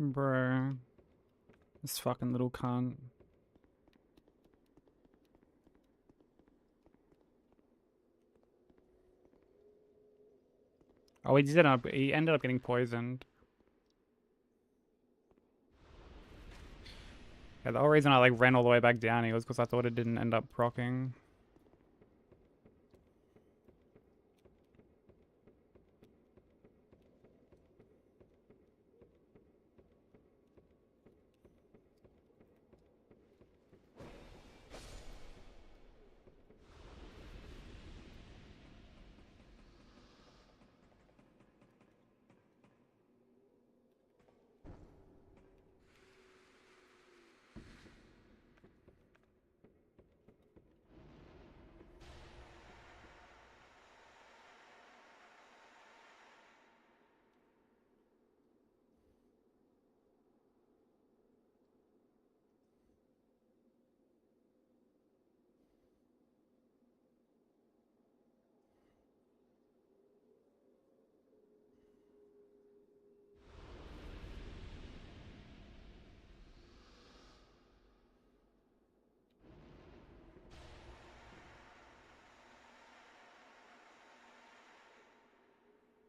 Bro. This fucking little cunt. Oh, he ended up getting poisoned. Yeah, the whole reason I like ran all the way back down here was because I thought it didn't end up proccing.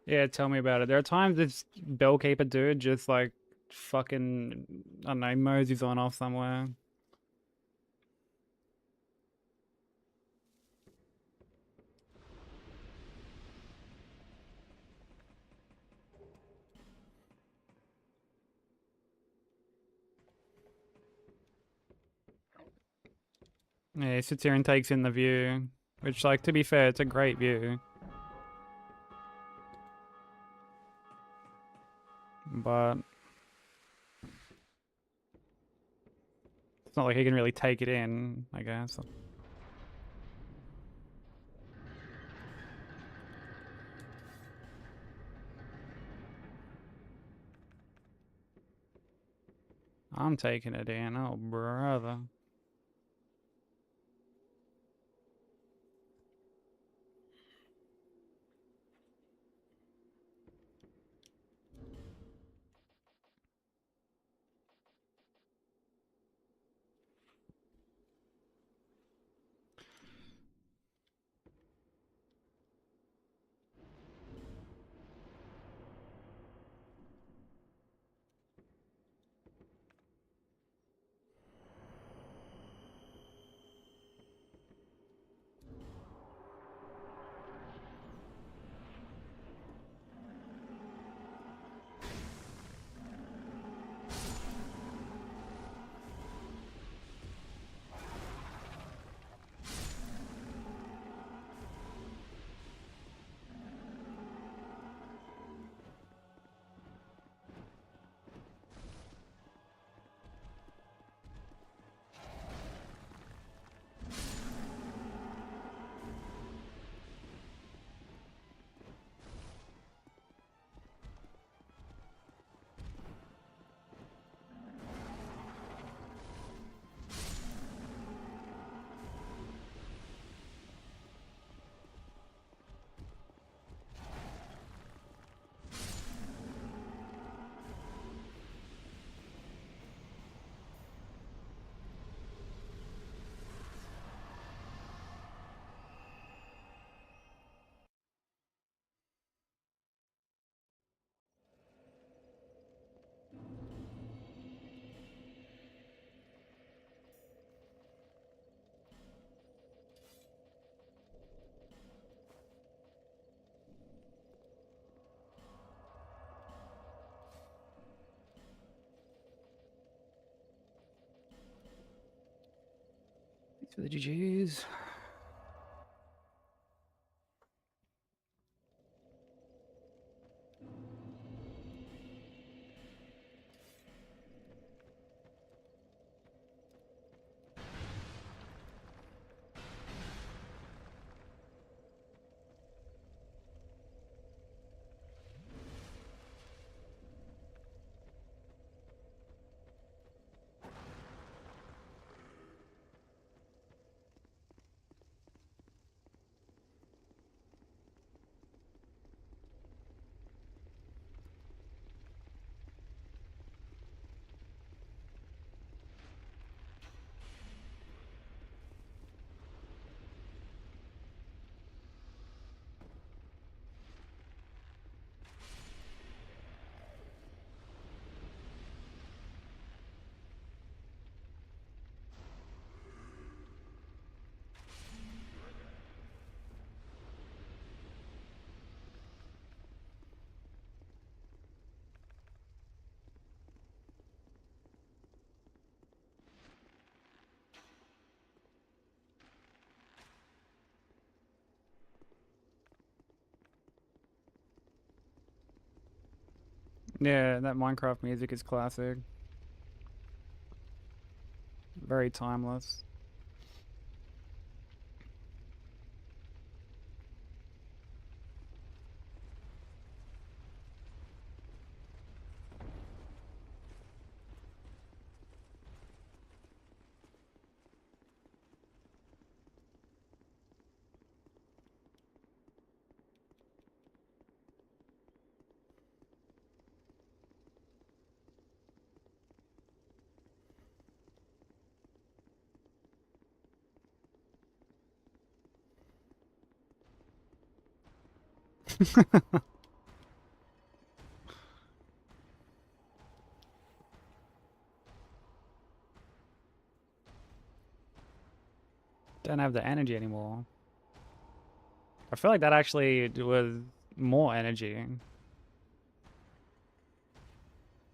Yeah, tell me about it. There are times this Bellkeeper dude just like fucking, I don't know, moseys on off somewhere. Yeah, he sits here and takes in the view, which, like, to be fair, it's a great view. But it's not like he can really take it in, I guess. I'm taking it in, oh brother. Thanks for the GGs. Yeah, that Minecraft music is classic. Very timeless. Don't have the energy anymore. I feel like that actually was more energy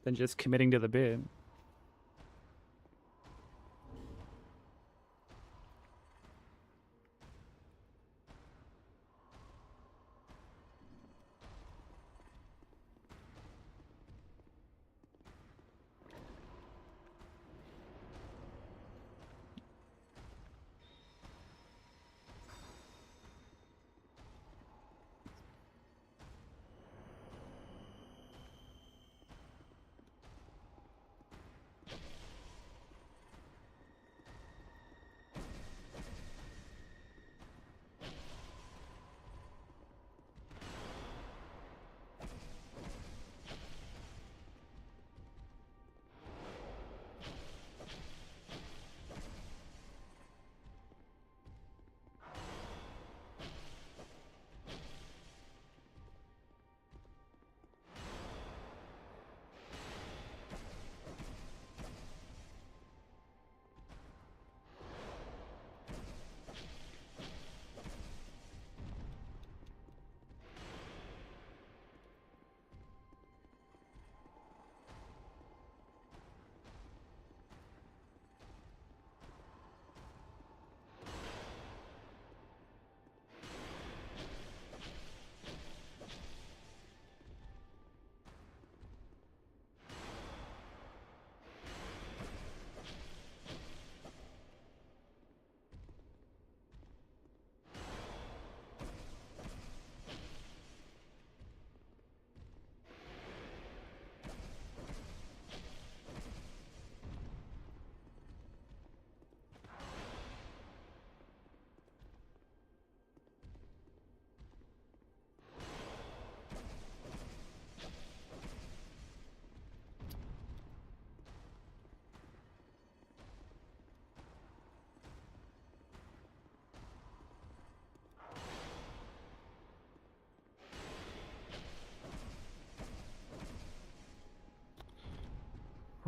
than just committing to the bid.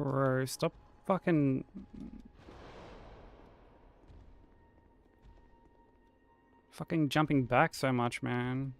Bro, stop fucking... Fucking jumping back so much, man.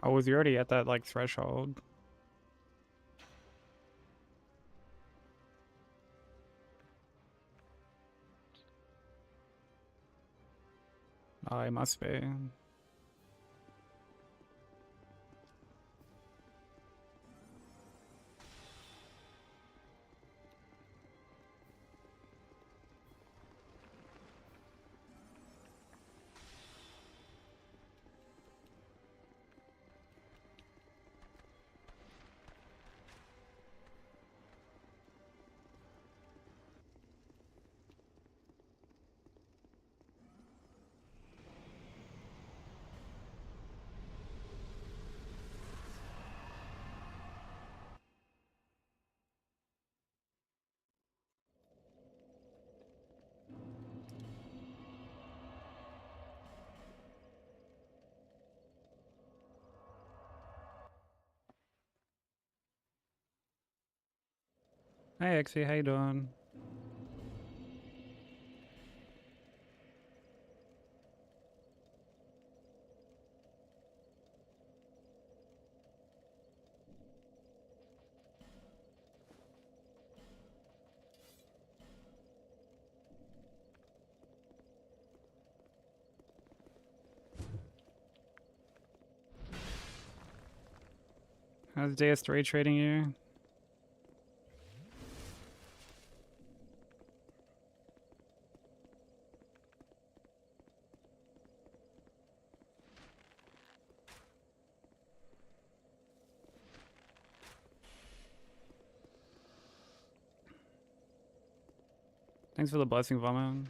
Oh, was he already at that like threshold? Oh, he must be. Hey, Exy, how you doing? How's DS3 treating you? Thanks for the blessing, Vomit.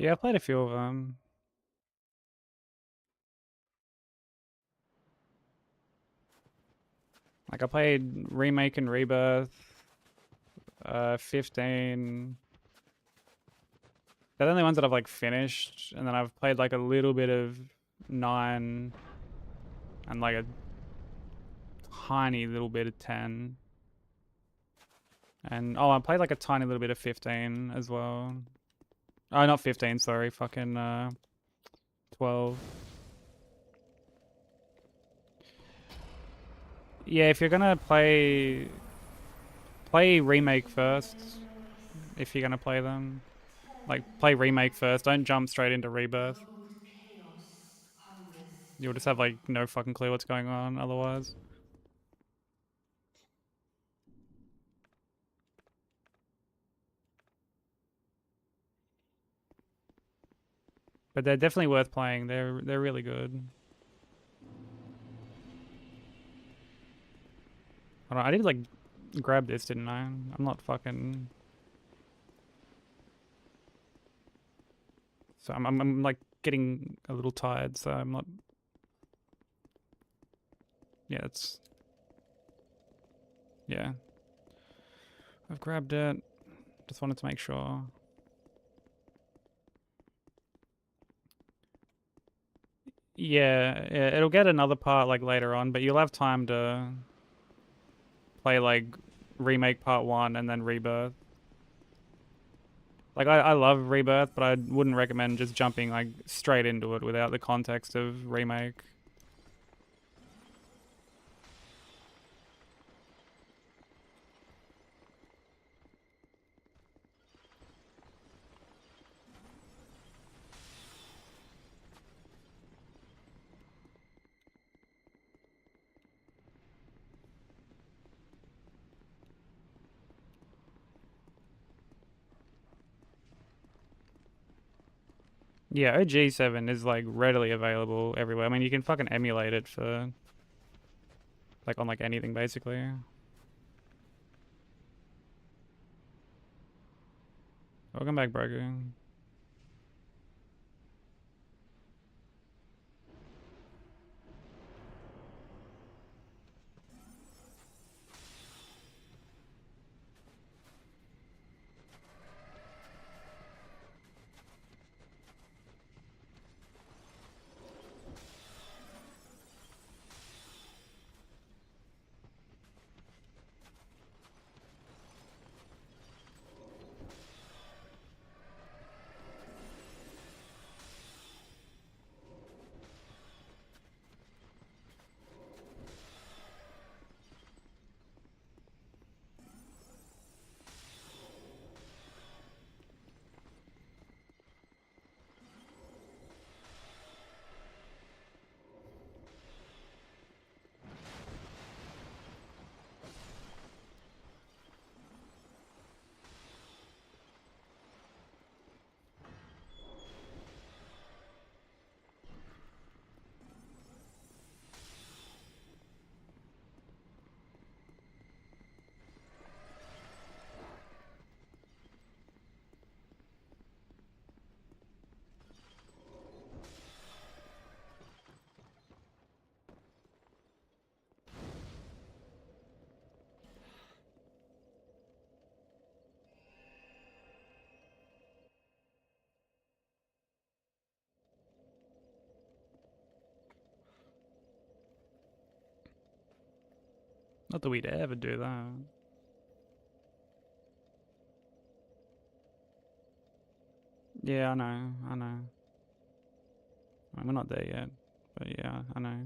Yeah, I played a few of them. Like I played Remake and Rebirth, 15. They're the only ones that I've like finished, and then I've played like a little bit of 9 and like a tiny little bit of 10. And oh, I played like a tiny little bit of 15 as well. Oh, not 15, sorry, fucking 12. Yeah, if you're gonna play Remake first, if you're gonna play them. Like, play Remake first, don't jump straight into Rebirth. Behold chaos upon this You'll just have like no fucking clue what's going on otherwise. But they're definitely worth playing. They're really good. Hold on, I did like grab this, didn't I? I'm not fucking. So I'm like getting a little tired, so I'm not. Yeah, it's. Yeah. I've grabbed it. Just wanted to make sure. Yeah, it'll get another part like later on, but you'll have time to play like Remake Part 1 and then Rebirth. Like I love Rebirth, but I wouldn't recommend just jumping like straight into it without the context of Remake. Yeah, OG7 is like readily available everywhere. I mean, you can fucking emulate it for like on like anything basically. Welcome back, Brogu. Not that we'd ever do that. Yeah, I know, I know. I mean, we're not there yet, but yeah, I know.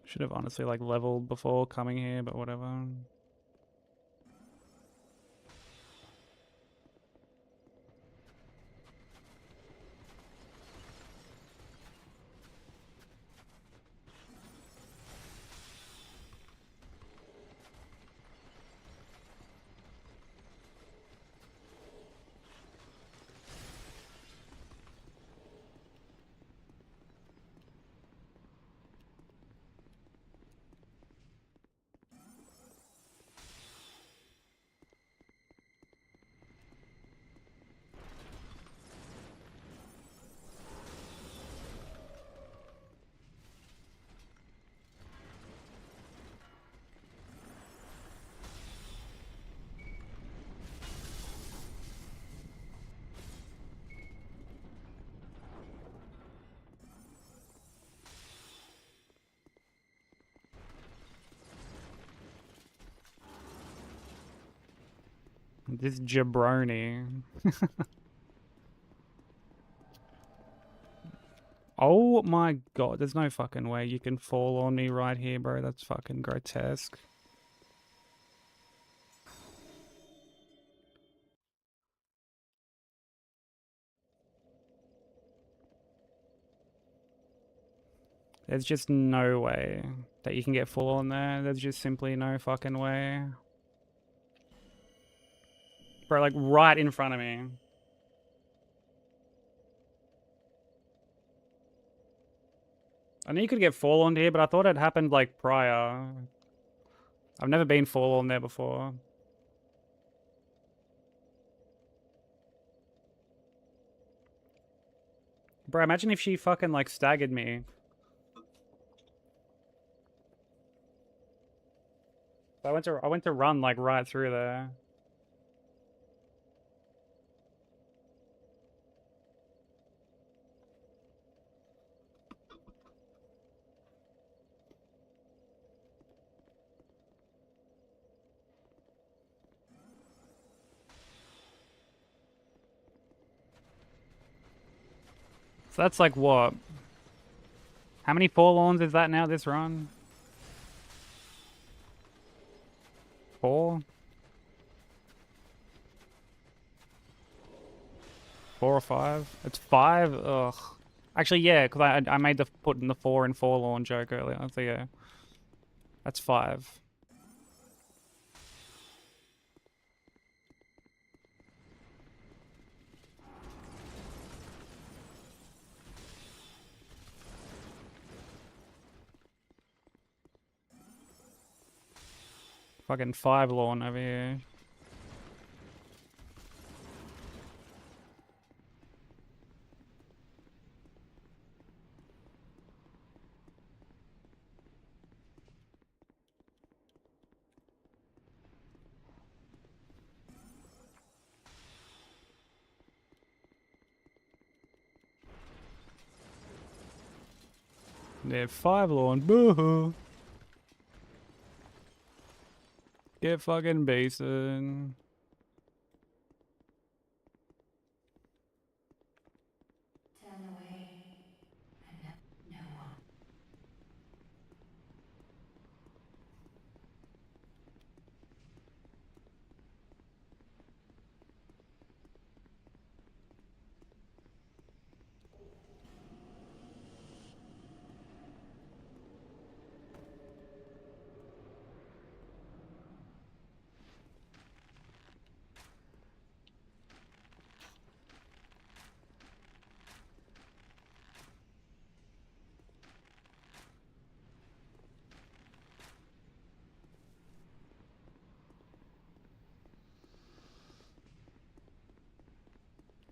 Should have honestly like leveled before coming here, but whatever. This jabroni. Oh my god, there's no fucking way you can fall on me right here, bro. That's fucking grotesque. There's just no way that you can get full on there. There's just simply no fucking way. Bro, like right in front of me. I knew you could get fall on here, but I thought it happened like prior. I've never been fall on there before. Bro, imagine if she fucking like staggered me. I went to run like right through there. So that's like what? How many forlorns is that now this run? 4? 4 or 5? It's 5? Ugh. Actually, yeah, because I made the putting the 4 and forlorn joke earlier. So yeah, that's 5. Fucking 5 lawn over here. Yeah, 5 lawn. Boo-hoo. Get fucking basin. Turn away, and no one.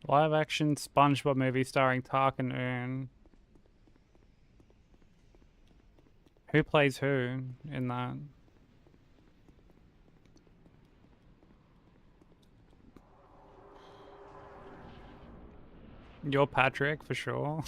Live action SpongeBob movie starring Tark and Earn. Who plays who in that? You're Patrick for sure.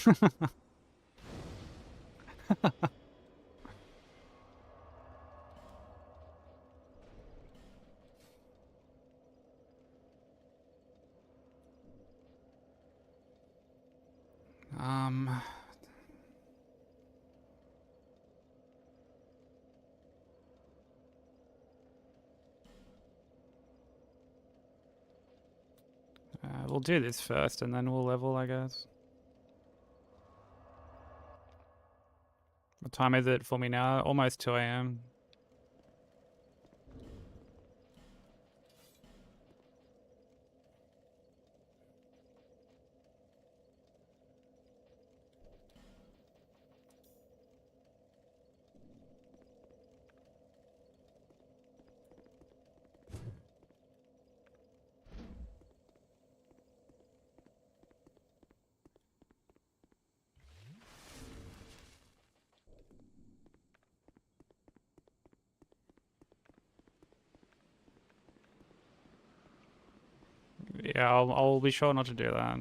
um. We'll do this first and then we'll level, I guess. What time is it for me now? Almost 2 a.m. Yeah, I'll be sure not to do that.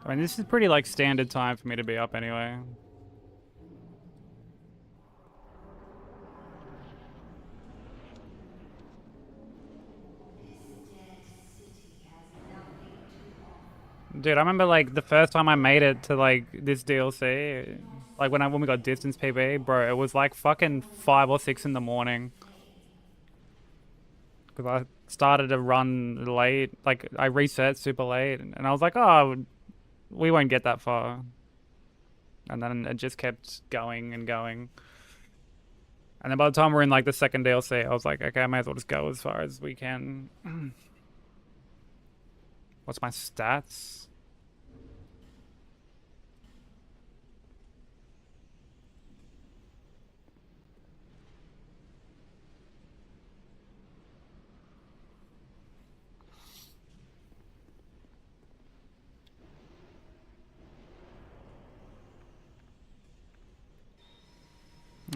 I mean, this is pretty like standard time for me to be up anyway. Dude, I remember like the first time I made it to like this DLC, like when we got distance PB, bro, it was like fucking 5 or 6 in the morning. Because I started to run late, like I reset super late, and I was like, oh, we won't get that far. And then it just kept going and going. And then by the time we're in like the second DLC, I was like, okay, I may as well just go as far as we can. What's my stats?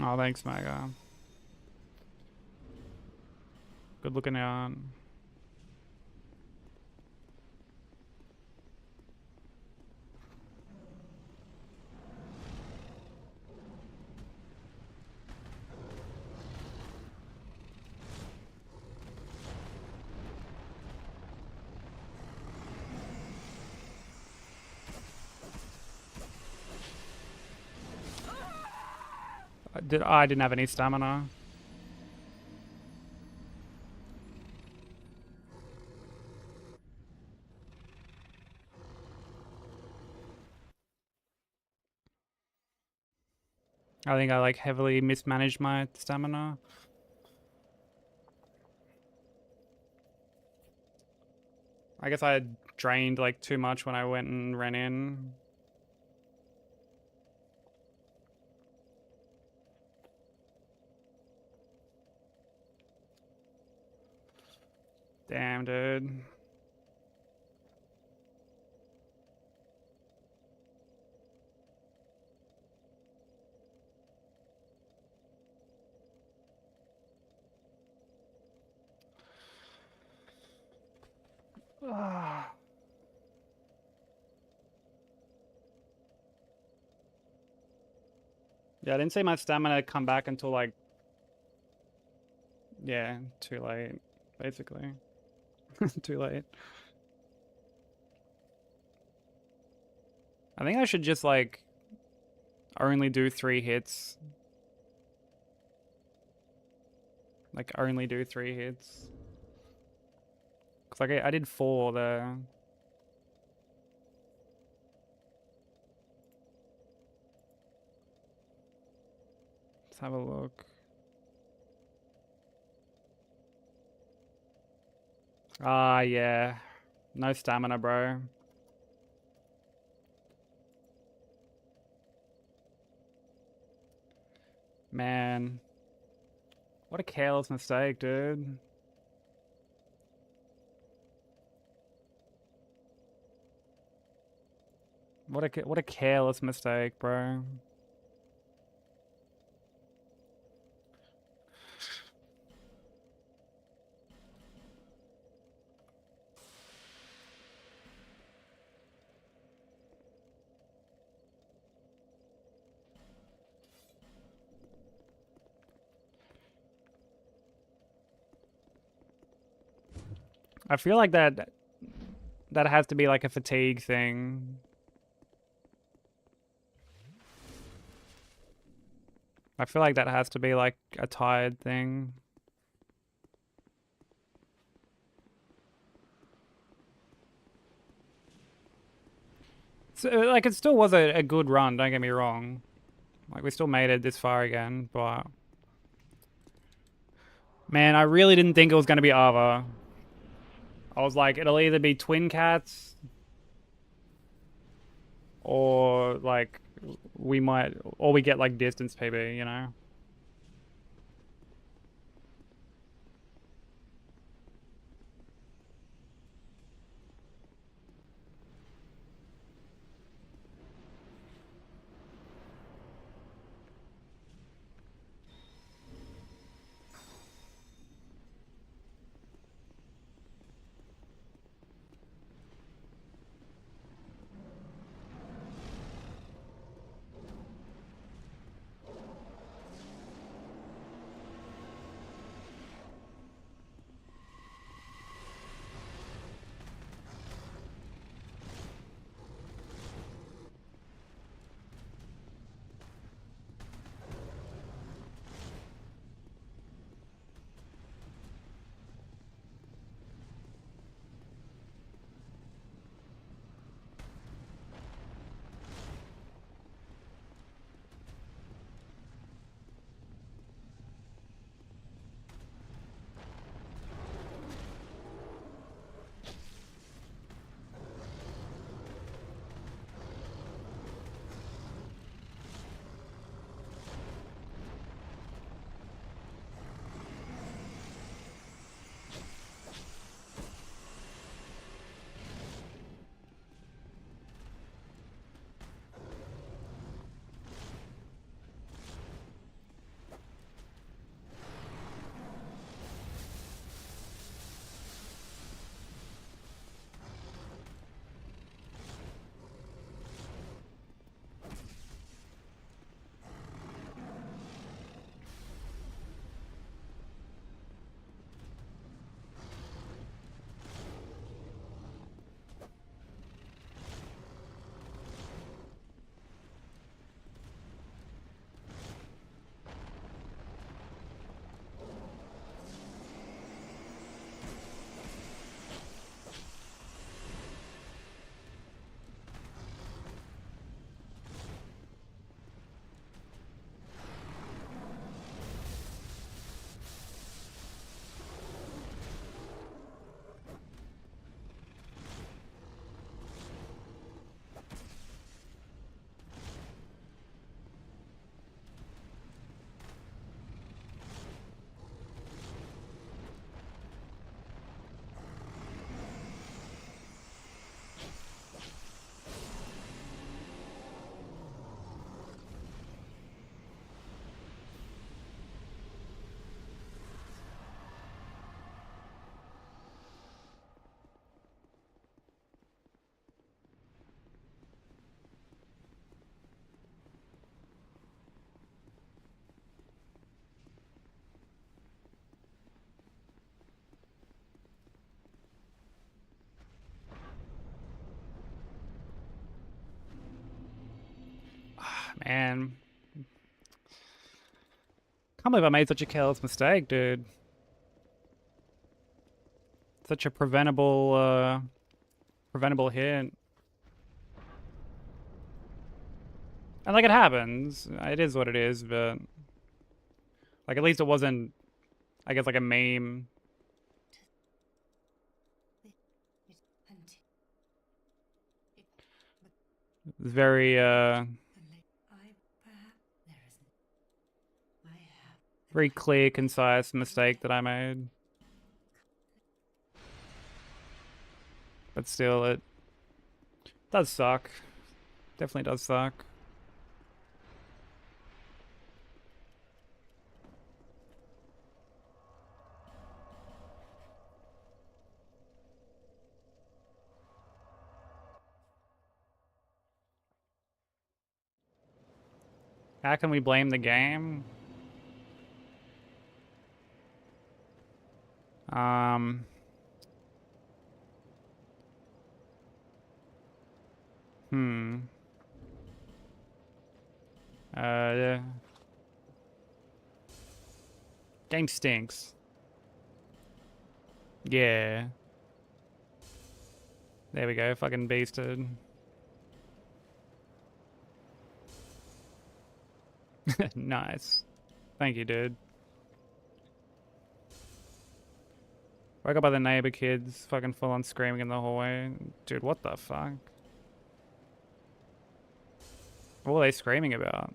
Oh, thanks, Mega. Good looking out. I didn't have any stamina. I think I like heavily mismanaged my stamina. I guess I drained like too much when I went and ran in. Damn, dude. Ah. Yeah, I didn't see my stamina come back until like, yeah, too late, basically. Too late. I think I should just like only do 3 hits. Like only do 3 hits. Cause like I did 4 there. Let's have a look. Ah, yeah. No stamina, bro. Man. What a careless mistake, dude. What a careless mistake, bro. I feel like that has to be like a fatigue thing. I feel like that has to be like a tired thing. So, like, it still was a good run, don't get me wrong. Like, we still made it this far again, but... Man, I really didn't think it was going to be Ava. I was like, it'll either be Twin Cats... Or, like, we might... Or we get, like, Distance PB, you know? Man. Can't believe I made such a careless mistake, dude. Such a preventable hit. And like it happens. It is what it is, but like at least it wasn't, I guess, like a meme. It's very very clear, concise mistake that I made. But still, it does suck. Definitely does suck. How can we blame the game? Um... Hmm. Yeah. Game stinks. Yeah. There we go, fucking beasted. Nice. Thank you, dude. Woke up by the neighbor kids, fucking full on screaming in the hallway. Dude, what the fuck? What were they screaming about?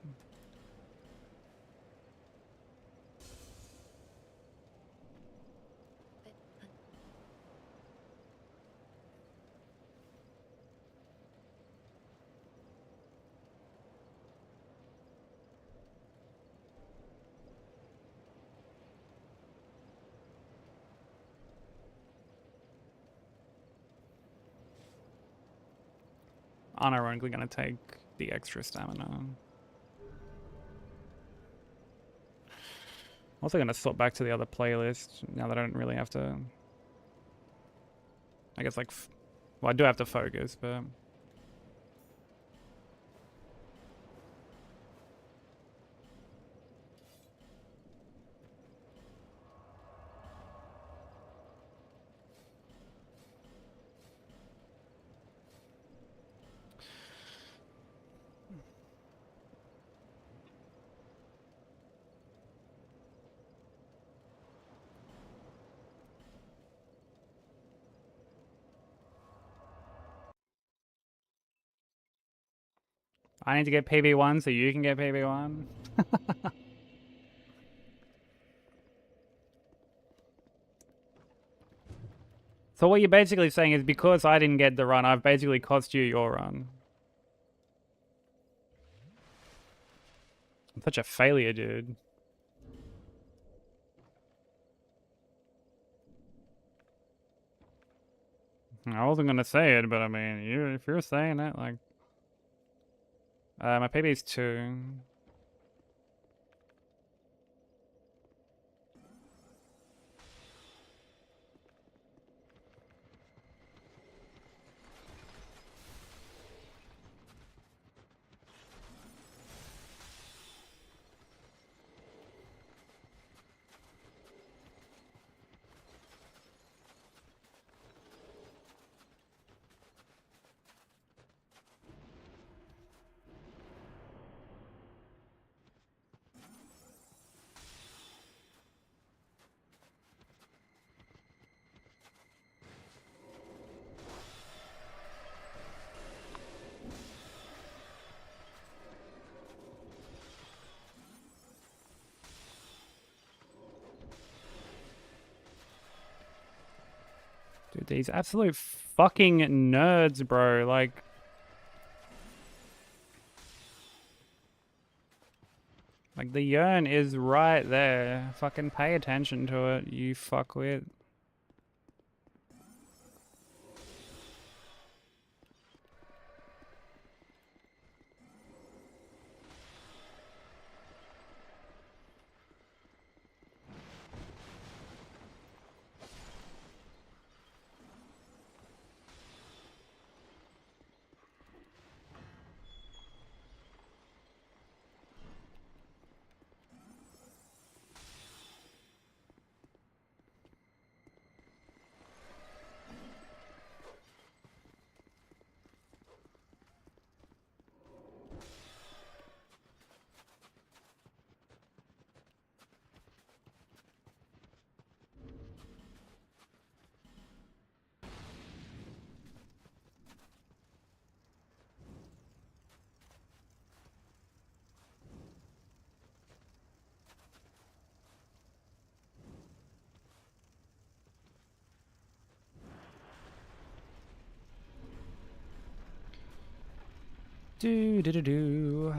Unironically gonna take the extra stamina. Also gonna swap back to the other playlist now that I don't really have to. I guess like, well, I do have to focus, but. I need to get PB1 so you can get PB1. So what you're basically saying is because I didn't get the run, I've basically cost you your run. I'm such a failure, dude. I wasn't gonna say it, but I mean, if you're saying it, like, my PB is 2. Dude, these absolute fucking nerds, bro. Like, the yearn is right there. Fucking pay attention to it, you fuckwit. Do do do do.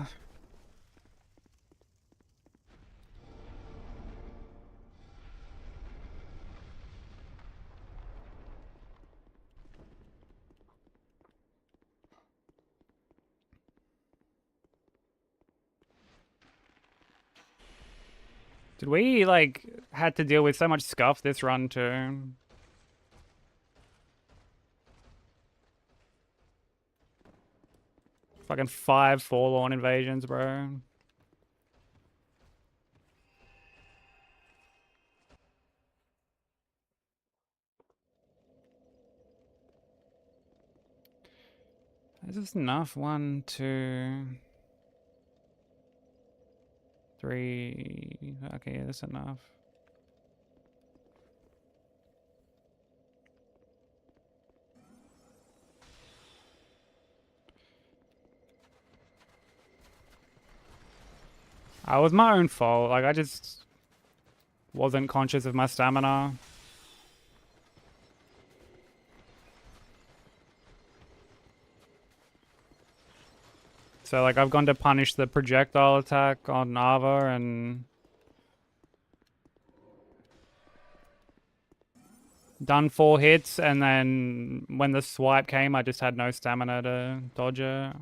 Did we, like, had to deal with so much scuff this run too? Fucking 5 forlorn invasions, bro. Is this enough? 1, 2, 3. Okay, yeah, that's enough. It was my own fault. Like, I just wasn't conscious of my stamina. So, like, I've gone to punish the projectile attack on Nava and done 4 hits, and then when the swipe came, I just had no stamina to dodge it.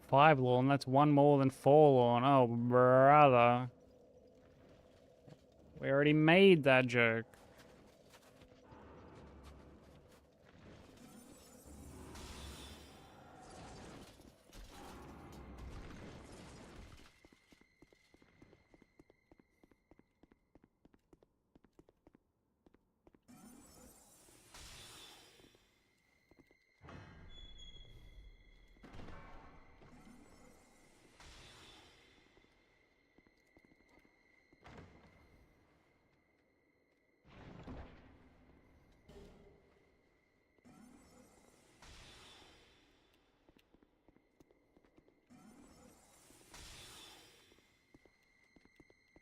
Five lawn, that's 1 more than 4 lawn. Oh, brother. We already made that joke.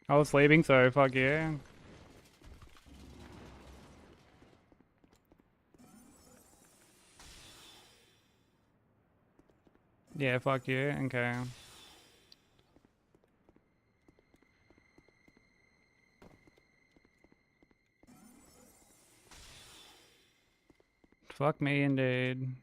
I was sleeping, so fuck yeah. Yeah, fuck yeah, okay. Fuck me indeed.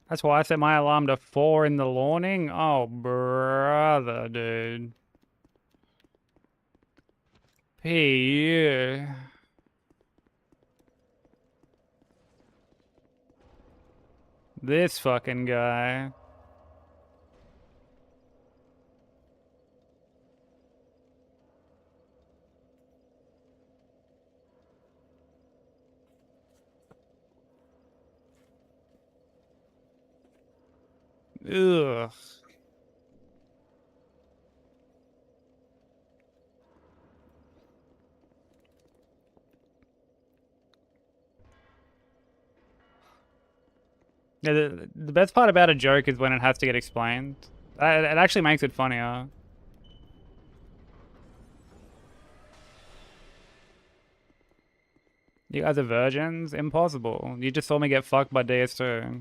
That's why I set my alarm to 4 in the morning. Oh, brother, dude. P. This fucking guy. Ugh. Yeah, the best part about a joke is when it has to get explained. It actually makes it funnier. You guys are virgins? Impossible. You just saw me get fucked by DS2.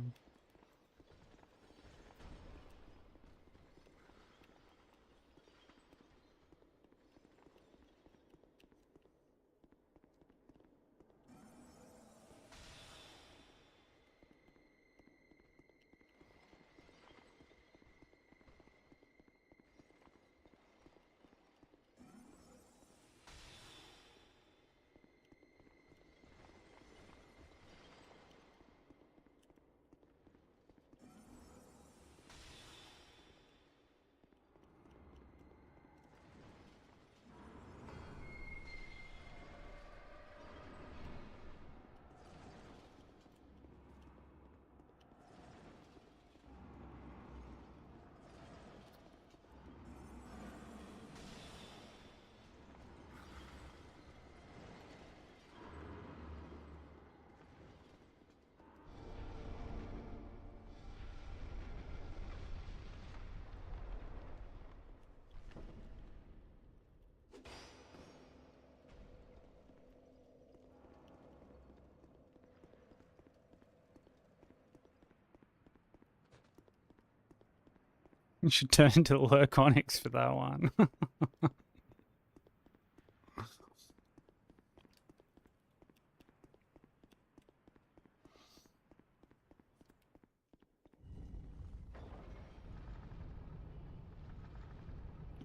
You should turn to the Lurconics for that one.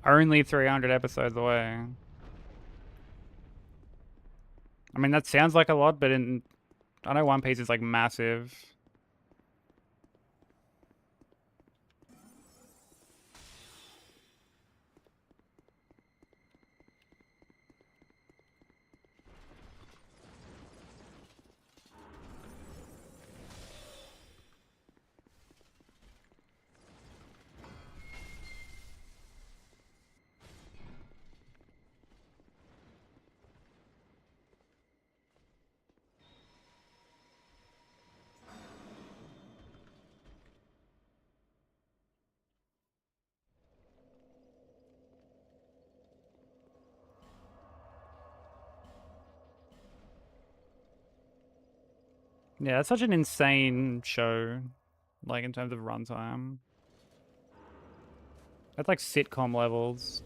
Only 300 episodes away. I mean, that sounds like a lot, but I know One Piece is like massive. Yeah, that's such an insane show, like in terms of runtime. That's like sitcom levels.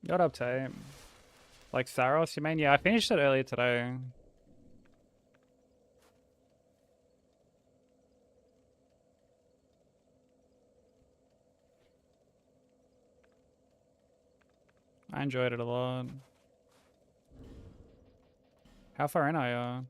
Got uptake. Like Saros, you mean? Yeah, I finished it earlier today. I enjoyed it a lot. How far in are you?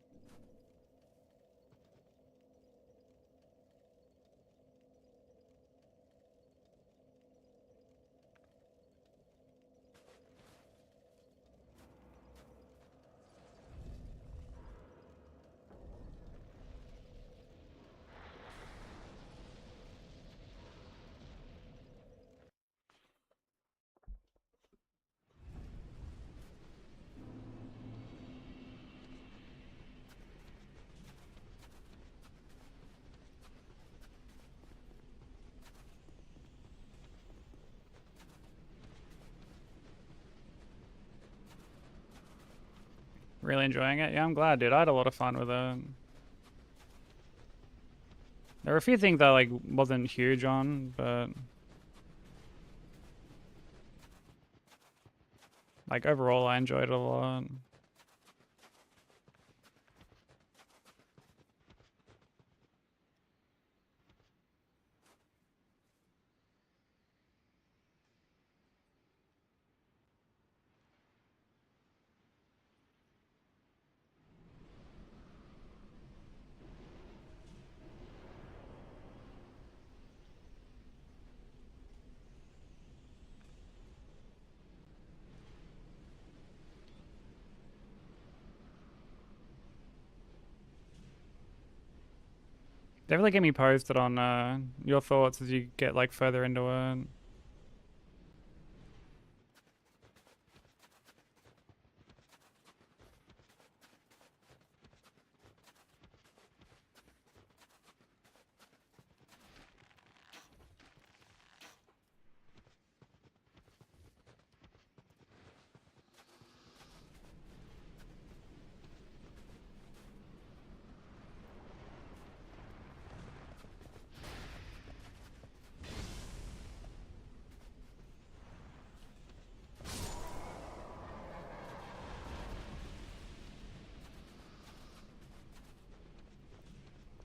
Really enjoying it? Yeah, I'm glad, dude. I had a lot of fun with it. There were a few things I like wasn't huge on, but like overall I enjoyed it a lot. Definitely get me posted on your thoughts as you get like further into it.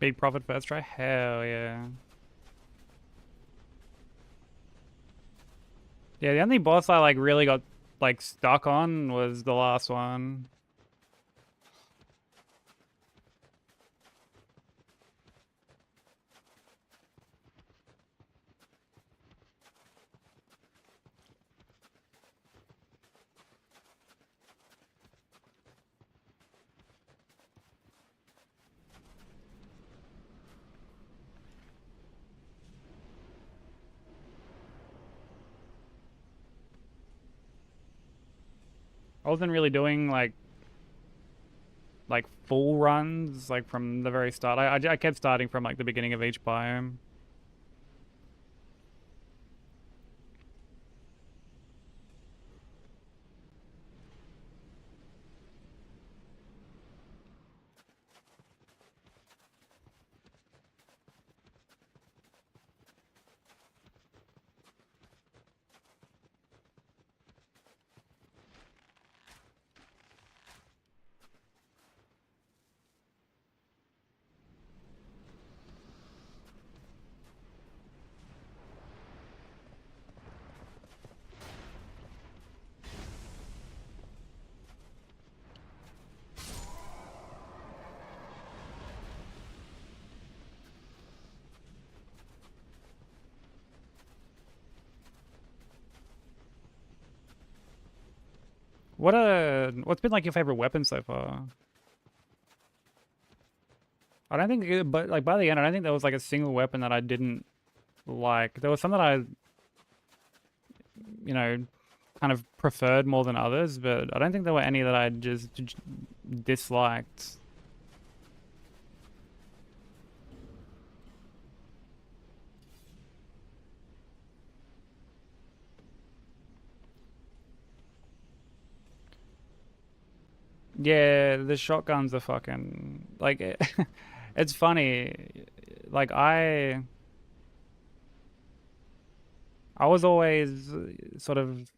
Big profit first try? Hell yeah. Yeah, the only boss I like really got like stuck on was the last one. I wasn't really doing like full runs like from the very start. I kept starting from like the beginning of each biome. What's been like your favorite weapon so far? I don't think, but like by the end, I don't think there was like a single weapon that I didn't like. There was some that I, you know, kind of preferred more than others, but I don't think there were any that I just disliked. Yeah, the shotguns are fucking like it's funny. Like I was always sort of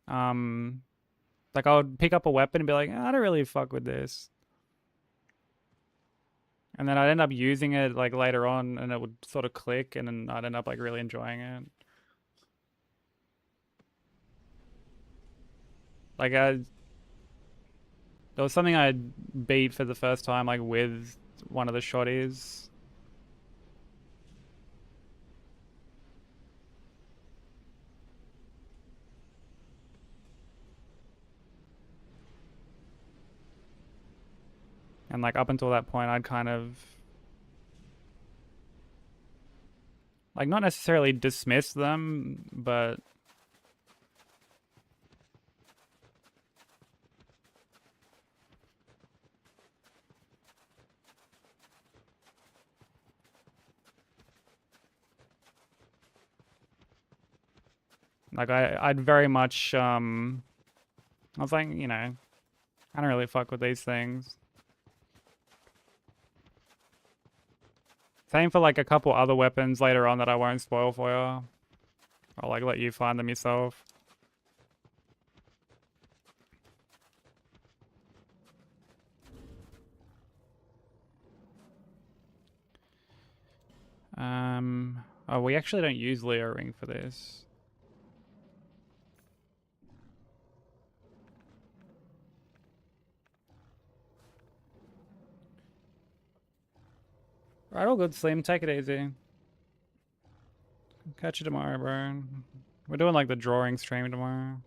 um like I would pick up a weapon and be like, I don't really fuck with this. And then I'd end up using it like later on and it would sort of click and then I'd end up like really enjoying it. Like there was something I beat for the first time like with one of the shotties. And like up until that point I'd kind of like not necessarily dismiss them, but like I'd very much I was like, you know, I don't really fuck with these things. Same for like a couple other weapons later on that I won't spoil for you. I'll like let you find them yourself. Oh, we actually don't use Leo Ring for this. Right, all good, Slim. Take it easy. Catch you tomorrow, bro. We're doing like the drawing stream tomorrow.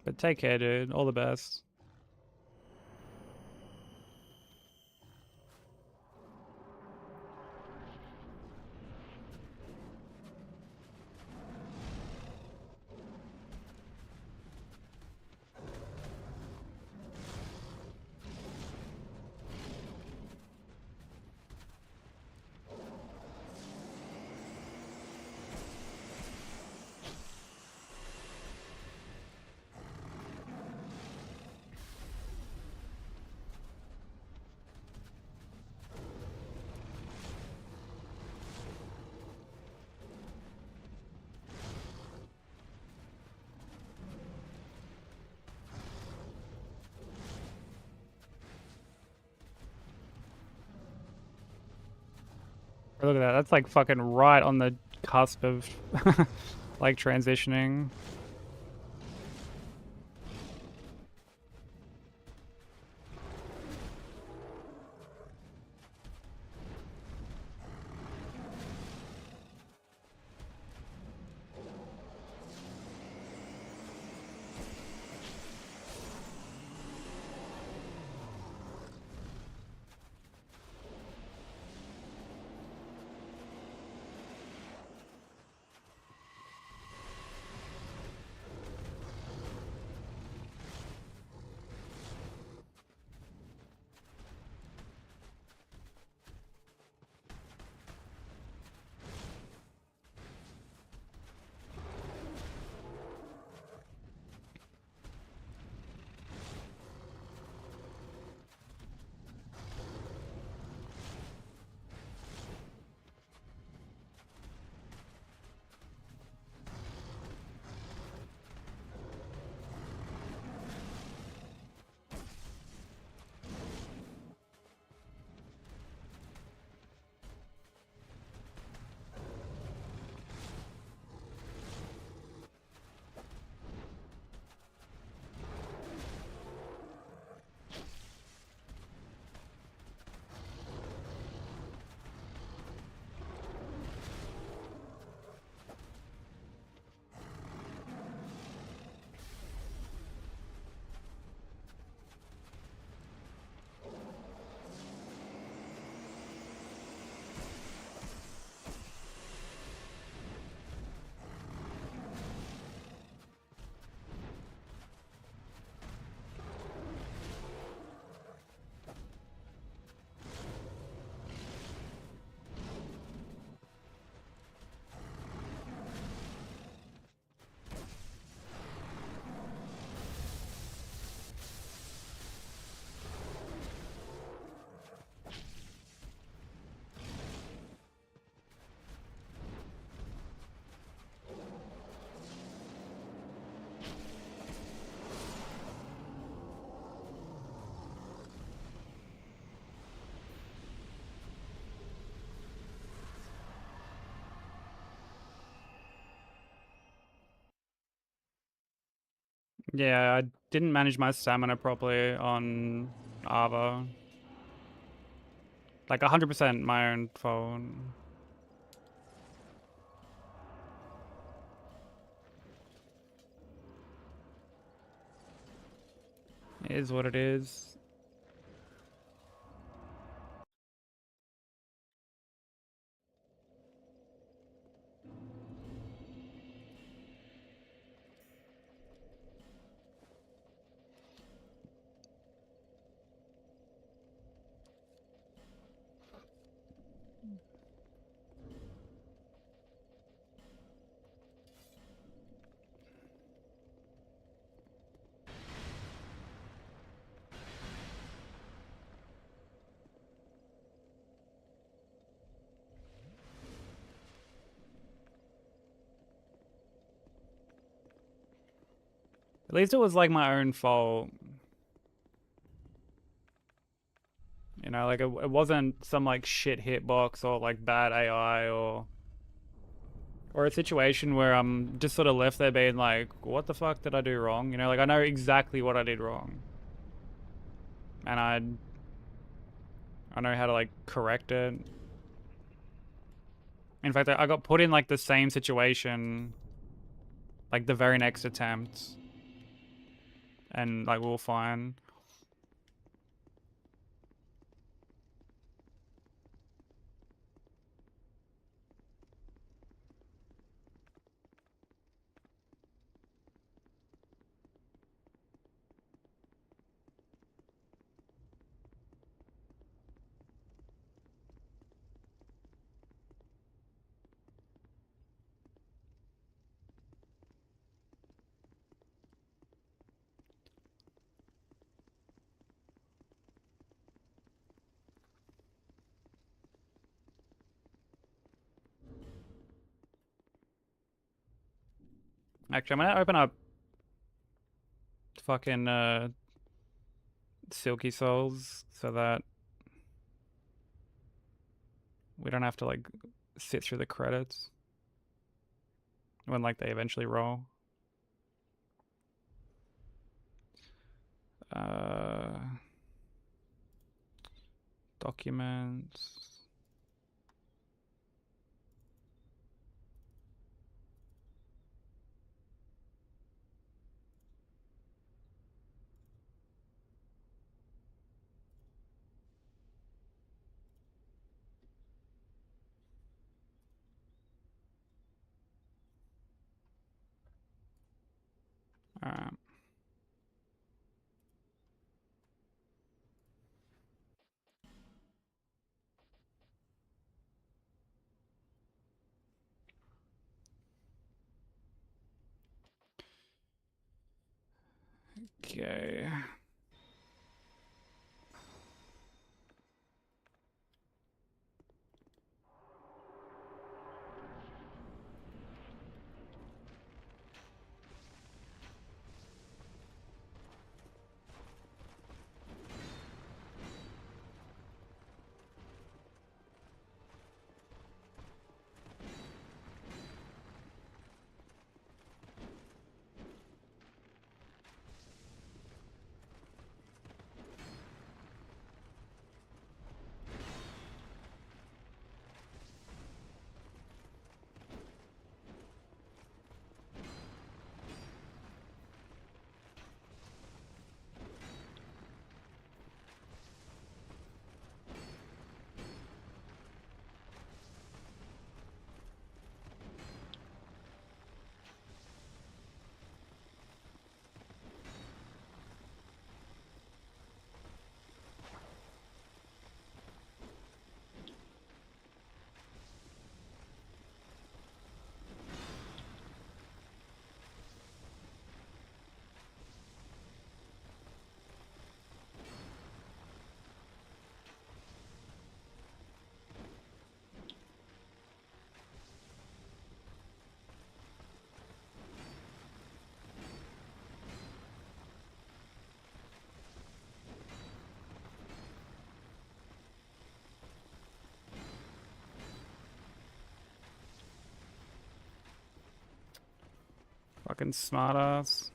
But take care, dude. All the best. Look at that. That's like fucking right on the cusp of like transitioning. Yeah, I didn't manage my stamina properly on Ava. Like 100% my own fault. It is what it is. At least it was like my own fault. You know, like it wasn't some like shit hitbox or like bad AI or a situation where I'm just sort of left there being like, what the fuck did I do wrong? You know, like I know exactly what I did wrong. And I know how to like correct it. In fact, I got put in like the same situation like the very next attempt. And like we were fine. Actually, I'm gonna open up fucking Silky Souls so that we don't have to like sit through the credits when like they eventually roll. Uh, documents. Alright. Okay. Fucking smartass.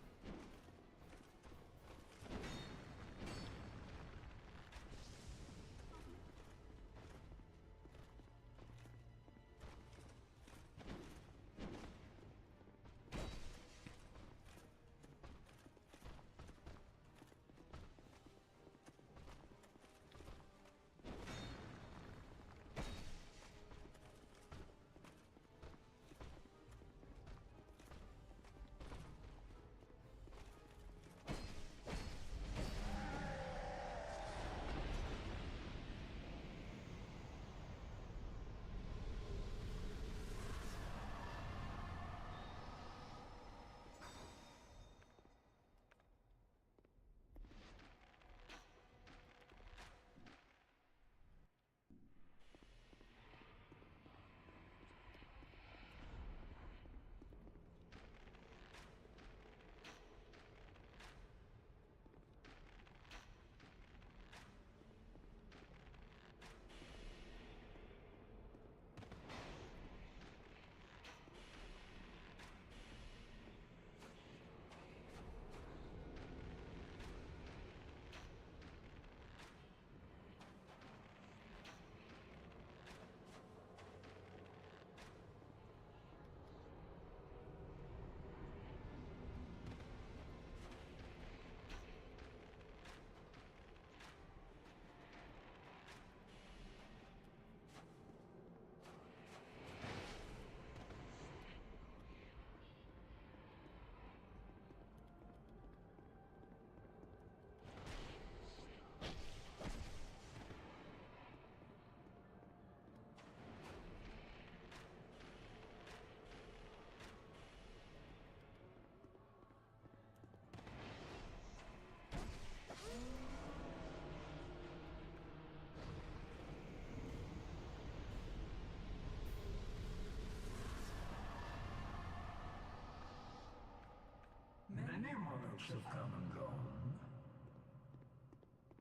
which have come and gone.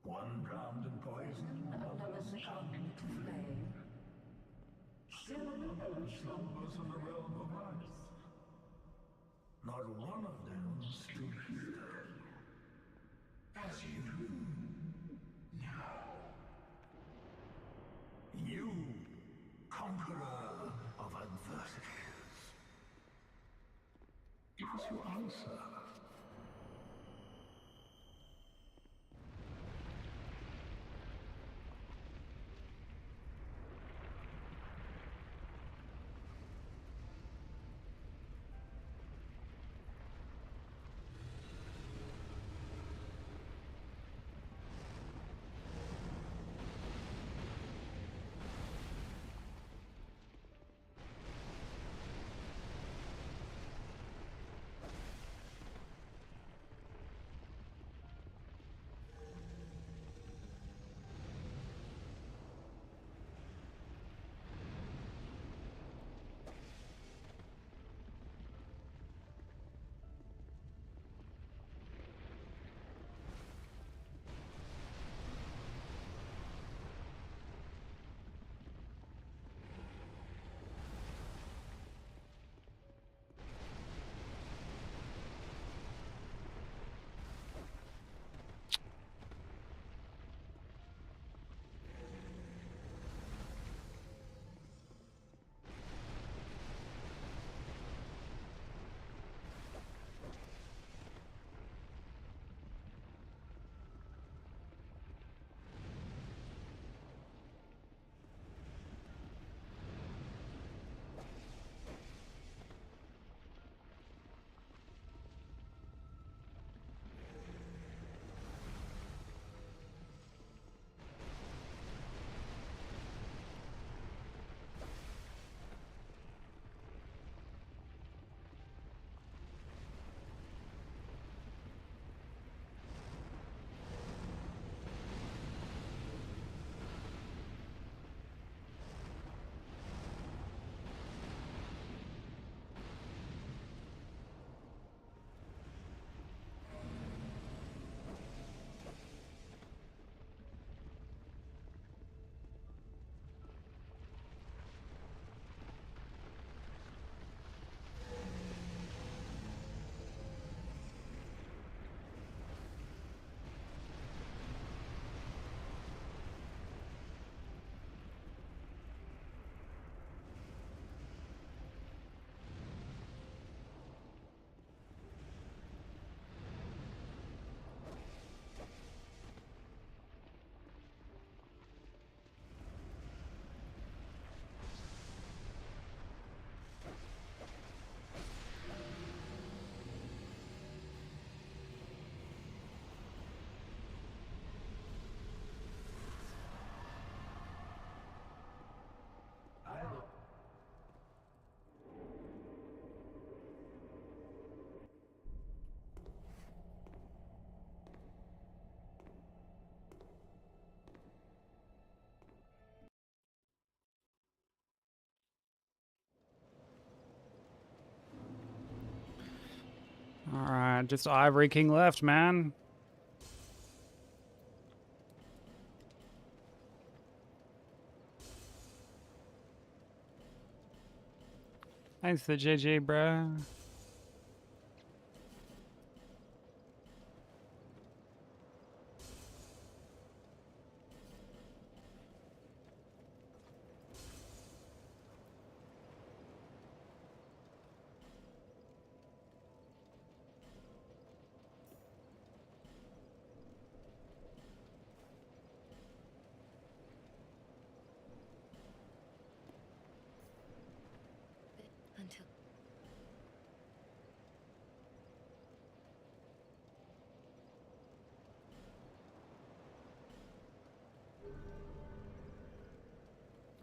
One drowned in poison, another succumbed to flame. Still another slumbers in the realm of ice. Not one of them stood here as you do now. You, conqueror of adversities. Give us your answer. Alright, just Ivory King left, man. Thanks for the GG, bro. Until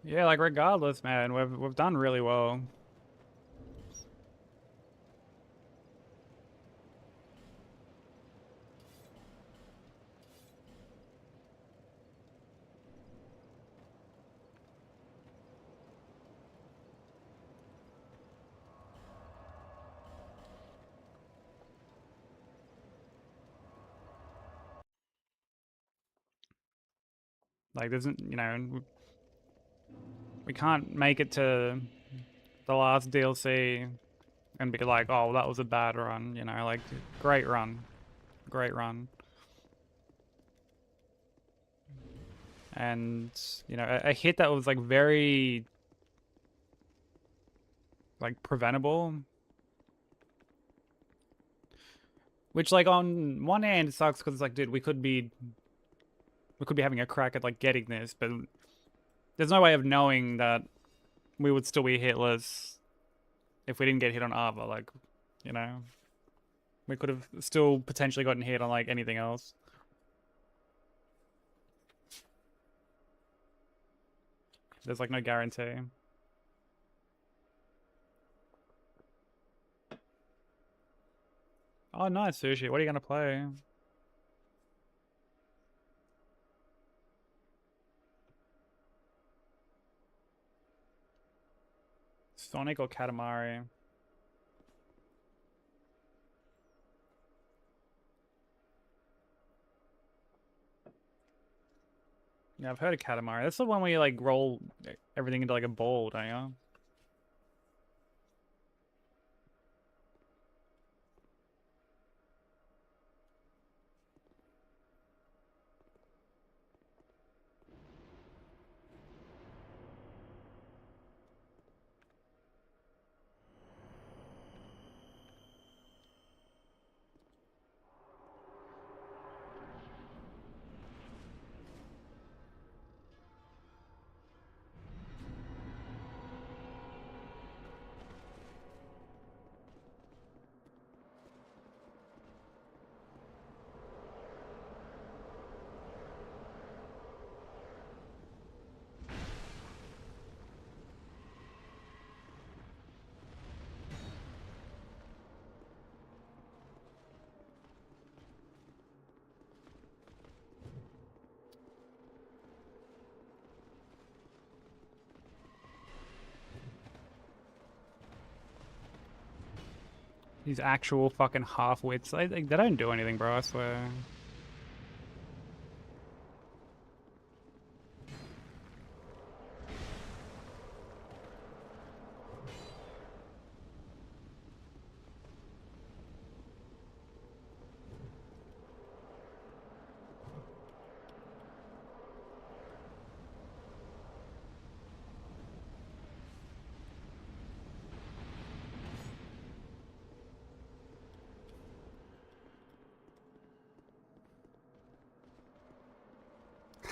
Yeah, like regardless, man, we've done really well. Like, there's, you know, we can't make it to the last DLC and be like, oh, that was a bad run, you know, like, great run. Great run. And, you know, a hit that was, like, very, like, preventable. Which, like, on one hand, it sucks because it's like, dude, we could be having a crack at, like, getting this, but there's no way of knowing that we would still be hitless if we didn't get hit on Arbor, like, you know? We could have still potentially gotten hit on, like, anything else. There's, like, no guarantee. Oh, nice, Sushi. What are you gonna play? Sonic or Katamari? Yeah, I've heard of Katamari. That's the one where you, like, roll everything into, like, a ball, don't you? These actual fucking half-wits, they don't do anything, bro, I swear.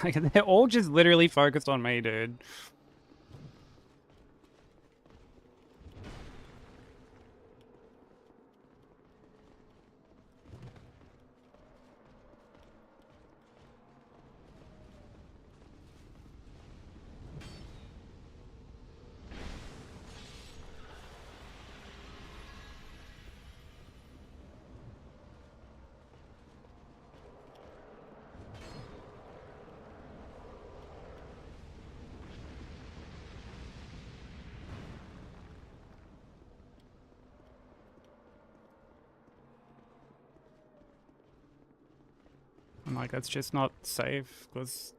Like, they're all just literally focused on me, dude. I'm like, that's just not safe, because...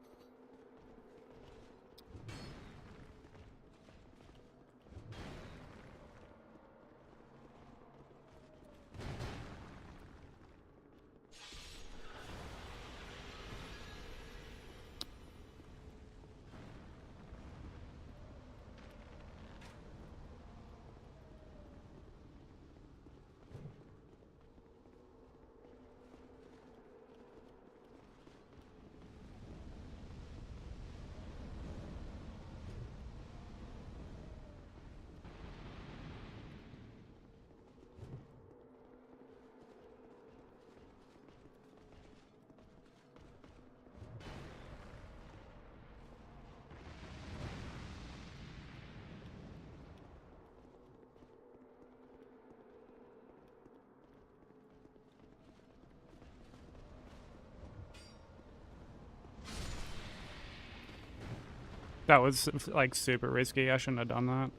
That was, like, super risky. I shouldn't have done that.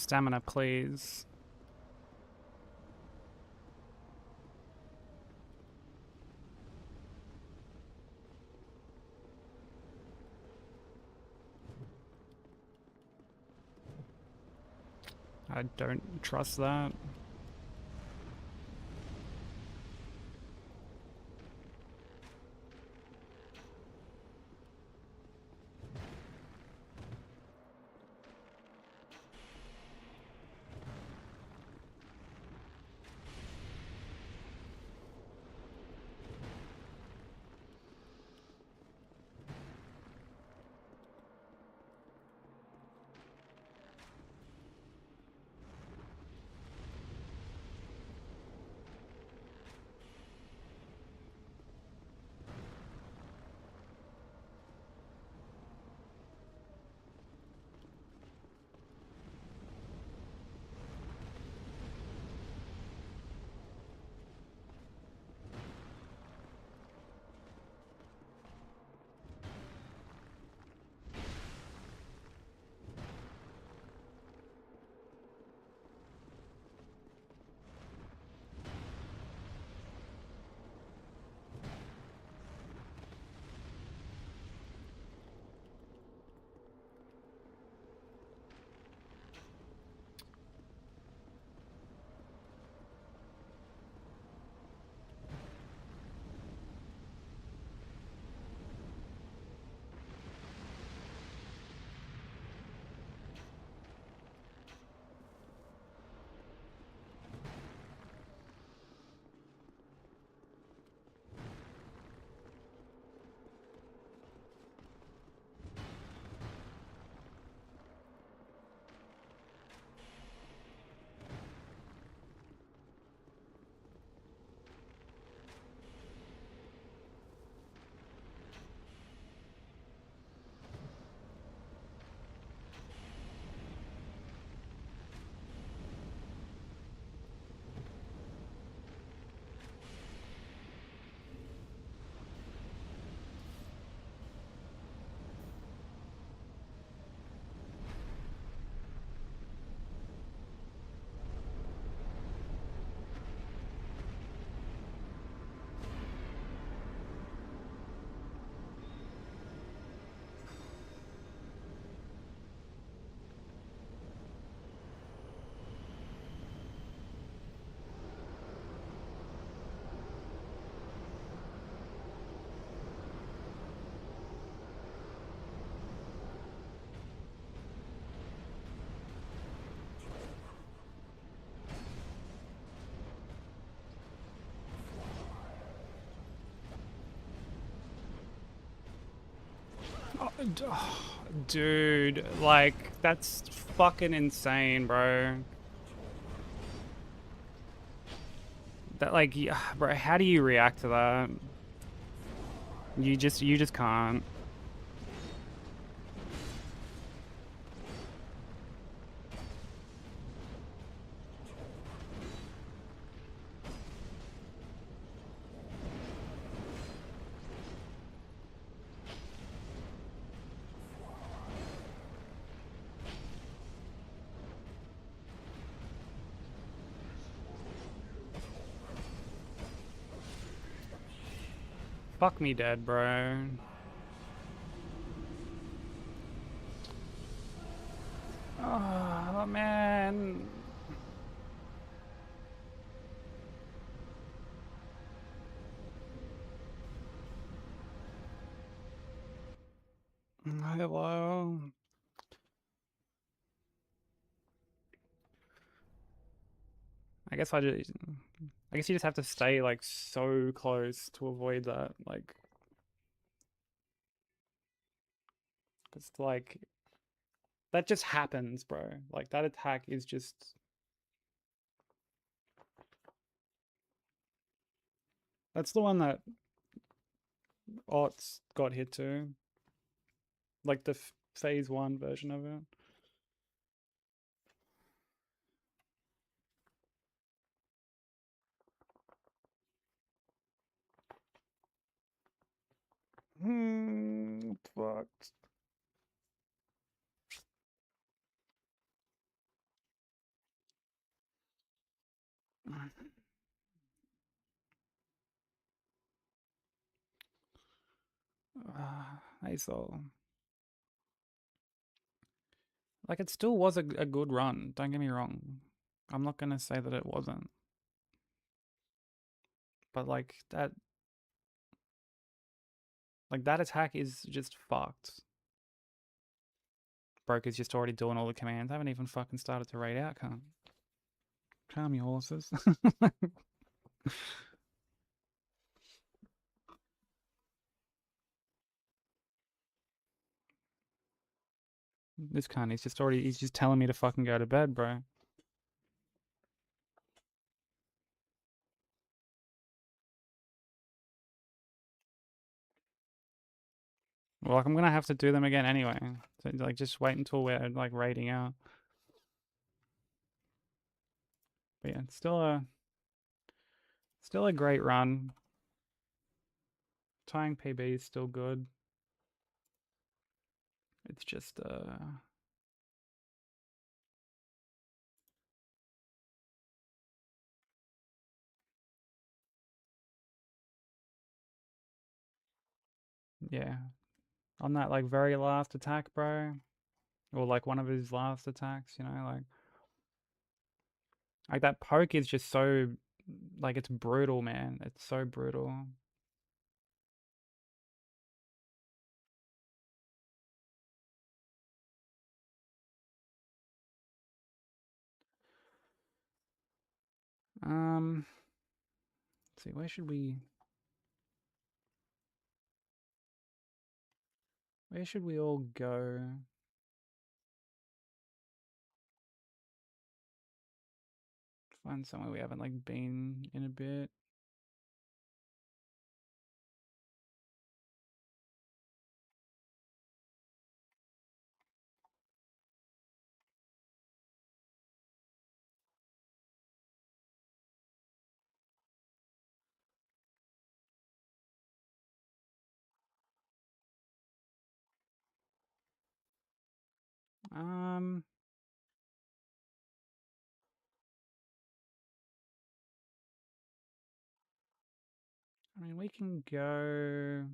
Stamina, please. I don't trust that. Dude, like, that's fucking insane, bro. That, like, yeah, bro, how do you react to that? You just can't. Fuck me dead, bro. Oh, man. Hello. I guess I guess you just have to stay like so close to avoid that. Like, it's like that just happens, bro. Like that attack is just that's the one that Ots got hit to. Like the phase 1 version of it. Fucked. Hey, so like it still was a good run. Don't get me wrong. I'm not gonna say that it wasn't, but like that attack is just fucked. Broker's just already doing all the commands. I haven't even fucking started to raid out. Calm your horses. This cunt, he's just telling me to fucking go to bed, bro. Well, like I'm gonna have to do them again anyway. So like just wait until we're like raiding out. But yeah, it's still a great run. Tying PB is still good. It's just yeah. On that like very last attack, bro. Or like one of his last attacks, you know, like that poke is just so like it's brutal, man. It's so brutal. Let's see, where should we all go? Find somewhere we haven't like been in a bit. Um, I mean, we can go.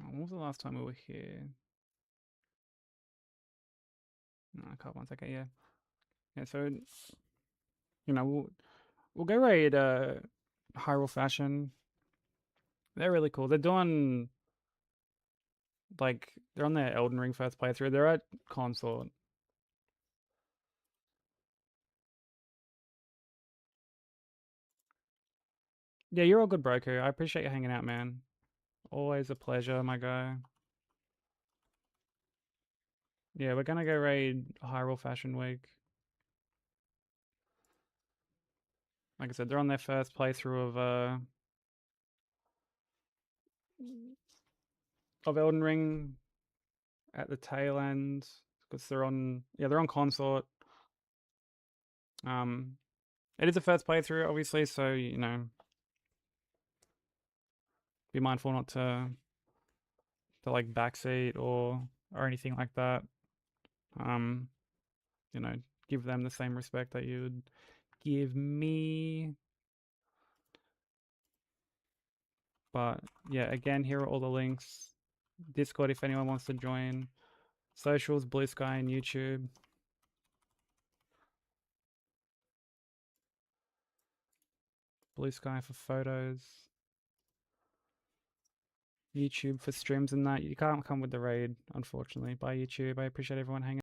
Oh, when was the last time we were here? No, I can't. 1 second. Yeah, yeah. So you know, we'll go raid Hyrule Fashion. They're really cool. They're doing like they're on their Elden Ring first playthrough. They're at consort. Yeah, you're all good, Broku. I appreciate you hanging out, man. Always a pleasure, my guy. Yeah, we're gonna go raid Hyrule Fashion Week. Like I said, they're on their first playthrough of Elden Ring at the tail end because they're on consort. It is a first playthrough, obviously, so you know, be mindful not to like backseat or anything like that. You know, give them the same respect that you would give me. But yeah, again, here are all the links. Discord if anyone wants to join. Socials, Blue Sky and YouTube. Blue Sky for photos. YouTube for streams and that. You can't come with the raid, unfortunately. Bye YouTube. I appreciate everyone hanging